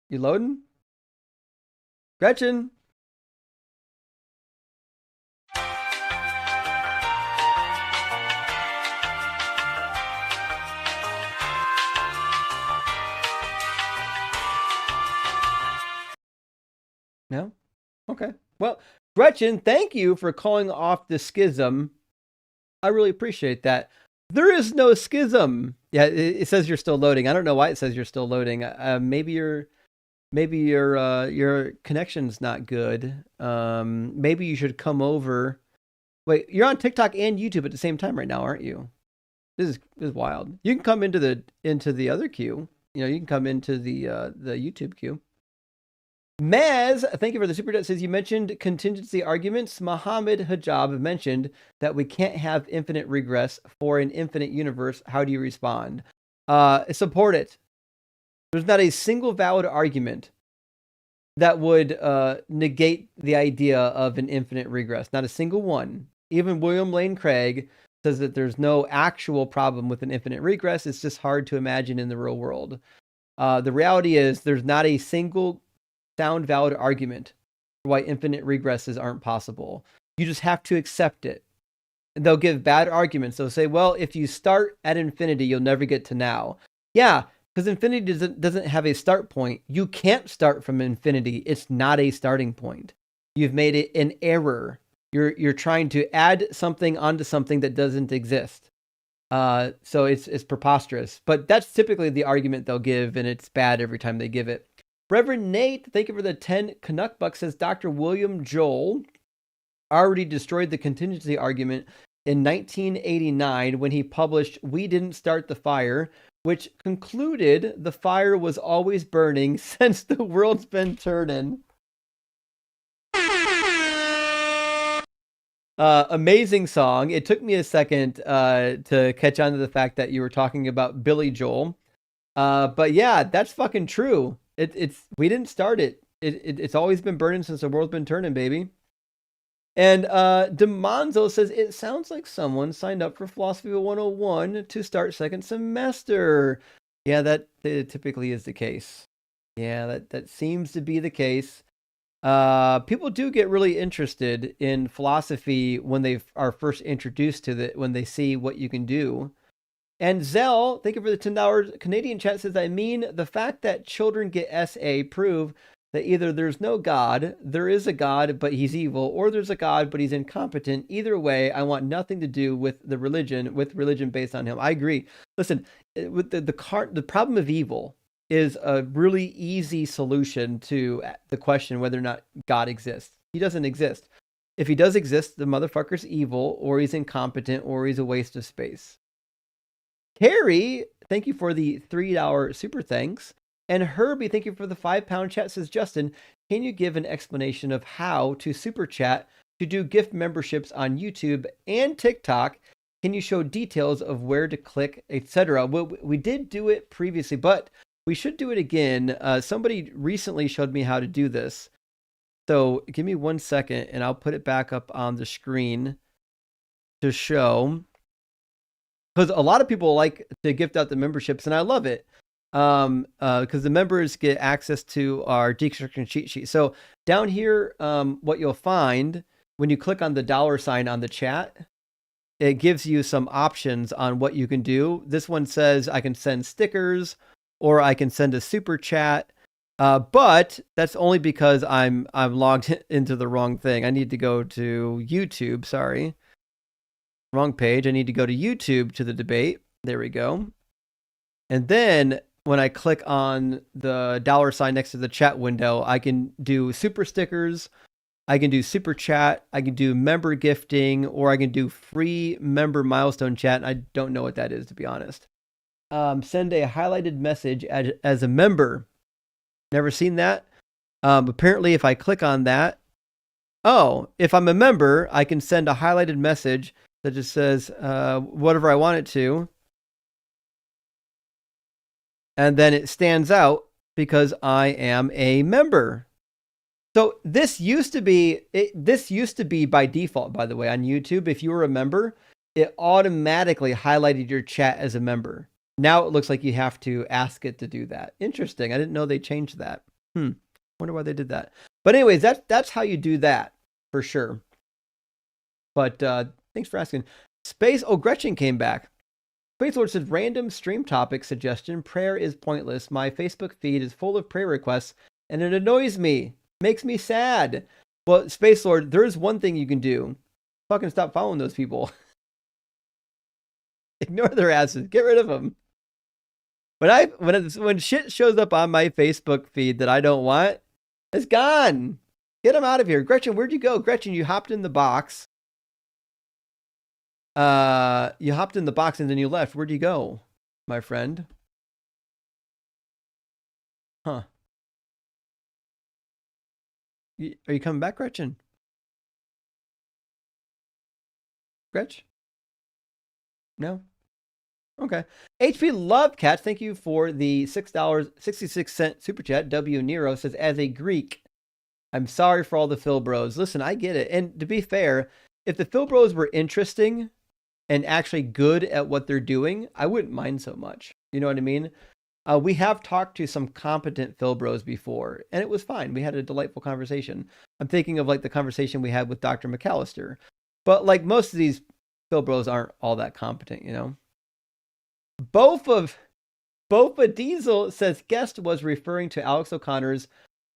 You loading? Gretchen? No? Okay. Well, Gretchen, thank you for calling off the schism. I really appreciate that. There is no schism. Yeah, it says you're still loading. I don't know why it says you're still loading. Maybe your connection's not good. Maybe you should come over. Wait, you're on TikTok and YouTube at the same time right now, aren't you? This is wild. You can come into the other queue. You can come into the YouTube queue. Maz, thank you for the super chat. Says you mentioned contingency arguments. Muhammad Hijab mentioned that we can't have infinite regress for an infinite universe. How do you respond? Support it. There's not a single valid argument that would negate the idea of an infinite regress. Not a single one. Even William Lane Craig says that there's no actual problem with an infinite regress. It's just hard to imagine in the real world. The reality is there's not a single sound valid argument for why infinite regresses aren't possible. You just have to accept it. And they'll give bad arguments. They'll say, well, if you start at infinity, you'll never get to now. Yeah, because infinity doesn't have a start point. You can't start from infinity. It's not a starting point. You've made it an error. You're trying to add something onto something that doesn't exist. So it's preposterous. But that's typically the argument they'll give, and it's bad every time they give it. Reverend Nate, thank you for the 10 Canuck bucks. Says Dr. William Joel already destroyed the contingency argument in 1989 when he published We Didn't Start the Fire, which concluded the fire was always burning since the world's been turning. Amazing song. It took me a second to catch on to the fact that you were talking about Billy Joel. But yeah, that's fucking true. We didn't start it. It's always been burning since the world's been turning, baby. And Demonzo says, it sounds like someone signed up for Philosophy 101 to start second semester. Yeah, that typically is the case. Yeah, that seems to be the case. People do get really interested in philosophy when they are first introduced to it, when they see what you can do. And Zell, thank you for the $10 Canadian chat, says, I mean, the fact that children get SA prove that either there's no God, there is a God, but he's evil, or there's a God, but he's incompetent. Either way, I want nothing to do with religion based on him. I agree. Listen, with the problem of evil is a really easy solution to the question whether or not God exists. He doesn't exist. If he does exist, the motherfucker's evil, or he's incompetent, or he's a waste of space. Carrie, thank you for the $3 super thanks. And Herbie, thank you for the £5 chat. Says, Justin, can you give an explanation of how to super chat to do gift memberships on YouTube and TikTok? Can you show details of where to click, etc.? Well, we did do it previously, but we should do it again. Somebody recently showed me how to do this. So give me 1 second and I'll put it back up on the screen to show. Because a lot of people like to gift out the memberships, and I love it. Because the members get access to our deconstruction cheat sheet. So down here, what you'll find when you click on the $ on the chat, it gives you some options on what you can do. This one says I can send stickers or I can send a super chat. But that's only because I'm logged into the wrong thing. I need to go to YouTube. Sorry. Wrong page. I need to go to YouTube to the debate. There we go. And then when I click on the $ next to the chat window, I can do super stickers. I can do super chat. I can do member gifting, or I can do free member milestone chat. I don't know what that is, to be honest. Send a highlighted message as a member. Never seen that. Apparently, if I click on that, if I'm a member, I can send a highlighted message that just says whatever I want it to. And then it stands out because I am a member. So this used to be by default, by the way, on YouTube. If you were a member, it automatically highlighted your chat as a member. Now it looks like you have to ask it to do that. Interesting. I didn't know they changed that. Wonder why they did that. But anyways, that's how you do that for sure. But thanks for asking. Gretchen came back. Space Lord said, random stream topic suggestion. Prayer is pointless. My Facebook feed is full of prayer requests, and it annoys me. Makes me sad. Well, Space Lord, there is one thing you can do. Fucking stop following those people. Ignore their asses. Get rid of them. When shit shows up on my Facebook feed that I don't want, it's gone. Get them out of here. Gretchen, where'd you go? Gretchen, you hopped in the box. You hopped in the box and then you left. Where'd you go, my friend? Huh. Are you coming back, Gretchen? Gretch? No? Okay. HP Lovecats, thank you for the $6.66 super chat. W Nero says, as a Greek, I'm sorry for all the Phil bros. Listen, I get it. And to be fair, if the Phil bros were interesting and actually good at what they're doing, I wouldn't mind so much. You know what I mean? We have talked to some competent Phil bros before, and it was fine. We had a delightful conversation. I'm thinking of like the conversation we had with Dr. McAllister. But like most of these Phil bros aren't all that competent, you know? Bofa Diesel says guest was referring to Alex O'Connor's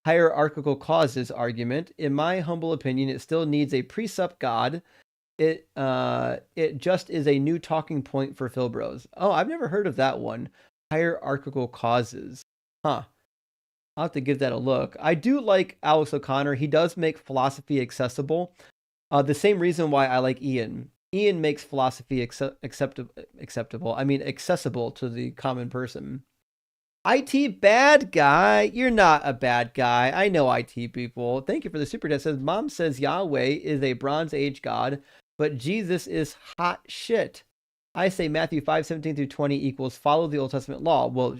hierarchical causes argument. In my humble opinion, it still needs a precept God. It just is a new talking point for Phil bros. Oh, I've never heard of that one. Hierarchical causes. Huh. I'll have to give that a look. I do like Alex O'Connor. He does make philosophy accessible. The same reason why I like Ian. Ian makes philosophy acceptable. I mean, accessible to the common person. IT bad guy. You're not a bad guy. I know IT people. Thank you for the super chat. Says, Mom says Yahweh is a Bronze Age God, but Jesus is hot shit. I say Matthew 5:17-20 equals follow the Old Testament law. Well,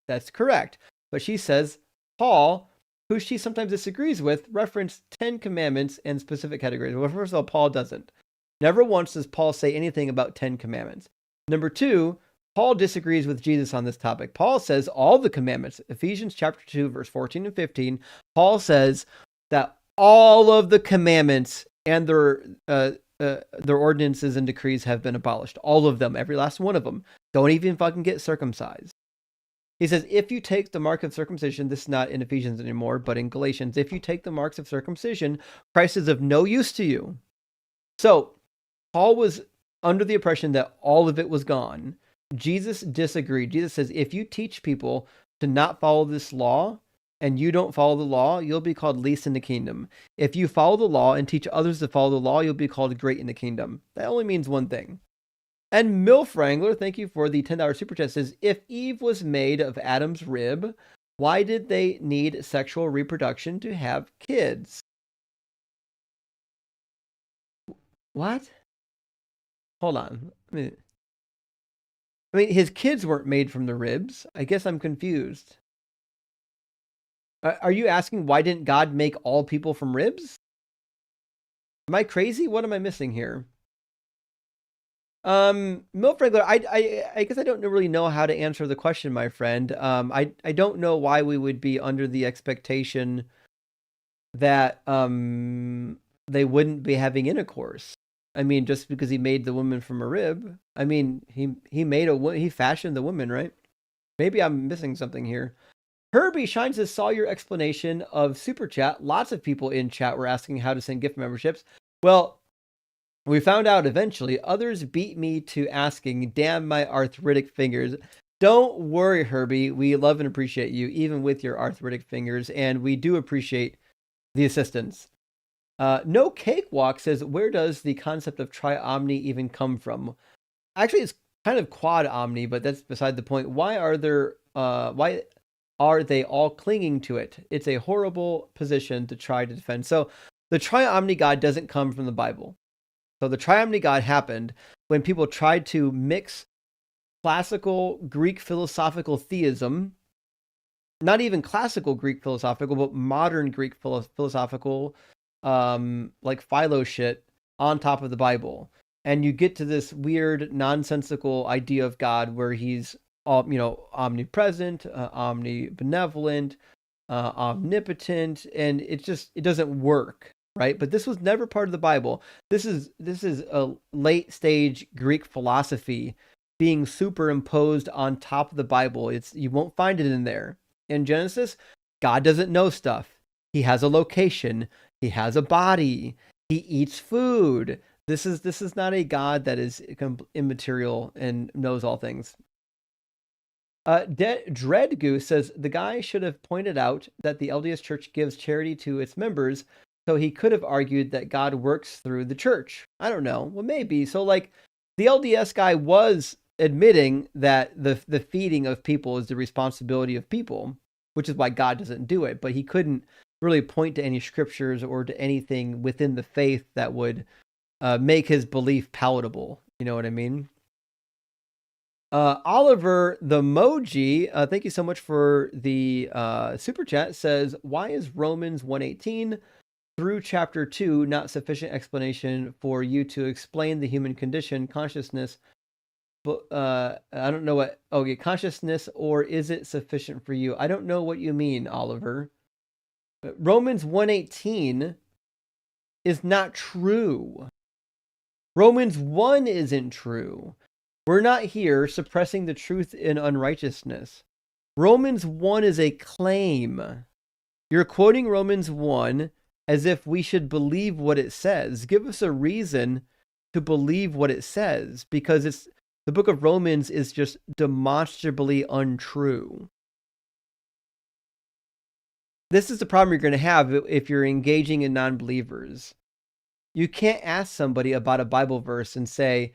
that's correct. But she says Paul, who she sometimes disagrees with, referenced 10 commandments and specific categories. Well, first of all, Paul doesn't. Never once does Paul say anything about 10 commandments. Number 2, Paul disagrees with Jesus on this topic. Paul says all the commandments, Ephesians chapter 2, verse 14 and 15, Paul says that all of the commandments and their ordinances and decrees have been abolished. All of them, every last one of them. Don't even fucking get circumcised. He says, if you take the mark of circumcision, this is not in Ephesians anymore, but in Galatians, if you take the marks of circumcision, Christ is of no use to you. So, Paul was under the impression that all of it was gone. Jesus disagreed. Jesus says, if you teach people to not follow this law and you don't follow the law, you'll be called least in the kingdom. If you follow the law and teach others to follow the law, you'll be called great in the kingdom. That only means one thing. And Milf Wrangler, thank you for the $10 super chat, says, if Eve was made of Adam's rib, why did they need sexual reproduction to have kids? What? Hold on. I mean, his kids weren't made from the ribs. I guess I'm confused. Are you asking why didn't God make all people from ribs? Am I crazy? What am I missing here? Milk Regular, I guess I don't really know how to answer the question, my friend. I don't know why we would be under the expectation that they wouldn't be having intercourse. I mean, just because he made the woman from a rib. I mean, he fashioned the woman, right? Maybe I'm missing something here. Herbie Shines says, saw your explanation of Super Chat. Lots of people in chat were asking how to send gift memberships. Well, we found out eventually. Others beat me to asking, damn my arthritic fingers. Don't worry, Herbie. We love and appreciate you, even with your arthritic fingers, and we do appreciate the assistance. No Cakewalk says, where does the concept of tri-omni even come from? Actually, it's kind of quad omni, but that's beside the point. Why are they all clinging to it? It's a horrible position to try to defend. So the tri-omni God doesn't come from the Bible. So the tri-omni God happened when people tried to mix classical Greek philosophical theism, not even classical Greek philosophical, but modern Greek philosophical, like Philo shit, on top of the Bible. And you get to this weird, nonsensical idea of God where he's omnipresent, omnibenevolent, omnipotent, and it doesn't work, right? But this was never part of the Bible. This is a late stage Greek philosophy being superimposed on top of the Bible. You won't find it in there. In Genesis, God doesn't know stuff. He has a location. He has a body. He eats food. This is not a God that is immaterial and knows all things. Dread Goose says the guy should have pointed out that the LDS Church gives charity to its members, so he could have argued that God works through the church. I don't know. Well, maybe. So, like, the LDS guy was admitting that the feeding of people is the responsibility of people, which is why God doesn't do it. But he couldn't really point to any scriptures or to anything within the faith that would make his belief palatable. You know what I mean? Oliver the Moji, thank you so much for the super chat, says, why is Romans 1:18 through chapter 2 not sufficient explanation for you to explain the human condition, consciousness? But I don't know what. Okay, consciousness, or is it sufficient for you? I don't know what you mean, Oliver. Romans 1:18 is not true. Romans 1 isn't true. We're not here suppressing the truth in unrighteousness. Romans 1 is a claim. You're quoting Romans 1 as if we should believe what it says. Give us a reason to believe what it says, because the book of Romans is just demonstrably untrue. This is the problem you're going to have if you're engaging in non-believers. You can't ask somebody about a Bible verse and say,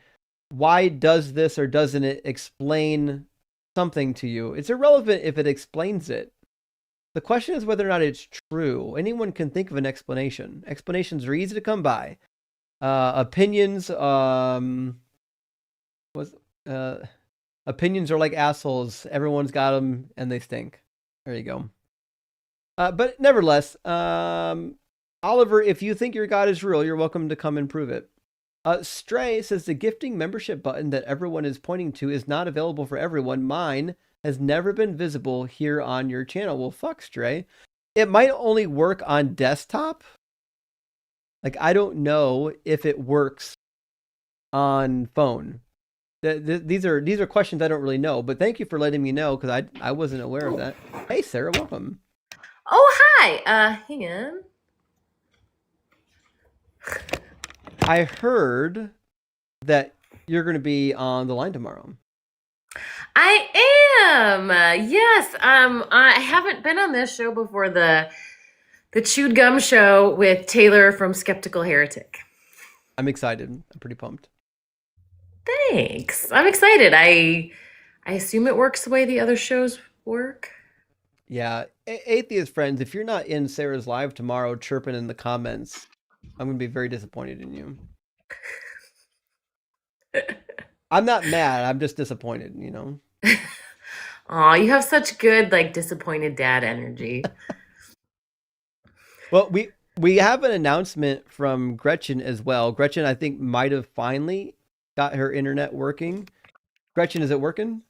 why does this or doesn't it explain something to you? It's irrelevant if it explains it. The question is whether or not it's true. Anyone can think of an explanation. Explanations are easy to come by. Opinions are like assholes. Everyone's got them and they stink. There you go. But nevertheless, Oliver, if you think your God is real, you're welcome to come and prove it. Stray says the gifting membership button that everyone is pointing to is not available for everyone. Mine has never been visible here on your channel. Well, fuck, Stray. It might only work on desktop. Like, I don't know if it works on phone. These are questions I don't really know, but thank you for letting me know, because I wasn't aware of that. Hey, Sarah, welcome. Oh, hi. Hang on. I heard that you're going to be on the line tomorrow. I am. Yes. I haven't been on this show before, the Chewed Gum Show with Taylor from Skeptical Heretic. I'm excited. I'm pretty pumped. Thanks. I'm excited. I assume it works the way the other shows work. Yeah. Atheist friends, if you're not in Sarah's live tomorrow chirping in the comments, I'm going to be very disappointed in you. I'm not mad. I'm just disappointed, Aw, you have such good, like, disappointed dad energy. Well, we have an announcement from Gretchen as well. Gretchen, I think, might have finally got her internet working. Gretchen, is it working?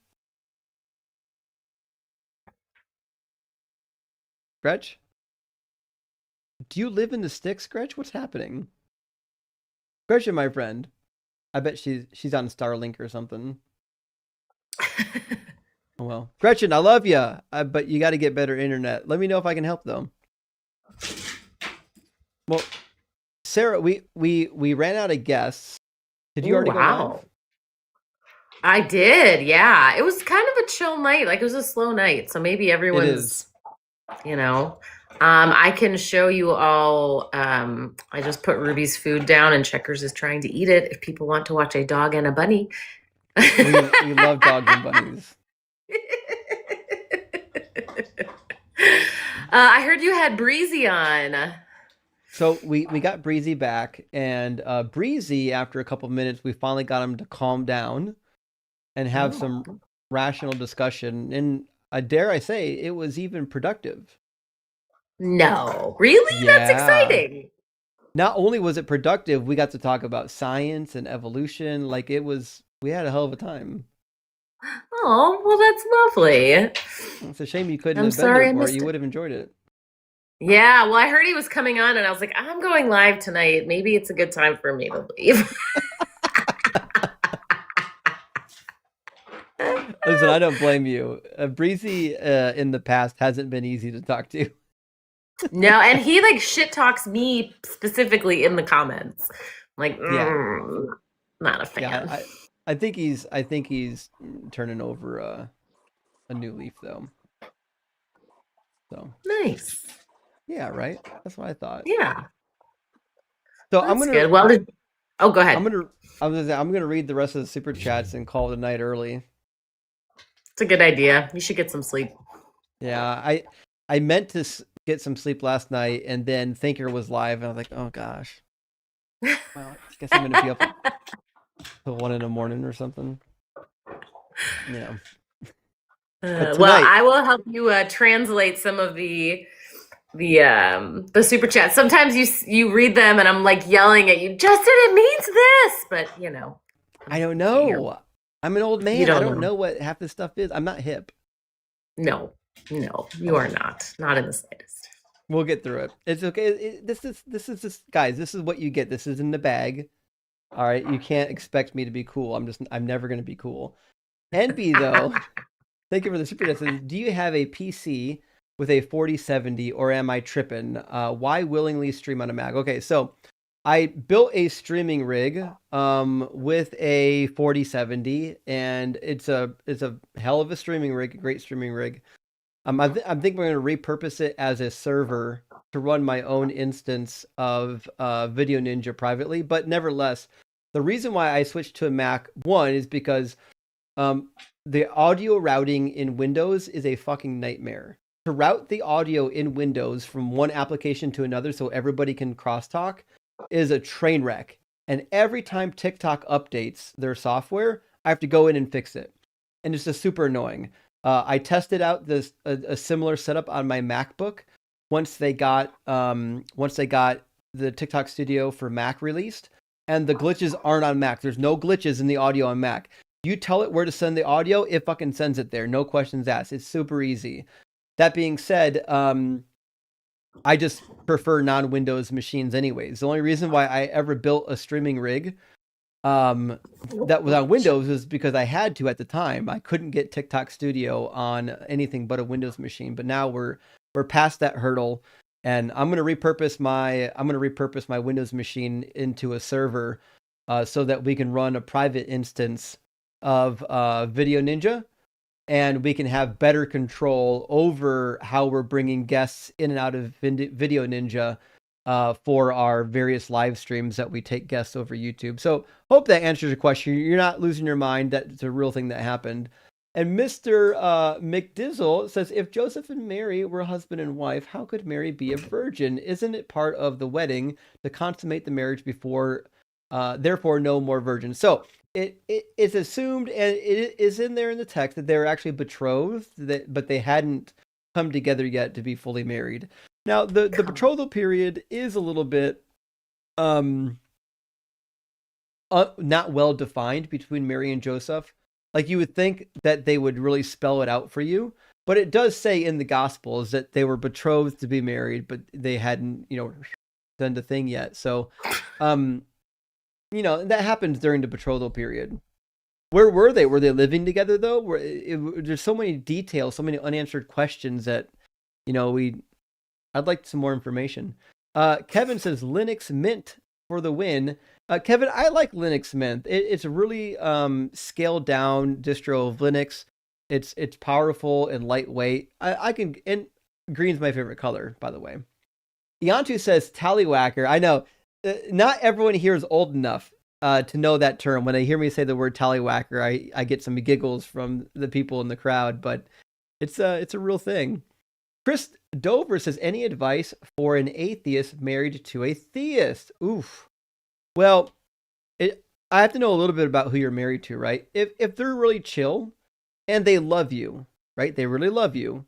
Gretch? Do you live in the sticks, Gretch? What's happening? Gretchen, my friend. I bet she's on Starlink or something. Oh, well, Gretchen, I love you, but you got to get better internet. Let me know if I can help, though. Well, Sarah, we ran out of guests. Did you already go live? I did, yeah. It was kind of a chill night. Like, it was a slow night. So maybe everyone's, you know. I can show you all. I just put Ruby's food down and Checkers is trying to eat it if people want to watch a dog and a bunny. We love dogs and bunnies. I heard you had Breezy on. So we got Breezy back, and Breezy, after a couple of minutes, we finally got him to calm down and have some rational discussion. And dare I say, it was even productive. No, really? Yeah. That's exciting. Not only was it productive, we got to talk about science and evolution. Like, we had a hell of a time. Oh, well, that's lovely. It's a shame you couldn't I'm have been sorry I there for it. missed You it. would have enjoyed it. Yeah, well, I heard he was coming on, and I was like, I'm going live tonight. Maybe it's a good time for me to leave. Listen, I don't blame you. Breezy in the past hasn't been easy to talk to. No, and he like shit talks me specifically in the comments. Like, not a fan. Yeah, I think he's turning over a new leaf though. So nice. Yeah, right. That's what I thought. Yeah. So That's I'm gonna. good. Well, go ahead. I'm gonna read the rest of the super chats and call it a night early. It's a good idea. You should get some sleep. Yeah, I meant to get some sleep last night, and then Thinker was live, and I was like, oh gosh. Well, I guess I'm gonna be up till 1 a.m. or something. Yeah. Well, I will help you translate some of the super chats. Sometimes you read them, and I'm like yelling at you. Justin, it means this, but you know. I don't know. I'm an old man. You don't I don't know what half this stuff is. I'm not hip. No, you are not. Not in the slightest. We'll get through it. It's okay. This is just, guys. This is what you get. This is in the bag. All right. You can't expect me to be cool. I'm never gonna be cool. NB though. Thank you for the super chat. Says, do you have a PC with a 4070 or am I tripping? Why willingly stream on a Mac? Okay, so I built a streaming rig with a 4070, and it's a hell of a streaming rig, a great streaming rig. I think we're going to repurpose it as a server to run my own instance of Video Ninja privately, but nevertheless, the reason why I switched to a Mac, one, is because the audio routing in Windows is a fucking nightmare. To route the audio in Windows from one application to another so everybody can crosstalk is a train wreck. And every time TikTok updates their software, I have to go in and fix it. And it's just super annoying. I tested out a similar setup on my MacBook once they got the TikTok Studio for Mac released, and the glitches aren't on Mac. There's no glitches in the audio on Mac. You tell it where to send the audio, it fucking sends it there. No questions asked. It's super easy. That being said, I just prefer non-Windows machines anyways. The only reason why I ever built a streaming rig that was on Windows is because I had to at the time. I couldn't get TikTok Studio on anything but a Windows machine. But now we're past that hurdle, and I'm gonna repurpose my Windows machine into a server so that we can run a private instance of Video Ninja, and we can have better control over how we're bringing guests in and out of Video Ninja for our various live streams that we take guests over YouTube. So hope that answers your question. You're not losing your mind. That's a real thing that happened. And Mr. McDizzle says, if Joseph and Mary were husband and wife, how could Mary be a virgin? Isn't it part of the wedding to consummate the marriage before, therefore no more virgins? So it's assumed, and it is in there in the text, that they were actually betrothed, but they hadn't come together yet to be fully married. Now, the betrothal period is a little bit not well defined between Mary and Joseph. Like, you would think that they would really spell it out for you, but it does say in the Gospels that they were betrothed to be married, but they hadn't, done the thing yet. So, that happens during the betrothal period. Where were they? Were they living together though? There's so many details, so many unanswered questions that, I'd like some more information. Kevin says Linux Mint for the win. Kevin, I like Linux Mint. It's a really scaled down distro of Linux. It's powerful and lightweight. And green's my favorite color, by the way. Iantu says Tallywhacker. I know not everyone here is old enough to know that term. When they hear me say the word Tallywhacker, I get some giggles from the people in the crowd, but it's a real thing. Chris Dover says, any advice for an atheist married to a theist? Oof. Well, I have to know a little bit about who you're married to, right? If they're really chill and they love you, right? They really love you,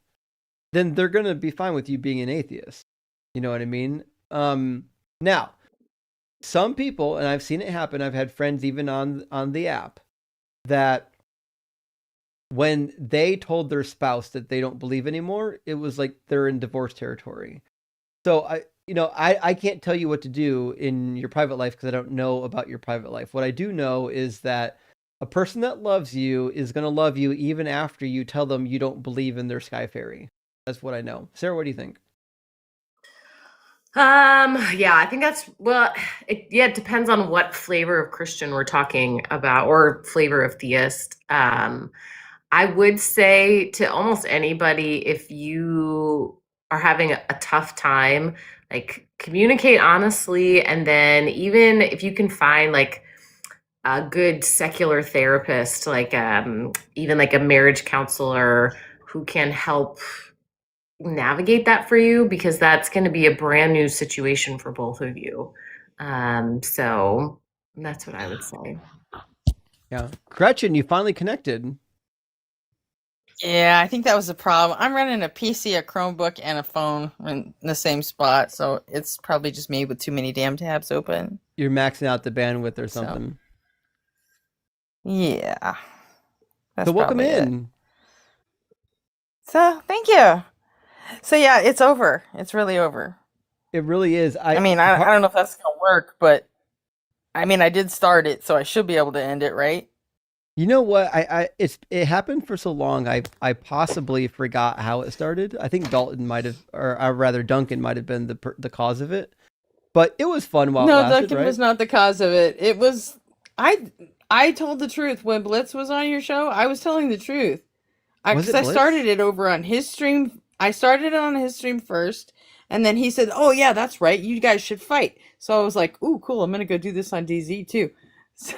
then they're going to be fine with you being an atheist. You know what I mean? Now, some people, and I've seen it happen, I've had friends even on the app, that when they told their spouse that they don't believe anymore, it was like they're in divorce territory. So I can't tell you what to do in your private life because I don't know about your private life. What I do know is that a person that loves you is going to love you even after you tell them you don't believe in their sky fairy. That's what I know. Sarah, what do you think? Yeah, I think it depends on what flavor of Christian we're talking about, or flavor of theist. I would say to almost anybody, if you are having a tough time, like, communicate honestly, and then even if you can find like a good secular therapist, like even like a marriage counselor who can help navigate that for you, because that's going to be a brand new situation for both of you. So that's what I would say. Yeah. Gretchen, you finally connected. Yeah, I think that was the problem. I'm running a PC, a Chromebook, and a phone in the same spot, so it's probably just me with too many damn tabs open. You're maxing out the bandwidth or something. Yeah. So welcome in. So thank you. So yeah, it's over. It's really over. It really is. I mean, I don't know if that's gonna work, but I mean, I did start it, so I should be able to end it, right? You know what? It happened for so long. I possibly forgot how it started. I think Dalton might have, or rather Duncan might have been the cause of it. But it was fun while it lasted, Duncan right? was not the cause of it. It was I told the truth when Blitz was on your show. I was telling the truth. Because I started it over on his stream. I started it on his stream first, and then he said, "Oh yeah, that's right. You guys should fight." So I was like, "Ooh, cool. I'm gonna go do this on DZ too." So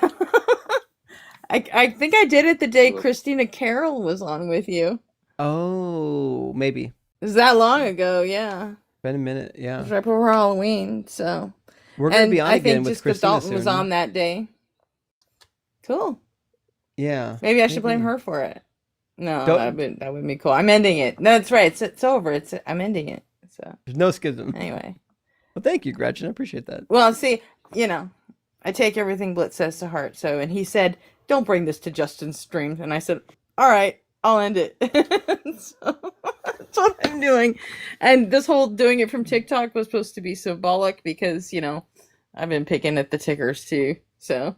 I think I did it the day Christina Carroll was on with you. Oh, maybe. It was that long ago, yeah. Been a minute, It yeah. was right before Halloween, so. We're gonna be on again with just Christina Dalton was soon. on that day. Cool. Yeah. Maybe I should blame her for it. No, that would be cool. I'm ending it. No, that's right. It's over. I'm ending it. So there's no schism. Anyway. Well, thank you, Gretchen. I appreciate that. Well, see, I take everything Blitz says to heart. So, and he said, "Don't bring this to Justin's stream." And I said, "All right, I'll end it." So, that's what I'm doing. And this whole doing it from TikTok was supposed to be symbolic because, I've been picking at the tickers too. So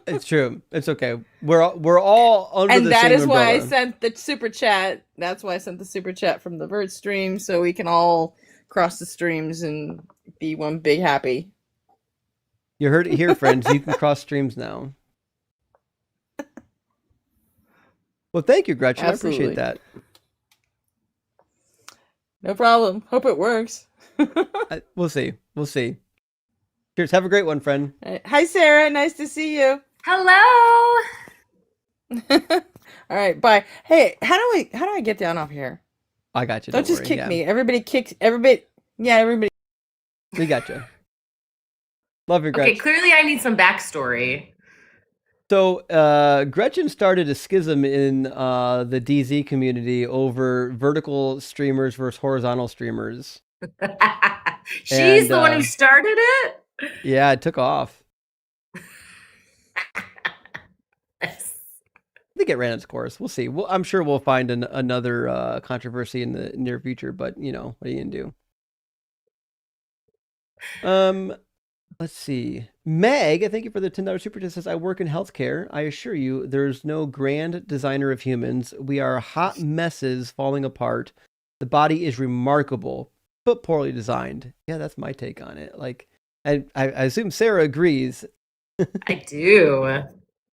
it's true. It's okay. We're all under and the that same is umbrella. why I sent the super chat. That's why I sent the super chat from the Vert stream, so we can all cross the streams and be one big happy. You heard it here, friends. You can cross streams now. Well, thank you, Gretchen. Absolutely. I appreciate that. No problem. Hope it works. We'll see. We'll see. Cheers. Have a great one, friend. Hi, Sarah. Nice to see you. Hello. All right. Bye. Hey, how do I get down off here? I got you. Don't just kick me. Everybody kicks. Everybody. Yeah, everybody. We got you. Love your Gretchen. Okay, clearly I need some backstory. So Gretchen started a schism in the DZ community over vertical streamers versus horizontal streamers. She's the one who started it? Yeah, it took off. I think it ran its course. We'll see. I'm sure we'll find another controversy in the near future, but what are you gonna do? Let's see. Meg, thank you for the $10 super chat. Says, I work in healthcare. I assure you, there's no grand designer of humans. We are hot messes falling apart. The body is remarkable, but poorly designed. Yeah, that's my take on it. I assume Sarah agrees. I do.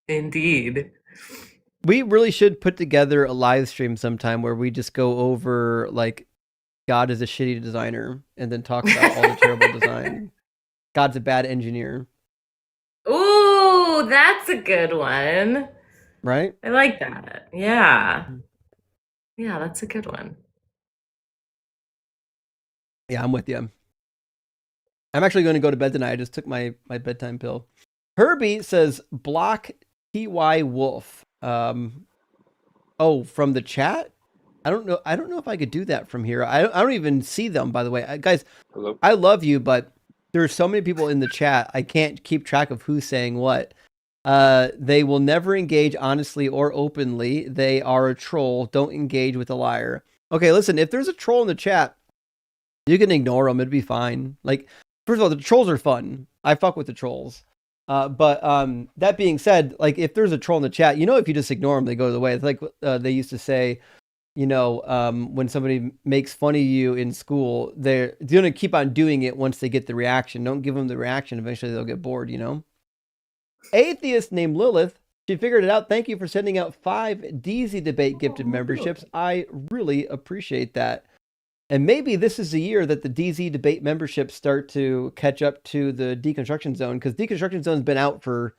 Indeed. We really should put together a live stream sometime where we just go over, God is a shitty designer and then talk about all the terrible design. God's a bad engineer. Ooh, that's a good one. Right? I like that. Yeah. Yeah, that's a good one. Yeah, I'm with you. I'm actually going to go to bed tonight. I just took my bedtime pill. Herbie says, block TY Wolf. From the chat? I don't know if I could do that from here. I don't even see them, by the way. Guys, hello. I love you, but there's so many people in the chat. I can't keep track of who's saying what. They will never engage honestly or openly. They are a troll. Don't engage with a liar. Okay, listen, if there's a troll in the chat, you can ignore them. It'd be fine. First of all, the trolls are fun. I fuck with the trolls. But that being said, if there's a troll in the chat, if you just ignore them, they go away. It's like they used to say, when somebody makes fun of you in school, they're going to keep on doing it once they get the reaction. Don't give them the reaction. Eventually they'll get bored, Atheist named Lilith, she figured it out. Thank you for sending out 5 DZ Debate gifted memberships. I really appreciate that. And maybe this is the year that the DZ Debate memberships start to catch up to the Deconstruction Zone, because Deconstruction Zone's been out for,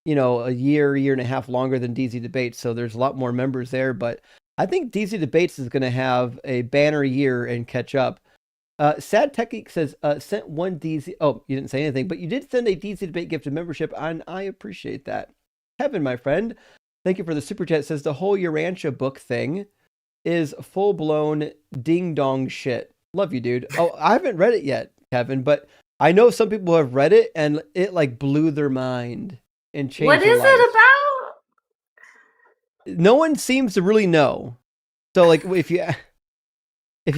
a year and a half longer than DZ Debates, so there's a lot more members there. But I think DZ Debates is going to have a banner year and catch up. Sad Tech Geek says, sent 1 DZ. Oh, you didn't say anything, but you did send a DZ Debate gifted membership, and I appreciate that. Heaven, my friend, thank you for the super chat. It says the whole Urantia book thing is full-blown ding-dong shit. Love you, dude. Oh, I haven't read it yet, Kevin, but I know some people have read it, and it, blew their mind and changed What their is life. it about? No one seems to really know. So, if you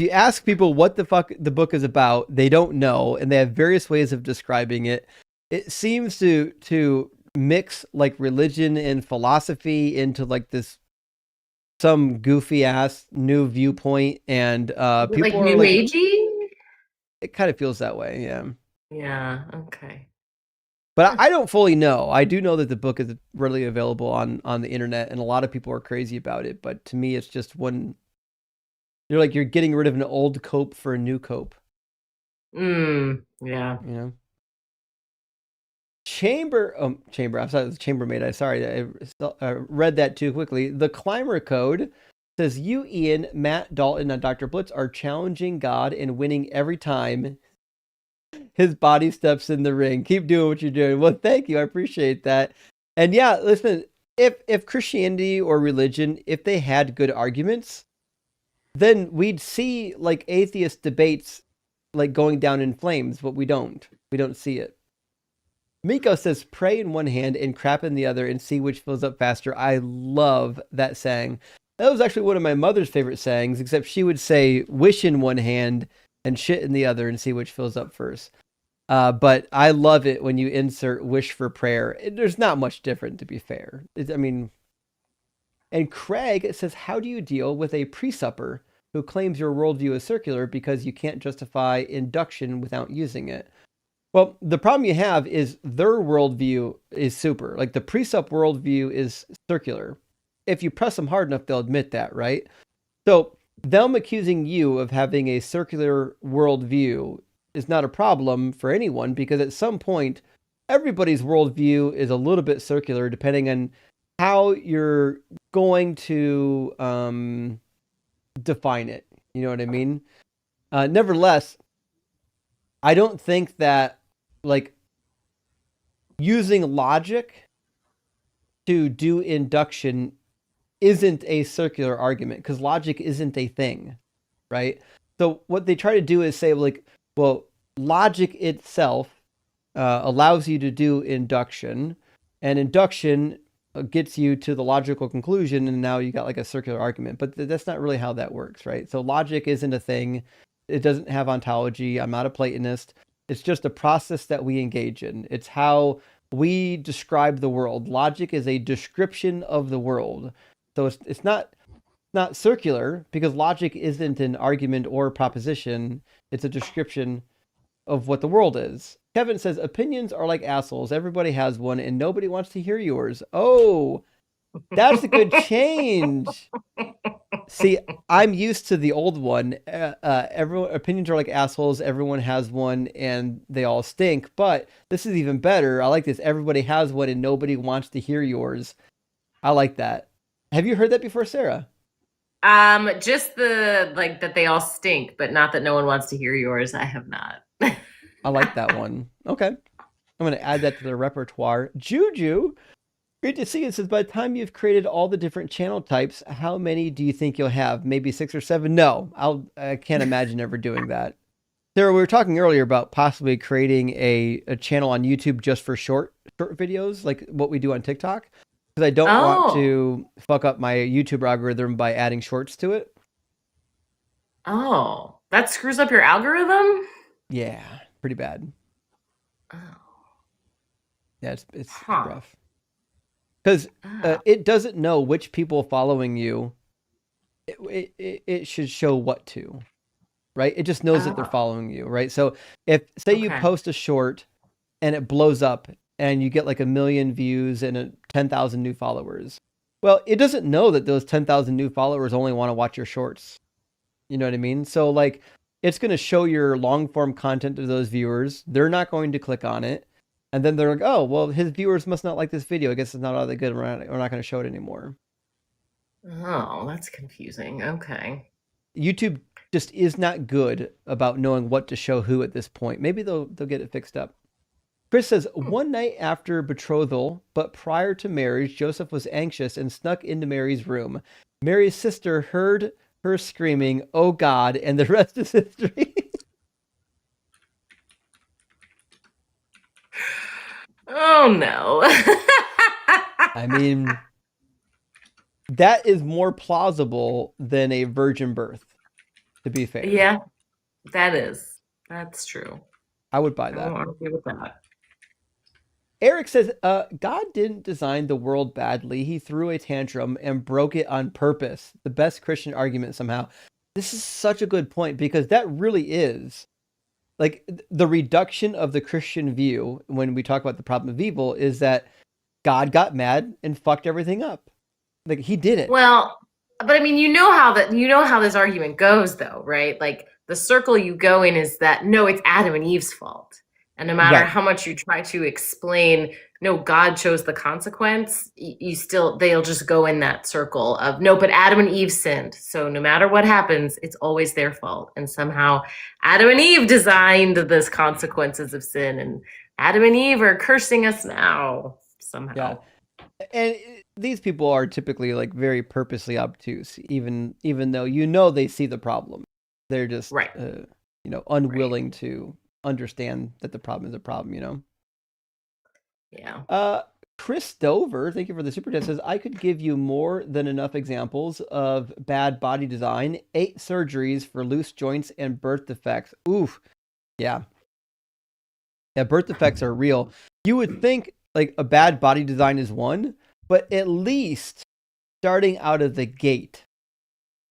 ask people what the fuck the book is about, they don't know, and they have various ways of describing it. It seems to mix, religion and philosophy into, this some goofy ass new viewpoint, and people are new agey. It kind of feels that way, yeah. Yeah. Okay. But I don't fully know. I do know that the book is readily available on the internet, and a lot of people are crazy about it. But to me, it's just one. You're getting rid of an old cope for a new cope. Yeah. Chamber. I'm sorry, it was chambermaid. I'm sorry, I read that too quickly. The Climber Code says, you, Ian, Matt, Dalton, and Dr. Blitz are challenging God and winning every time his body steps in the ring. Keep doing what you're doing. Well, thank you. I appreciate that. And yeah, listen, if Christianity or religion, if they had good arguments, then we'd see atheist debates going down in flames, but we don't. We don't see it. Miko says, pray in one hand and crap in the other and see which fills up faster. I love that saying. That was actually one of my mother's favorite sayings, except she would say, wish in one hand and shit in the other and see which fills up first. But I love it when you insert wish for prayer. There's not much different, to be fair. And Craig says, how do you deal with a pre-supper who claims your worldview is circular because you can't justify induction without using it? Well, the problem you have is their worldview is super. The pre-sup worldview is circular. If you press them hard enough, they'll admit that, right? So them accusing you of having a circular worldview is not a problem for anyone, because at some point, everybody's worldview is a little bit circular depending on how you're going to define it. You know what I mean? Nevertheless, I don't think that using logic to do induction isn't a circular argument, because logic isn't a thing, right? So what they try to do is say, like, well, logic itself allows you to do induction, and induction gets you to the logical conclusion, and now you got like a circular argument. But that's not really how that works, right? So logic isn't a thing. It doesn't have ontology. I'm not a Platonist. It's just a process that we engage in. It's how we describe the world. Logic is a description of the world. So it's not circular, because logic isn't an argument or a proposition. It's a description of what the world is. Kevin says, opinions are like assholes. Everybody has one and nobody wants to hear yours. Oh, that's a good change. See, I'm used to the old one. Everyone opinions are like assholes. Everyone has one and they all stink. But this is even better. I like this. Everybody has one and nobody wants to hear yours. I like that. Have you heard that before, Sarah? Just the like that they all stink, but not that no one wants to hear yours. I have not. I like that one. Okay. I'm going to add that to the repertoire. Juju, great to see you. It says, by the time you've created all the different channel types, how many do you think you'll have? Maybe 6 or 7? No, I can't imagine ever doing that. Sarah, we were talking earlier about possibly creating a channel on YouTube just for short videos, like what we do on TikTok. Because I don't want to fuck up my YouTube algorithm by adding shorts to it. Oh, that screws up your algorithm? Yeah, pretty bad. Oh. Yeah, it's rough. Because it doesn't know which people following you. It should show what to, right? It just knows that they're following you, right? So if, say you post a short and it blows up and you get like 1 million views and 10,000 new followers, well, it doesn't know that those 10,000 new followers only want to watch your shorts. You know what I mean? So like, it's going to show your long form content to those viewers. They're not going to click on it. And then they're like, oh, well, his viewers must not like this video. I guess it's not all that good. We're not going to show it anymore. Oh, that's confusing. Okay. YouTube just is not good about knowing what to show who at this point. Maybe they'll get it fixed up. Chris says, one night after betrothal, but prior to marriage, Joseph was anxious and snuck into Mary's room. Mary's sister heard her screaming, "Oh God," and the rest is history. Oh no. I mean, that is more plausible than a virgin birth, to be fair. Yeah, that is. That's true. I would buy that. I won't argue with that. Eric says, God didn't design the world badly. He threw a tantrum and broke it on purpose. The best Christian argument somehow. This is such a good point, because that really is. Like, the reduction of the Christian view when we talk about the problem of evil is that God got mad and fucked everything up. Like, he did it. Well, but I mean, you know how this argument goes though, right? Like, the circle you go in is that no, it's Adam and Eve's fault. And no matter how much you try to explain, no, God chose the consequence, they'll just go in that circle of no, but Adam and Eve sinned. So no matter what happens, it's always their fault. And somehow Adam and Eve designed this consequences of sin, and Adam and Eve are cursing us now somehow. Yeah. And these people are typically like very purposely obtuse, even though you know they see the problem. They're just unwilling to understand that the problem is a problem, you know? Yeah. Chris Dover, thank you for the super chat, says, I could give you more than enough examples of bad body design, 8 surgeries for loose joints and birth defects. Oof. Yeah. Yeah, birth defects are real. You would think like a bad body design is one, but at least starting out of the gate,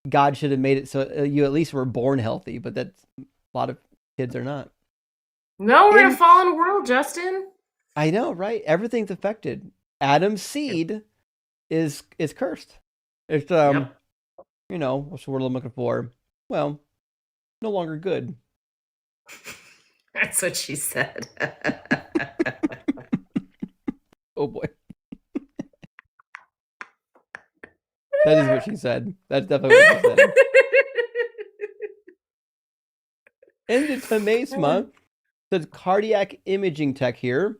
God should have made it so you at least were born healthy, but that's a lot of kids are not. No, we're in a fallen world, Justin. I know, right? Everything's affected. Adam's seed is cursed. It's you know, what's the word I'm looking for? Well, no longer good. That's what she said. Oh boy. That is what she said. That's definitely what she said. Into Temesma says, cardiac imaging tech here.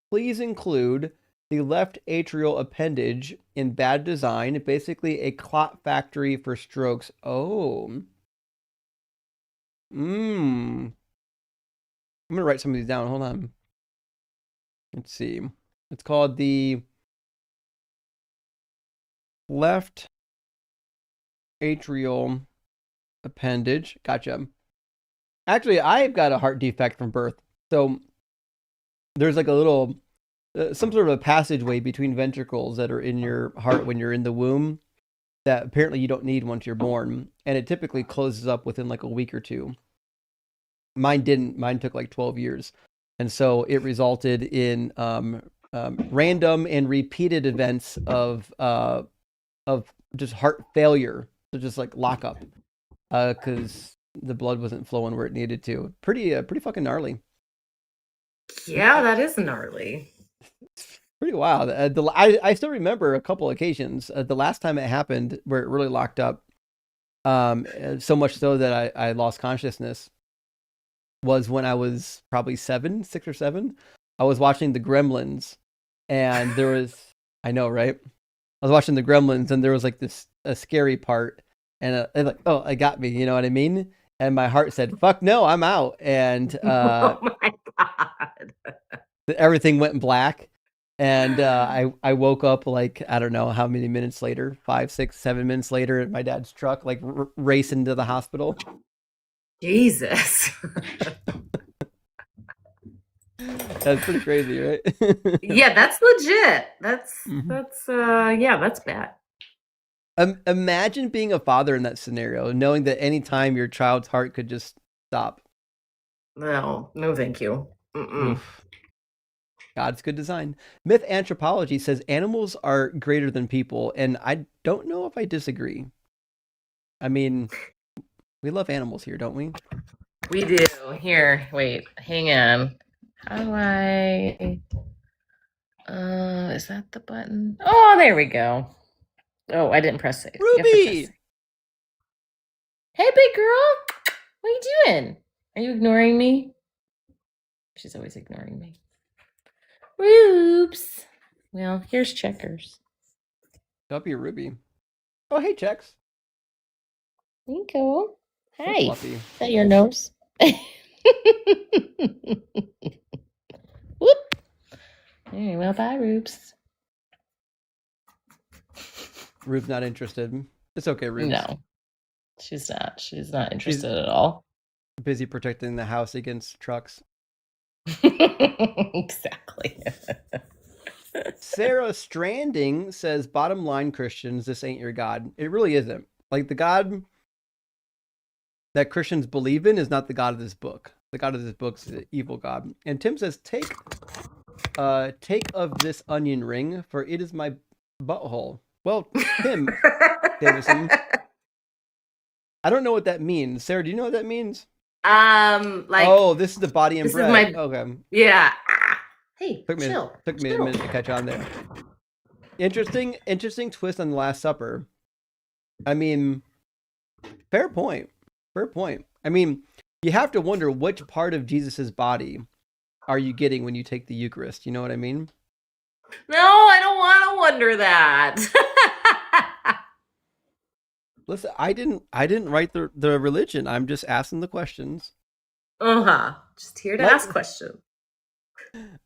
Please include the left atrial appendage in bad design, basically a clot factory for strokes. Oh. I'm gonna write some of these down. Hold on. Let's see. It's called the left atrial appendage. Gotcha. Actually, I've got a heart defect from birth. So there's like a little, some sort of a passageway between ventricles that are in your heart when you're in the womb that apparently you don't need once you're born. And it typically closes up within like a week or two. Mine didn't. Mine took like 12 years. And so it resulted in random and repeated events of just heart failure. So just like lockup. Because the blood wasn't flowing where it needed to. Pretty fucking gnarly. Yeah, that is gnarly. Pretty wild. I still remember a couple occasions. The last time it happened where it really locked up, so much so that I lost consciousness, was when I was probably 6 or 7. I was watching the Gremlins, and there was, I know, right? I was watching the Gremlins, and there was like a scary part, and like, oh, it got me. You know what I mean? And my heart said, "Fuck no, I'm out." And Oh my God. everything went black. And I woke up like, I don't know how many minutes later, 5, 6, 7 minutes later, in my dad's truck, like racing to the hospital. Jesus. That's pretty crazy, right? Yeah, that's legit. That's bad. Imagine being a father in that scenario, knowing that any time your child's heart could just stop. No, thank you. God's good design. Myth anthropology says animals are greater than people, and I don't know if I disagree. I mean, we love animals here, don't we? We do. Here, wait, hang on. How do I... is that the button? Oh, there we go. Oh, I didn't press save. Ruby! Hey, big girl. What are you doing? Are you ignoring me? She's always ignoring me. Oops. Well, here's Checkers. Up your Ruby. Oh, hey, Chex. Nico. Hi. Fluffy. Is that your nose? Whoop. Hey, well, bye, Rubes. Rube's not interested. It's okay, Rube. No, she's not. She's not interested at all. Busy protecting the house against trucks. Exactly. Sarah Stranding says, bottom line, Christians, this ain't your God. It really isn't. Like, the God that Christians believe in is not the God of this book. The God of this book is an evil God. And Tim says, take of this onion ring, for it is my butthole. Well, Tim Davison, I don't know what that means. Sarah, do you know what that means? Like, oh, this is the body and this bread. is my, okay. Yeah. Hey, took me a minute to catch on there. Interesting twist on the Last Supper. I mean, fair point. I mean, you have to wonder which part of Jesus's body are you getting when you take the Eucharist? You know what I mean? No, I don't want to wonder that. Listen, I didn't write the religion. I'm just asking the questions. Just here to ask questions.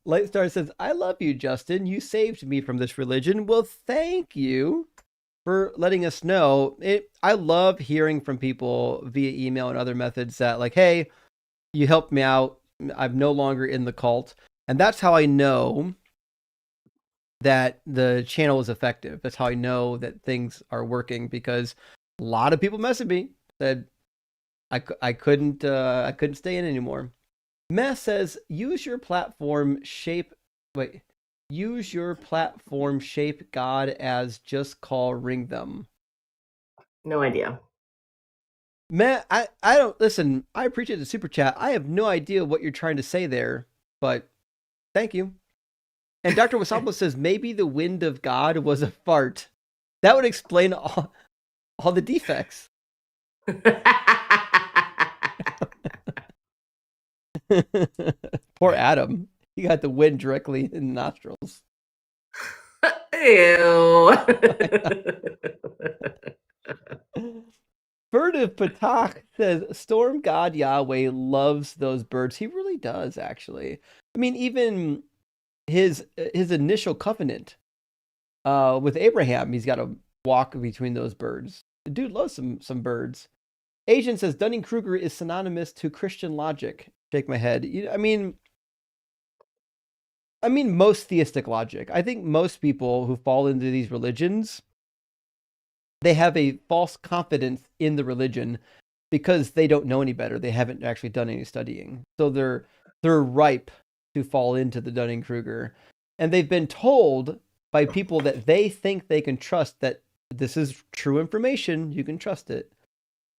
Lightstar says, I love you, Justin. You saved me from this religion. Well, thank you for letting us know. I love hearing from people via email and other methods that, like, hey, you helped me out. I'm no longer in the cult. And that's how I know that the channel is effective. That's how I know that things are working, because a lot of people messaged me, said I couldn't stay in anymore. Mess says, use your platform shape God as just call ring them. No idea. Matt, I don't listen. I appreciate the super chat. I have no idea what you're trying to say there, but thank you. And Dr. Wasapo says, maybe the wind of God was a fart. That would explain all the defects. Poor Adam. He got the wind directly in the nostrils. Ew. Furtive Patach says Storm God Yahweh loves those birds. He really does, actually. I mean, even his initial covenant with Abraham, he's got to walk between those birds. The dude loves some birds. Asian says Dunning-Kruger is synonymous to Christian logic. Shake my head. I mean most theistic logic. I think most people who fall into these religions, they have a false confidence in the religion because they don't know any better. They haven't actually done any studying. So they're ripe to fall into the Dunning-Kruger. And they've been told by people that they think they can trust that this is true information, you can trust it.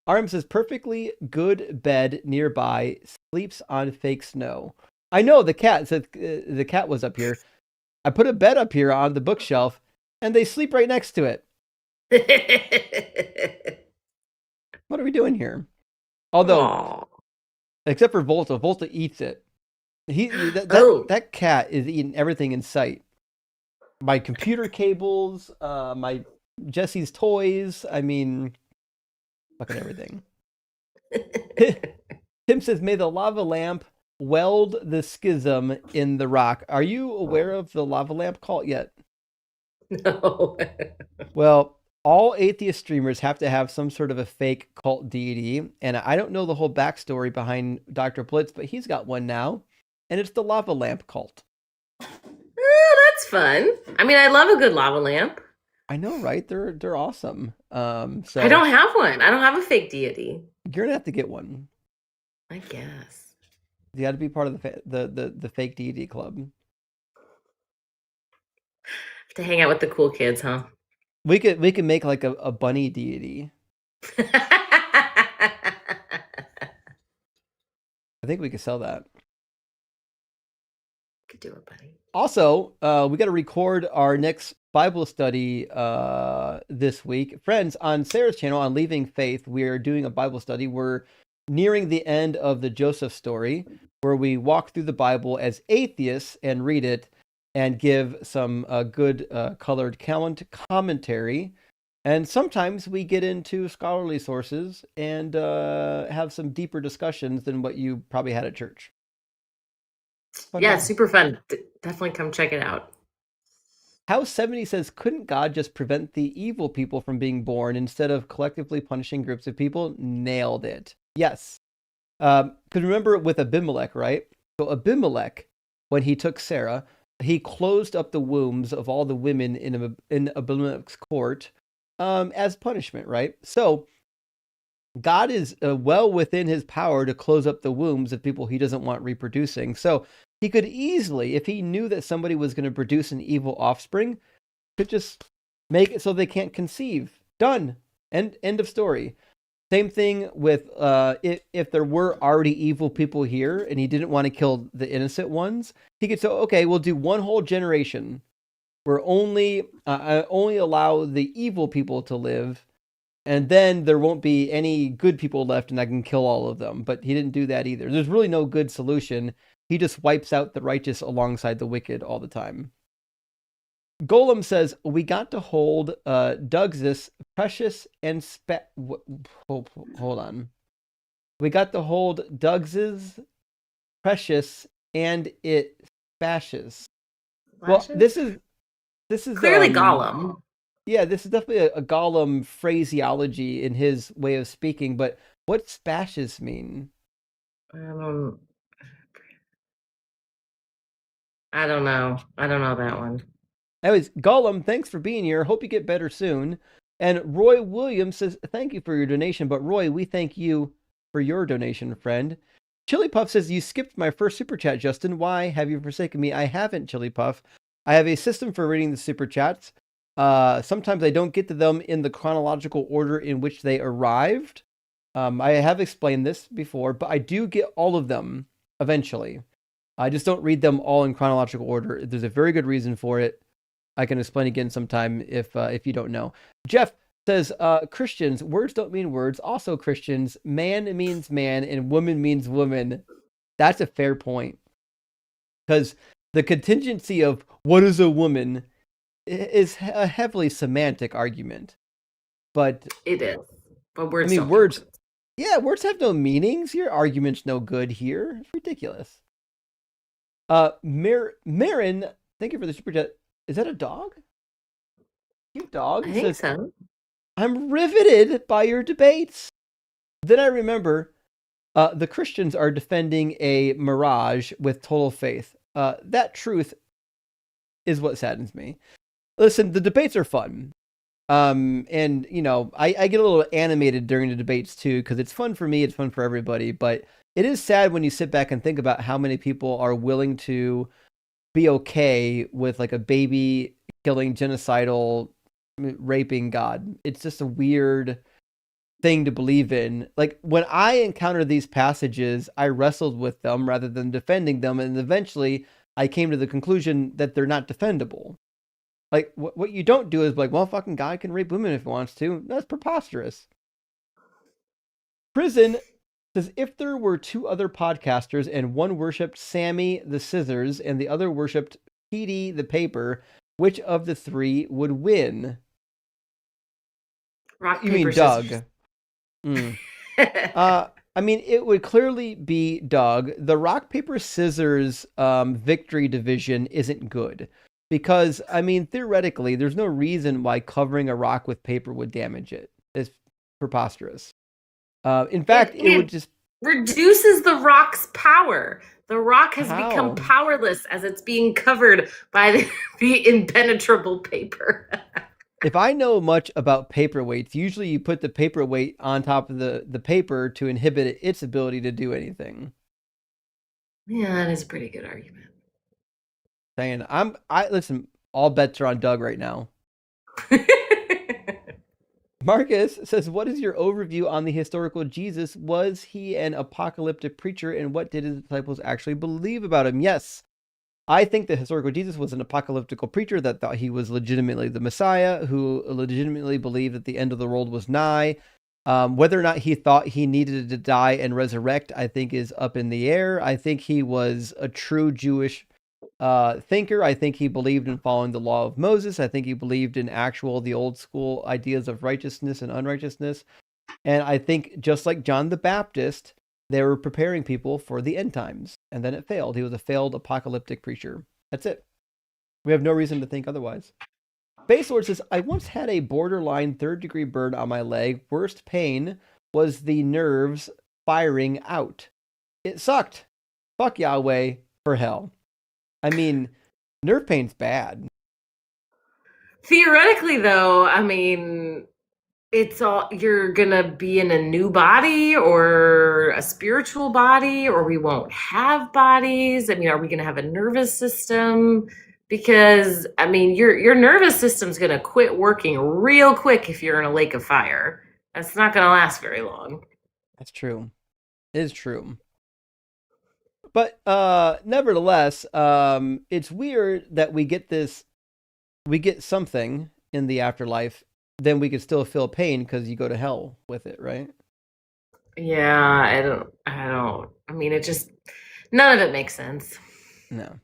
Arm says perfectly good bed nearby, sleeps on fake snow. I know the cat said the cat was up here. I put a bed up here on the bookshelf and they sleep right next to it. What are we doing here? Although, except for Volta, Volta eats it. That cat is eating everything in sight. My computer cables, my Jesse's toys. I mean, fucking everything. Tim says, "May the lava lamp weld the schism in the rock." Are you aware of the lava lamp cult yet? No. Well, all atheist streamers have to have some sort of a fake cult deity, and I don't know the whole backstory behind Dr. Blitz, but he's got one now, and it's the lava lamp cult. Oh, that's fun. I mean, I love a good lava lamp. I know, right? They're awesome. So I don't have one. I don't have a fake deity. You're gonna have to get one. I guess. You got to be part of the fake deity club. Have to hang out with the cool kids, huh? We could make like a bunny deity. I think we could sell that. Could do it, buddy. Also, we got to record our next Bible study this week. Friends, on Sarah's channel, on Leaving Faith, we're doing a Bible study. We're nearing the end of the Joseph story, where we walk through the Bible as atheists and read it and give some good colored commentary. And sometimes we get into scholarly sources and have some deeper discussions than what you probably had at church. Yeah, super fun. Definitely come check it out. House 70 says, couldn't God just prevent the evil people from being born instead of collectively punishing groups of people? Nailed it. Yes. Because remember with Abimelech, right? So Abimelech, when he took Sarah, he closed up the wombs of all the women in Abimelech's court as punishment, right? So God is well within his power to close up the wombs of people he doesn't want reproducing. So he could easily, if he knew that somebody was going to produce an evil offspring, could just make it so they can't conceive. Done. End of story. Same thing with if there were already evil people here and he didn't want to kill the innocent ones, he could say, okay, we'll do one whole generation where only allow the evil people to live, and then there won't be any good people left and I can kill all of them. But he didn't do that either. There's really no good solution. He just wipes out the righteous alongside the wicked all the time. Golem says, we got to hold Doug's precious and hold on. We got to hold Doug's precious and it spashes. Well, this is clearly Gollum. Yeah, this is definitely a Gollum phraseology in his way of speaking, but what spashes mean? I don't know. I don't know that one. Anyways, Gollum, thanks for being here. Hope you get better soon. And Roy Williams says, thank you for your donation. But Roy, we thank you for your donation, friend. Chili Puff says, you skipped my first super chat, Justin. Why have you forsaken me? I haven't, Chili Puff. I have a system for reading the super chats. Sometimes I don't get to them in the chronological order in which they arrived. I have explained this before, but I do get all of them eventually. I just don't read them all in chronological order. There's a very good reason for it. I can explain again sometime if you don't know. Jeff says, Christians, words don't mean words. Also Christians, man means man and woman means woman. That's a fair point. Because the contingency of what is a woman is a heavily semantic argument. But it is. But words I mean, don't words. Yeah, words have no meanings. Your argument's no good here. It's ridiculous. Marin, thank you for the super chat. Is that a dog? Cute dog. I think so. I'm riveted by your debates. Then I remember the Christians are defending a mirage with total faith. That truth is what saddens me. Listen, the debates are fun. And you know, I get a little animated during the debates too, because it's fun for me, it's fun for everybody, but it is sad when you sit back and think about how many people are willing to be okay with like a baby killing, genocidal, raping God. It's just a weird thing to believe in. Like when I encounter these passages, I wrestled with them rather than defending them, and eventually I came to the conclusion that they're not defendable. Like what you don't do is like, well, fucking God can rape women if he wants to. That's preposterous. Prison says if there were two other podcasters and one worshipped Sammy the Scissors and the other worshipped Petey the Paper, which of the three would win? Rock, you paper, mean Doug? scissors. I mean, it would clearly be Doug. The rock, paper, scissors victory division isn't good. Because, I mean, theoretically, there's no reason why covering a rock with paper would damage it. It's preposterous. In fact, it would just reduces the rock's power. The rock has become powerless as it's being covered by the impenetrable paper. If I know much about paperweights, usually you put the paperweight on top of the paper to inhibit its ability to do anything. Yeah, that is a pretty good argument. Saying listen, all bets are on Doug right now. Marcus says, what is your overview on the historical Jesus? Was he an apocalyptic preacher, and what did his disciples actually believe about him? Yes, I think the historical Jesus was an apocalyptical preacher that thought he was legitimately the Messiah, who legitimately believed that the end of the world was nigh. Whether or not he thought he needed to die and resurrect, I think is up in the air. I think he was a true Jewish thinker. I think he believed in following the law of Moses. I think he believed in the old school ideas of righteousness and unrighteousness. And I think just like John the Baptist, they were preparing people for the end times, and then it failed. He was a failed apocalyptic preacher. That's it. We have no reason to think otherwise. Baselord says, I once had a borderline 3rd-degree burn on my leg. Worst pain was the nerves firing out. It sucked. Fuck Yahweh for hell. I mean, nerve pain's bad. Theoretically, though, I mean, you're gonna be in a new body or a spiritual body, or we won't have bodies. I mean, are we gonna have a nervous system? Because I mean, your nervous system's gonna quit working real quick if you're in a lake of fire. That's not gonna last very long. That's true. It is true. But nevertheless, it's weird that we get something in the afterlife, then we could still feel pain because you go to hell with it, right? Yeah, I don't. I mean, none of it makes sense. No.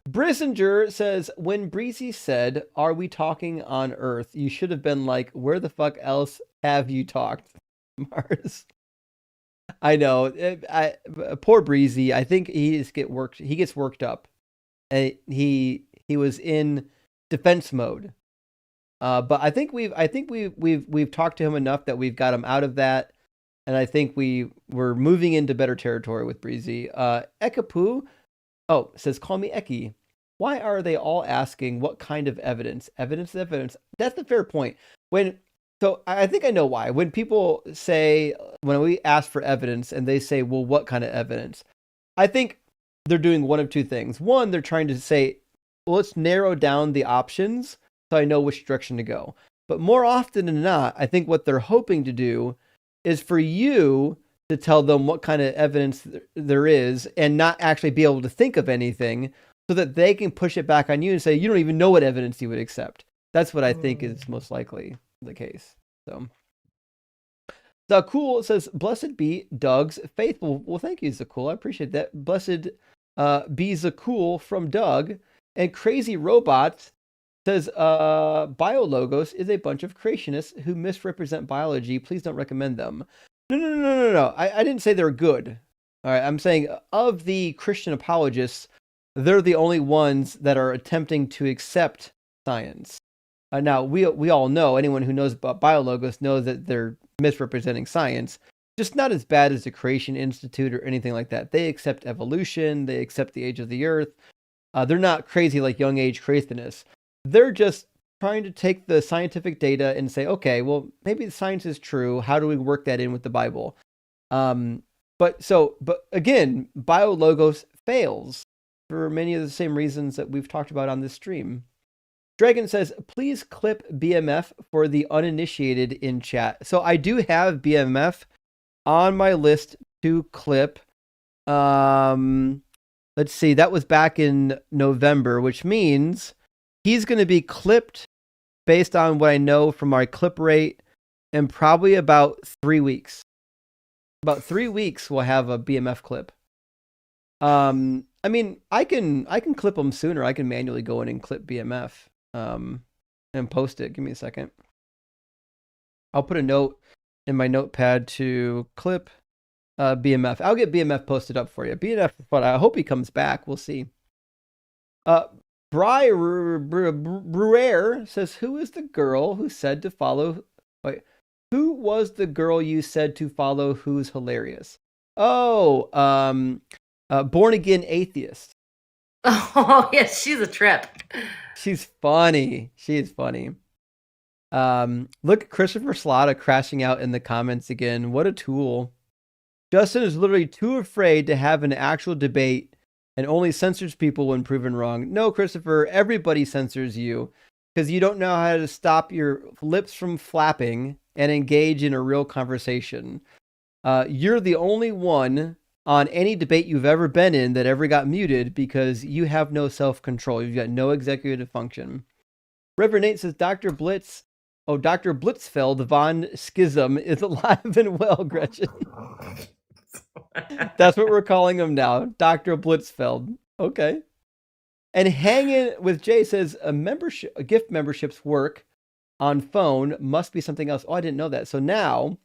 Brissinger says, when Breezy said, are we talking on Earth? You should have been like, where the fuck else have you talked, Mars? I know. Poor Breezy. I think he gets worked up. He was in defense mode. But I think we've talked to him enough that we've got him out of that, and I think we're moving into better territory with Breezy. Ekapu, says, call me Eki. Why are they all asking what kind of evidence? Evidence. That's the fair point. So I think I know why. When people say, when we ask for evidence and they say, well, what kind of evidence? I think they're doing one of two things. One, they're trying to say, well, let's narrow down the options so I know which direction to go. But more often than not, I think what they're hoping to do is for you to tell them what kind of evidence there is and not actually be able to think of anything so that they can push it back on you and say, you don't even know what evidence you would accept. That's what I think is most likely the case. So Zakul says, blessed be Doug's faithful. Well, thank you, Zakul. I appreciate that. Blessed be Zakul from Doug. And Crazy Robots Says, biologos is a bunch of creationists who misrepresent biology. Please don't recommend them. No. I didn't say they're good. All right, I'm saying of the Christian apologists, they're the only ones that are attempting to accept science. Now, we all know, anyone who knows about biologos knows that they're misrepresenting science, just not as bad as the Creation Institute or anything like that. They accept evolution, they accept the age of the earth. They're not crazy like young age craziness. They're just trying to take the scientific data and say, okay, well, maybe the science is true. How do we work that in with the Bible? But again, biologos fails for many of the same reasons that we've talked about on this stream. Dragon says, please clip BMF for the uninitiated in chat. So I do have BMF on my list to clip. Let's see, that was back in November, which means he's going to be clipped based on what I know from our clip rate in probably about 3 weeks. About 3 weeks, we'll have a BMF clip. I mean, I can clip them sooner. I can manually go in and clip BMF and post it. Give me a second. I'll put a note in my notepad to clip BMF. I'll get BMF posted up for you. BMF, but I hope he comes back. We'll see. Bruer says, who is the girl who said to follow? Wait, who was the girl you said to follow who's hilarious? Oh, Born Again Atheist. Oh, yes, she's a trip. She's funny. She is funny. Look at Christopher Slotta crashing out in the comments again. What a tool. Justin is literally too afraid to have an actual debate and only censors people when proven wrong. No, Christopher, everybody censors you because you don't know how to stop your lips from flapping and engage in a real conversation. You're the only one on any debate you've ever been in that ever got muted because you have no self-control. You've got no executive function. Reverend Nate says, Dr. Blitzfeld von Schism is alive and well, Gretchen. That's what we're calling him now, Dr. Blitzfeld. Okay. And Hanging with Jay says, a gift memberships work on phone must be something else. Oh, I didn't know that. So now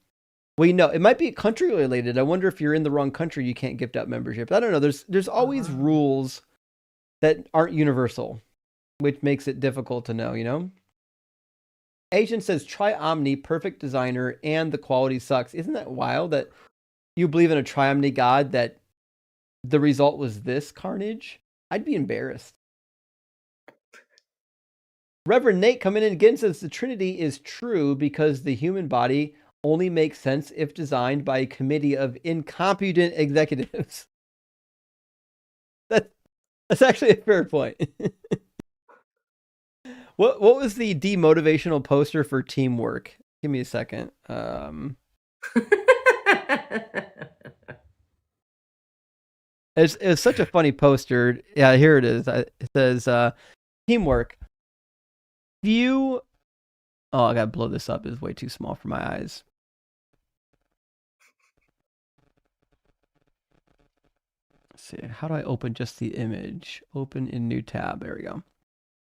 we know it might be country related. I wonder if you're in the wrong country, you can't gift out memberships. I don't know. There's always rules that aren't universal, which makes it difficult to know, you know? Asian says, try Omni, perfect designer, and the quality sucks. Isn't that wild that you believe in a tri-omni God that the result was this carnage? I'd be embarrassed. Reverend Nate coming in again says the Trinity is true because the human body only makes sense if designed by a committee of incompetent executives. That's actually a fair point. What was the demotivational poster for teamwork? Give me a second. It's such a funny poster. Yeah, here it is. It says teamwork. Oh, I gotta blow this up. It's way too small for my eyes. Let's see. How do I open just the image? Open in new tab. There we go.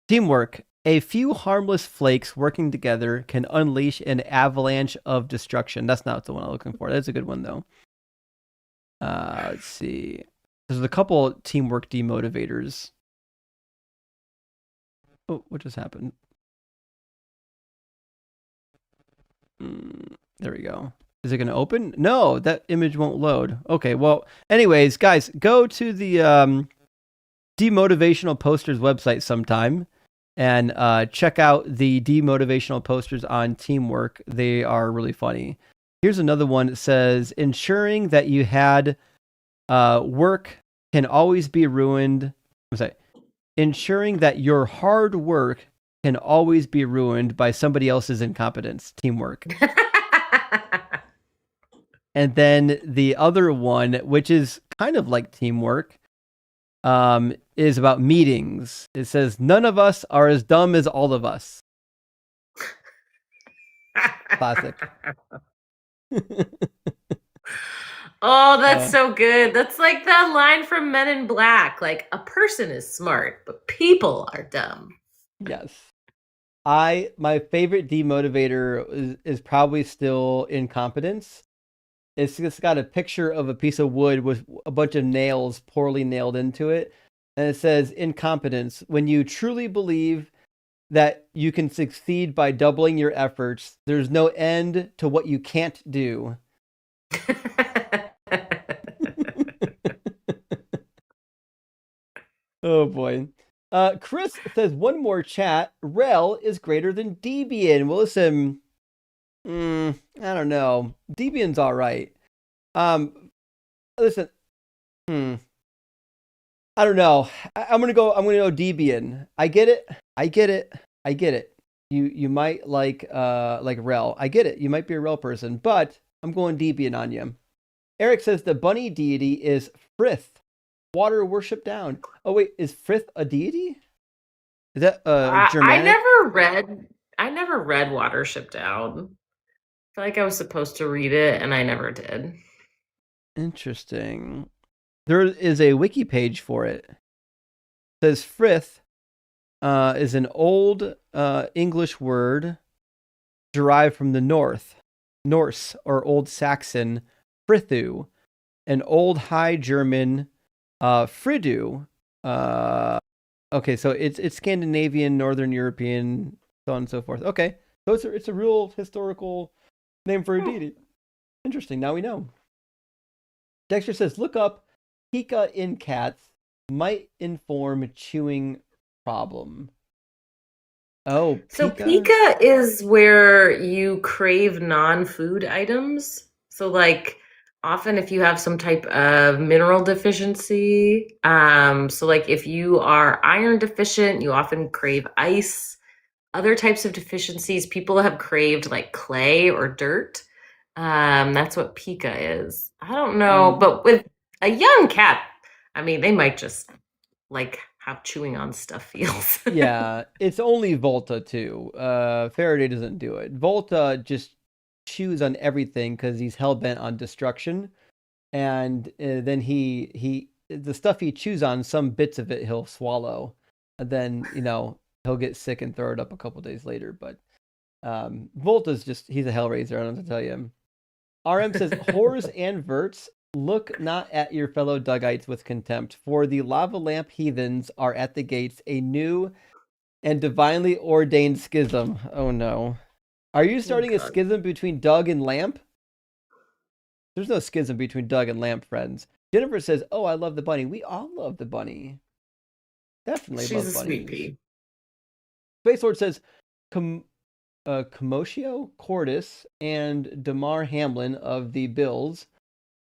Teamwork. A few harmless flakes working together can unleash an avalanche of destruction. That's not the one I'm looking for. That's a good one, though. Let's see. There's a couple teamwork demotivators. Oh, what just happened? There we go. Is it going to open? No, that image won't load. Okay, well, anyways, guys, go to the Demotivational Posters website sometime and check out the demotivational posters on teamwork. They are really funny. Here's another one that says, ensuring that you had work can always be ruined. I'm sorry. Ensuring that your hard work can always be ruined by somebody else's incompetence. Teamwork. And then the other one, which is kind of like teamwork, is about meetings. It says, none of us are as dumb as all of us. Classic. Oh, that's so good. That's like that line from Men in Black. Like, a person is smart, but people are dumb. Yes. My favorite demotivator is probably still incompetence. It's just got a picture of a piece of wood with a bunch of nails poorly nailed into it. And it says incompetence. When you truly believe that you can succeed by doubling your efforts, there's no end to what you can't do. Oh boy. Chris says one more chat. Rel is greater than Debian. Well, listen, I don't know. Debian's all right. Listen, I don't know. I'm gonna go Debian. I get it. You might like Rel. I get it. You might be a Rel person, but I'm going Debian on you. Eric says the bunny deity is Frith, water worship down. Oh wait, is Frith a deity? Is that Germanic? I never read Watership Down. I feel like I was supposed to read it, and I never did. Interesting. There is a wiki page for it. It says Frith is an old English word derived from the Norse or Old Saxon Frithu, an Old High German Fridu. Okay, so it's Scandinavian, Northern European, so on and so forth. Okay, so it's a real historical name for a deity. Interesting. Now we know. Dexter says, look up pica in cats might inform chewing problem. Oh, pica? So pica is where you crave non-food items. So like often if you have some type of mineral deficiency, so like if you are iron deficient, you often crave ice. Other types of deficiencies, people have craved like clay or dirt. That's what pica is. I don't know, but with a young cat, I mean, they might just like how chewing on stuff feels. Yeah, it's only Volta too. Faraday doesn't do it. Volta just chews on everything because he's hell bent on destruction, and then he the stuff he chews on, some bits of it he'll swallow, and then he'll get sick and throw it up a couple days later. But Volta's he's a hellraiser. I don't have to tell you. RM says whores and verts. Look not at your fellow Dugites with contempt, for the lava lamp heathens are at the gates, a new and divinely ordained schism. Oh no. Are you starting a schism between Doug and Lamp? There's no schism between Doug and Lamp, friends. Jennifer says, oh, I love the bunny. We all love the bunny. Definitely love bunnies. She's a sweet pea. Space Lord says, Commotio Cordis and Damar Hamlin of the Bills.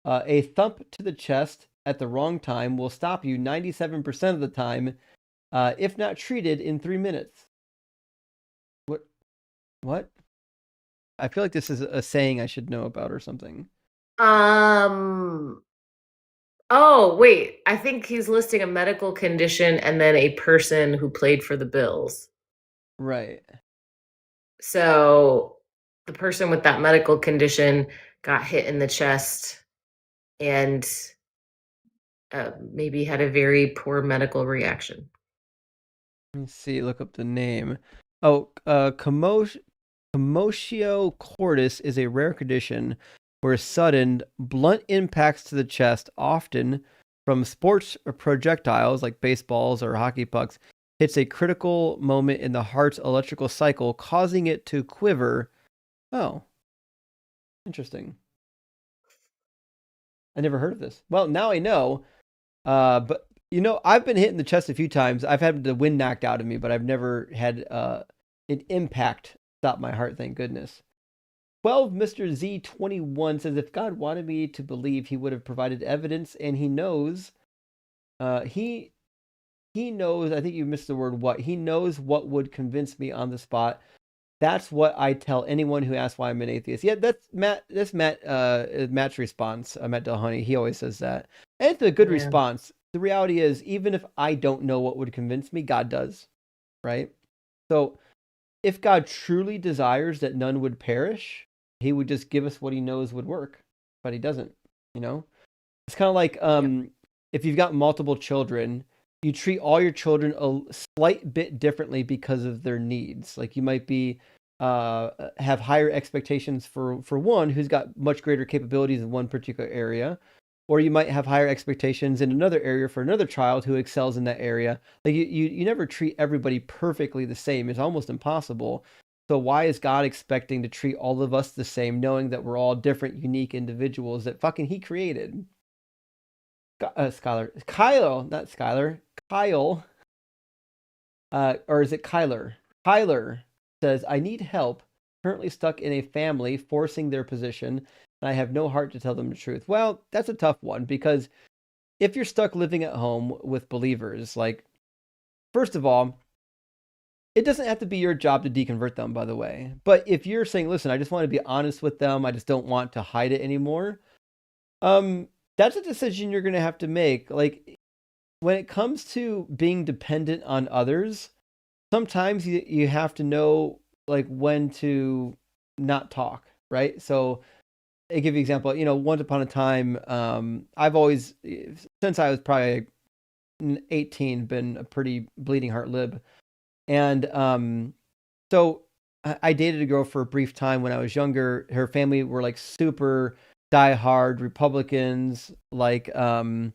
A thump to the chest at the wrong time will stop you 97% of the time, if not treated in 3 minutes. What? I feel like this is a saying I should know about or something. Oh, wait. I think he's listing a medical condition and then a person who played for the Bills. Right. So the person with that medical condition got hit in the chest and maybe had a very poor medical reaction. Let me see. Look up the name. Oh, Commotio cordis is a rare condition where sudden, blunt impacts to the chest, often from sports projectiles like baseballs or hockey pucks, hits a critical moment in the heart's electrical cycle, causing it to quiver. Oh, interesting. I never heard of this. Well, now I know. But I've been hit in the chest a few times. I've had the wind knocked out of me, but I've never had an impact stop my heart. Thank goodness. 12 Mr. Z21 says, if God wanted me to believe, he would have provided evidence, and he knows. He knows. I think you missed the word what. He knows what would convince me on the spot. That's what I tell anyone who asks why I'm an atheist. Yeah, that's Matt. That's Matt's response. Matt Delhoney. He always says that, and it's a good response. The reality is, even if I don't know what would convince me, God does, right? So, if God truly desires that none would perish, he would just give us what he knows would work, but he doesn't. It's kind of like if you've got multiple children you treat all your children a slight bit differently because of their needs. Like you might be have higher expectations for one who's got much greater capabilities in one particular area, or you might have higher expectations in another area for another child who excels in that area. Like you never treat everybody perfectly the same. It's almost impossible. So why is God expecting to treat all of us the same, knowing that we're all different, unique individuals that fucking he created? Skylar. Kyle, not Skylar. Kyle. Or is it Kyler? Kyler says, I need help. Currently stuck in a family forcing their position, and I have no heart to tell them the truth. Well, that's a tough one, because if you're stuck living at home with believers, like, first of all, it doesn't have to be your job to deconvert them, by the way. But if you're saying, listen, I just want to be honest with them, I just don't want to hide it anymore, that's a decision you're going to have to make. Like, when it comes to being dependent on others, sometimes you have to know, like, when to not talk, right? So I give you an example. Once upon a time, I've always, since I was probably 18, been a pretty bleeding heart lib. And so I dated a girl for a brief time when I was younger. Her family were like super diehard Republicans, like Rush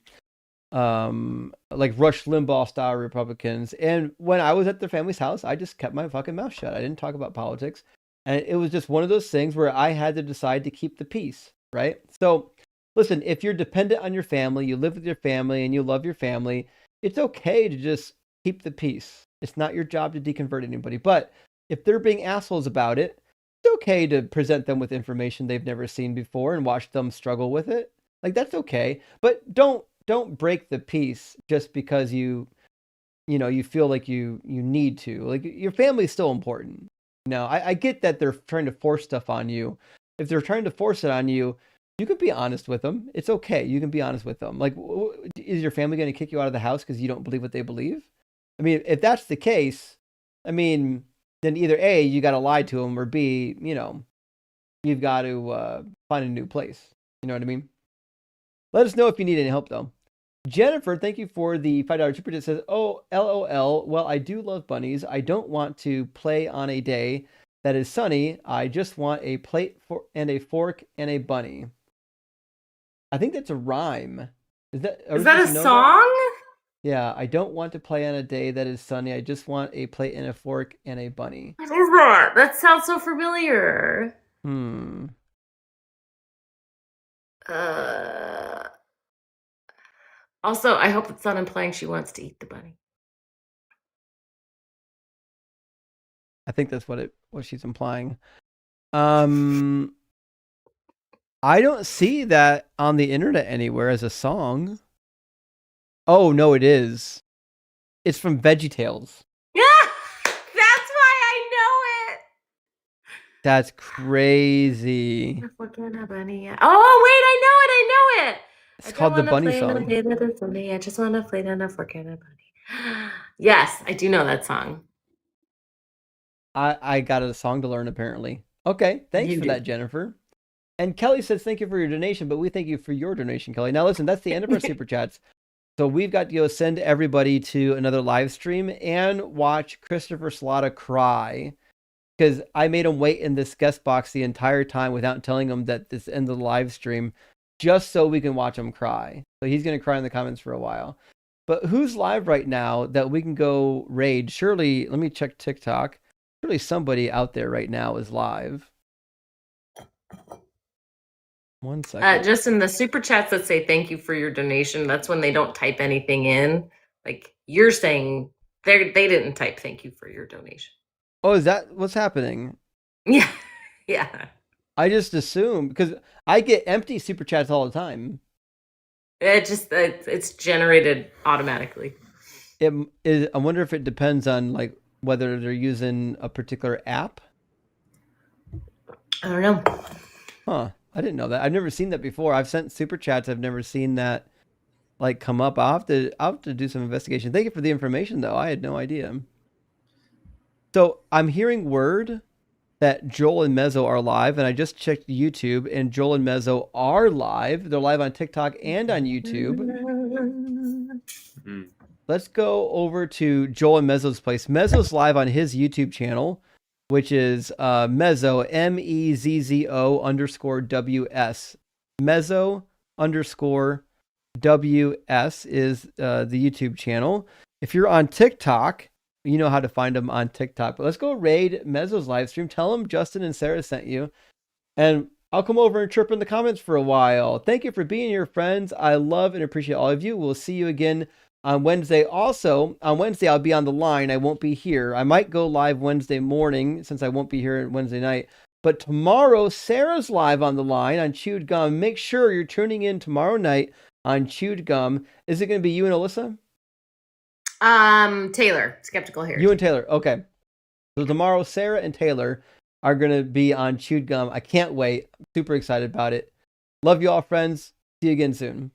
Limbaugh style Republicans. And when I was at their family's house, I just kept my fucking mouth shut. I didn't talk about politics. And it was just one of those things where I had to decide to keep the peace, right? So listen, if you're dependent on your family, you live with your family and you love your family, it's okay to just keep the peace. It's not your job to deconvert anybody. But if they're being assholes about it, it's okay to present them with information they've never seen before and watch them struggle with it. Like, that's okay. But don't break the peace just because you feel like you need to. Like, your family's still important. Now, I get that they're trying to force stuff on you. If they're trying to force it on you, you can be honest with them. It's okay. You can be honest with them. Like, is your family going to kick you out of the house because you don't believe what they believe? I mean, if that's the case, I mean, then either A, you got to lie to them, or B, you've got to find a new place. You know what I mean? Let us know if you need any help, though. Jennifer, thank you for the $5 super chat. Says, oh, LOL. Well, I do love bunnies. I don't want to play on a day that is sunny. I just want a plate and a fork and a bunny. I think that's a rhyme. Is that a song? Yeah, I don't want to play on a day that is sunny. I just want a plate and a fork and a bunny. What is that? That sounds so familiar. Also, I hope it's not implying she wants to eat the bunny. I think that's what she's implying. I don't see that on the internet anywhere as a song. Oh, no, it is. It's from VeggieTales. Yeah, that's why I know it. That's crazy. Oh, wait, I know it. It's called the Bunny Song. I just want to play on a fork and a bunny. Yes, I do know that song. I got a song to learn, apparently. Okay, thanks for that, Jennifer. And Kelly says, thank you for your donation, but we thank you for your donation, Kelly. Now, listen, that's the end of our super chats. So we've got to go send everybody to another live stream and watch Christopher Slotta cry, because I made him wait in this guest box the entire time without telling him that this end of the live stream, just so we can watch him cry. So he's going to cry in the comments for a while. But who's live right now that we can go raid? Surely, let me check TikTok. Surely somebody out there right now is live. 1 second. Just in the super chats that say thank you for your donation, that's when they don't type anything in. Like, you're saying they didn't type thank you for your donation. Oh, is that what's happening? Yeah. Yeah. I just assume, because I get empty super chats all the time. It's generated automatically. I wonder if it depends on, like, whether they're using a particular app. I don't know. Huh. I didn't know that. I've never seen that before. I've sent super chats. I've never seen that, like, come up. I'll have to do some investigation. Thank you for the information, though. I had no idea. So I'm hearing word that Joel and Mezzo are live, and I just checked YouTube, and Joel and Mezzo are live. They're live on TikTok and on YouTube. let's go over to Joel and Mezzo's place. Mezzo's live on his YouTube channel, which is Mezzo, MEZZO_WS. Mezzo _WS is the YouTube channel. If you're on TikTok, you know how to find them on TikTok. But let's go raid Mezzo's live stream. Tell him Justin and Sarah sent you. And I'll come over and chirp in the comments for a while. Thank you for being here, friends. I love and appreciate all of you. We'll see you again on Wednesday. Also, on Wednesday, I'll be on the line. I won't be here. I might go live Wednesday morning since I won't be here Wednesday night. But tomorrow, Sarah's live on the line on Chewed Gum. Make sure you're tuning in tomorrow night on Chewed Gum. Is it going to be you and Alyssa? Taylor, Skeptical Hair. You and Taylor. Okay. So tomorrow, Sarah and Taylor are going to be on Chewed Gum. I can't wait. I'm super excited about it. Love you all, friends. See you again soon.